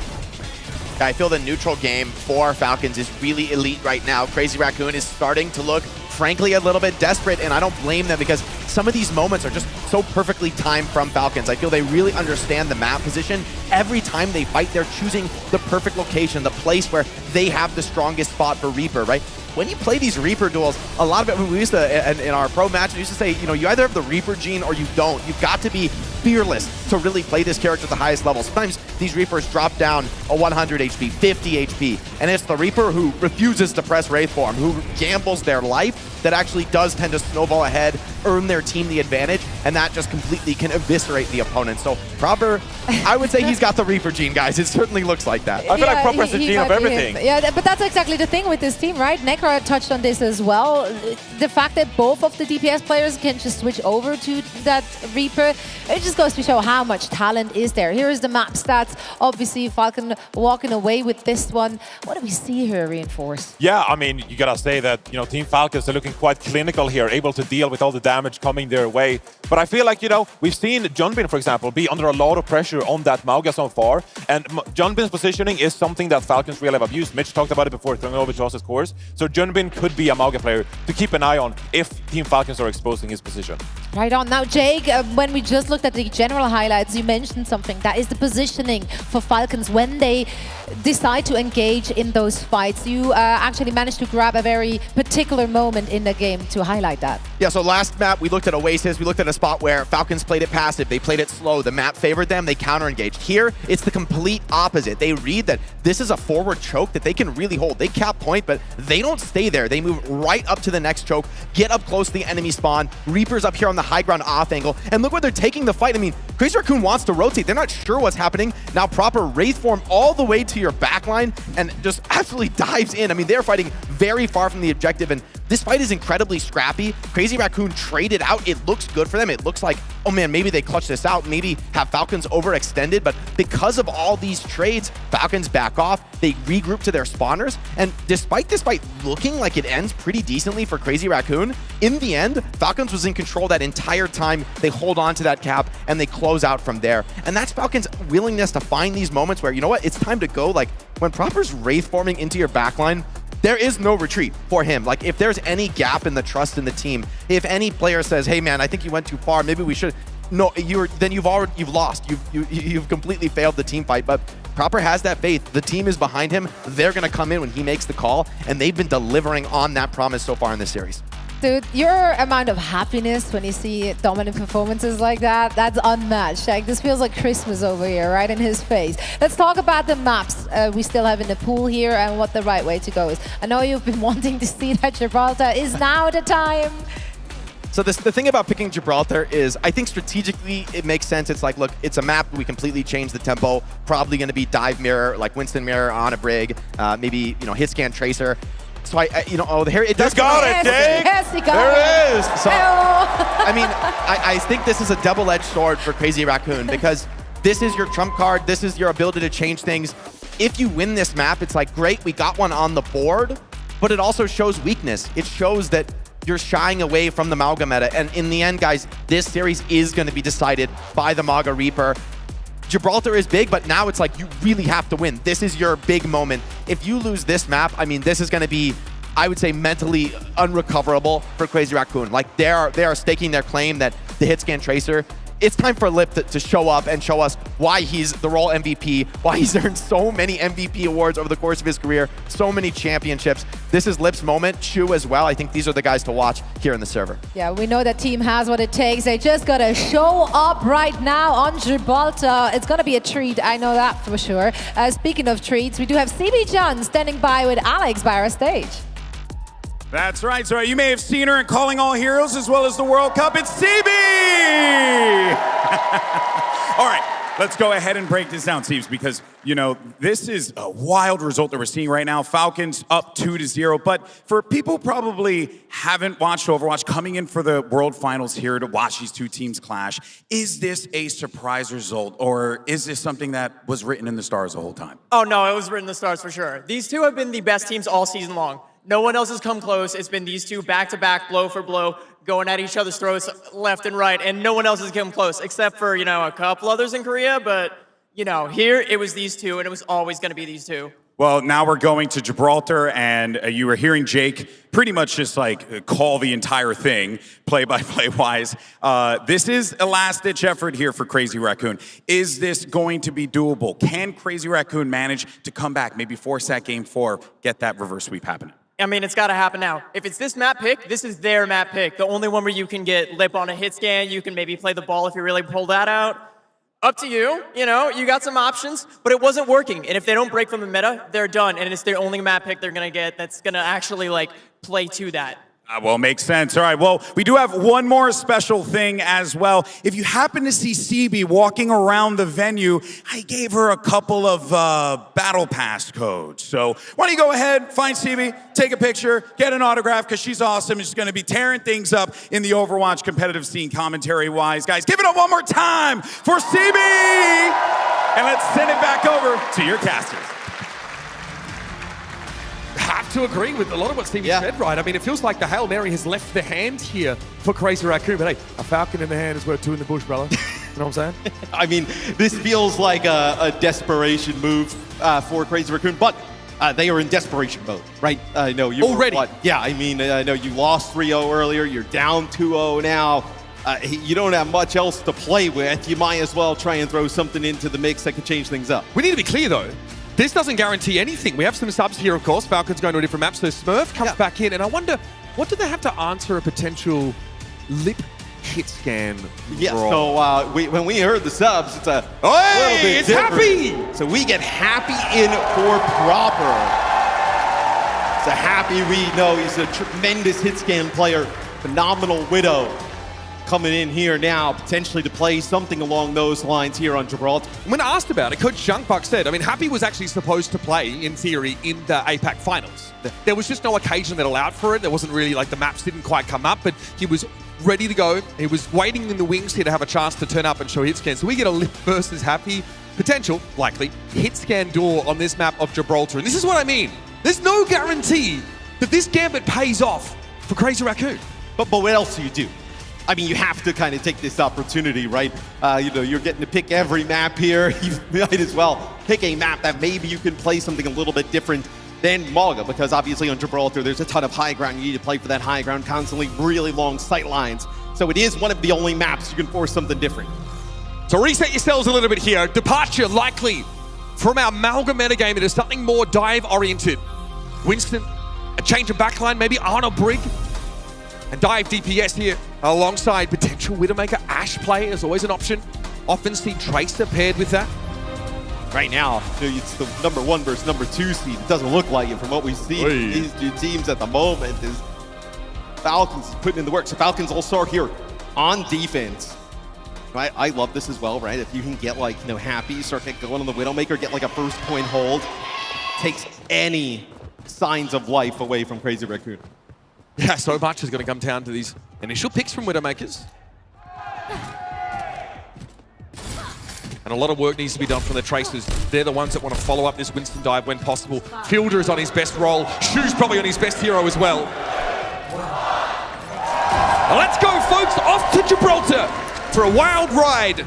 I feel the neutral game for Falcons is really elite right now. Crazy Raccoon is starting to look, frankly, a little bit desperate, and I don't blame them because some of these moments are just so perfectly timed from Falcons. I feel they really understand the map position. Every time they fight, they're choosing the perfect location, the place where they have the strongest spot for Reaper, right? When you play these Reaper duels, a lot of it, we used to, in our pro matches, we used to say, you know, you either have the Reaper gene or you don't. You've got to be fearless to really play this character at the highest level. Sometimes these Reapers drop down a 100 HP, 50 HP, and it's the Reaper who refuses to press Wraith form, who gambles their life, that actually does tend to snowball ahead, earn their team the advantage, and that just completely can eviscerate the opponent. So Proper, I would say he's got the Reaper gene, guys. It certainly looks like that. I feel like Proper has the gene of everything. Yeah, but that's exactly the thing with this team, right? Necra touched on this as well. The fact that both of the DPS players can just switch over to that Reaper, it just goes to show how much talent is there. Here is the map stats. Obviously, Falcon walking away with this one. What do we see here, Reinforce? Yeah, I mean, you gotta say that, you know, Team Falcons are looking quite clinical here, able to deal with all the damage coming their way. But I feel like, you know, we've seen Junbin, for example, be under a lot of pressure on that Mauga so far. And Junbin's positioning is something that Falcons really have abused. Mitch talked about it before, throwing over to us his course. So Junbin could be a Mauga player to keep an eye on if Team Falcons are exposing his position. Right on. Now, Jake, when we just looked at the general highlights, you mentioned something. That is the positioning for Falcons when they decide to engage in those fights. You actually managed to grab a very particular moment in the game to highlight that. Yeah, so last map, we looked at Oasis. We looked at a spot where Falcons played it passive. They played it slow. The map favored them. They counter-engaged. Here, it's the complete opposite. They read that this is a forward choke that they can really hold. They cap point, but they don't stay there. They move right up to the next choke, get up close to the enemy spawn. Reaper's up here on the high ground off angle, and look where they're taking the fight. I mean, Crazy Raccoon wants to rotate. They're not sure what's happening. Now Proper Wraith form all the way to your backline and just absolutely dives in. I mean, they're fighting very far from the objective, and this fight is incredibly scrappy. Crazy Raccoon traded out. It looks good for them. It looks like, oh man, maybe they clutch this out, maybe have Falcons overextended, but because of all these trades, Falcons back off, they regroup to their spawners, and despite this fight looking like it ends pretty decently for Crazy Raccoon, in the end, Falcons was in control that entire time. They hold on to that cap, and they close out from there. And that's Falcons' willingness to find these moments where, you know what, it's time to go. Like, when Proper's Wraith forming into your backline, there is no retreat for him. Like, if there's any gap in the trust in the team, if any player says, hey man, I think you went too far, maybe we should, no, then you've lost. You've completely failed the team fight. But Proper has that faith. The team is behind him. They're gonna come in when he makes the call, and they've been delivering on that promise so far in this series. Dude, your amount of happiness when you see dominant performances like that, that's unmatched. Like, this feels like Christmas over here, right in his face. Let's talk about the maps we still have in the pool here and what the right way to go is. I know you've been wanting to see that Gibraltar. Is now the time? So the thing about picking Gibraltar is, I think strategically it makes sense. It's like, look, it's a map. We completely changed the tempo. Probably going to be dive mirror, like Winston mirror on a brig, maybe, you know, hit scan tracer. So you know, oh, here it does. You got it, Jake. Yes, he got there it is. So, I mean, I think this is a double-edged sword for Crazy Raccoon because this is your trump card. This is your ability to change things. If you win this map, it's like, great, we got one on the board, but it also shows weakness. It shows that you're shying away from the Mauga meta. And in the end, guys, this series is going to be decided by the Mauga Reaper. Gibraltar is big, but now it's like you really have to win. This is your big moment. If you lose this map, I mean, this is going to be, I would say, mentally unrecoverable for Crazy Raccoon. Like, they are staking their claim that the hit scan tracer, it's time for Lip to show up and show us why he's the role MVP, why he's earned so many MVP awards over the course of his career, so many championships. This is Lip's moment. Shu as well. I think these are the guys to watch here in the server. Yeah, we know that team has what it takes. They just got to show up right now on Gibraltar. It's going to be a treat. I know that for sure. Speaking of treats, we do have CB John standing by with Alex by our stage. That's right. So you may have seen her in Calling All Heroes as well as the World Cup. It's CB! All right, let's go ahead and break this down, Steves, because, you know, this is a wild result that we're seeing right now. Falcons up 2-0. But for people probably haven't watched Overwatch, coming in for the World Finals here to watch these two teams clash, is this a surprise result, or is this something that was written in the stars the whole time? Oh no, it was written in the stars for sure. These two have been the best teams all season long. No one else has come close. It's been these two back-to-back, blow for blow, going at each other's throats left and right, and no one else has come close, except for, you know, a couple others in Korea, but, you know, here it was these two, and it was always going to be these two. Well, now we're going to Gibraltar, and you were hearing Jake pretty much just like call the entire thing, play-by-play wise. This is a last-ditch effort here for Crazy Raccoon. Is this going to be doable? Can Crazy Raccoon manage to come back, maybe force that game 4, get that reverse sweep happening? I mean, it's got to happen now. If it's this map pick, this is their map pick. The only one where you can get lip on a hit scan, you can maybe play the ball if you really pull that out. Up to you, you know, you got some options, but it wasn't working. And if they don't break from the meta, they're done. And it's their only map pick they're going to get that's going to actually, like, play to that. Well, makes sense. All right, well, we do have one more special thing as well. If you happen to see CB walking around the venue, I gave her a couple of battle pass codes. So why don't you go ahead, find CB, take a picture, get an autograph, because she's awesome. She's going to be tearing things up in the Overwatch competitive scene commentary-wise. Guys, give it up one more time for CB! And let's send it back over to your casters. Have to agree with a lot of what Stevie said, right? I mean, it feels like the Hail Mary has left the hand here for Crazy Raccoon, but hey, a falcon in the hand is worth 2 in the bush, brother. You know what I'm saying? I mean, this feels like a desperation move for Crazy Raccoon, but they are in desperation mode, right? I know you already. Yeah, I mean, I know you lost 3-0 earlier. You're down 2-0 now. You don't have much else to play with. You might as well try and throw something into the mix that could change things up. We need to be clear, though. This doesn't guarantee anything. We have some subs here, of course. Falcons going to a different map, so Smurf comes back in, and I wonder, what do they have to answer a potential lip hit scan so when we heard the subs, it's a little bit different. Happy! So we get Happy in for proper. So Happy, we know he's a tremendous hit scan player, phenomenal Widow. Coming in here now, potentially to play something along those lines here on Gibraltar. When asked about it, Coach Junkbuck said, I mean, Happy was actually supposed to play, in theory, in the APAC finals. There was just no occasion that allowed for it. There wasn't really, like, the maps didn't quite come up, but he was ready to go. He was waiting in the wings here to have a chance to turn up and show hit scan. So we get a Lip versus Happy, potential, likely, hit scan duel on this map of Gibraltar. And this is what I mean. There's no guarantee that this gambit pays off for Crazy Raccoon. But what else do you do? I mean, you have to kind of take this opportunity, right? You know, you're getting to pick every map here. You might as well pick a map that maybe you can play something a little bit different than Malga, because obviously on Gibraltar, there's a ton of high ground. You need to play for that high ground, constantly really long sight lines. So it is one of the only maps you can force something different. So reset yourselves a little bit here. Departure likely from our Malga metagame into something more dive-oriented. Winston, a change of backline, maybe Arnold Brig. And dive DPS here alongside potential Widowmaker. Ash play is always an option. Often see Tracer paired with that. Right now, it's the #1 versus #2 seed. It doesn't look like it from what we see. These two teams at the moment is Falcons is putting in the work. So Falcons all-star here on defense. Right, I love this as well, right? If you can get like, you know, Happy, start going on the Widowmaker, get like a first point hold, takes any signs of life away from Crazy Raccoon. Yeah, so much is going to come down to these initial picks from Widowmakers. And a lot of work needs to be done from the Tracers. They're the ones that want to follow up this Winston dive when possible. Fielder is on his best roll. Shu's probably on his best hero as well. Let's go, folks, off to Gibraltar for a wild ride.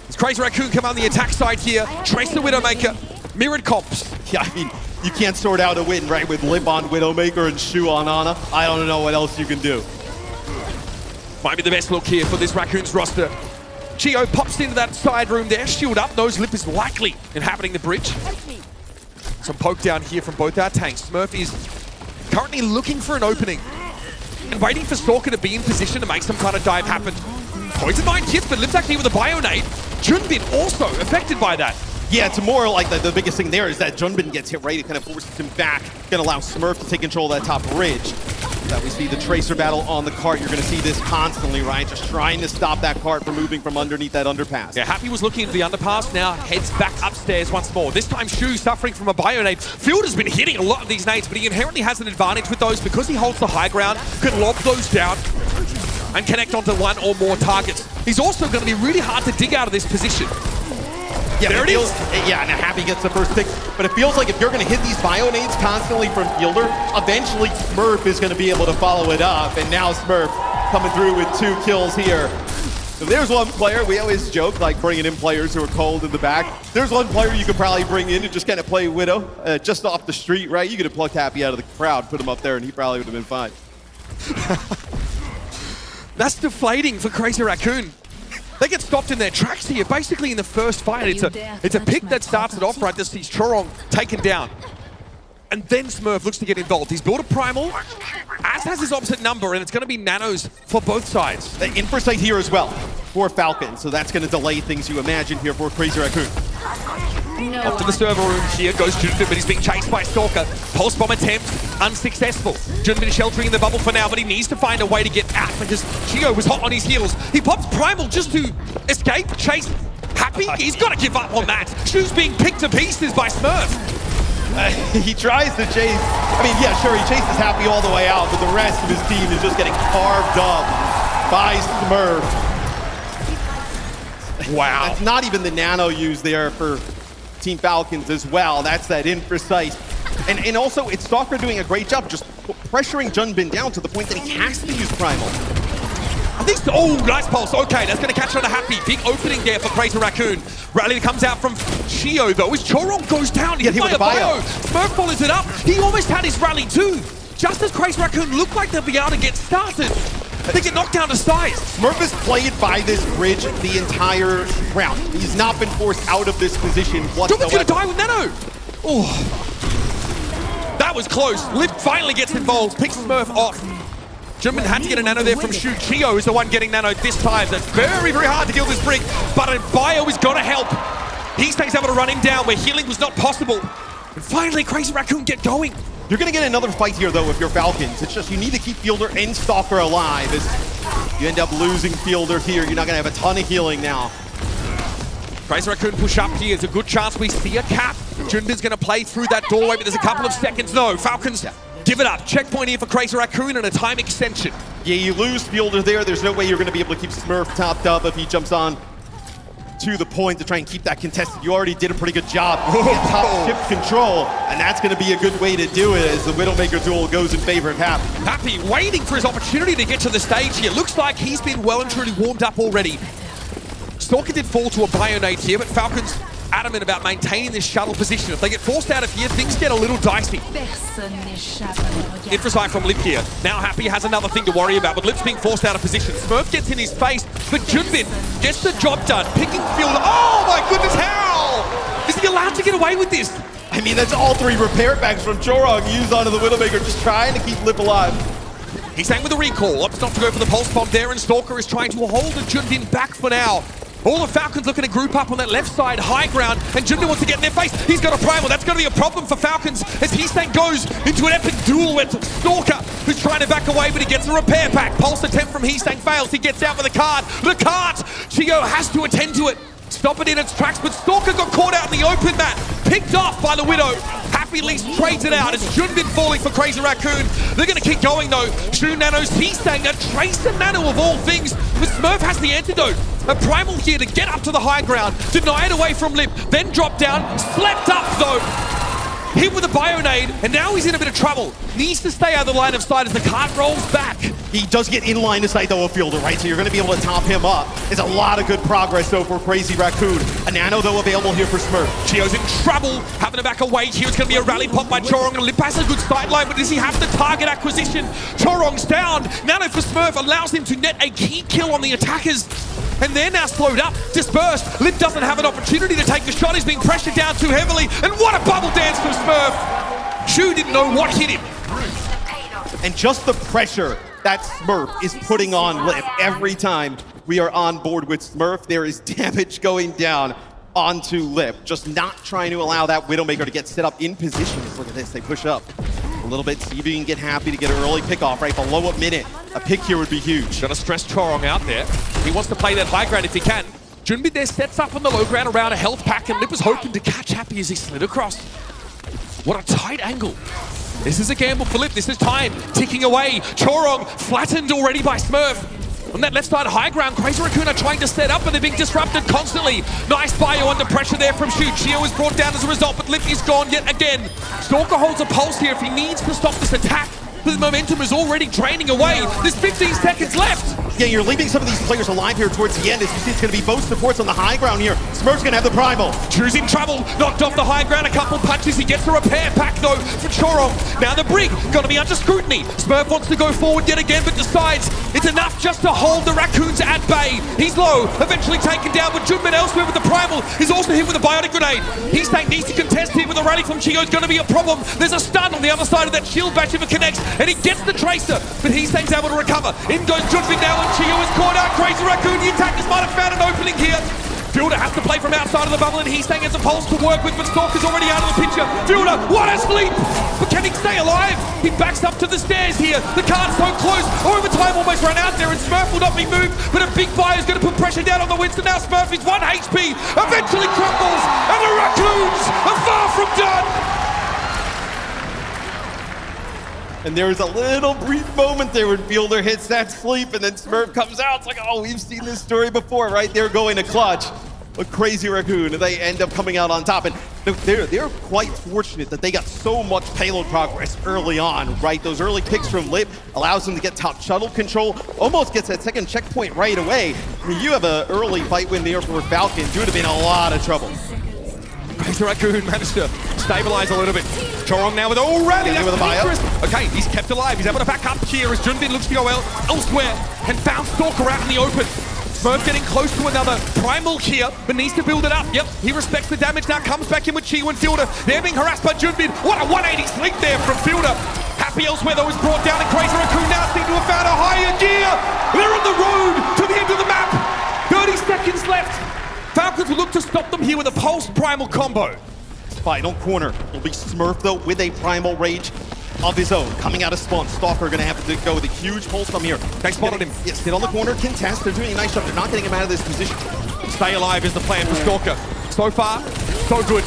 As Crazy Raccoon come on the attack side here. Tracer Widowmaker, mirrored comps. Yeah, I mean, you can't sort out a win, right, with Lip on Widowmaker and Shu on Ana. I don't know what else you can do. Might be the best look here for this Raccoons roster. Gio pops into that side room there, shield up, knows Lip is likely inhabiting the bridge. Some poke down here from both our tanks. Smurf is currently looking for an opening and waiting for Stalker to be in position to make some kind of dive happen. Points 9 hits, but Lip's actually with a Bionade. Junbin also affected by that. Yeah, it's more like the biggest thing there is that Junbin gets hit right. It kind of forces him back. Going to allow Smurf to take control of that top ridge. that we see the Tracer battle on the cart. You're going to see this constantly, right? Just trying to stop that cart from moving from underneath that underpass. Yeah, Happy was looking into the underpass, now heads back upstairs once more. This time Shu suffering from a bio nade. Field has been hitting a lot of these nades, but he inherently has an advantage with those because he holds the high ground, can lob those down and connect onto one or more targets. He's also going to be really hard to dig out of this position. Yeah, there it is. Yeah, now Happy gets the first pick, but it feels like if you're going to hit these bio nades constantly from Fielder, eventually Smurf is going to be able to follow it up, and now Smurf coming through with 2 kills here. So there's one player, we always joke, like bringing in players who are cold in the back. There's one player you could probably bring in and just kind of play Widow, just off the street, right? You could have plucked Happy out of the crowd, put him up there, and he probably would have been fine. That's deflating for Crazy Raccoon. They get stopped in their tracks here. Basically in the first fight, it's a pick that starts it off right. This sees Chorong taken down. And then Smurf looks to get involved. He's built a primal, as has his opposite number, and it's going to be nanos for both sides. The infrasight here as well for Falcons, so that's going to delay things you imagine here for Crazy Raccoon. Up to the server room here goes Junbin, but he's being chased by Stalker. Pulse bomb attempt, unsuccessful. Junbin sheltering in the bubble for now, but he needs to find a way to get out because Chio was hot on his heels. He pops Primal just to escape, chase Happy. He's got to give up on that. Shu's being picked to pieces by Smurf. He tries to chase, I mean, yeah, sure, he chases Happy all the way out, but the rest of his team is just getting carved up by Smurf. Wow. That's not even the nano use there for Team Falcons as well. That's that imprecise. And also, it's Stalker doing a great job just pressuring Junbin down to the point that he has to use Primal. I think so. Oh, nice pulse. Okay, that's going to catch on to Happy. Big opening there for Crazy Raccoon. Rally comes out from Chio, though, as Chorong goes down. He hit by a bio. Smurf follows it up. He almost had his rally, too. Just as Crazy Raccoon looked like they'll be able to get started, they get knocked down to size. Smurf has played by this bridge the entire round. He's not been forced out of this position whatsoever. Junbin's going to die with Nano. Oh, that was close. Lip finally gets involved, picks Smurf off. Junbin had to get a nano there from Shu. Chio is the one getting nano this time. That's very, very hard to kill this Brig, but a bio is going to help. Heastang's able to run him down where healing was not possible. And finally, Crazy Raccoon get going. You're going to get another fight here, though, if you're Falcons. It's just you need to keep Fielder and Stalker alive. As you end up losing Fielder here, you're not going to have a ton of healing now. Crazy Raccoon push up here. There's a good chance we see a cap. Junbin's going to play through that doorway, but there's a couple of seconds. No, Falcons give it up. Checkpoint here for Crazy Raccoon and a time extension. Yeah, you lose Fielder there. There's no way you're going to be able to keep Smurf topped up if he jumps on to the point to try and keep that contested. You already did a pretty good job. Get top ship control, and that's going to be a good way to do it as the Widowmaker duel goes in favor of Happy. Happy waiting for his opportunity to get to the stage here. Looks like he's been well and truly warmed up already. Stalker did fall to a Bionade here, but Falcons adamant about maintaining this shuttle position. If they get forced out of here, things get a little dicey. Infrasight from Lip here. Now Happy has another thing to worry about, but Lip's being forced out of position. Smurf gets in his face, but Junbin gets the job done. Picking Fielder. Oh my goodness, how? Is he allowed to get away with this? I mean, that's all 3 repair packs from Chorong used onto the Widowmaker, just trying to keep Lip alive. He's staying with the recall. Opts not to go for the pulse bomb there, and Stalker is trying to hold the Junbin back for now. All the Falcons looking to group up on that left side, high ground, and Junbin wants to get in their face. He's got a primal. That's going to be a problem for Falcons as Heastang goes into an epic duel with Stalker, who's trying to back away, but he gets a repair pack. Pulse attempt from Heastang fails. He gets out with a card. The cart! Chio has to attend to it. Stop it in its tracks, but Stalker got caught out in the open mat. Picked off by the Widow. Happy Least trades it out. It's Junbin falling for Crazy Raccoon. They're going to keep going, though. Shu nanos, Heastang, a Tracer nano of all things. But Smurf has the antidote. A primal here to get up to the high ground. Deny it away from Lip. Then drop down. Slept up, though. Hit with a Bionade, and now he's in a bit of trouble. Needs to stay out of the line of sight as the cart rolls back. He does get in line of sight, though, of Fielder, right? So you're going to be able to top him up. It's a lot of good progress, though, for Crazy Raccoon. A nano, though, available here for Smurf. Chio's in trouble, having to back away here. It's going to be a rally pop by Chorong, and Lip has a good sideline, but does he have the target acquisition? Chorong's down. Nano for Smurf allows him to net a key kill on the attackers. And they're now slowed up, dispersed. Lip doesn't have an opportunity to take the shot. He's being pressured down too heavily. And what a bubble dance from Smurf. Shu didn't know what hit him. And just the pressure that Smurf is putting on Lip every time we are on board with Smurf, there is damage going down onto Lip. Just not trying to allow that Widowmaker to get set up in position. Look at this, they push up. a little bit, see if he can get happy to get an early pick off, right? Below a minute, a pick here would be huge. Gonna stress Chorong out there. He wants to play that high ground if he can. Junbin there sets up on the low ground around a health pack, and Lip was hoping to catch Happy as he slid across. What a tight angle. This is a gamble for Lip. This is time ticking away. Chorong flattened already by Smurf. On that left side high ground, Crazy Raccoon are trying to set up, but they're being disrupted constantly. Nice bio under pressure there from Shoot. Chio is brought down as a result, but Lip is gone yet again. Stalker holds a pulse here if he needs to stop this attack. The momentum is already draining away. There's 15 seconds left. Yeah, you're leaving some of these players alive here towards the end. As you see, it's going to be both supports on the high ground here. Smurf's going to have the primal. Choosing trouble, knocked off the high ground, a couple punches. He gets the repair pack though for Chorong. Now the Brig, going to be under scrutiny. Smurf wants to go forward yet again, but decides it's enough just to hold the Raccoons at bay. He's low, eventually taken down, but Junbin elsewhere with the primal is also hit with a biotic grenade. He's saying needs to contest here with a rally from Chio is going to be a problem. There's a stun on the other side of that shield bash if it connects, and he gets the Tracer, but he's able to recover. In goes Junbin now, and Chio is caught out. Crazy Raccoon, the attackers might have found an opening here. Fielder has to play from outside of the bubble, and he's saying it's a pulse to work with, but Stalker's already out of the picture. Fielder, what a sleep! But can he stay alive? He backs up to the stairs here. The card's so close. Overtime almost ran out there, and Smurf will not be moved, but a big fire is going to put pressure down on the Winston. Now Smurf is 1 HP, eventually crumbles, and the Raccoons are far from done! And there was a little brief moment there when Fielder hits that sleep and then Smurf comes out. It's like, oh, we've seen this story before, right? They're going to clutch. A Crazy Raccoon, and they end up coming out on top. And they're quite fortunate that they got so much payload progress early on, right? Those early picks from Lip allows them to get top shuttle control, almost gets that second checkpoint right away. I mean, you have an early fight win there for Falcons. You would have been in a lot of trouble. Crazy Raccoon managed to stabilize a little bit. Chorong now with already with a bio. Okay, he's kept alive. He's able to back up here as Junbin looks to go elsewhere and found Stalker out in the open. Smurf getting close to another primal here, but needs to build it up. Yep, he respects the damage now, comes back in with Chio and Fielder. They're being harassed by Junbin. What a 180 sleep there from Fielder. Happy elsewhere though is brought down, and Crazy Raccoon now seem to have found a higher gear. They're on the road to the end of the map. 30 seconds left. Falcons will look to stop them here with a Pulse Primal combo. Final corner will be Smurf though with a Primal Rage of his own. Coming out of spawn, Stalker gonna have to go with a huge pulse from here. They spotted him. Yes, hit on the corner, contest. They're doing a nice job. They're not getting him out of this position. Stay alive is the plan for Stalker. So far, so good.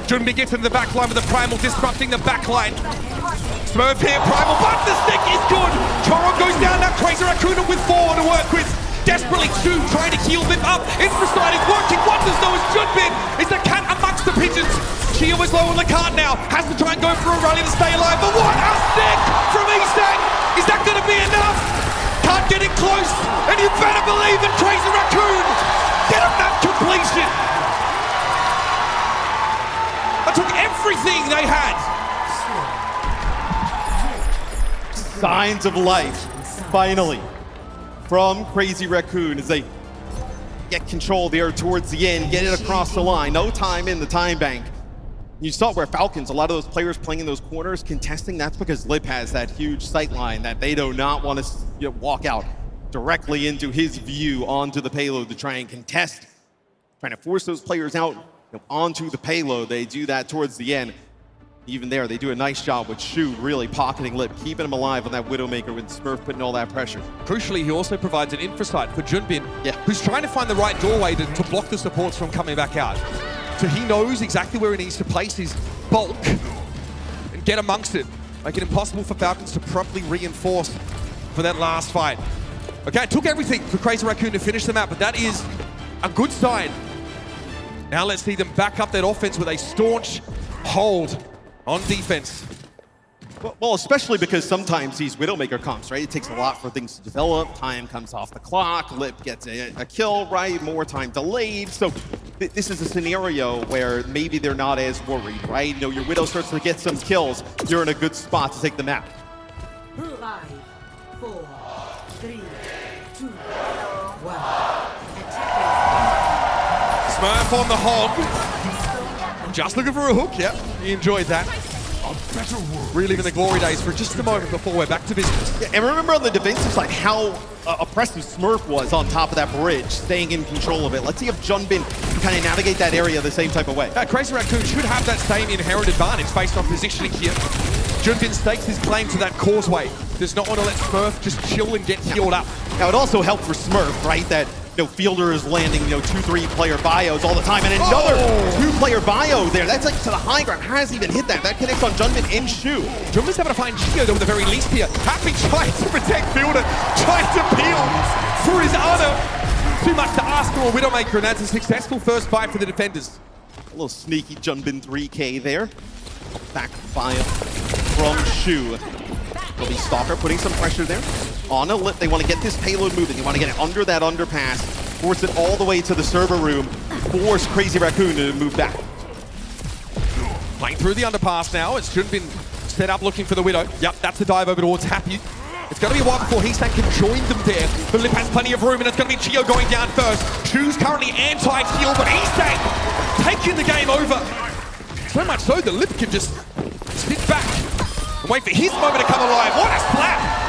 Junbin gets into the back line with the Primal, disrupting the back line. Smurf here, Primal, but the stick is good. Chorong goes down now. Crazy Raccoon with 4 to work with. Desperately Shoot trying to heal Lip up. Infraside is working wonders though as Junbin is the cat amongst the pigeons. Chio is low on the cart now. Has to try and go for a rally to stay alive. But what a stick from Esang! Is that going to be enough? Can't get it close. And you better believe that Crazy Raccoon get him that completion. I took everything they had. Signs of life, finally, from Crazy Raccoon as they get control there towards the end, get it across the line. No time in the time bank. You saw where Falcons, a lot of those players playing in those corners, contesting, that's because Lip has that huge sight line that they do not want to walk out directly into his view onto the payload to try and contest. Trying to force those players out onto the payload. They do that towards the end. Even there, they do a nice job with Shu really pocketing Lip, keeping him alive on that Widowmaker with Smurf putting all that pressure. Crucially, he also provides an infrasight for Junbin, who's trying to find the right doorway to block the supports from coming back out. So he knows exactly where he needs to place his bulk and get amongst it. Make it impossible for Falcons to properly reinforce for that last fight. Okay, it took everything for Crazy Raccoon to finish the map, but that is a good sign. Now let's see them back up that offense with a staunch hold on defense. Well, especially because sometimes these Widowmaker comps, right? It takes a lot for things to develop. Time comes off the clock. Lip gets a kill, right? More time delayed. So this is a scenario where maybe they're not as worried, right? You know, your Widow starts to get some kills. You're in a good spot to take the map. 5, 4, 3, 2, 1. Smurf on the hog. Just looking for a hook. Yep, he enjoyed that. Reliving the glory days for just a moment before we're back to business. Yeah, and remember on the defensive side how oppressive Smurf was on top of that bridge, staying in control of it. Let's see if Junbin can kind of navigate that area the same type of way. Crazy Raccoon should have that same inherent advantage based on positioning here. Junbin stakes his claim to that causeway. Does not want to let Smurf just chill and get healed up. Now it also helped for Smurf, right? That Fielder is landing 2-3 player bios all the time, and another 2-player bio there. That's like to the high ground. Hasn't even hit that. That connects on Junbin and Shu. Junbin's having to find Gio though at the very least here. Happy trying to protect Fielder, trying to peel for his honor. Too much to ask for a Widowmaker, and that's a successful first fight for the defenders. A little sneaky Junbin 3K there. Backfire from Shu. Will be Stalker putting some pressure there. On a lip, they want to get this payload moving. They want to get it under that underpass, force it all the way to the server room, force Crazy Raccoon to move back. Playing through the underpass now. It's Junbin set up looking for the Widow. Yep, that's the dive over towards Happy. It's going to be a while before Heesan can join them there. But Lip has plenty of room, and it's going to be Gio going down first. Shu's currently anti-heal, but Heesan taking the game over. So much so that Lip can just sit back and wait for his moment to come alive. What a slap!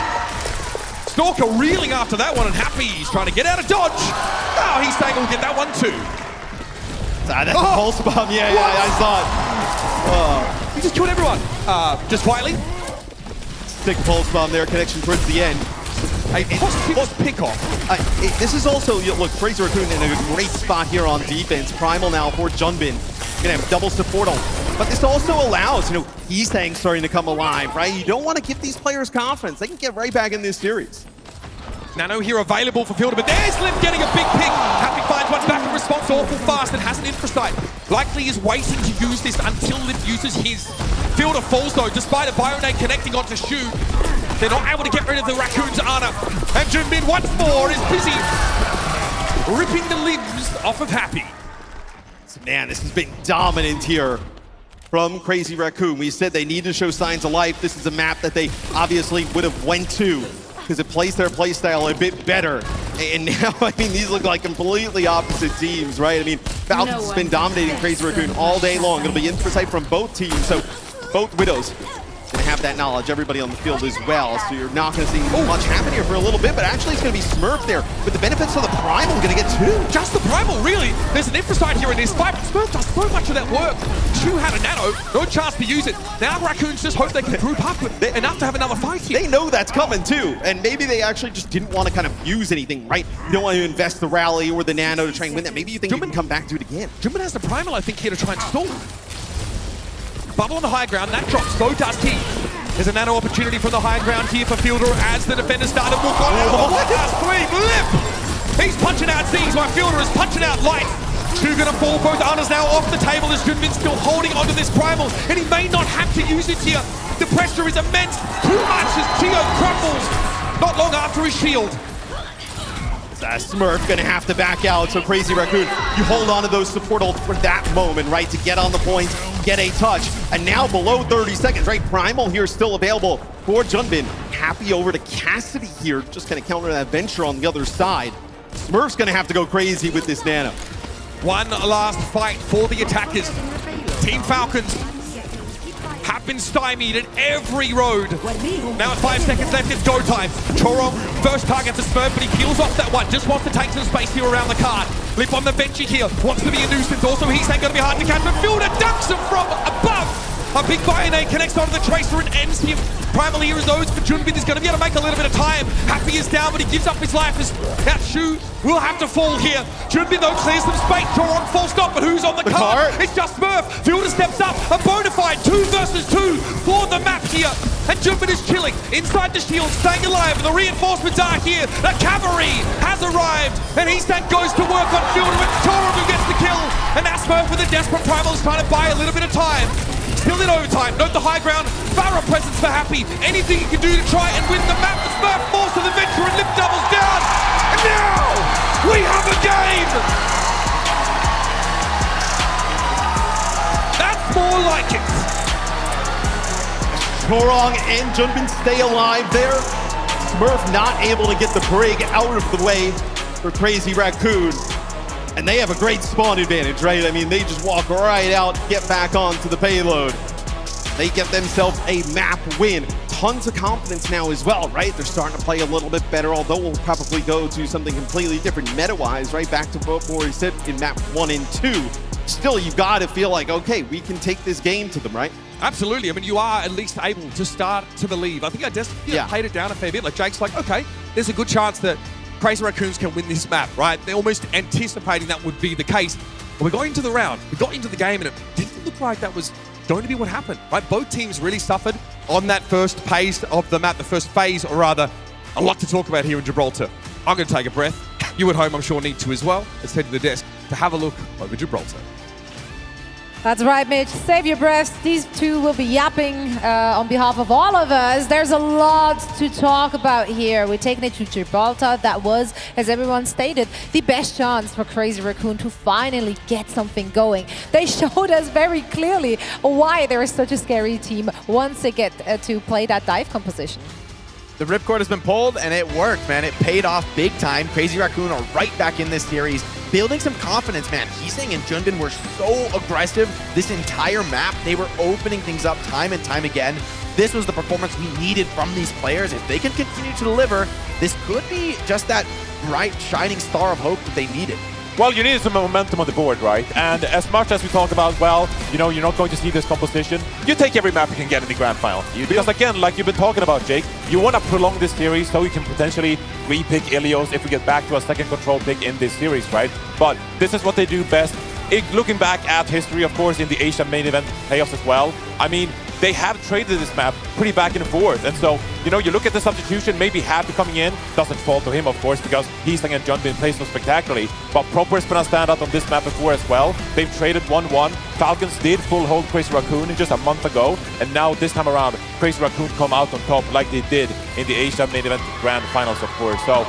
Stalker reeling after that one, and Happy, he's trying to get out of dodge. Oh, Heesan will get that one too. That's a pulse bomb. Yeah, I saw it. He just killed everyone. Just quietly. Sick pulse bomb there, connection towards the end. Pick off. This is also, look, Crazy Raccoon in a great spot here on defense. Primal now for Junbin. Gonna have double support on. But this also allows, Heesan starting to come alive, right? You don't want to give these players confidence. They can get right back in this series. Nano here available for Fielder, but there's Lip getting a big pick. Happy finds one back in response awful fast and has an infrasight. Likely is waiting to use this until Lip uses his. Fielder falls though, despite a Bionade connecting onto Shu. They're not able to get rid of the Raccoon's Ana. And Junbin once more is busy ripping the limbs off of Happy. Man, this has been dominant here from Crazy Raccoon. We said they need to show signs of life. This is a map that they obviously would have went to because it plays their playstyle a bit better. And now, these look like completely opposite teams, right? Falcons has been dominating Crazy Raccoon all day long. It'll be insight from both teams, so both Widows gonna have that knowledge, everybody on the field as well, so you're not gonna see much happen here for a little bit, but actually it's gonna be Smurf there, with the benefits of the Primal gonna get two. Just the Primal, really? There's an infrasight here in this fight, but Smurf does so much of that work. Shu had a nano, no chance to use it. Now Raccoons just hope they can group up enough to have another fight here. They know that's coming too, and maybe they actually just didn't want to kind of use anything, right? You don't want to invest the rally or the nano to try and win that. Maybe you think you can come back to it again. Junbin has the Primal, I think, here to try and stall. Bubble on the high ground, that drops, so does he. There's a nano opportunity from the high ground here for Fielder as the defender started to walk on. What does Lip? He's punching out Z's while Fielder is punching out Light. Shu gonna fall, both Ana's now off the table as Junbin's still holding onto this Primal, and he may not have to use it here. The pressure is immense. Too much as Gio crumbles not long after his shield. Smurf gonna have to back out, so Crazy Raccoon, you hold on to those support ults for that moment, right? To get on the point, get a touch, and now below 30 seconds, right? Primal here still available for Junbin. Happy over to Cassidy here, just gonna counter that Venture on the other side. Smurf's gonna have to go crazy with this nano. One last fight for the attackers. Team Falcons have been stymied at every road. Now at 5 seconds left, it's go time. Chorong, first target to Smurf, but he peels off that one. Just wants to take some space here around the card. Lip on the bench here, wants to be a nuisance. Also, he's going to be hard to catch, but Fielder ducks him from above. A big Bionade connects onto the Tracer and ends him. Primal here is those for Junbin. He's going to be able to make a little bit of time. Happy is down, but he gives up his life as that Shu will have to fall here. Junbin, though, clears some space. Chorong full stop, but who's on the card? It's just Smurf. Fielder steps up. A bona fide 2 versus 2 for the map here. And Junbin is chilling inside the shield, staying alive. The reinforcements are here. The cavalry has arrived. And Heesan goes to work on Fielder with Chorong who gets the kill. And now Smurf with a desperate Primal is trying to buy a little bit of time. Still in overtime. Note the high ground. Farah presence for Happy. Anything he can do to try and win the map. The Smurf falls to the Venture and Lip doubles down. And now we have a game. That's more like it. Chorong and Junbin stay alive there. Smurf not able to get the break out of the way for Crazy Raccoon. And they have a great spawn advantage, right? They just walk right out, get back onto the payload. They get themselves a map win. Tons of confidence now as well, right? They're starting to play a little bit better, although we'll probably go to something completely different meta-wise, right? Back to what we said in map 1 and 2. Still, you gotta feel like, okay, we can take this game to them, right? Absolutely. I mean, you are at least able to start to believe. I think I just played it down a fair bit. Like, Jake's like, okay, there's a good chance that Crazy Raccoons can win this map, right? They're almost anticipating that would be the case. But we got into the round, we got into the game, and it didn't look like that was going to be what happened, right? Both teams really suffered on that first phase of the map, the first phase, or rather, a lot to talk about here in Gibraltar. I'm going to take a breath. You at home, I'm sure, need to as well. Let's head to the desk to have a look over Gibraltar. That's right, Mitch. Save your breath. These two will be yapping on behalf of all of us. There's a lot to talk about here. We're taking it to Gibraltar. That was, as everyone stated, the best chance for Crazy Raccoon to finally get something going. They showed us very clearly why they're such a scary team once they get to play that dive composition. The ripcord has been pulled, and it worked, man. It paid off big time. Crazy Raccoon are right back in this series, building some confidence, man. Heesang and Junbin were so aggressive this entire map. They were opening things up time and time again. This was the performance we needed from these players. If they can continue to deliver, this could be just that bright, shining star of hope that they needed. Well, you needed some momentum on the board, right? And as much as we talk about, well, you know, you're not going to see this composition, you take every map you can get in the grand final. Because again, like you've been talking about, Jake, you want to prolong this series so you can potentially re-pick Ilios if we get back to a second control pick in this series, right? But this is what they do best. Looking back at history, of course, in the Asia main event playoffs as well, I mean, they have traded this map pretty back and forth. And so, you know, you look at the substitution, maybe Happy coming in, doesn't fall to him, of course, because Heesang and Junbin play so spectacularly. But Proper's been a standout on this map before as well. They've traded 1-1. Falcons did full hold Crazy Raccoon just a month ago. And now this time around, Crazy Raccoon come out on top like they did in the Asia main event grand finals, of course. So,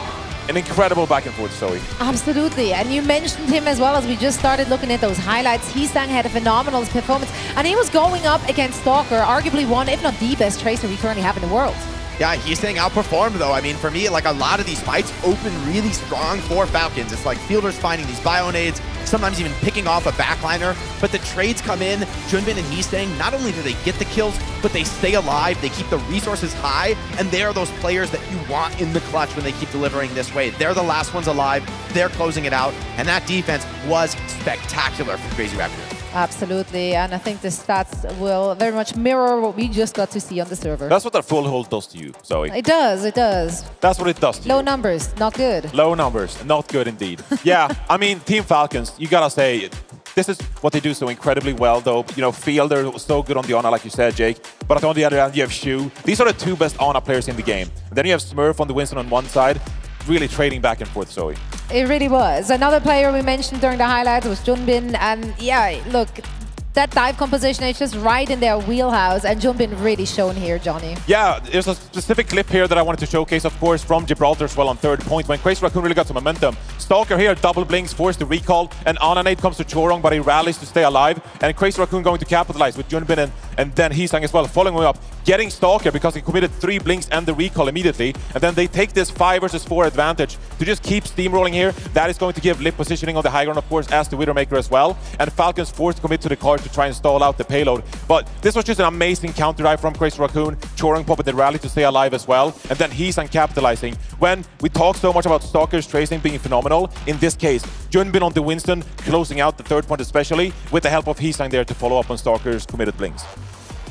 an incredible back and forth, Zoe. Absolutely, and you mentioned him as well as we just started looking at those highlights. Heesang had a phenomenal performance, and he was going up against Stalker, arguably one, if not the best tracer we currently have in the world. Yeah, Heesang outperformed though. I mean, for me, like a lot of these fights open really strong for Falcons. It's like fielders finding these bio-nades, sometimes even picking off a backliner. But the trades come in, Junbin and Heesang, not only do they get the kills, but they stay alive, they keep the resources high, and they are those players that you want in the clutch when they keep delivering this way. They're the last ones alive, they're closing it out, and that defense was spectacular for Crazy Raccoon. Absolutely, and I think the stats will very much mirror what we just got to see on the server. That's what that full hold does to you, Zoe. It does, it does. That's what it does to you. Low numbers, not good. Low numbers, not good indeed. Yeah, I mean, Team Falcons, you gotta say, this is what they do so incredibly well, though. You know, Fielder was so good on the Ana, like you said, Jake. But on the other hand, you have Shu. These are the two best Ana players in the game. And then you have Smurf on the Winston on one side, really trading back and forth, Zoe. It really was. Another player we mentioned during the highlights was Junbin, and yeah, look, that dive composition is just right in their wheelhouse, and Junbin really shown here, Johnny. Yeah, there's a specific clip here that I wanted to showcase, of course, from Gibraltar as well on third point, when Crazy Raccoon really got some momentum. Stalker here, double blinks, forced to recall, and Ananate comes to Chorong, but he rallies to stay alive, and Crazy Raccoon going to capitalize with Junbin and then Heesang as well, following him up, getting Stalker because he committed 3 blinks and the recall immediately, and then they take this 5 versus 4 advantage to just keep steamrolling here. That is going to give lip positioning on the high ground, of course, as the Widowmaker as well, and Falcons forced to commit to the card to try and stall out the payload. But this was just an amazing counter dive from Crazy Raccoon, Chorong popping the rally to stay alive as well, and then Heesang capitalizing. When we talk so much about Stalker's tracing being phenomenal, in this case, Junbin on the Winston, closing out the third point especially, with the help of Heesang there to follow up on Stalker's committed blinks.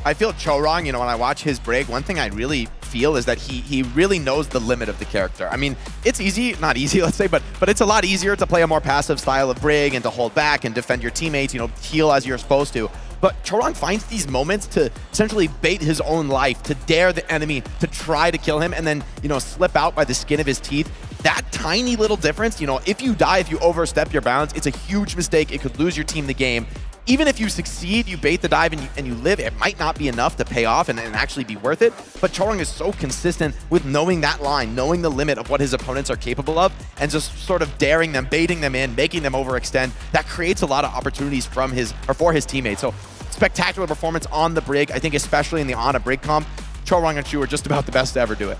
I feel Chorong, you know, when I watch his break, one thing I really feel is that he really knows the limit of the character. I mean, it's easy, not easy, let's say, but it's a lot easier to play a more passive style of brig and to hold back and defend your teammates, you know, heal as you're supposed to. But Chorong finds these moments to essentially bait his own life, to dare the enemy to try to kill him and then, you know, slip out by the skin of his teeth. That tiny little difference, you know, if you die, if you overstep your bounds, it's a huge mistake. It could lose your team the game. Even if you succeed, you bait the dive and you live, it might not be enough to pay off and actually be worth it. But Chorong is so consistent with knowing that line, knowing the limit of what his opponents are capable of, and just sort of daring them, baiting them in, making them overextend. That creates a lot of opportunities from for his teammates. So spectacular performance on the brig. I think especially in the Ana brig comp, Chorong and Shu are just about the best to ever do it.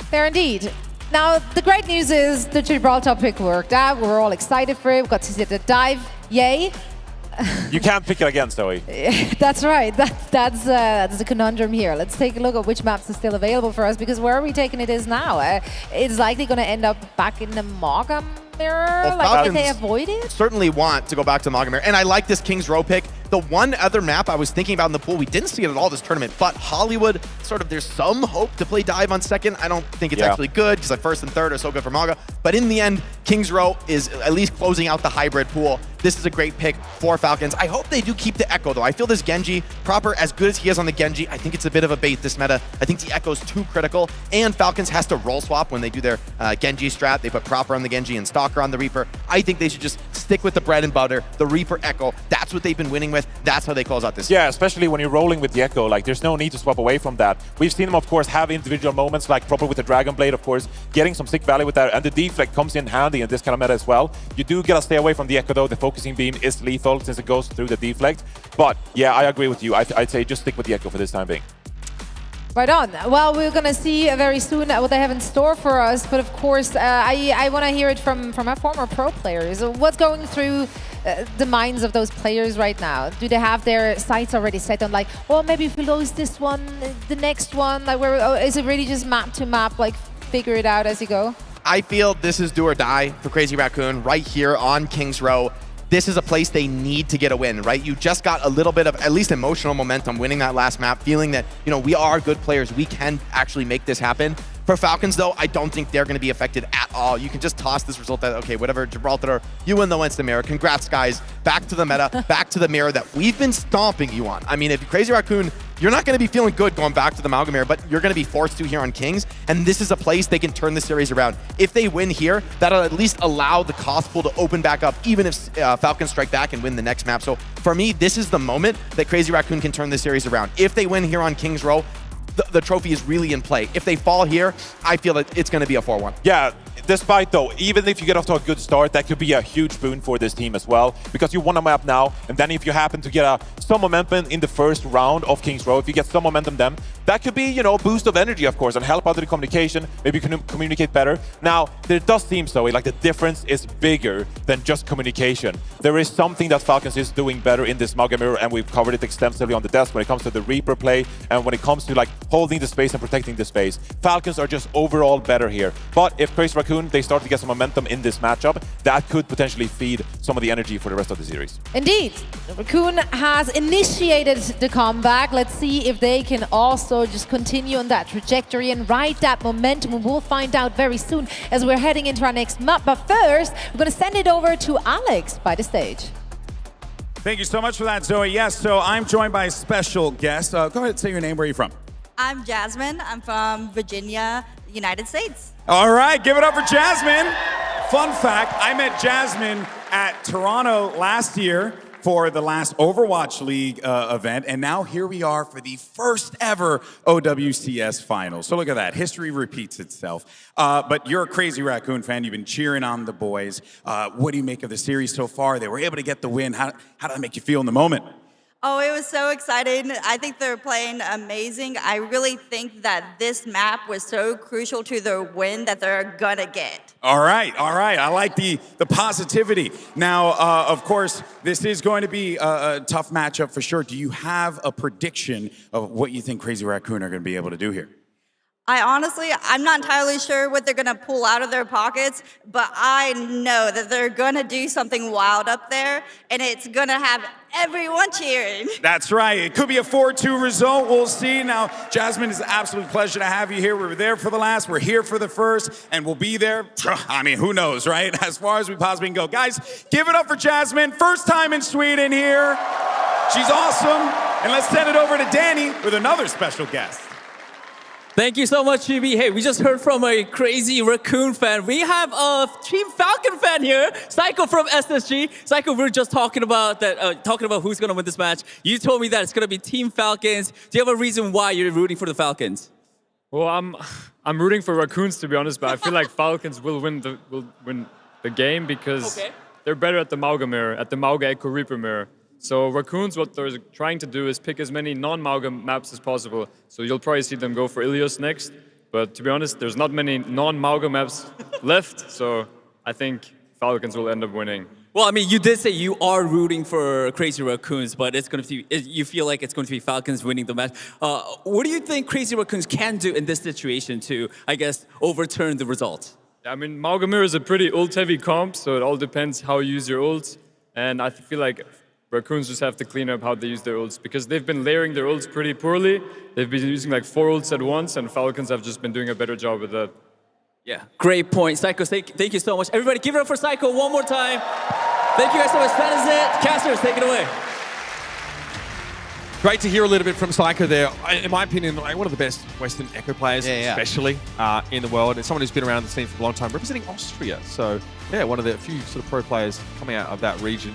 There indeed. Now, the great news is the Gibraltar pick worked out. We're all excited for it. We got to see the dive. Yay. You can't pick it again, Zoe. That's right. That's the conundrum here. Let's take a look at which maps are still available for us, because where are we taking it is now? It's likely going to end up back in the Mogam mirror. Well, like, did they avoid it? Certainly want to go back to Mogam mirror. And I like this King's Row pick The one other map I was thinking about in the pool, we didn't see it at all this tournament, but Hollywood, sort of, there's some hope to play dive on second. I don't think it's actually good because like first and third are so good for Mauga. But in the end, Kings Row is at least closing out the hybrid pool. This is a great pick for Falcons. I hope they do keep the Echo, though. I feel this Genji, Proper, as good as he is on the Genji, I think it's a bit of a bait this meta. I think the Echo's too critical, and Falcons has to roll swap when they do their Genji strat. They put Proper on the Genji and Stalker on the Reaper. I think they should just stick with the bread and butter, the Reaper Echo. That's what they've been winning with. That's how they close out this. Yeah, especially when you're rolling with the Echo. Like, there's no need to swap away from that. We've seen them, of course, have individual moments, like Proper with the Dragon Blade, of course, getting some sick value with that, and the deflect comes in handy in this kind of meta as well. You do gotta stay away from the Echo, though. The focusing beam is lethal since it goes through the deflect. But yeah, I agree with you. I'd say just stick with the Echo for this time being. Right on. Well, we're going to see very soon what they have in store for us. But of course, I want to hear it from our former pro players. What's going through the minds of those players right now? Do they have their sights already set on like, well, maybe if we lose this one, the next one? Like, is it really just map to map, like figure it out as you go? I feel this is do or die for Crazy Raccoon right here on Kings Row. This is a place they need to get a win, right? You just got a little bit of at least emotional momentum winning that last map, feeling that, you know, we are good players. We can actually make this happen. For Falcons, though, I don't think they're going to be affected at all. You can just toss this result that, okay, whatever, Gibraltar, you win the Winston Mirror. Congrats, guys. Back to the meta, back to the mirror that we've been stomping you on. I mean, if Crazy Raccoon, you're not going to be feeling good going back to the Mauga Mirror, but you're going to be forced to here on Kings, and this is a place they can turn the series around. If they win here, that'll at least allow the cost pool to open back up, even if Falcons strike back and win the next map. So for me, this is the moment that Crazy Raccoon can turn the series around. If they win here on Kings Row, the trophy is really in play. If they fall here, I feel that it's going to be a 4-1. Yeah, despite though, even if you get off to a good start, that could be a huge boon for this team as well, because you won a map now, and then if you happen to get some momentum in the first round of Kings Row, if you get some momentum then, that could be, you know, a boost of energy, of course, and help out the communication, maybe you can communicate better. Now, there does seem so, like the difference is bigger than just communication. There is something that Falcons is doing better in this Mauga Mirror, and we've covered it extensively on the desk when it comes to the Reaper play, and when it comes to like holding the space and protecting the space. Falcons are just overall better here. But if Crazy Raccoon, they start to get some momentum in this matchup, that could potentially feed some of the energy for the rest of the series. Indeed. Raccoon has initiated the comeback. Let's see if they can also just continue on that trajectory and ride that momentum. We'll find out very soon as we're heading into our next map. But first, we're going to send it over to Alex by the stage. Thank you so much for that, Zoe. Yes, so I'm joined by a special guest. Go ahead, say your name. Where are you from? I'm Jasmine. I'm from Virginia, United States. All right, give it up for Jasmine. Fun fact, I met Jasmine at Toronto last year for the last Overwatch League event, and now here we are for the first ever OWCS Finals. So look at that, history repeats itself. But you're a Crazy Raccoon fan, you've been cheering on the boys. What do you make of the series so far? They were able to get the win. How did that make you feel in the moment? Oh, it was so exciting. I think they're playing amazing. I really think that this map was so crucial to the win that they're gonna get. All right. I like the positivity. Now, of course, this is going to be a tough matchup for sure. Do you have a prediction of what you think Crazy Raccoon are going to be able to do here? I'm not entirely sure what they're gonna pull out of their pockets, but I know that they're gonna do something wild up there, and it's gonna have everyone cheering. That's right. It could be a 4-2 result. We'll see. Now, Jasmine, it's an absolute pleasure to have you here. We were there for the last, we're here for the first, and we'll be there. I mean, who knows, right? As far as we possibly can go. Guys, give it up for Jasmine. First time in Sweden here. She's awesome. And let's send it over to Danny with another special guest. Thank you so much, GB. Hey, we just heard from a Crazy Raccoon fan. We have a Team Falcon fan here, Psycho from SSG. Psycho, we were just talking about that, who's gonna win this match. You told me that it's gonna be Team Falcons. Do you have a reason why you're rooting for the Falcons? Well, I'm rooting for Raccoons, to be honest, but I feel like Falcons will win the game because they're better at the Mauga Mirror, at the Mauga Echo Reaper Mirror. So Raccoons, what they're trying to do is pick as many non-Mauga maps as possible. So you'll probably see them go for Ilios next. But to be honest, there's not many non-Mauga maps left. So I think Falcons will end up winning. Well, I mean, you did say you are rooting for Crazy Raccoons, but it's going to be, you feel like it's going to be Falcons winning the match. What do you think Crazy Raccoons can do in this situation to, I guess, overturn the result? I mean, Mauga Mirror is a pretty ult-heavy comp, so it all depends how you use your ults. And I feel like Raccoons just have to clean up how they use their ults, because they've been layering their ults pretty poorly. They've been using like 4 ults at once, and Falcons have just been doing a better job with that. Yeah, great point. Psycho, thank you so much. Everybody give it up for Psycho one more time. Thank you guys so much. That is it. Casters, take it away. Great to hear a little bit from Psycho there. In my opinion, like one of the best Western Echo players, especially in the world. And someone who's been around the scene for a long time, representing Austria. So, yeah, one of the few sort of pro players coming out of that region.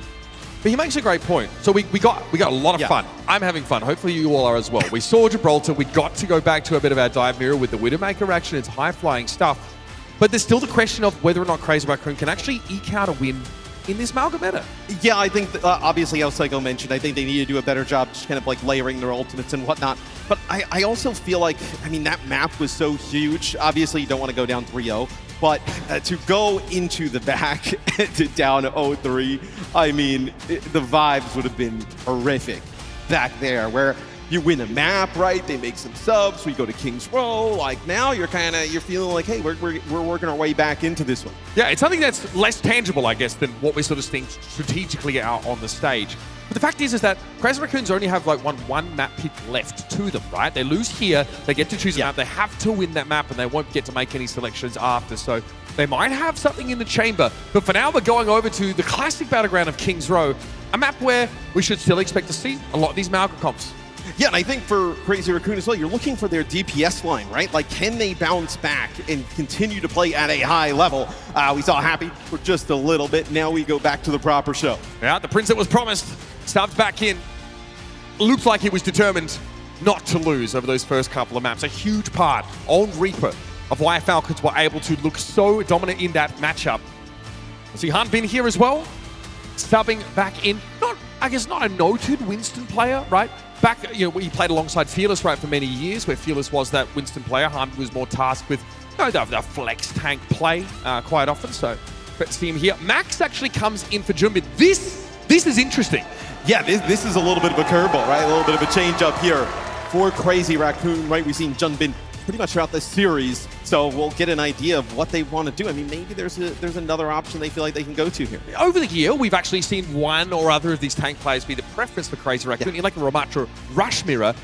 But he makes a great point. So we got a lot of fun. I'm having fun. Hopefully you all are as well. We saw Gibraltar. We got to go back to a bit of our dive mirror with the Widowmaker action. It's high-flying stuff. But there's still the question of whether or not Crazy Raccoon can actually eke out a win in this Malga meta. Yeah, I think, obviously, as Psycho mentioned, I think they need to do a better job just kind of like layering their ultimates and whatnot. But I also feel like, I mean, that map was so huge. Obviously, you don't want to go down 3-0. But to go into the back to down 0-3, I mean, the vibes would have been horrific back there, where you win a map, right? They make some subs. We go to King's Row. Like now, you're feeling like, hey, we're working our way back into this one. Yeah, it's something that's less tangible, I guess, than what we're sort of seeing strategically out on the stage. But the fact is that Crazy Raccoons only have like one map pick left to them, right? They lose here, they get to choose a map, they have to win that map, and they won't get to make any selections after. So they might have something in the chamber. But for now, we're going over to the classic battleground of King's Row, a map where we should still expect to see a lot of these Malga comps. Yeah, and I think for Crazy Raccoon as well, you're looking for their DPS line, right? Like, can they bounce back and continue to play at a high level? We saw Happy for just a little bit. Now we go back to the proper show. Yeah, the prince that was promised stubbed back in. Looks like he was determined not to lose over those first couple of maps. A huge part on Reaper of why Falcons were able to look so dominant in that matchup. See Han Bin here as well, stubbing back in. I guess not a noted Winston player, right? Back, you know, he played alongside Fearless, right, for many years, where Fearless was that Winston player. Han was more tasked with the flex tank play quite often. So, great to see him here. Max actually comes in for Junbin. This is interesting. Yeah, this is a little bit of a curveball, right? A little bit of a change up here for Crazy Raccoon, right? We've seen Junbin pretty much throughout this series, so we'll get an idea of what they want to do. I mean, maybe there's another option they feel like they can go to here. Over the year, we've actually seen one or other of these tank players be the preference for Crazy Raccoon. In like the Ramatra Rush Mirror,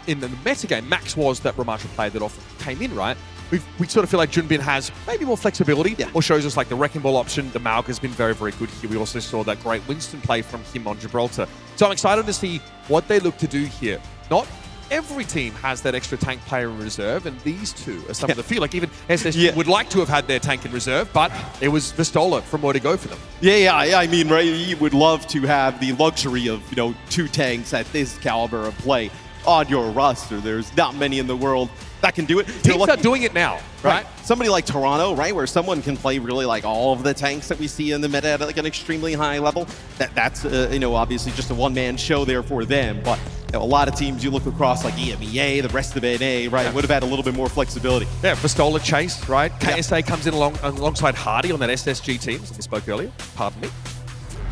in the metagame, Max was that Ramatra player that often came in, right? We sort of feel like Junbin has maybe more flexibility, or shows us like the Wrecking Ball option. The Malga has been very, very good here. We also saw that great Winston play from him on Gibraltar. So I'm excited to see what they look to do here. Not every team has that extra tank player in reserve, and these two are some of the few. Like even SSG would like to have had their tank in reserve, but it was Vistola from where to go for them. Yeah, I mean, right, you would love to have the luxury of, 2 tanks at this caliber of play on your roster. There's not many in the world that can do it. Teams are doing it now, right? Somebody like Toronto, right, where someone can play really like all of the tanks that we see in the meta at like an extremely high level. That's obviously just a one-man show there for them. But a lot of teams you look across like EMEA, the rest of NA, right, would have had a little bit more flexibility. Yeah, Vistola Chase, right? KSA comes in alongside Hardy on that SSG team, as we spoke earlier. Pardon me.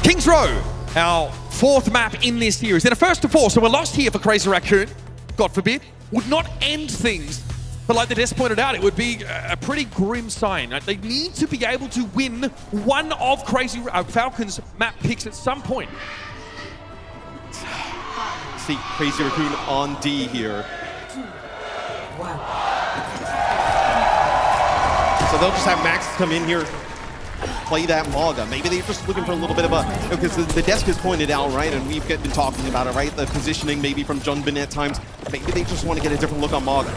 King's Row, our 4th map in this series. Then a 1st to 4, so we're lost here for Crazy Raccoon. God forbid, would not end things. But like the Des pointed out, it would be a pretty grim sign. Right? They need to be able to win one of Crazy Falcons' map picks at some point. See Crazy Raccoon on D here. So they'll just have Max come in here, play that Malga. Maybe they're just looking for a little bit of a, because the desk has pointed out, right, and we've been talking about it, right, the positioning maybe from Junbin at times. Maybe they just want to get a different look on Malga.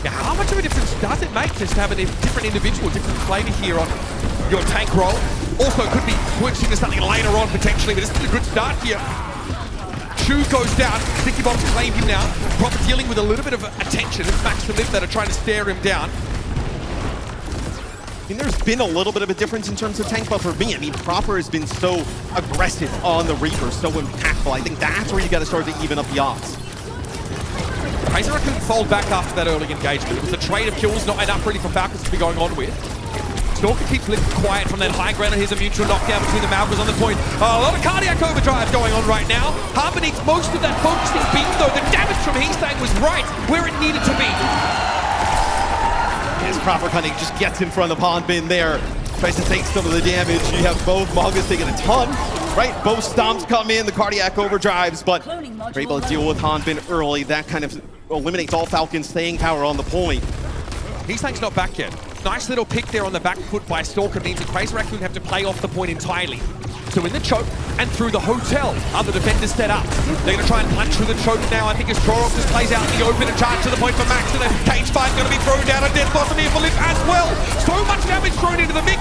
Yeah, how much of a difference does it make just to have a different individual, different flavor here on your tank role? Also could be switching to something later on potentially, but this is a good start here. Chu goes down, Sticky Bombs claim him now. Proper dealing with a little bit of attention. It's Max and Liv that are trying to stare him down. I mean, there's been a little bit of a difference in terms of tank, but for me, I mean, Proper has been so aggressive on the Reaper, so impactful. I think that's where you got to start to even up the odds. Crazy Raccoon fold back after that early engagement. It was a trade of kills, not enough really for Falcons to be going on with. Stalker keeps Liv quiet from that high ground, and here's a mutual knockdown between the Malgas on the point. A lot of cardiac overdrive going on right now. Harper needs most of that focusing beam, though. The damage from Heesang was right where it needed to be. As Proper Cunning just gets in front of Han Bin there, tries to take some of the damage. You have both Malgas taking a ton, right? Both stomps come in, the cardiac overdrives, but they're able to deal with Hanbin early. That kind of eliminates all Falcons' staying power on the point. He's not back yet. Nice little pick there on the back foot by Stalker means that Crazy Raccoon have to play off the point entirely. So in the choke and through the hotel, other defenders set up. They're going to try and punch through the choke now. I think as Chorok just plays out in the open and charge to the point for Max, and a cage fight going to be thrown down, and Death Blossom here for Lip as well. So much damage thrown into the mix.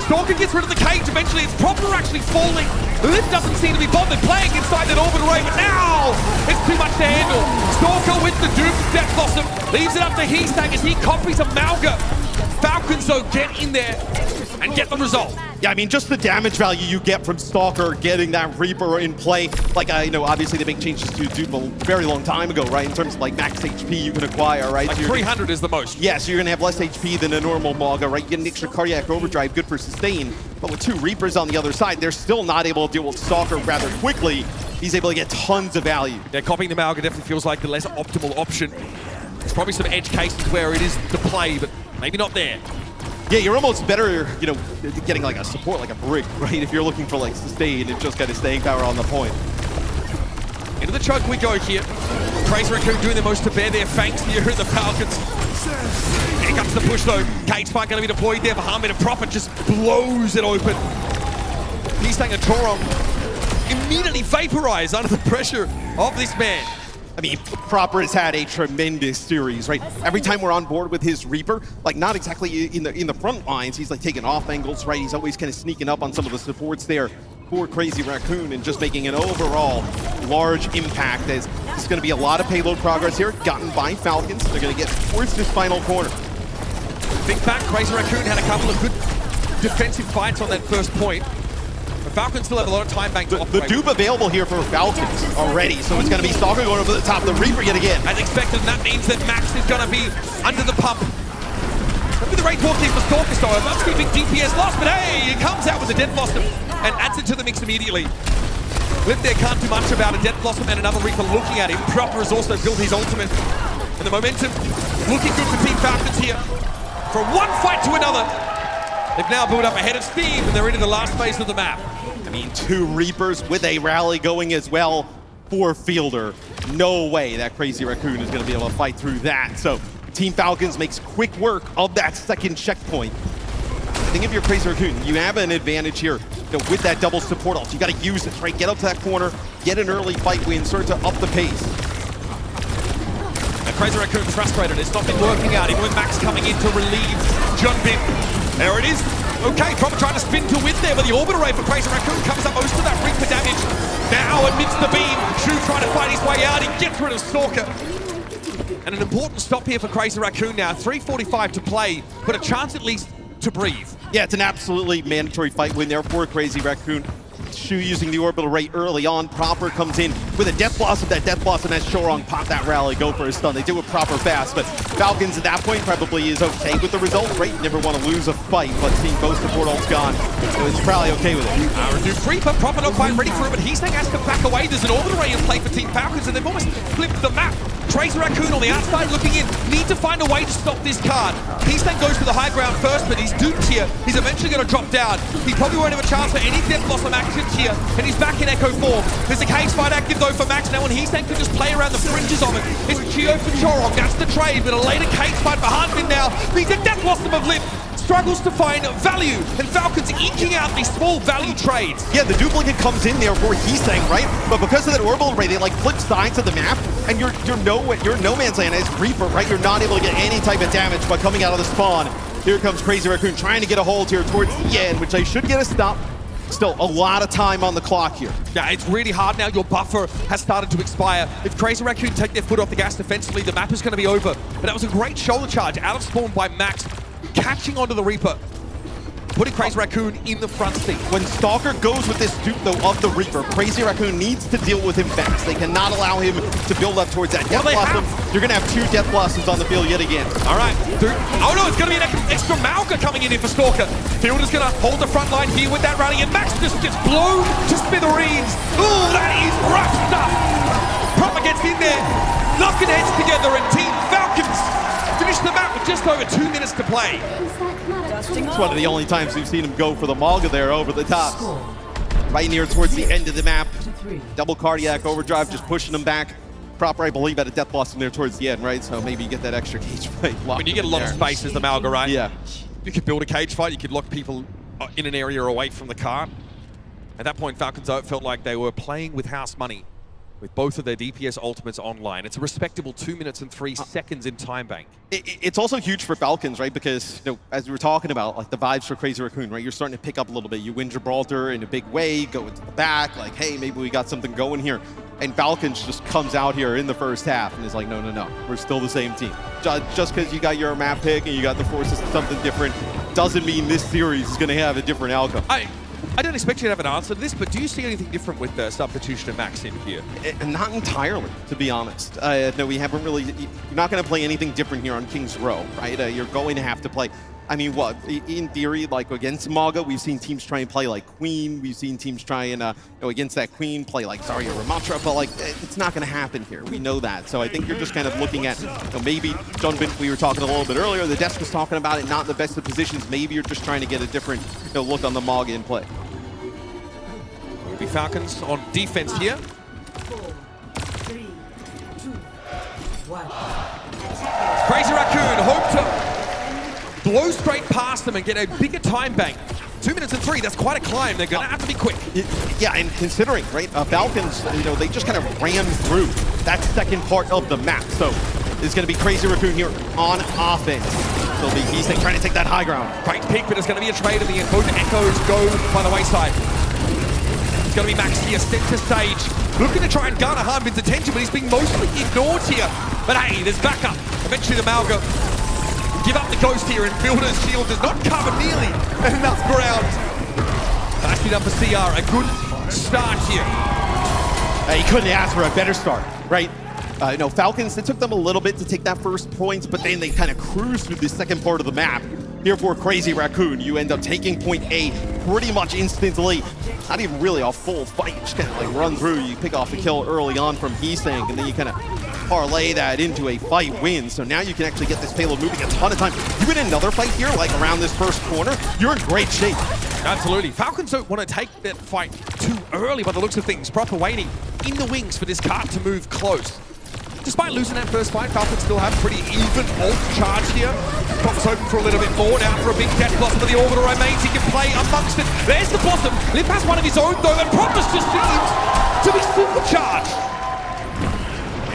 Stalker gets rid of the cage. Eventually, it's Proper actually falling. Lip doesn't seem to be bothered playing inside that orbital ray, but now it's too much to handle. Stalker with the dupe, Death Blossom leaves it up to Heestang as he copies a Malga. Falcons, though, get in there and get the result. Yeah, I mean, just the damage value you get from Stalker getting that Reaper in play. Like, you know, obviously they make changes to Dupe a very long time ago, right? In terms of, like, max HP you can acquire, right? Like 300 is the most. Yeah, so you're going to have less HP than a normal Malga, right? You get an extra cardiac overdrive, good for sustain. But with 2 Reapers on the other side, they're still not able to deal with Stalker rather quickly. He's able to get tons of value. Yeah, copying the Malga definitely feels like the less optimal option. There's probably some edge cases where it is the play, but maybe not there. Yeah, you're almost better, you know, getting like a support, like a brick, right? If you're looking for like sustain and just kind of staying power on the point. Into the choke we go here. Crazy Raccoon doing the most to bear their fangs here in the Falcons. Here comes the push though. Cage fight going to be deployed there for Hanbin, and Proper just blows it open. He's saying a Torong immediately vaporized under the pressure of this man. I mean, Proper has had a tremendous series, right? Every time we're on board with his Reaper, like not exactly in the front lines, he's like taking off angles, right? He's always kind of sneaking up on some of the supports there for Crazy Raccoon and just making an overall large impact. There's going to be a lot of payload progress here, gotten by Falcons. They're going to get towards this final corner. Think back, Crazy Raccoon had a couple of good defensive fights on that first point. The Falcons still have a lot of time back to operate. The dupe available here for Falcons already, so it's going to be Stalker going over the top, the Reaper yet again. As expected, and that means that Max is going to be under the pump. That'll be the Wraith Walk here for Stalker, so a much big DPS loss, but hey, he comes out with a Death Blossom and adds it to the mix immediately. Lip there can't do much about a Death Blossom and another Reaper looking at him. Proper has also built his ultimate, and the momentum looking good for Team Falcons here. From one fight to another, they've now built up ahead of steam, and they're into the last phase of the map. I mean, 2 Reapers with a rally going as well for Fielder. No way that Crazy Raccoon is going to be able to fight through that. So Team Falcons makes quick work of that second checkpoint. I think if you're Crazy Raccoon, you have an advantage here, you know, with that double support ult. You got to use it, right? Get up to that corner, get an early fight win, start to up the pace. And Crazy Raccoon frustrated. It's not been working out, even with Max coming in to relieve Junbin. There it is. Okay, Proper trying to spin to win there, but the orbital ray for Crazy Raccoon comes up most of that Reaper damage. Now amidst the beam, Shu trying to fight his way out. He gets rid of Stalker. And an important stop here for Crazy Raccoon now. 3:45 to play, but a chance at least to breathe. Yeah, it's an absolutely mandatory fight win there for Crazy Raccoon. Shu using the orbital ray early on. Proper comes in with a Death Blossom. That Death Blossom has Chorong pop that rally, go for a stun. They do it Proper fast, but Falcons at that point probably is okay with the result, right? Never want to lose a fight, but seeing both support ults gone, so it's probably okay with it. Reduce Reaper, Proper not quite ready for it, but Heestang has to back away. There's an orbital ray in play for Team Falcons, and they've almost flipped the map. Crazy Raccoon on the outside looking in. Need to find a way to stop this card. Heestang goes for the high ground first, but he's duped here. He's eventually going to drop down. He probably won't have a chance for any Death Blossom actions here, and he's back in Echo form. There's a cage fight active though for Max now, and Heestang can just play around the fringes of it. It's Geo for Chorong, that's the trade, but a later cage fight for Hanbin now. He's a Death Blossom of Lip. Struggles to find value, and Falcons eking out these small value trades. Yeah, the duplicate comes in there for Heestang, right? But because of that orbital ray, they like flip sides of the map, and you're no man's land as Reaper, right? You're not able to get any type of damage by coming out of the spawn. Here comes Crazy Raccoon trying to get a hold here towards the end, which they should get a stop. Still a lot of time on the clock here. Yeah, it's really hard now. Your buffer has started to expire. If Crazy Raccoon take their foot off the gas defensively, the map is going to be over. But that was a great shoulder charge out of spawn by Max, catching onto the Reaper, putting Crazy Raccoon in the front seat. When Stalker goes with this dupe, though, of the Reaper, Crazy Raccoon needs to deal with him fast. They cannot allow him to build up towards that Death Blossom. You're going to have 2 Death Blossoms on the field yet again. All right. Oh, no, it's going to be an extra Malga coming in here for Stalker. Fielder's going to hold the front line here with that rally, and Max just gets blown to smithereens. Ooh, that is rough stuff. Proper gets in there, knocking heads together, and Team Falcons finish the map with just over 2 minutes to play. It's one of the only times we've seen him go for the Malga there over the top. right near towards the end of the map. Double cardiac overdrive, just pushing them back. Proper, I believe, at a death blossom there towards the end, right? So maybe you get that extra cage fight. I mean, you get a lot of space as the Malga, right? Yeah. You could build a cage fight. You could lock people in an area away from the cart. At that point, Falcons felt like they were playing with house money with both of their DPS ultimates online. It's a respectable 2 minutes and 3 seconds in time bank. It's also huge for Falcons, right? Because, you know, as we were talking about, like the vibes for Crazy Raccoon, right? You're starting to pick up a little bit. You win Gibraltar in a big way, go into the back, like, hey, maybe we got something going here. And Falcons just comes out here in the first half and is like, no, no, no, we're still the same team. Just because you got your map pick and you got the forces to something different doesn't mean this series is going to have a different outcome. I don't expect you to have an answer to this, but do you see anything different with the substitution of Max in here? Not entirely, to be honest. No, we haven't really. You're not going to play anything different here on King's Row, right? You're going to have to play. I mean, what? In theory, like against Maga, we've seen teams try and play like Queen. We've seen teams try and, against that Queen, play like Zarya or Ramatra, but like, it's not going to happen here. We know that. So I think you're just kind of looking at, maybe, John Bint, we were talking a little bit earlier, the desk was talking about it, not in the best of positions. Maybe you're just trying to get a different look on the Maga in play. The Falcons on defense here. 4, 3, 2, 1. Crazy Raccoon hope to blow straight past them and get a bigger time bank. 2 minutes and 3, that's quite a climb. They're going to have to be quick. Yeah, and considering, right, Falcons, they just kind of ran through that second part of the map. So it's going to be Crazy Raccoon here on offense. So he's trying to take that high ground. Great pick, but it's going to be a trade in the end. Both Echoes go by the wayside. It's going to be Max here, center stage. Looking to try and garner Harbin's attention, but he's being mostly ignored here. But hey, there's backup. Eventually the Malga will give up the ghost here, and Builder's shield does not cover nearly enough ground. Actually done for CR, a good start here. He couldn't ask for a better start, right? Falcons, it took them a little bit to take that first point, but then they kind of cruised through the second part of the map. Here for Crazy Raccoon, you end up taking point A pretty much instantly. Not even really a full fight, just kind of like run through. You pick off a kill early on from Heesang, and then you kind of parlay that into a fight win. So now you can actually get this payload moving a ton of time. You win another fight here, like around this first corner, you're in great shape. Absolutely. Falcons don't want to take that fight too early by the looks of things. Proper waiting in the wings for this cart to move close. Despite losing that first fight, Falcons still have pretty even ult charge here. Prop's hoping for a little bit more now for a big death blossom, but the orbital remains. He can play amongst it. There's the blossom. Lip has one of his own though, and Prop just seems to be supercharged.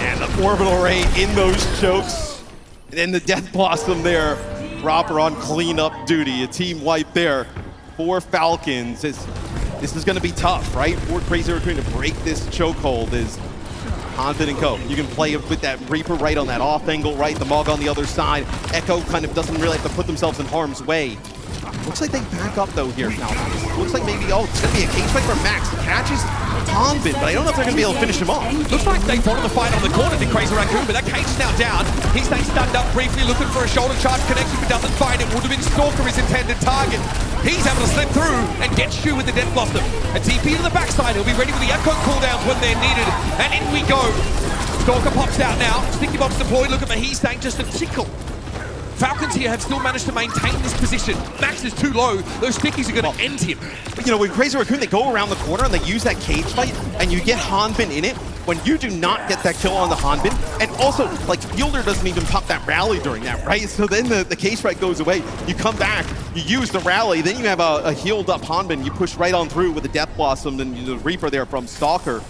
And the orbital ray in those chokes. And then the death blossom there. Proper on cleanup duty. A team wipe there for Falcons. This is going to be tough, right? For Crazy Raccoon to break this chokehold is Haunted and Co. You can play with that Reaper right on that off angle, right? The Mog on the other side. Echo kind of doesn't really have to put themselves in harm's way. Looks like they back up though here now. Looks like maybe, it's going to be a cage fight for Max. Catches Hanbin, but I don't know if they're going to be able to finish him off. Looks like they wanted the fight on the corner to Crazy Raccoon, but that cage is now down. He's staying stunned up briefly, looking for a shoulder charge connection, but doesn't find it. Would have been Stalker his intended target. He's able to slip through and get Shu with the Death Blossom. A TP to the backside. He'll be ready with the Echo cooldowns when they're needed. And in we go. Stalker pops out now. Sticky Bomb's deployed. Looking for Heesang just a tickle. Falcons here have still managed to maintain this position. Max is too low. Those stickies are going to end him. With Crazy Raccoon, they go around the corner and they use that cage fight, and you get Hanbin in it. When you do not get that kill on the Hanbin, and also, like, Fielder doesn't even pop that rally during that, right? So then the cage fight goes away. You come back, you use the rally, then you have a healed up Hanbin. You push right on through with the Death Blossom, and the Reaper there from Stalker.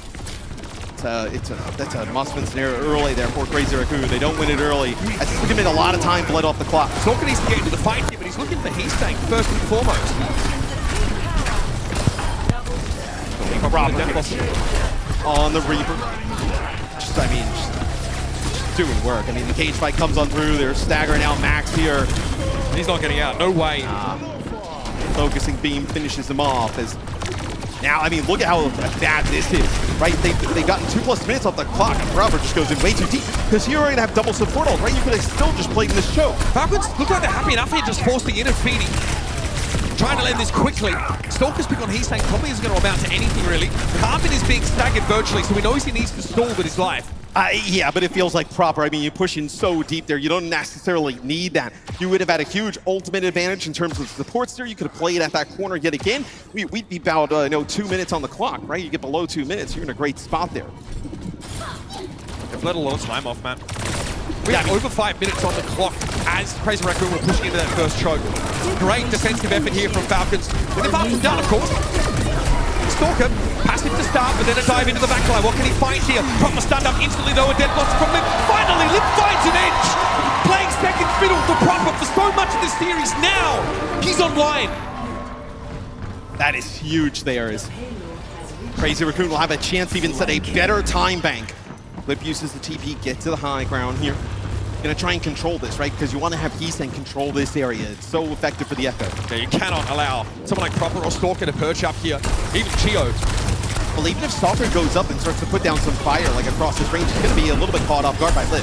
That's a must-win scenario early there for Crazy Raccoon. They don't win it early. That's going to make a lot of time bled off the clock. Stalker needs to get into the fight here, but he's looking for Heesang first and foremost. On the Reaper. Just doing work. The cage fight comes on through. They're staggering out Max here. He's not getting out. No way. Focusing beam finishes him off. Now, look at how bad this is, right? They've gotten 2+ minutes off the clock, and Robert just goes in way too deep, because here you're going to have double support ult, right? You could have still just played in this choke. Falcons look like they're happy enough here, just forcing in and feeding. Trying to land this quickly. Stalker's pick on Heesang probably isn't going to amount to anything, really. Carpet is being staggered virtually, so he knows he needs to stall with his life. Yeah, but it feels like proper. I mean, you push in so deep there, you don't necessarily need that. You would have had a huge ultimate advantage in terms of supports there. You could have played at that corner yet again. We'd be about 2 minutes on the clock, right? You get below 2 minutes, you're in a great spot there. They've let a lot of time off, man. We have over 5 minutes on the clock as Crazy Raccoon were pushing into that first choke. Great defensive effort here from Falcons. With the Falcons down, of course. Stalker, passive to start, but then a dive into the backline. What can he find here? Proper stand up instantly though, a dead loss from Lip. Finally, Lip finds an edge! Playing second fiddle for Proper for so much of this series. Now, he's online. That is huge there. Crazy Raccoon will have a chance to even set a better time bank. Lip uses the TP, get to the high ground here. Gonna try and control this, right? Because you want to have Heesang control this area. It's so effective for the Echo. Yeah, you cannot allow someone like Proper or Stalker to perch up here. Even Chio. Well, even if Stalker goes up and starts to put down some fire like across his range, he's gonna be a little bit caught off guard by Lip.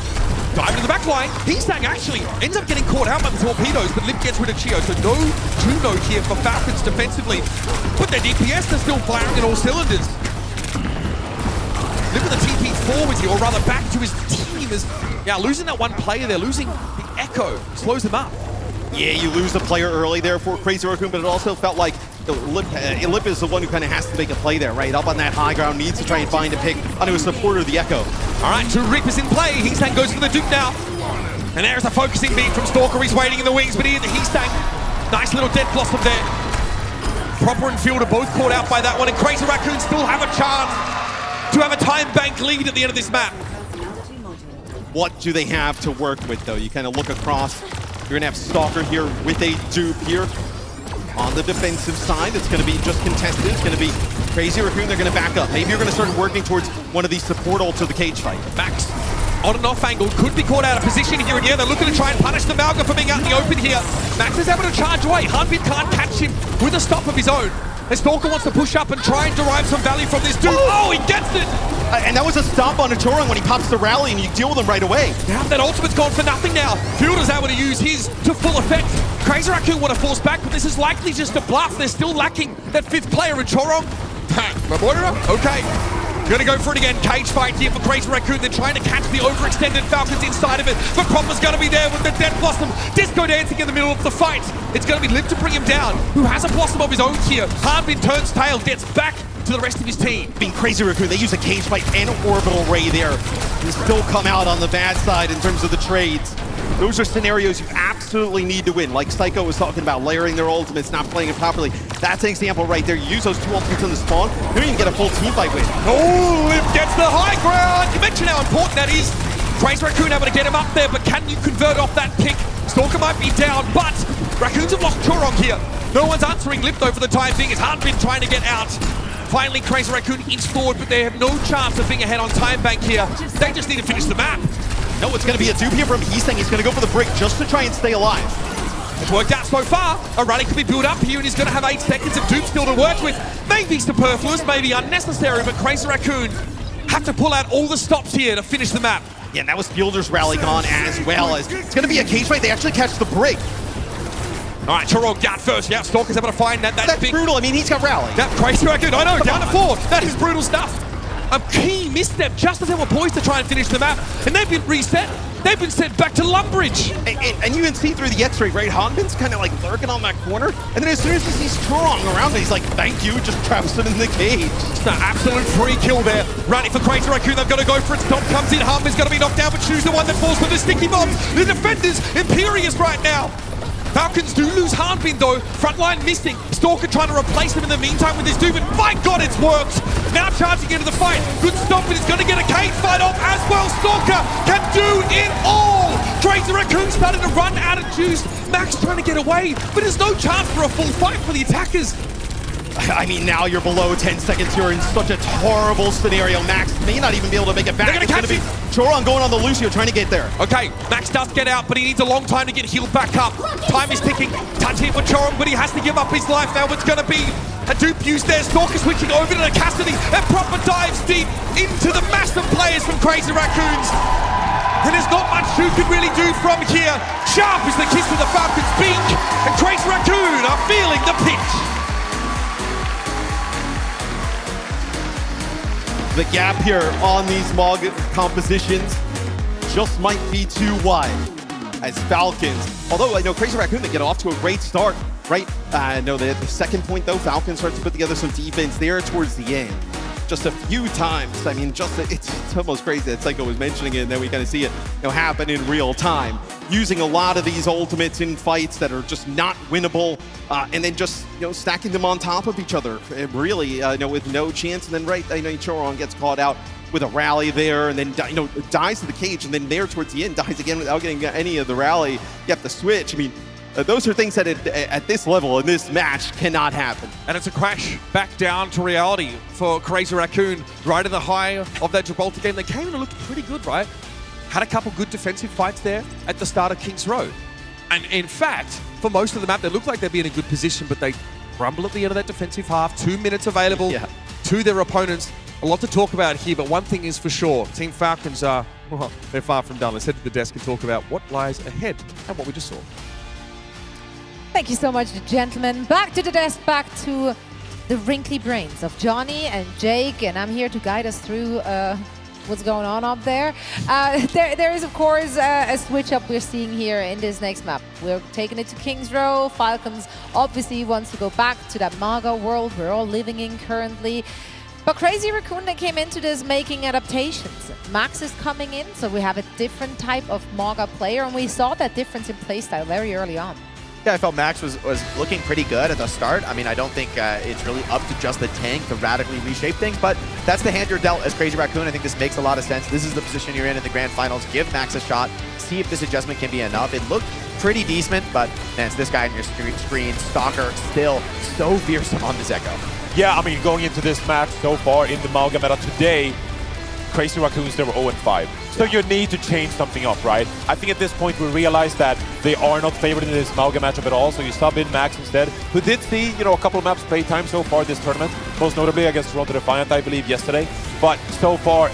Dive into the back line. Heesang actually ends up getting caught out by the torpedoes, but Lip gets rid of Chio. So no 2-0 here for Falcons defensively. But their DPS, they're still firing in all cylinders. Lip with a TP forward here, or rather back to his team. Yeah, losing that one player there, losing the Echo, slows them up. Yeah, you lose a player early there for Crazy Raccoon, but it also felt like Lip is the one who kind of has to make a play there, right? Up on that high ground, needs to try and find a pick onto a supporter of the Echo. All right, 2 Reapers in play. Heesang goes for the Duke now. And there's a focusing beam from Stalker. He's waiting in the wings, but Heesang, nice little dead blossom there. Proper and Field are both caught out by that one, and Crazy Raccoon still have a chance to have a time bank lead at the end of this map. What do they have to work with, though? You kind of look across. You're going to have Stalker here with a dupe here. On the defensive side, it's going to be just contested. It's going to be Crazy Raccoon. They're going to back up. Maybe you're going to start working towards one of these support ults of the cage fight. Max, on and off angle, could be caught out of position here and yeah. They're looking to try and punish the Malga for being out in the open here. Max is able to charge away. Hanbin can't catch him with a stop of his own. And Stalker wants to push up and try and derive some value from this dude. Oh, he gets it! And that was a stop on a Torong when he pops the rally and you deal with him right away. Yeah, that ultimate's gone for nothing now. Fielder's able to use his to full effect. Crazy Raccoon want to force back, but this is likely just a bluff. They're still lacking that 5th player in Torong. Bang, okay. Gonna go for it again. Cage fight here for Crazy Raccoon. They're trying to catch the overextended Falcons inside of it, but Proper's gonna be there with the Dead Blossom. Disco dancing in the middle of the fight. It's gonna be Lip to bring him down, who has a Blossom of his own here. Hanbin turns tail, gets back to the rest of his team. Being Crazy Raccoon, they use a cage fight and orbital ray there. And still come out on the bad side in terms of the trades. Those are scenarios you absolutely need to win. Like Psycho was talking about, layering their ultimates, not playing it properly. That's an example right there. You use those 2 ultimates in the spawn, you don't even get a full team fight win. Oh, Lip gets the high ground. You mentioned how important that is. Crazy Raccoon able to get him up there, but can you convert off that pick? Stalker might be down, but Raccoons have lost Torong here. No one's answering Lip though for the time being. It's Hanbin trying to get out. Finally, Crazy Raccoon inched forward, but they have no chance of being ahead on time bank here. They just need to finish the map. No, it's going to be a dupe here from Heesang. He's going to go for the break just to try and stay alive. It's worked out so far. A rally could be built up here, and he's going to have 8 seconds of dupe still to work with. Maybe superfluous, maybe unnecessary, but Crazy Raccoon have to pull out all the stops here to finish the map. Yeah, and that was Fielder's rally gone as well. As it's going to be a cage fight. They actually catch the break. All right, Torong down first. Yeah, Stalker's able to find that. That's big, brutal. I mean, he's got rally. That Crazy Raccoon. I know, down to 4. That is brutal stuff. A key misstep just as they were poised to try and finish the map, and they've been reset. They've been sent back to Lumbridge. And you can see through the X-ray, right? Hanbin's kind of like lurking on that corner, and then as soon as he sees Torong around, he's like, thank you, just traps him in the cage. It's an absolute free kill there. Running for Crazy Raccoon, they've got to go for it. Stomp comes in, Hanbin's going to be knocked down, but choose the one that falls for the sticky bombs. The defender's imperious right now. Falcons do lose Hanbin though. Frontline missing. Stalker trying to replace him in the meantime with his dude, but my god, it's worked! Now charging into the fight. Good stop, but he's going to get a cage fight off as well. Stalker can do it all! Crazy Raccoon starting to run out of juice. Max trying to get away, but there's no chance for a full fight for the attackers. I mean, now you're below 10 seconds. You're in such a horrible scenario. Max may not even be able to make it back. They're going to catch him. Choron going on the Lucio, trying to get there. Okay, Max does get out, but he needs a long time to get healed back up. Time is ticking. Touch here for Choron, but he has to give up his life now. It's going to be a dupe use there. Stalker switching over to the Cassidy, and Proper dives deep into the massive players from Crazy Raccoons. And there's not much you can really do from here. Sharp is the kiss to the Falcons' beak, and Crazy Raccoon are feeling the pinch. The gap here on these Mog compositions just might be too wide as Falcons. Although I know Crazy Raccoon, they get off to a great start, right? No, the second point though, Falcons start to put together some defense there towards the end. Just a few times. I mean, it's almost crazy that Psycho was mentioning it, and then we kind of see it happen in real time. Using a lot of these ultimates in fights that are just not winnable, and then just stacking them on top of each other, really, with no chance. And then Choron gets caught out with a rally there, and then dies to the cage, and then there towards the end dies again without getting any of the rally. You have to switch. I mean, those are things that at this level, in this match, cannot happen. And it's a crash back down to reality for Crazy Raccoon. Right in the high of that Gibraltar game, they came in and looked pretty good, right? Had a couple good defensive fights there at the start of King's Road. And in fact, for most of the map, they look like they'd be in a good position, but they crumble at the end of that defensive half. 2 minutes available to their opponents. A lot to talk about here, but one thing is for sure. Team Falcons are, well, they're far from done. Let's head to the desk and talk about what lies ahead and what we just saw. Thank you so much, gentlemen. Back to the desk, back to the wrinkly brains of Johnny and Jake, and I'm here to guide us through what's going on up there. There is, of course, a switch up we're seeing here in this next map. We're taking it to King's Row. Falcons obviously wants to go back to that MAGA world we're all living in currently. But Crazy Raccoon, they came into this making adaptations. Max is coming in, so we have a different type of MAGA player, and we saw that difference in playstyle very early on. Yeah, I felt Max was looking pretty good at the start. I mean, I don't think it's really up to just the tank to radically reshape things, but that's the hand you're dealt as Crazy Raccoon. I think this makes a lot of sense. This is the position you're in the grand finals. Give Max a shot. See if this adjustment can be enough. It looked pretty decent, but man, it's this guy on your screen, Stalker, still so fearsome on this Echo. Yeah, I mean, going into this match so far in the MAGA meta today, Crazy Raccoons, they were 0-5. So you need to change something up, right? I think at this point we realize that they are not favored in this MAGA matchup at all, so you sub in Max instead, who did see, a couple of maps play time so far this tournament, most notably against Toronto Defiant, I believe, yesterday. But so far,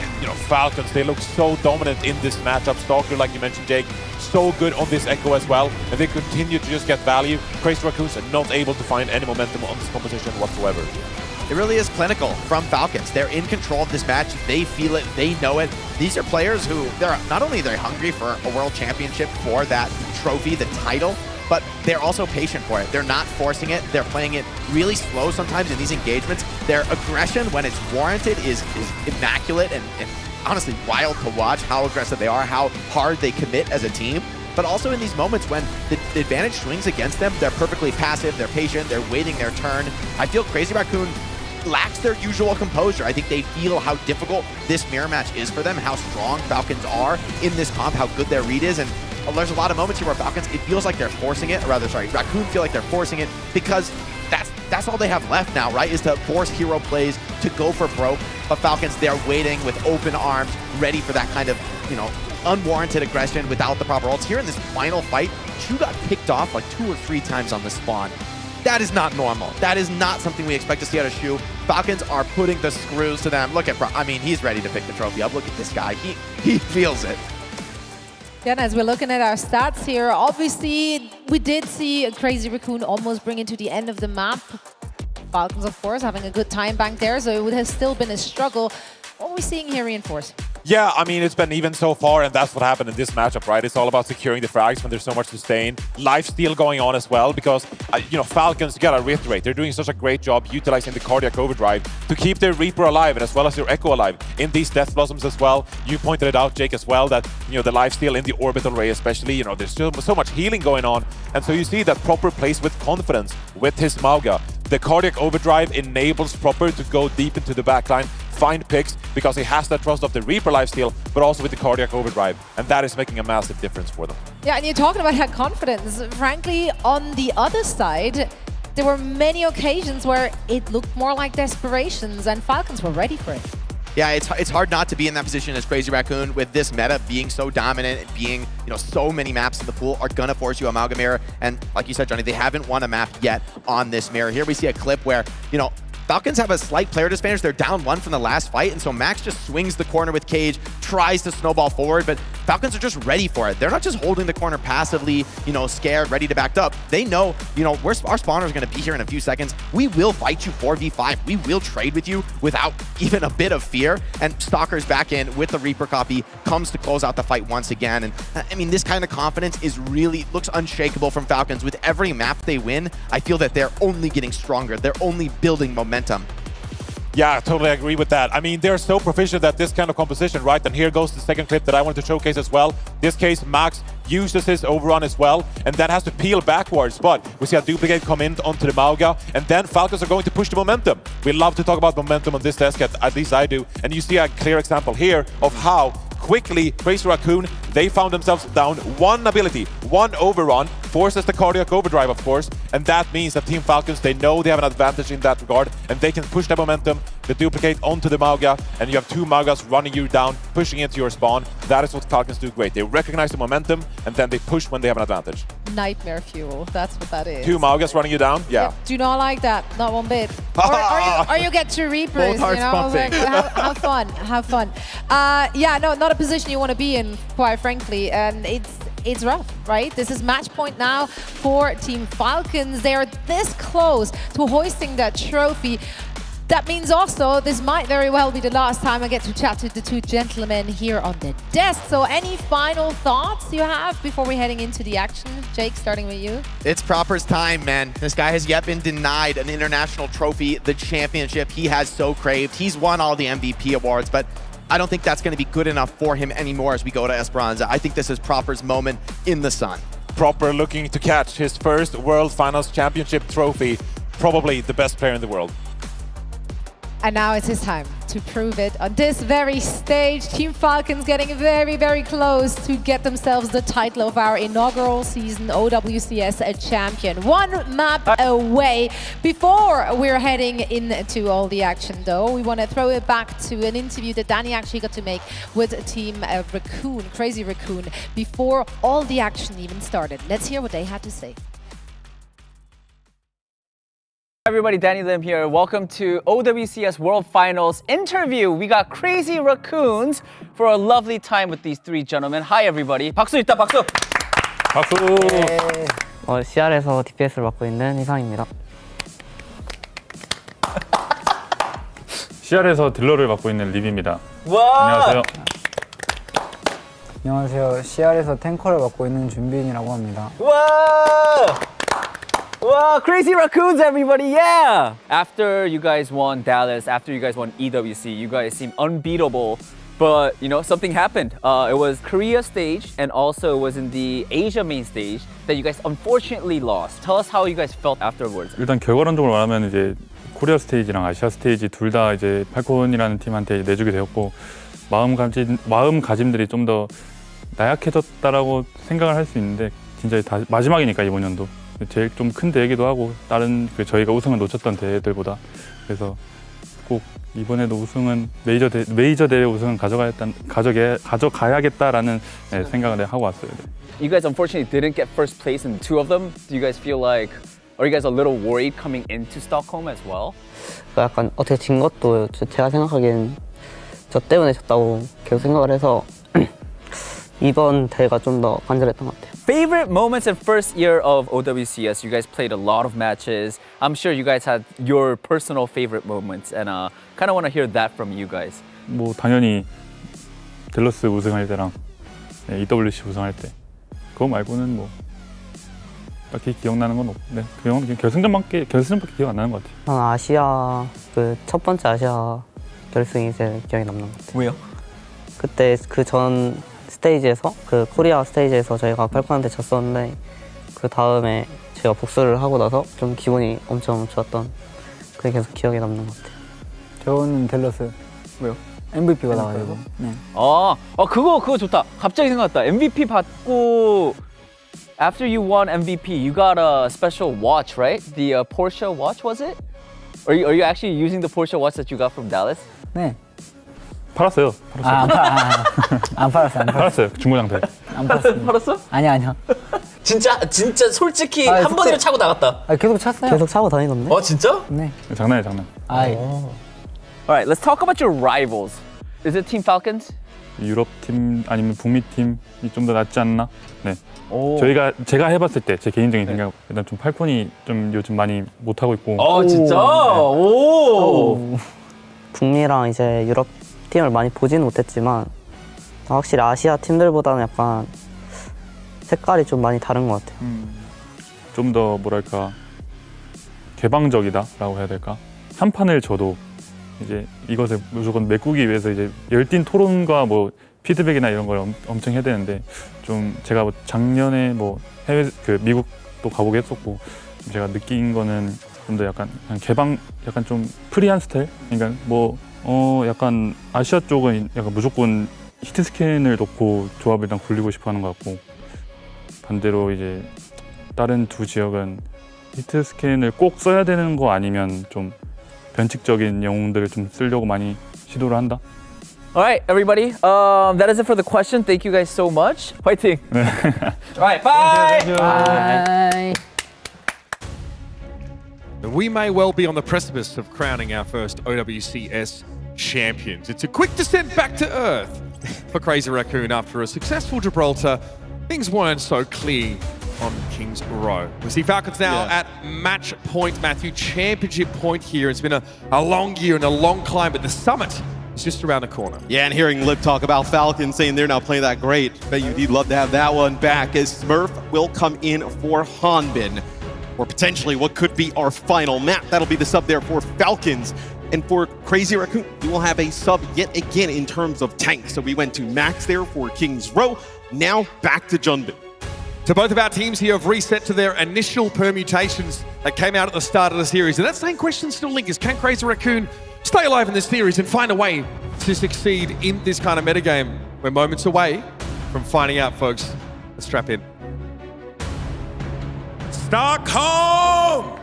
Falcons, they look so dominant in this matchup. Stalker, like you mentioned, Jake, so good on this Echo as well, and they continue to just get value. Crazy Raccoons are not able to find any momentum on this competition whatsoever. It really is clinical from Falcons. They're in control of this match. They feel it. They know it. These are players who, they're not only they're hungry for a world championship, for that trophy, the title, but they're also patient for it. They're not forcing it. They're playing it really slow sometimes in these engagements. Their aggression, when it's warranted, is immaculate and honestly wild to watch how aggressive they are, how hard they commit as a team. But also in these moments when the advantage swings against them, they're perfectly passive, they're patient, they're waiting their turn. I feel Crazy Raccoon lacks their usual composure. I think they feel how difficult this mirror match is for them, how strong Falcons are in this comp, how good their read is, and there's a lot of moments here where Falcons, it feels like they're forcing it, or rather, sorry, Raccoon feel like they're forcing it because that's all they have left now, right, is to force hero plays, to go for broke. But Falcons, they're waiting with open arms, ready for that kind of, unwarranted aggression without the proper ults. Here in this final fight, Chu got picked off like 2 or 3 times on the spawn. That is not normal. That is not something we expect to see out of Shu. Falcons are putting the screws to them. Look at, I mean, he's ready to pick the trophy up. Look at this guy. He feels it. Yeah, and as we're looking at our stats here, obviously we did see a Crazy Raccoon almost bring it to the end of the map. Falcons, of course, having a good time bank there, so it would have still been a struggle. What are we seeing here, Reinforce? Yeah, I mean, it's been even so far, and that's what happened in this matchup, right? It's all about securing the frags when there's so much sustain. Lifesteal going on as well, because, Falcons, you gotta reiterate, they're doing such a great job utilizing the Cardiac Overdrive to keep their Reaper alive, and as well as their Echo alive in these Death Blossoms as well. You pointed it out, Jake, as well, that, the lifesteal in the Orbital Ray especially, there's still so much healing going on, and so you see that Proper plays with confidence with his Mauga. The Cardiac Overdrive enables Proper to go deep into the backline, find picks, because he has that trust of the Reaper lifesteal, but also with the Cardiac Overdrive, and that is making a massive difference for them. Yeah, and you're talking about that confidence. Frankly, on the other side, there were many occasions where it looked more like desperations, and Falcons were ready for it. Yeah, it's hard not to be in that position as Crazy Raccoon with this meta being so dominant and being, so many maps in the pool are gonna force you Amalgam Mirror. And like you said, Johnny, they haven't won a map yet on this mirror. Here we see a clip where, Falcons have a slight player disadvantage. They're down 1 from the last fight, and so Max just swings the corner with Cage, tries to snowball forward, but Falcons are just ready for it. They're not just holding the corner passively, scared, ready to back up. They know, our spawner is going to be here in a few seconds. We will fight you 4v5. We will trade with you without even a bit of fear. And Stalker's back in with the Reaper copy, comes to close out the fight once again. And I mean, this kind of confidence looks unshakable from Falcons. With every map they win, I feel that they're only getting stronger. They're only building momentum. Yeah, I totally agree with that. I mean, they're so proficient at this kind of composition, right? And here goes the second clip that I wanted to showcase as well. This case, Max uses his overrun as well, and then has to peel backwards. But we see a duplicate come in onto the Mauga, and then Falcons are going to push the momentum. We love to talk about momentum on this desk, at least I do. And you see a clear example here of how quickly Crazy Raccoon, they found themselves down one ability, one overrun, forces the cardiac overdrive, of course, and that means that Team Falcons, they know they have an advantage in that regard, and they can push the momentum, the duplicate onto the Mauga, and you have two Maugas running you down, pushing into your spawn. That is what Falcons do great. They recognize the momentum, and then they push when they have an advantage. Nightmare fuel, that's what that is. Two Maugas running you down? Yeah. Do not like that, not one bit. Or you get two Reapers, Both hearts pumping. Like, have fun, have fun. Yeah, no, not a position you want to be in, quite frankly, and it's rough, right? This is match point now for Team Falcons. They are this close to hoisting that trophy. That means also this might very well be the last time I get to chat to the two gentlemen here on the desk. So any final thoughts you have before we're heading into the action? Jake, starting with you. It's Proper's time, man. This guy has yet been denied an international trophy, the championship he has so craved. He's won all the MVP awards, but I don't think that's going to be good enough for him anymore as we go to Esperanza. I think this is Proper's moment in the sun. Proper looking to catch his first World Finals championship trophy. Probably the best player in the world. And now it's his time to prove it on this very stage. Team Falcons getting very, very close to get themselves the title of our inaugural season OWCS champion. One map away. Before we're heading into all the action though, we want to throw it back to an interview that Danny actually got to make with Team Raccoon, Crazy Raccoon, before all the action even started. Let's hear what they had to say. Everybody, Danny Lim here. Welcome to OWCS World Finals interview. We got Crazy Raccoons for a lovely time with these three gentlemen. Hi, everybody. 박수 있다, 박수. 박수. CR에서 DPS를 맡고 있는 희상입니다. CR에서 딜러를 맡고 있는 립입니다. 와! 안녕하세요. 안녕하세요. CR에서 탱커를 맡고 있는 준빈이라고 합니다. 와! Wow, Crazy Raccoons, everybody, yeah! After you guys won Dallas, after you guys won EWC, you guys seem unbeatable. But, something happened. It was Korea stage, and also it was in the Asia main stage that you guys unfortunately lost. Tell us how you guys felt afterwards. 일단 결과론적으로 말하면 이제 코리아 스테이지랑 아시아 스테이지 둘 다 이제 팔콘이라는 팀한테 내주게 되었고 마음가짐들이 좀 더 나약해졌다라고 생각을 할 수 있는데 진짜 다 마지막이니까 이번 연도. 제일 좀 큰 대회기도 하고 다른 저희가 우승을 놓쳤던 대회들보다 그래서 꼭 이번에도 우승은 메이저 대회 우승은 가져가야겠다라는 생각을 하고 왔어요. You guys unfortunately didn't get first place in two of them. Do you guys feel like, are you guys a little worried coming into Stockholm as well? 약간 어떻게 진 것도 제가 생각하기엔 저 때문에 졌다고 계속 생각을 해서 이번 대회가 좀 더 간절했던 것 같아요. Favorite moments in first year of OWCS? You guys played a lot of matches. I'm sure you guys had your personal favorite moments, and kind of want to hear that from you guys. 뭐 당연히 델러스 우승할 때랑 EWC 우승할 때 그거 말고는 뭐 딱히 기억나는 건 없고 결승전밖에 기억 안 나는 것 같아요. 아시아 첫 번째 아시아 결승이 제일 기억에 남는 것 같아요. 왜요? 그때 그 전 스테이지에서 코리아 스테이지에서 저희가 팔콘한테 졌었는데 그 다음에 제가 복수를 하고 나서 좀 기분이 엄청 좋았던 그게 계속 기억에 남는 것 같아요. 저는 델러스. 왜요? MVP가 나와요. 네. 그거 좋다. 갑자기 생각났다. MVP 받고 after you won MVP, you got a special watch, right? The Porsche watch, was it? Are you actually using the Porsche watch that you got from Dallas? 네. 팔았어요. 안 팔았어요. 중고장터에. 안 팔았어요. 팔았어? 아니야. 진짜 솔직히 한 번이라도 차고 나갔다. 계속 찼어요. 계속 차고 다니던데. 진짜? 네. 장난. Alright, let's talk about your rivals. Is it Team Falcons? 유럽 팀 아니면 북미 팀이 좀 더 낫지 않나? 네. 제가 해봤을 때 제 개인적인 생각 일단 좀 팔콘이 좀 요즘 많이 못 하고 있고. 진짜? 오. 북미랑 이제 유럽 팀을 많이 보지는 못했지만 확실히 아시아 팀들보다는 약간 색깔이 좀 많이 다른 것 같아요. 좀 더 뭐랄까 개방적이다라고 해야 될까? 한 판을 져도 이제 이것을 무조건 메꾸기 위해서 이제 열띤 토론과 뭐 피드백이나 이런 걸 엄청 해야 되는데 좀 제가 뭐 작년에 뭐 해외 미국도 가보고 했었고 좀 제가 느낀 거는 좀 더 약간 개방, 약간 좀 프리한 스타일. 그러니까 뭐 약간 아시아 쪽은 약간 무조건 히트 스캔을 넣고 조합을 일단 굴리고 싶어하는 것 같고 반대로 이제 다른 두 지역은 히트 스캔을 꼭 써야 되는 거 아니면 좀 변칙적인 영웅들을 좀 쓰려고 많이 시도를 한다. Alright, everybody. That is it for the question. Thank you guys so much. 화이팅! Alright, bye! Bye! We may well be on the precipice of crowning our first OWCS champions. It's a quick descent back to earth for Crazy Raccoon after a successful Gibraltar. Things weren't so clear on King's Row. We see Falcons now at match point, Matthew, championship point here. It's been a long year and a long climb, but the summit is just around the corner. Yeah, and hearing Lip talk about Falcons saying they're not playing that great, bet you'd love to have that one back as Smurf will come in for Hanbin, or potentially what could be our final map. That'll be the sub there for Falcons. And for Crazy Raccoon, we will have a sub yet again in terms of tanks. So we went to Max there for King's Row, now back to Junbin. So both of our teams here have reset to their initial permutations that came out at the start of the series. And that same question still lingers. Can Crazy Raccoon stay alive in this series and find a way to succeed in this kind of metagame? We're moments away from finding out, folks. Let's strap in. Stockholm!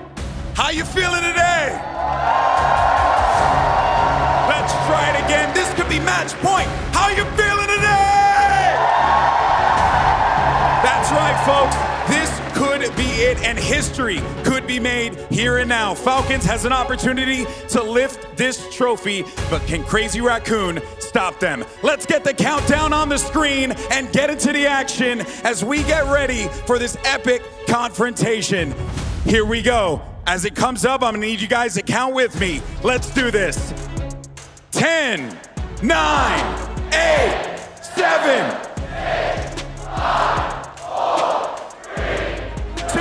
How you feeling today? Let's try it again. This could be match point. How you feeling today? That's right, folks. This could be it, and history could be made here and now. Falcons has an opportunity to lift this trophy, but can Crazy Raccoon stop them? Let's get the countdown on the screen and get into the action as we get ready for this epic confrontation. Here we go. As it comes up, I'm gonna need you guys to count with me. Let's do this. 10, 9, 8, 7, 2,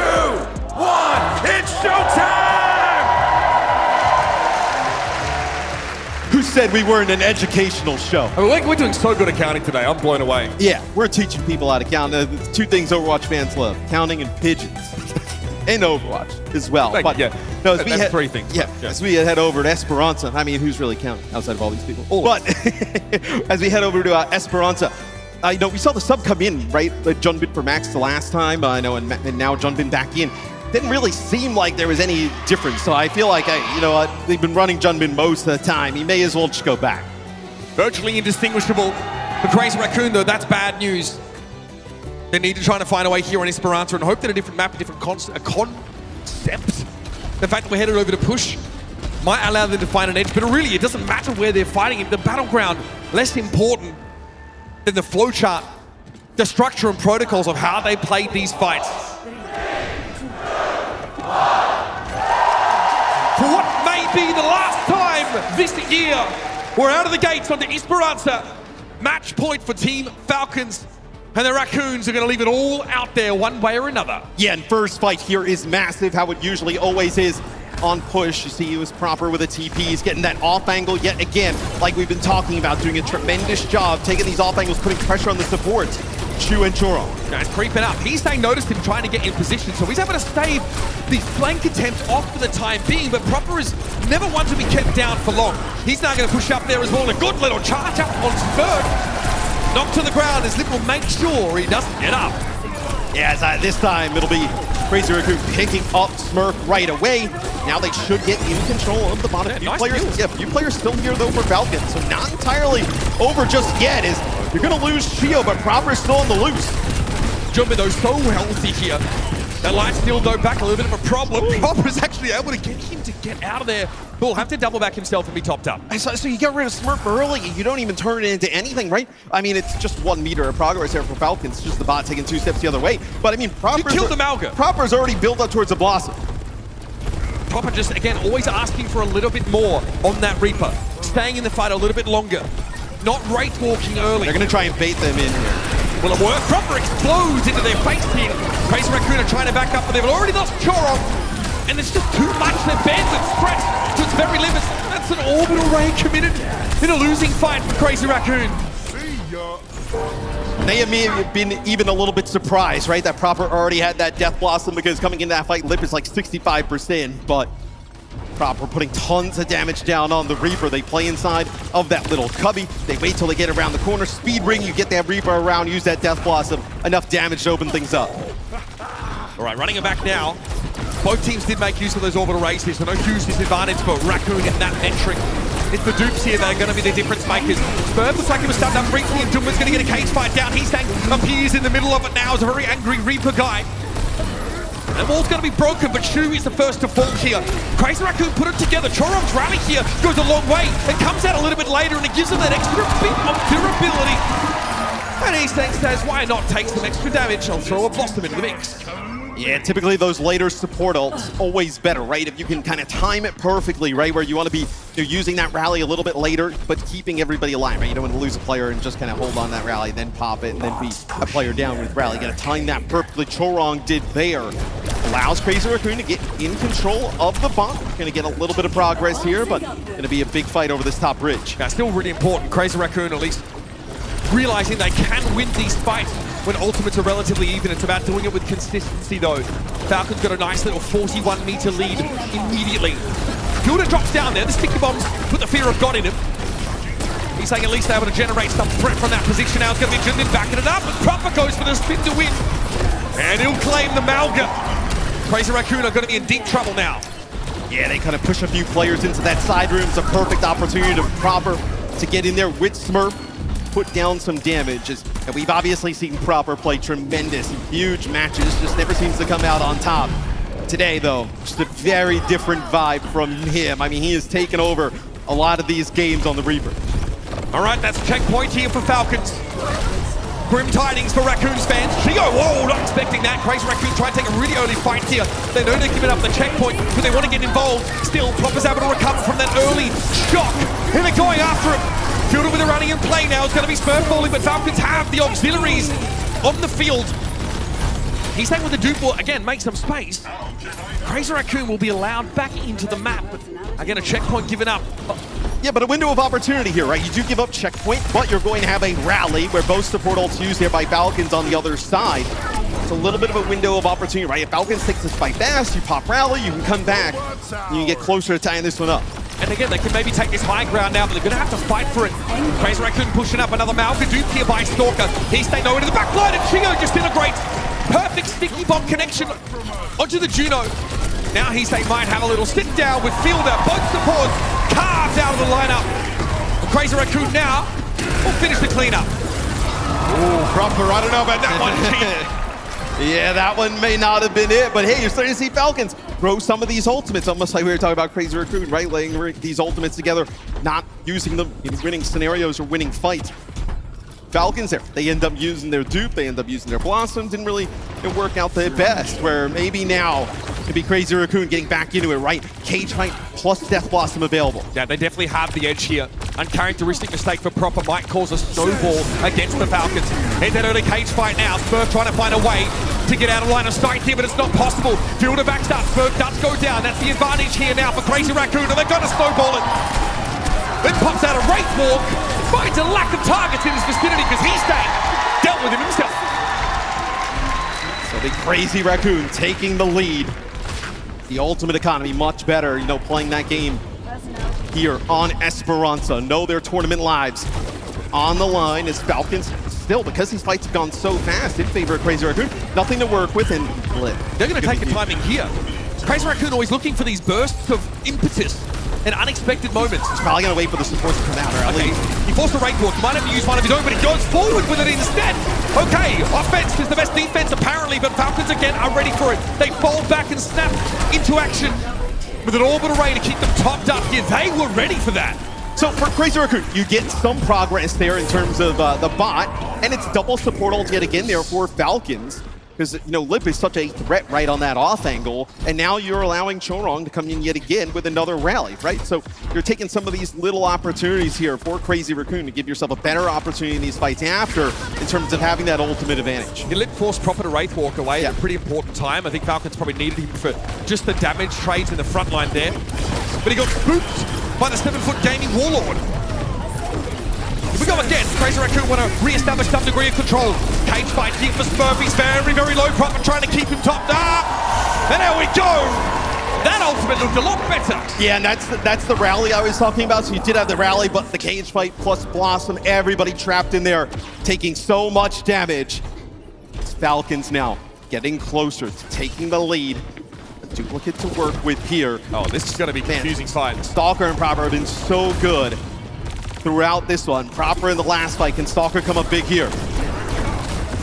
1, it's showtime! Who said we weren't an educational show? I mean, we're doing so good at counting today. I'm blown away. Yeah, we're teaching people how to count. Two things Overwatch fans love, counting and pigeons. And Overwatch as well. But yeah, no, that's three things. Yeah, as we head over to Esperanza, I mean, who's really counting outside of all these people? But as we head over to Esperanza, I know we saw the sub come in, right? Like Junbin for Max the last time, I know, and now Junbin back in. Didn't really seem like there was any difference. So I feel like, they've been running Junbin most of the time. He may as well just go back. Virtually indistinguishable. For Crazy Raccoon, though, that's bad news. They need to try to find a way here on Esperanza and hope that a different map, a different concept, the fact that we're headed over to push might allow them to find an edge, but really it doesn't matter where they're fighting it. The battleground, less important than the flowchart, the structure and protocols of how they played these fights. For what may be the last time this year, we're out of the gates onto Esperanza. Match point for Team Falcons. And the Raccoons are going to leave it all out there one way or another. Yeah, and first fight here is massive, how it usually always is on push. You see he was proper with a TP. He's getting that off angle yet again, like we've been talking about, doing a tremendous job, taking these off angles, putting pressure on the supports. Chu and Choro. Guys creeping up. He's saying noticed him trying to get in position, so he's able to stave the flank attempt off for the time being, but Proper is never one to be kept down for long. He's now going to push up there as well. A good little charge up on third. Knocked to the ground as Lip will make sure he doesn't get up. Yeah, this time it'll be Crazy Raccoon picking up Smurf right away. Now they should get in control of the bottom. Nice few players still here though for Falcons, so not entirely over just yet. You're gonna lose Chio, but Proper is still on the loose. Junbin though so healthy here. That light steal though back a little bit of a problem. Proper's actually able to get him to get out of there. He'll have to double back himself and be topped up. So you get rid of Smurf early, you don't even turn it into anything, right? I mean, it's just 1 meter of progress there for Falcons, just the bot taking 2 steps the other way. But I mean, You killed the Malga. Proper's already built up towards the Blossom. Proper just, again, always asking for a little bit more on that Reaper. Staying in the fight a little bit longer. Not Wraith walking early. They're going to try and bait them in here. Will it work? Proper explodes into their face here. Crazy Raccoon are trying to back up, but they've already lost Chorong. And it's just too much. Their bandwidth stretched to its very limits. That's an orbital ray committed in a losing fight for Crazy Raccoon. They may have been even a little bit surprised, right? That Proper already had that Death Blossom, because coming into that fight, Lip is like 65%, but Proper putting tons of damage down on the Reaper. They play inside of that little cubby. They wait till they get around the corner. Speed ring, you get that Reaper around, use that Death Blossom. Enough damage to open things up. All right, running it back now. Both teams did make use of those orbital rays here, so no huge disadvantage for Raccoon in that metric. It's the dupes here that are going to be the difference makers. Spurb looks like he was stunned up briefly, and Dumba's going to get a cage fight down. He's saying appears in the middle of it now as a very angry Reaper guy. The wall's going to be broken, but Shu is the first to fall here. Crazy Raccoon put it together. Chorong's rally here goes a long way. It comes out a little bit later, and it gives him that extra bit of durability. And Eastsang says, why not take some extra damage? I'll throw a Blossom into the mix. Yeah, typically those later support ults, always better, right? If you can kind of time it perfectly, right? Where you want to be using that rally a little bit later, but keeping everybody alive, right? You don't want to lose a player and just kind of hold on that rally, then pop it, and then be a player down with rally. You got to time that perfectly. Chorong did there. Allows Crazy Raccoon to get in control of the bot. Going to get a little bit of progress here, but going to be a big fight over this top bridge. That's still really important. Crazy Raccoon at least realizing they can win these fights when ultimates are relatively even. It's about doing it with consistency though. Falcon's got a nice little 41-meter lead immediately. Fielder drops down there. The sticky bombs put the fear of God in him. He's saying at least able to generate some threat from that position. Now it's going to be Jindin backing it up, but Proper goes for the spin to win. And he'll claim the Malga. Crazy Raccoon are going to be in deep trouble now. Yeah, they kind of push a few players into that side room. It's a perfect opportunity to Proper to get in there with Smurf, put down some damage. And we've obviously seen Proper play tremendous, huge matches, just never seems to come out on top. Today, though, just a very different vibe from him. I mean, he has taken over a lot of these games on the Reaper. All right, that's a checkpoint here for Falcons. Grim tidings for Raccoon's fans. Shio, whoa, not expecting that. Crazy Raccoon trying to take a really early fight here. They know they're giving up the checkpoint, but they want to get involved. Still, Proper's able to recover from that early shock. And they're going after him. Fielder with a running in play now. It's going to be Smurf falling, but Falcons have the auxiliaries on the field. He's saying with the dupe will, again, make some space. Crazy Raccoon will be allowed back into the map. Again, a checkpoint given up. Yeah, but a window of opportunity here, right? You do give up checkpoint, but you're going to have a rally where both support ults used here by Falcons on the other side. It's a little bit of a window of opportunity, right? If Falcons takes this fight fast, you pop rally, you can come back, and you can get closer to tying this one up. And again, they can maybe take this high ground now, but they're going to have to fight for it. Crazy Raccoon pushing up another Malga dupe here by Stalker. He's staying over to the back line, and Shio just integrates. Perfect sticky bomb connection onto the Juno. Now he's they might have a little sit down with Fielder. Both supports carved out of the lineup. Crazy Raccoon now will finish the cleanup. Ooh, Proper, I don't know about that one. Yeah, that one may not have been it, but hey, you're starting to see Falcons throw some of these ultimates, almost like we were talking about Crazy Raccoon, right? Laying these ultimates together, not using them in winning scenarios or winning fights. Falcons there, they end up using their dupe, they end up using their Blossom, didn't really work out their best, where maybe now could be Crazy Raccoon getting back into it, right? Cage fight plus Death Blossom available. Yeah, they definitely have the edge here. Uncharacteristic mistake for Proper might cause a snowball against the Falcons. Head that early cage fight now. Spurf trying to find a way to get out of line of sight here, but it's not possible. Fielder backs up, Spurf does go down. That's the advantage here now for Crazy Raccoon, and they're going to snowball it. Then pops out a Wraith Walk, finds a lack of targets in his vicinity because he's dealt with him himself. So the Crazy Raccoon taking the lead. The ultimate economy much better, playing that game here on Esperanza. Know their tournament lives on the line as Falcons still, because these fights have gone so fast in favor of Crazy Raccoon, nothing to work with and Lit. They're going to take the timing here. Crazy Raccoon always looking for these bursts of impetus and unexpected moments. He's probably going to wait for the supports to come out early. Okay. He forced a Wraith Walk. He might have used one of his own, but he goes forward with it instead. Okay, offense is the best defense apparently, but Falcons again are ready for it. They fold back and snap into action with an orbital ray to keep them topped up here. They were ready for that. So for Crazy Raccoon, you get some progress there in terms of the bot, and it's double support ult yet again there for Falcons. Because, you know, Lip is such a threat right on that off angle, and now you're allowing Chorong to come in yet again with another rally, right? So you're taking some of these little opportunities here for Crazy Raccoon to give yourself a better opportunity in these fights after, in terms of having that ultimate advantage. Lip forced Proper to Wraith Walk away at a pretty important time. I think Falcons probably needed him for just the damage trades in the front line there. But he got spooked by the 7-foot gaming Warlord. Here we go again. Crazy Raccoon want to re-establish some degree of control. Cage fight here for Smurf. He's very, very low. Proper trying to keep him topped up. And there we go. That ultimate looked a lot better. Yeah, and that's the rally I was talking about. So you did have the rally, but the cage fight plus Blossom, everybody trapped in there, taking so much damage. It's Falcons now getting closer to taking the lead. A duplicate to work with here. Oh, this is going to be a confusing fight. Stalker and Proper have been so good throughout this one. Proper in the last fight. Can Stalker come up big here?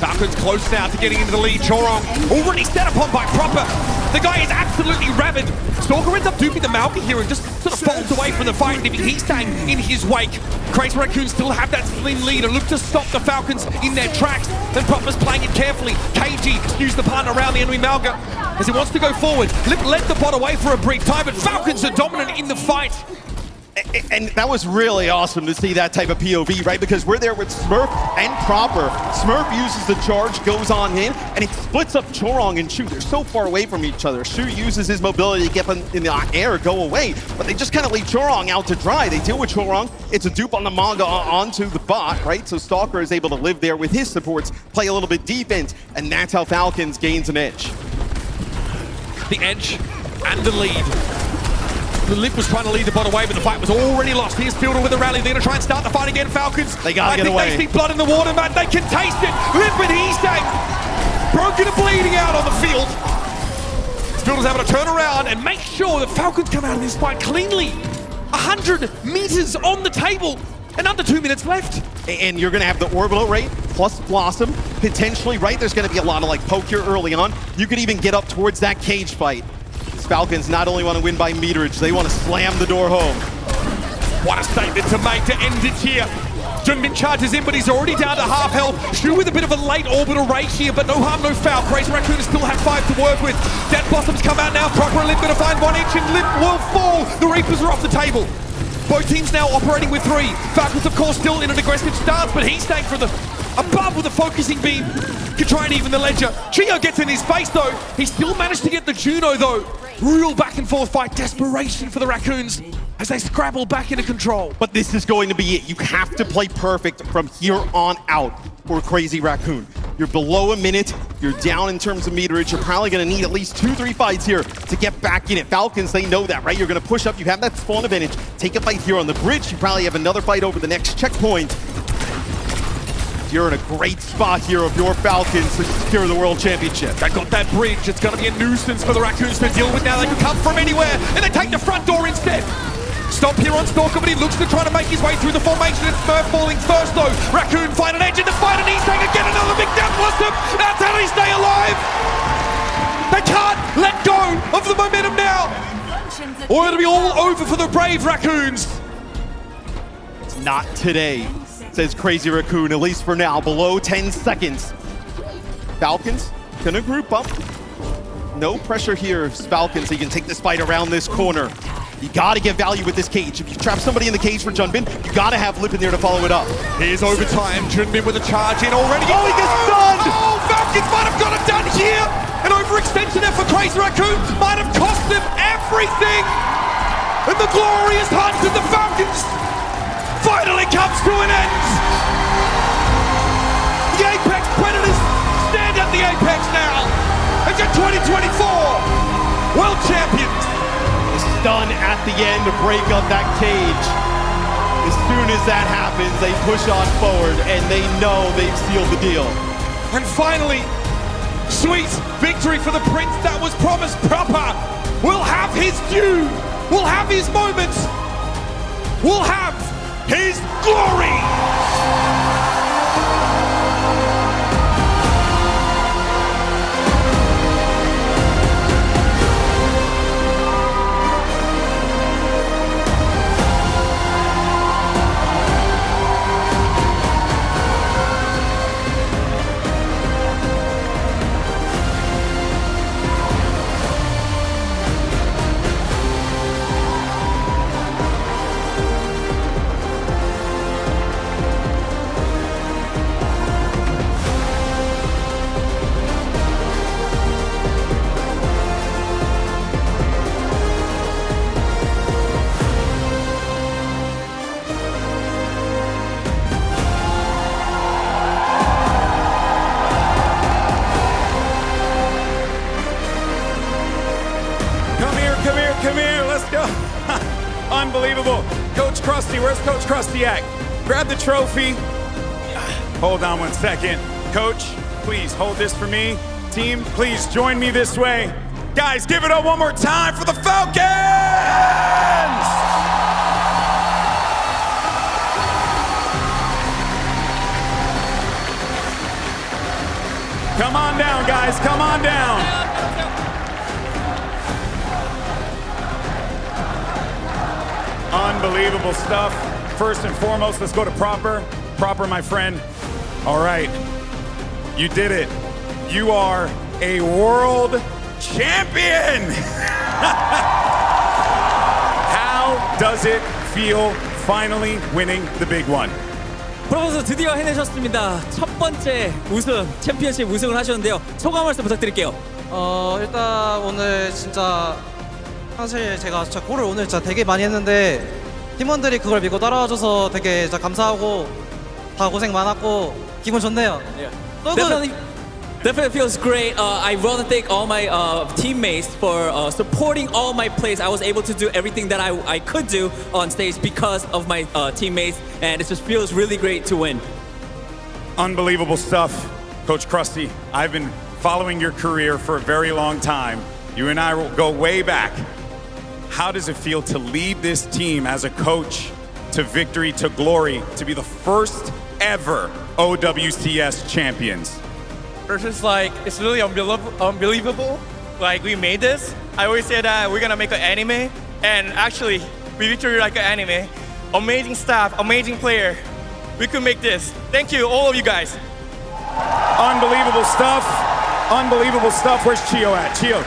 Falcons close now to getting into the lead. Chorong already set upon by Proper. The guy is absolutely rabid. Stalker ends up duping the Malka here and just sort of folds away from the fight, leaving Heastang in his wake. Crazy Raccoon still have that slim lead and look to stop the Falcons in their tracks. Then Proper's playing it carefully. KG skews the partner around the enemy Malka as he wants to go forward. Lip led the bot away for a brief time, but Falcons are dominant in the fight. And that was really awesome to see that type of POV, right? Because we're there with Smurf and Proper. Smurf uses the charge, goes on in, and it splits up Chorong and Shu. They're so far away from each other. Shu uses his mobility to get them in the air, go away, but they just kind of leave Chorong out to dry. They deal with Chorong. It's a dupe on the Manga onto the bot, right? So Stalker is able to live there with his supports, play a little bit defense, and that's how Falcons gains an edge. The edge and the lead. The Lip was trying to lead the bot away, but the fight was already lost. Here's Fielder with a rally. They're going to try and start the fight again, Falcons. They got to get away. I think they see blood in the water, man. They can taste it. Lip and Heastang broken and bleeding out on the field. Fielder's able to turn around and make sure that Falcons come out of this fight cleanly. 100 meters on the table and under 2 minutes left. And you're going to have the orbital rate plus Blossom. Potentially, right? There's going to be a lot of like poke here early on. You could even get up towards that cage fight. Falcons not only want to win by meterage, they want to slam the door home. What a statement to make to end it here. Junmin charges in, but he's already down to half health. Shu with a bit of a late orbital rage here, but no harm, no foul. Crazy Raccoon still have 5 to work with. Dead Blossom's come out now. Proper and Lip going to find 1 inch, and Lip will fall. The Reapers are off the table. Both teams now operating with 3. Falcons, of course, still in an aggressive stance, but he's staying from the above with a focusing beam. Can try and even the ledger. Chio gets in his face, though. He still managed to get the Juno, though. Real back and forth fight. Desperation for the Raccoons as they scrabble back into control. But this is going to be it. You have to play perfect from here on out for Crazy Raccoon. You're below a minute. You're down in terms of meterage. You're probably going to need at least 2-3 fights here to get back in it. Falcons, they know that, right? You're going to push up. You have that spawn advantage. Take a fight here on the bridge. You probably have another fight over the next checkpoint. You're in a great spot here of your Falcons to secure the World Championship. They got that bridge. It's going to be a nuisance for the Raccoons to deal with now. They can come from anywhere, and they take the front door instead. Stop here on Stalker, but he looks to try to make his way through the formation. It's Smurf falling first, though. Raccoon find an edge in the fight, and he's taking again another big death blossom. That's how they stay alive. They can't let go of the momentum now, or it'll be all over for the brave Raccoons. It's not today, says Crazy Raccoon, at least for now, below 10 seconds. Falcons gonna group up. No pressure here, Falcons, so you can take this fight around this corner. You gotta get value with this cage. If you trap somebody in the cage for Junbin, you gotta have Lip in there to follow it up. Here's overtime. Junbin with a charge in already. Oh, he gets stunned! Oh, Falcons might have got it done here! An overextension there for Crazy Raccoon might have cost them everything! And the glorious hunt of the Falcons finally comes to an end! The Apex Predators stand at the Apex now as your 2024 World Champions! Done at the end to break up that cage. As soon as that happens, they push on forward and they know they've sealed the deal. And finally, sweet victory for the Prince that was promised. Proper will have his due, will have his moments, will have his glory. Come here, let's go. Unbelievable. Coach Krusty, where's Coach Krusty at? Grab the trophy. Hold on 1 second. Coach, please hold this for me. Team, please join me this way. Guys, give it up one more time for the Falcons! Come on down, guys, come on down. Unbelievable stuff. First and foremost, let's go to Proper. Proper, my friend. All right, you did it. You are a world champion. How does it feel finally winning the big one? 프로포즈 드디어 해내셨습니다. 첫 번째 우승, 챔피언십 우승을 하셨는데요. 소감 말씀 부탁드릴게요. 일단 오늘 진짜 사실 제가 진짜 골을 오늘 진짜 되게 많이 했는데 팀원들이 그걸 믿고 따라와줘서 되게 진짜 감사하고 다 고생 많았고 기분 좋네요. Definitely feels great. I want to thank all my teammates for supporting all my plays. I was able to do everything that I could do on stage because of my teammates, and it just feels really great to win. Unbelievable stuff, Coach Krusty. I've been following your career for a very long time. You and I will go way back. How does it feel to lead this team as a coach to victory, to glory, to be the first ever OWCS champions? It's just like, it's really unbelievable. Like, we made this. I always say that we're gonna make an anime, and actually, we victory like an anime. Amazing staff, amazing player. We could make this. Thank you, all of you guys. Unbelievable stuff. Unbelievable stuff. Where's Chio at? Chio,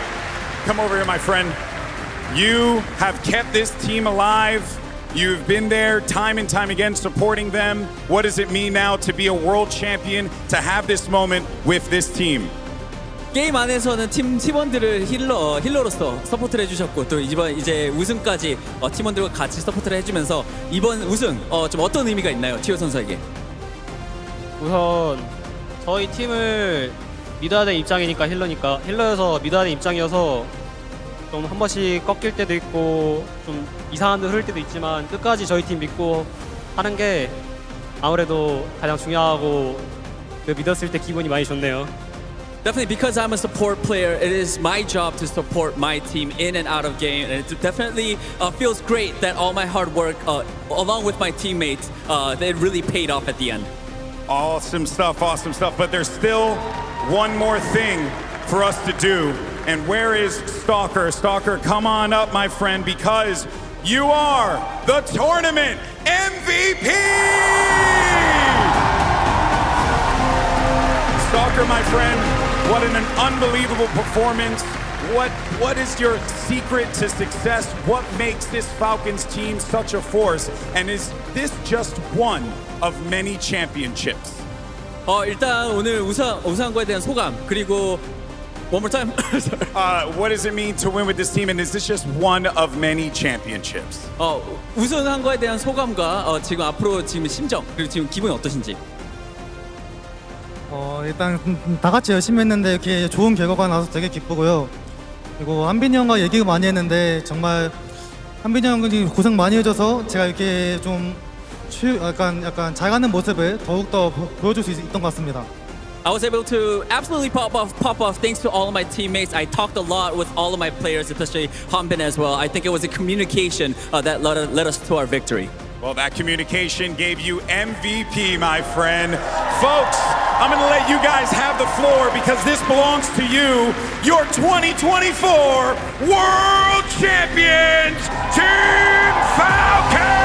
come over here, my friend. You have kept this team alive. You've been there time and time again supporting them. What does it mean now to be a world champion, to have this moment with this team? 게임 안에서는 팀원들을 힐러로서 서포트를 해주셨고 또 이제 우승까지 팀원들과 같이 서포트를 해주면서 이번 우승 좀 어떤 의미가 있나요, 치호 선수에게? 우선 저희 팀을 믿어야 될 입장이니까 힐러여서 믿어야 될 입장이어서 좀 한 번씩 꺾일 때도 있고 좀 이상한 데 흐를 때도 있지만 끝까지 저희 팀 믿고 하는 게 아무래도 가장 중요하고 믿었을 때 기분이 많이 좋네요. Definitely, because I'm a support player, it is my job to support my team in and out of game, and it definitely feels great that all my hard work, along with my teammates, it really paid off at the end. Awesome stuff, but there's still one more thing for us to do. And where is Stalker? Stalker, come on up, my friend, because you are the tournament MVP! Stalker, my friend, what an unbelievable performance. What is your secret to success? What makes this Falcons team such a force? And is this just one of many championships? 일단 오늘 우승한 거에 대한 소감 그리고 one more time. What does it mean to win with this team? And is this just one of many championships? 우승한 거에 대한 소감과 지금 앞으로 지금 심정 그리고 지금 기분이 어떠신지? 일단 다 같이 열심히 했는데 이렇게 좋은 결과가 나와서 되게 기쁘고요. 그리고 한빈이 형과 얘기 많이 했는데 정말 한빈이 형이 고생 많이 해줘서 제가 이렇게 좀 약간 잘 가는 모습을 더욱더 보여줄 수 있던 것 같습니다. I was able to absolutely pop off thanks to all of my teammates. I talked a lot with all of my players, especially Hanbin as well. I think it was a communication that led us to our victory. Well, that communication gave you MVP, my friend. Folks, I'm going to let you guys have the floor because this belongs to you. Your 2024 World Champions, Team Falcons!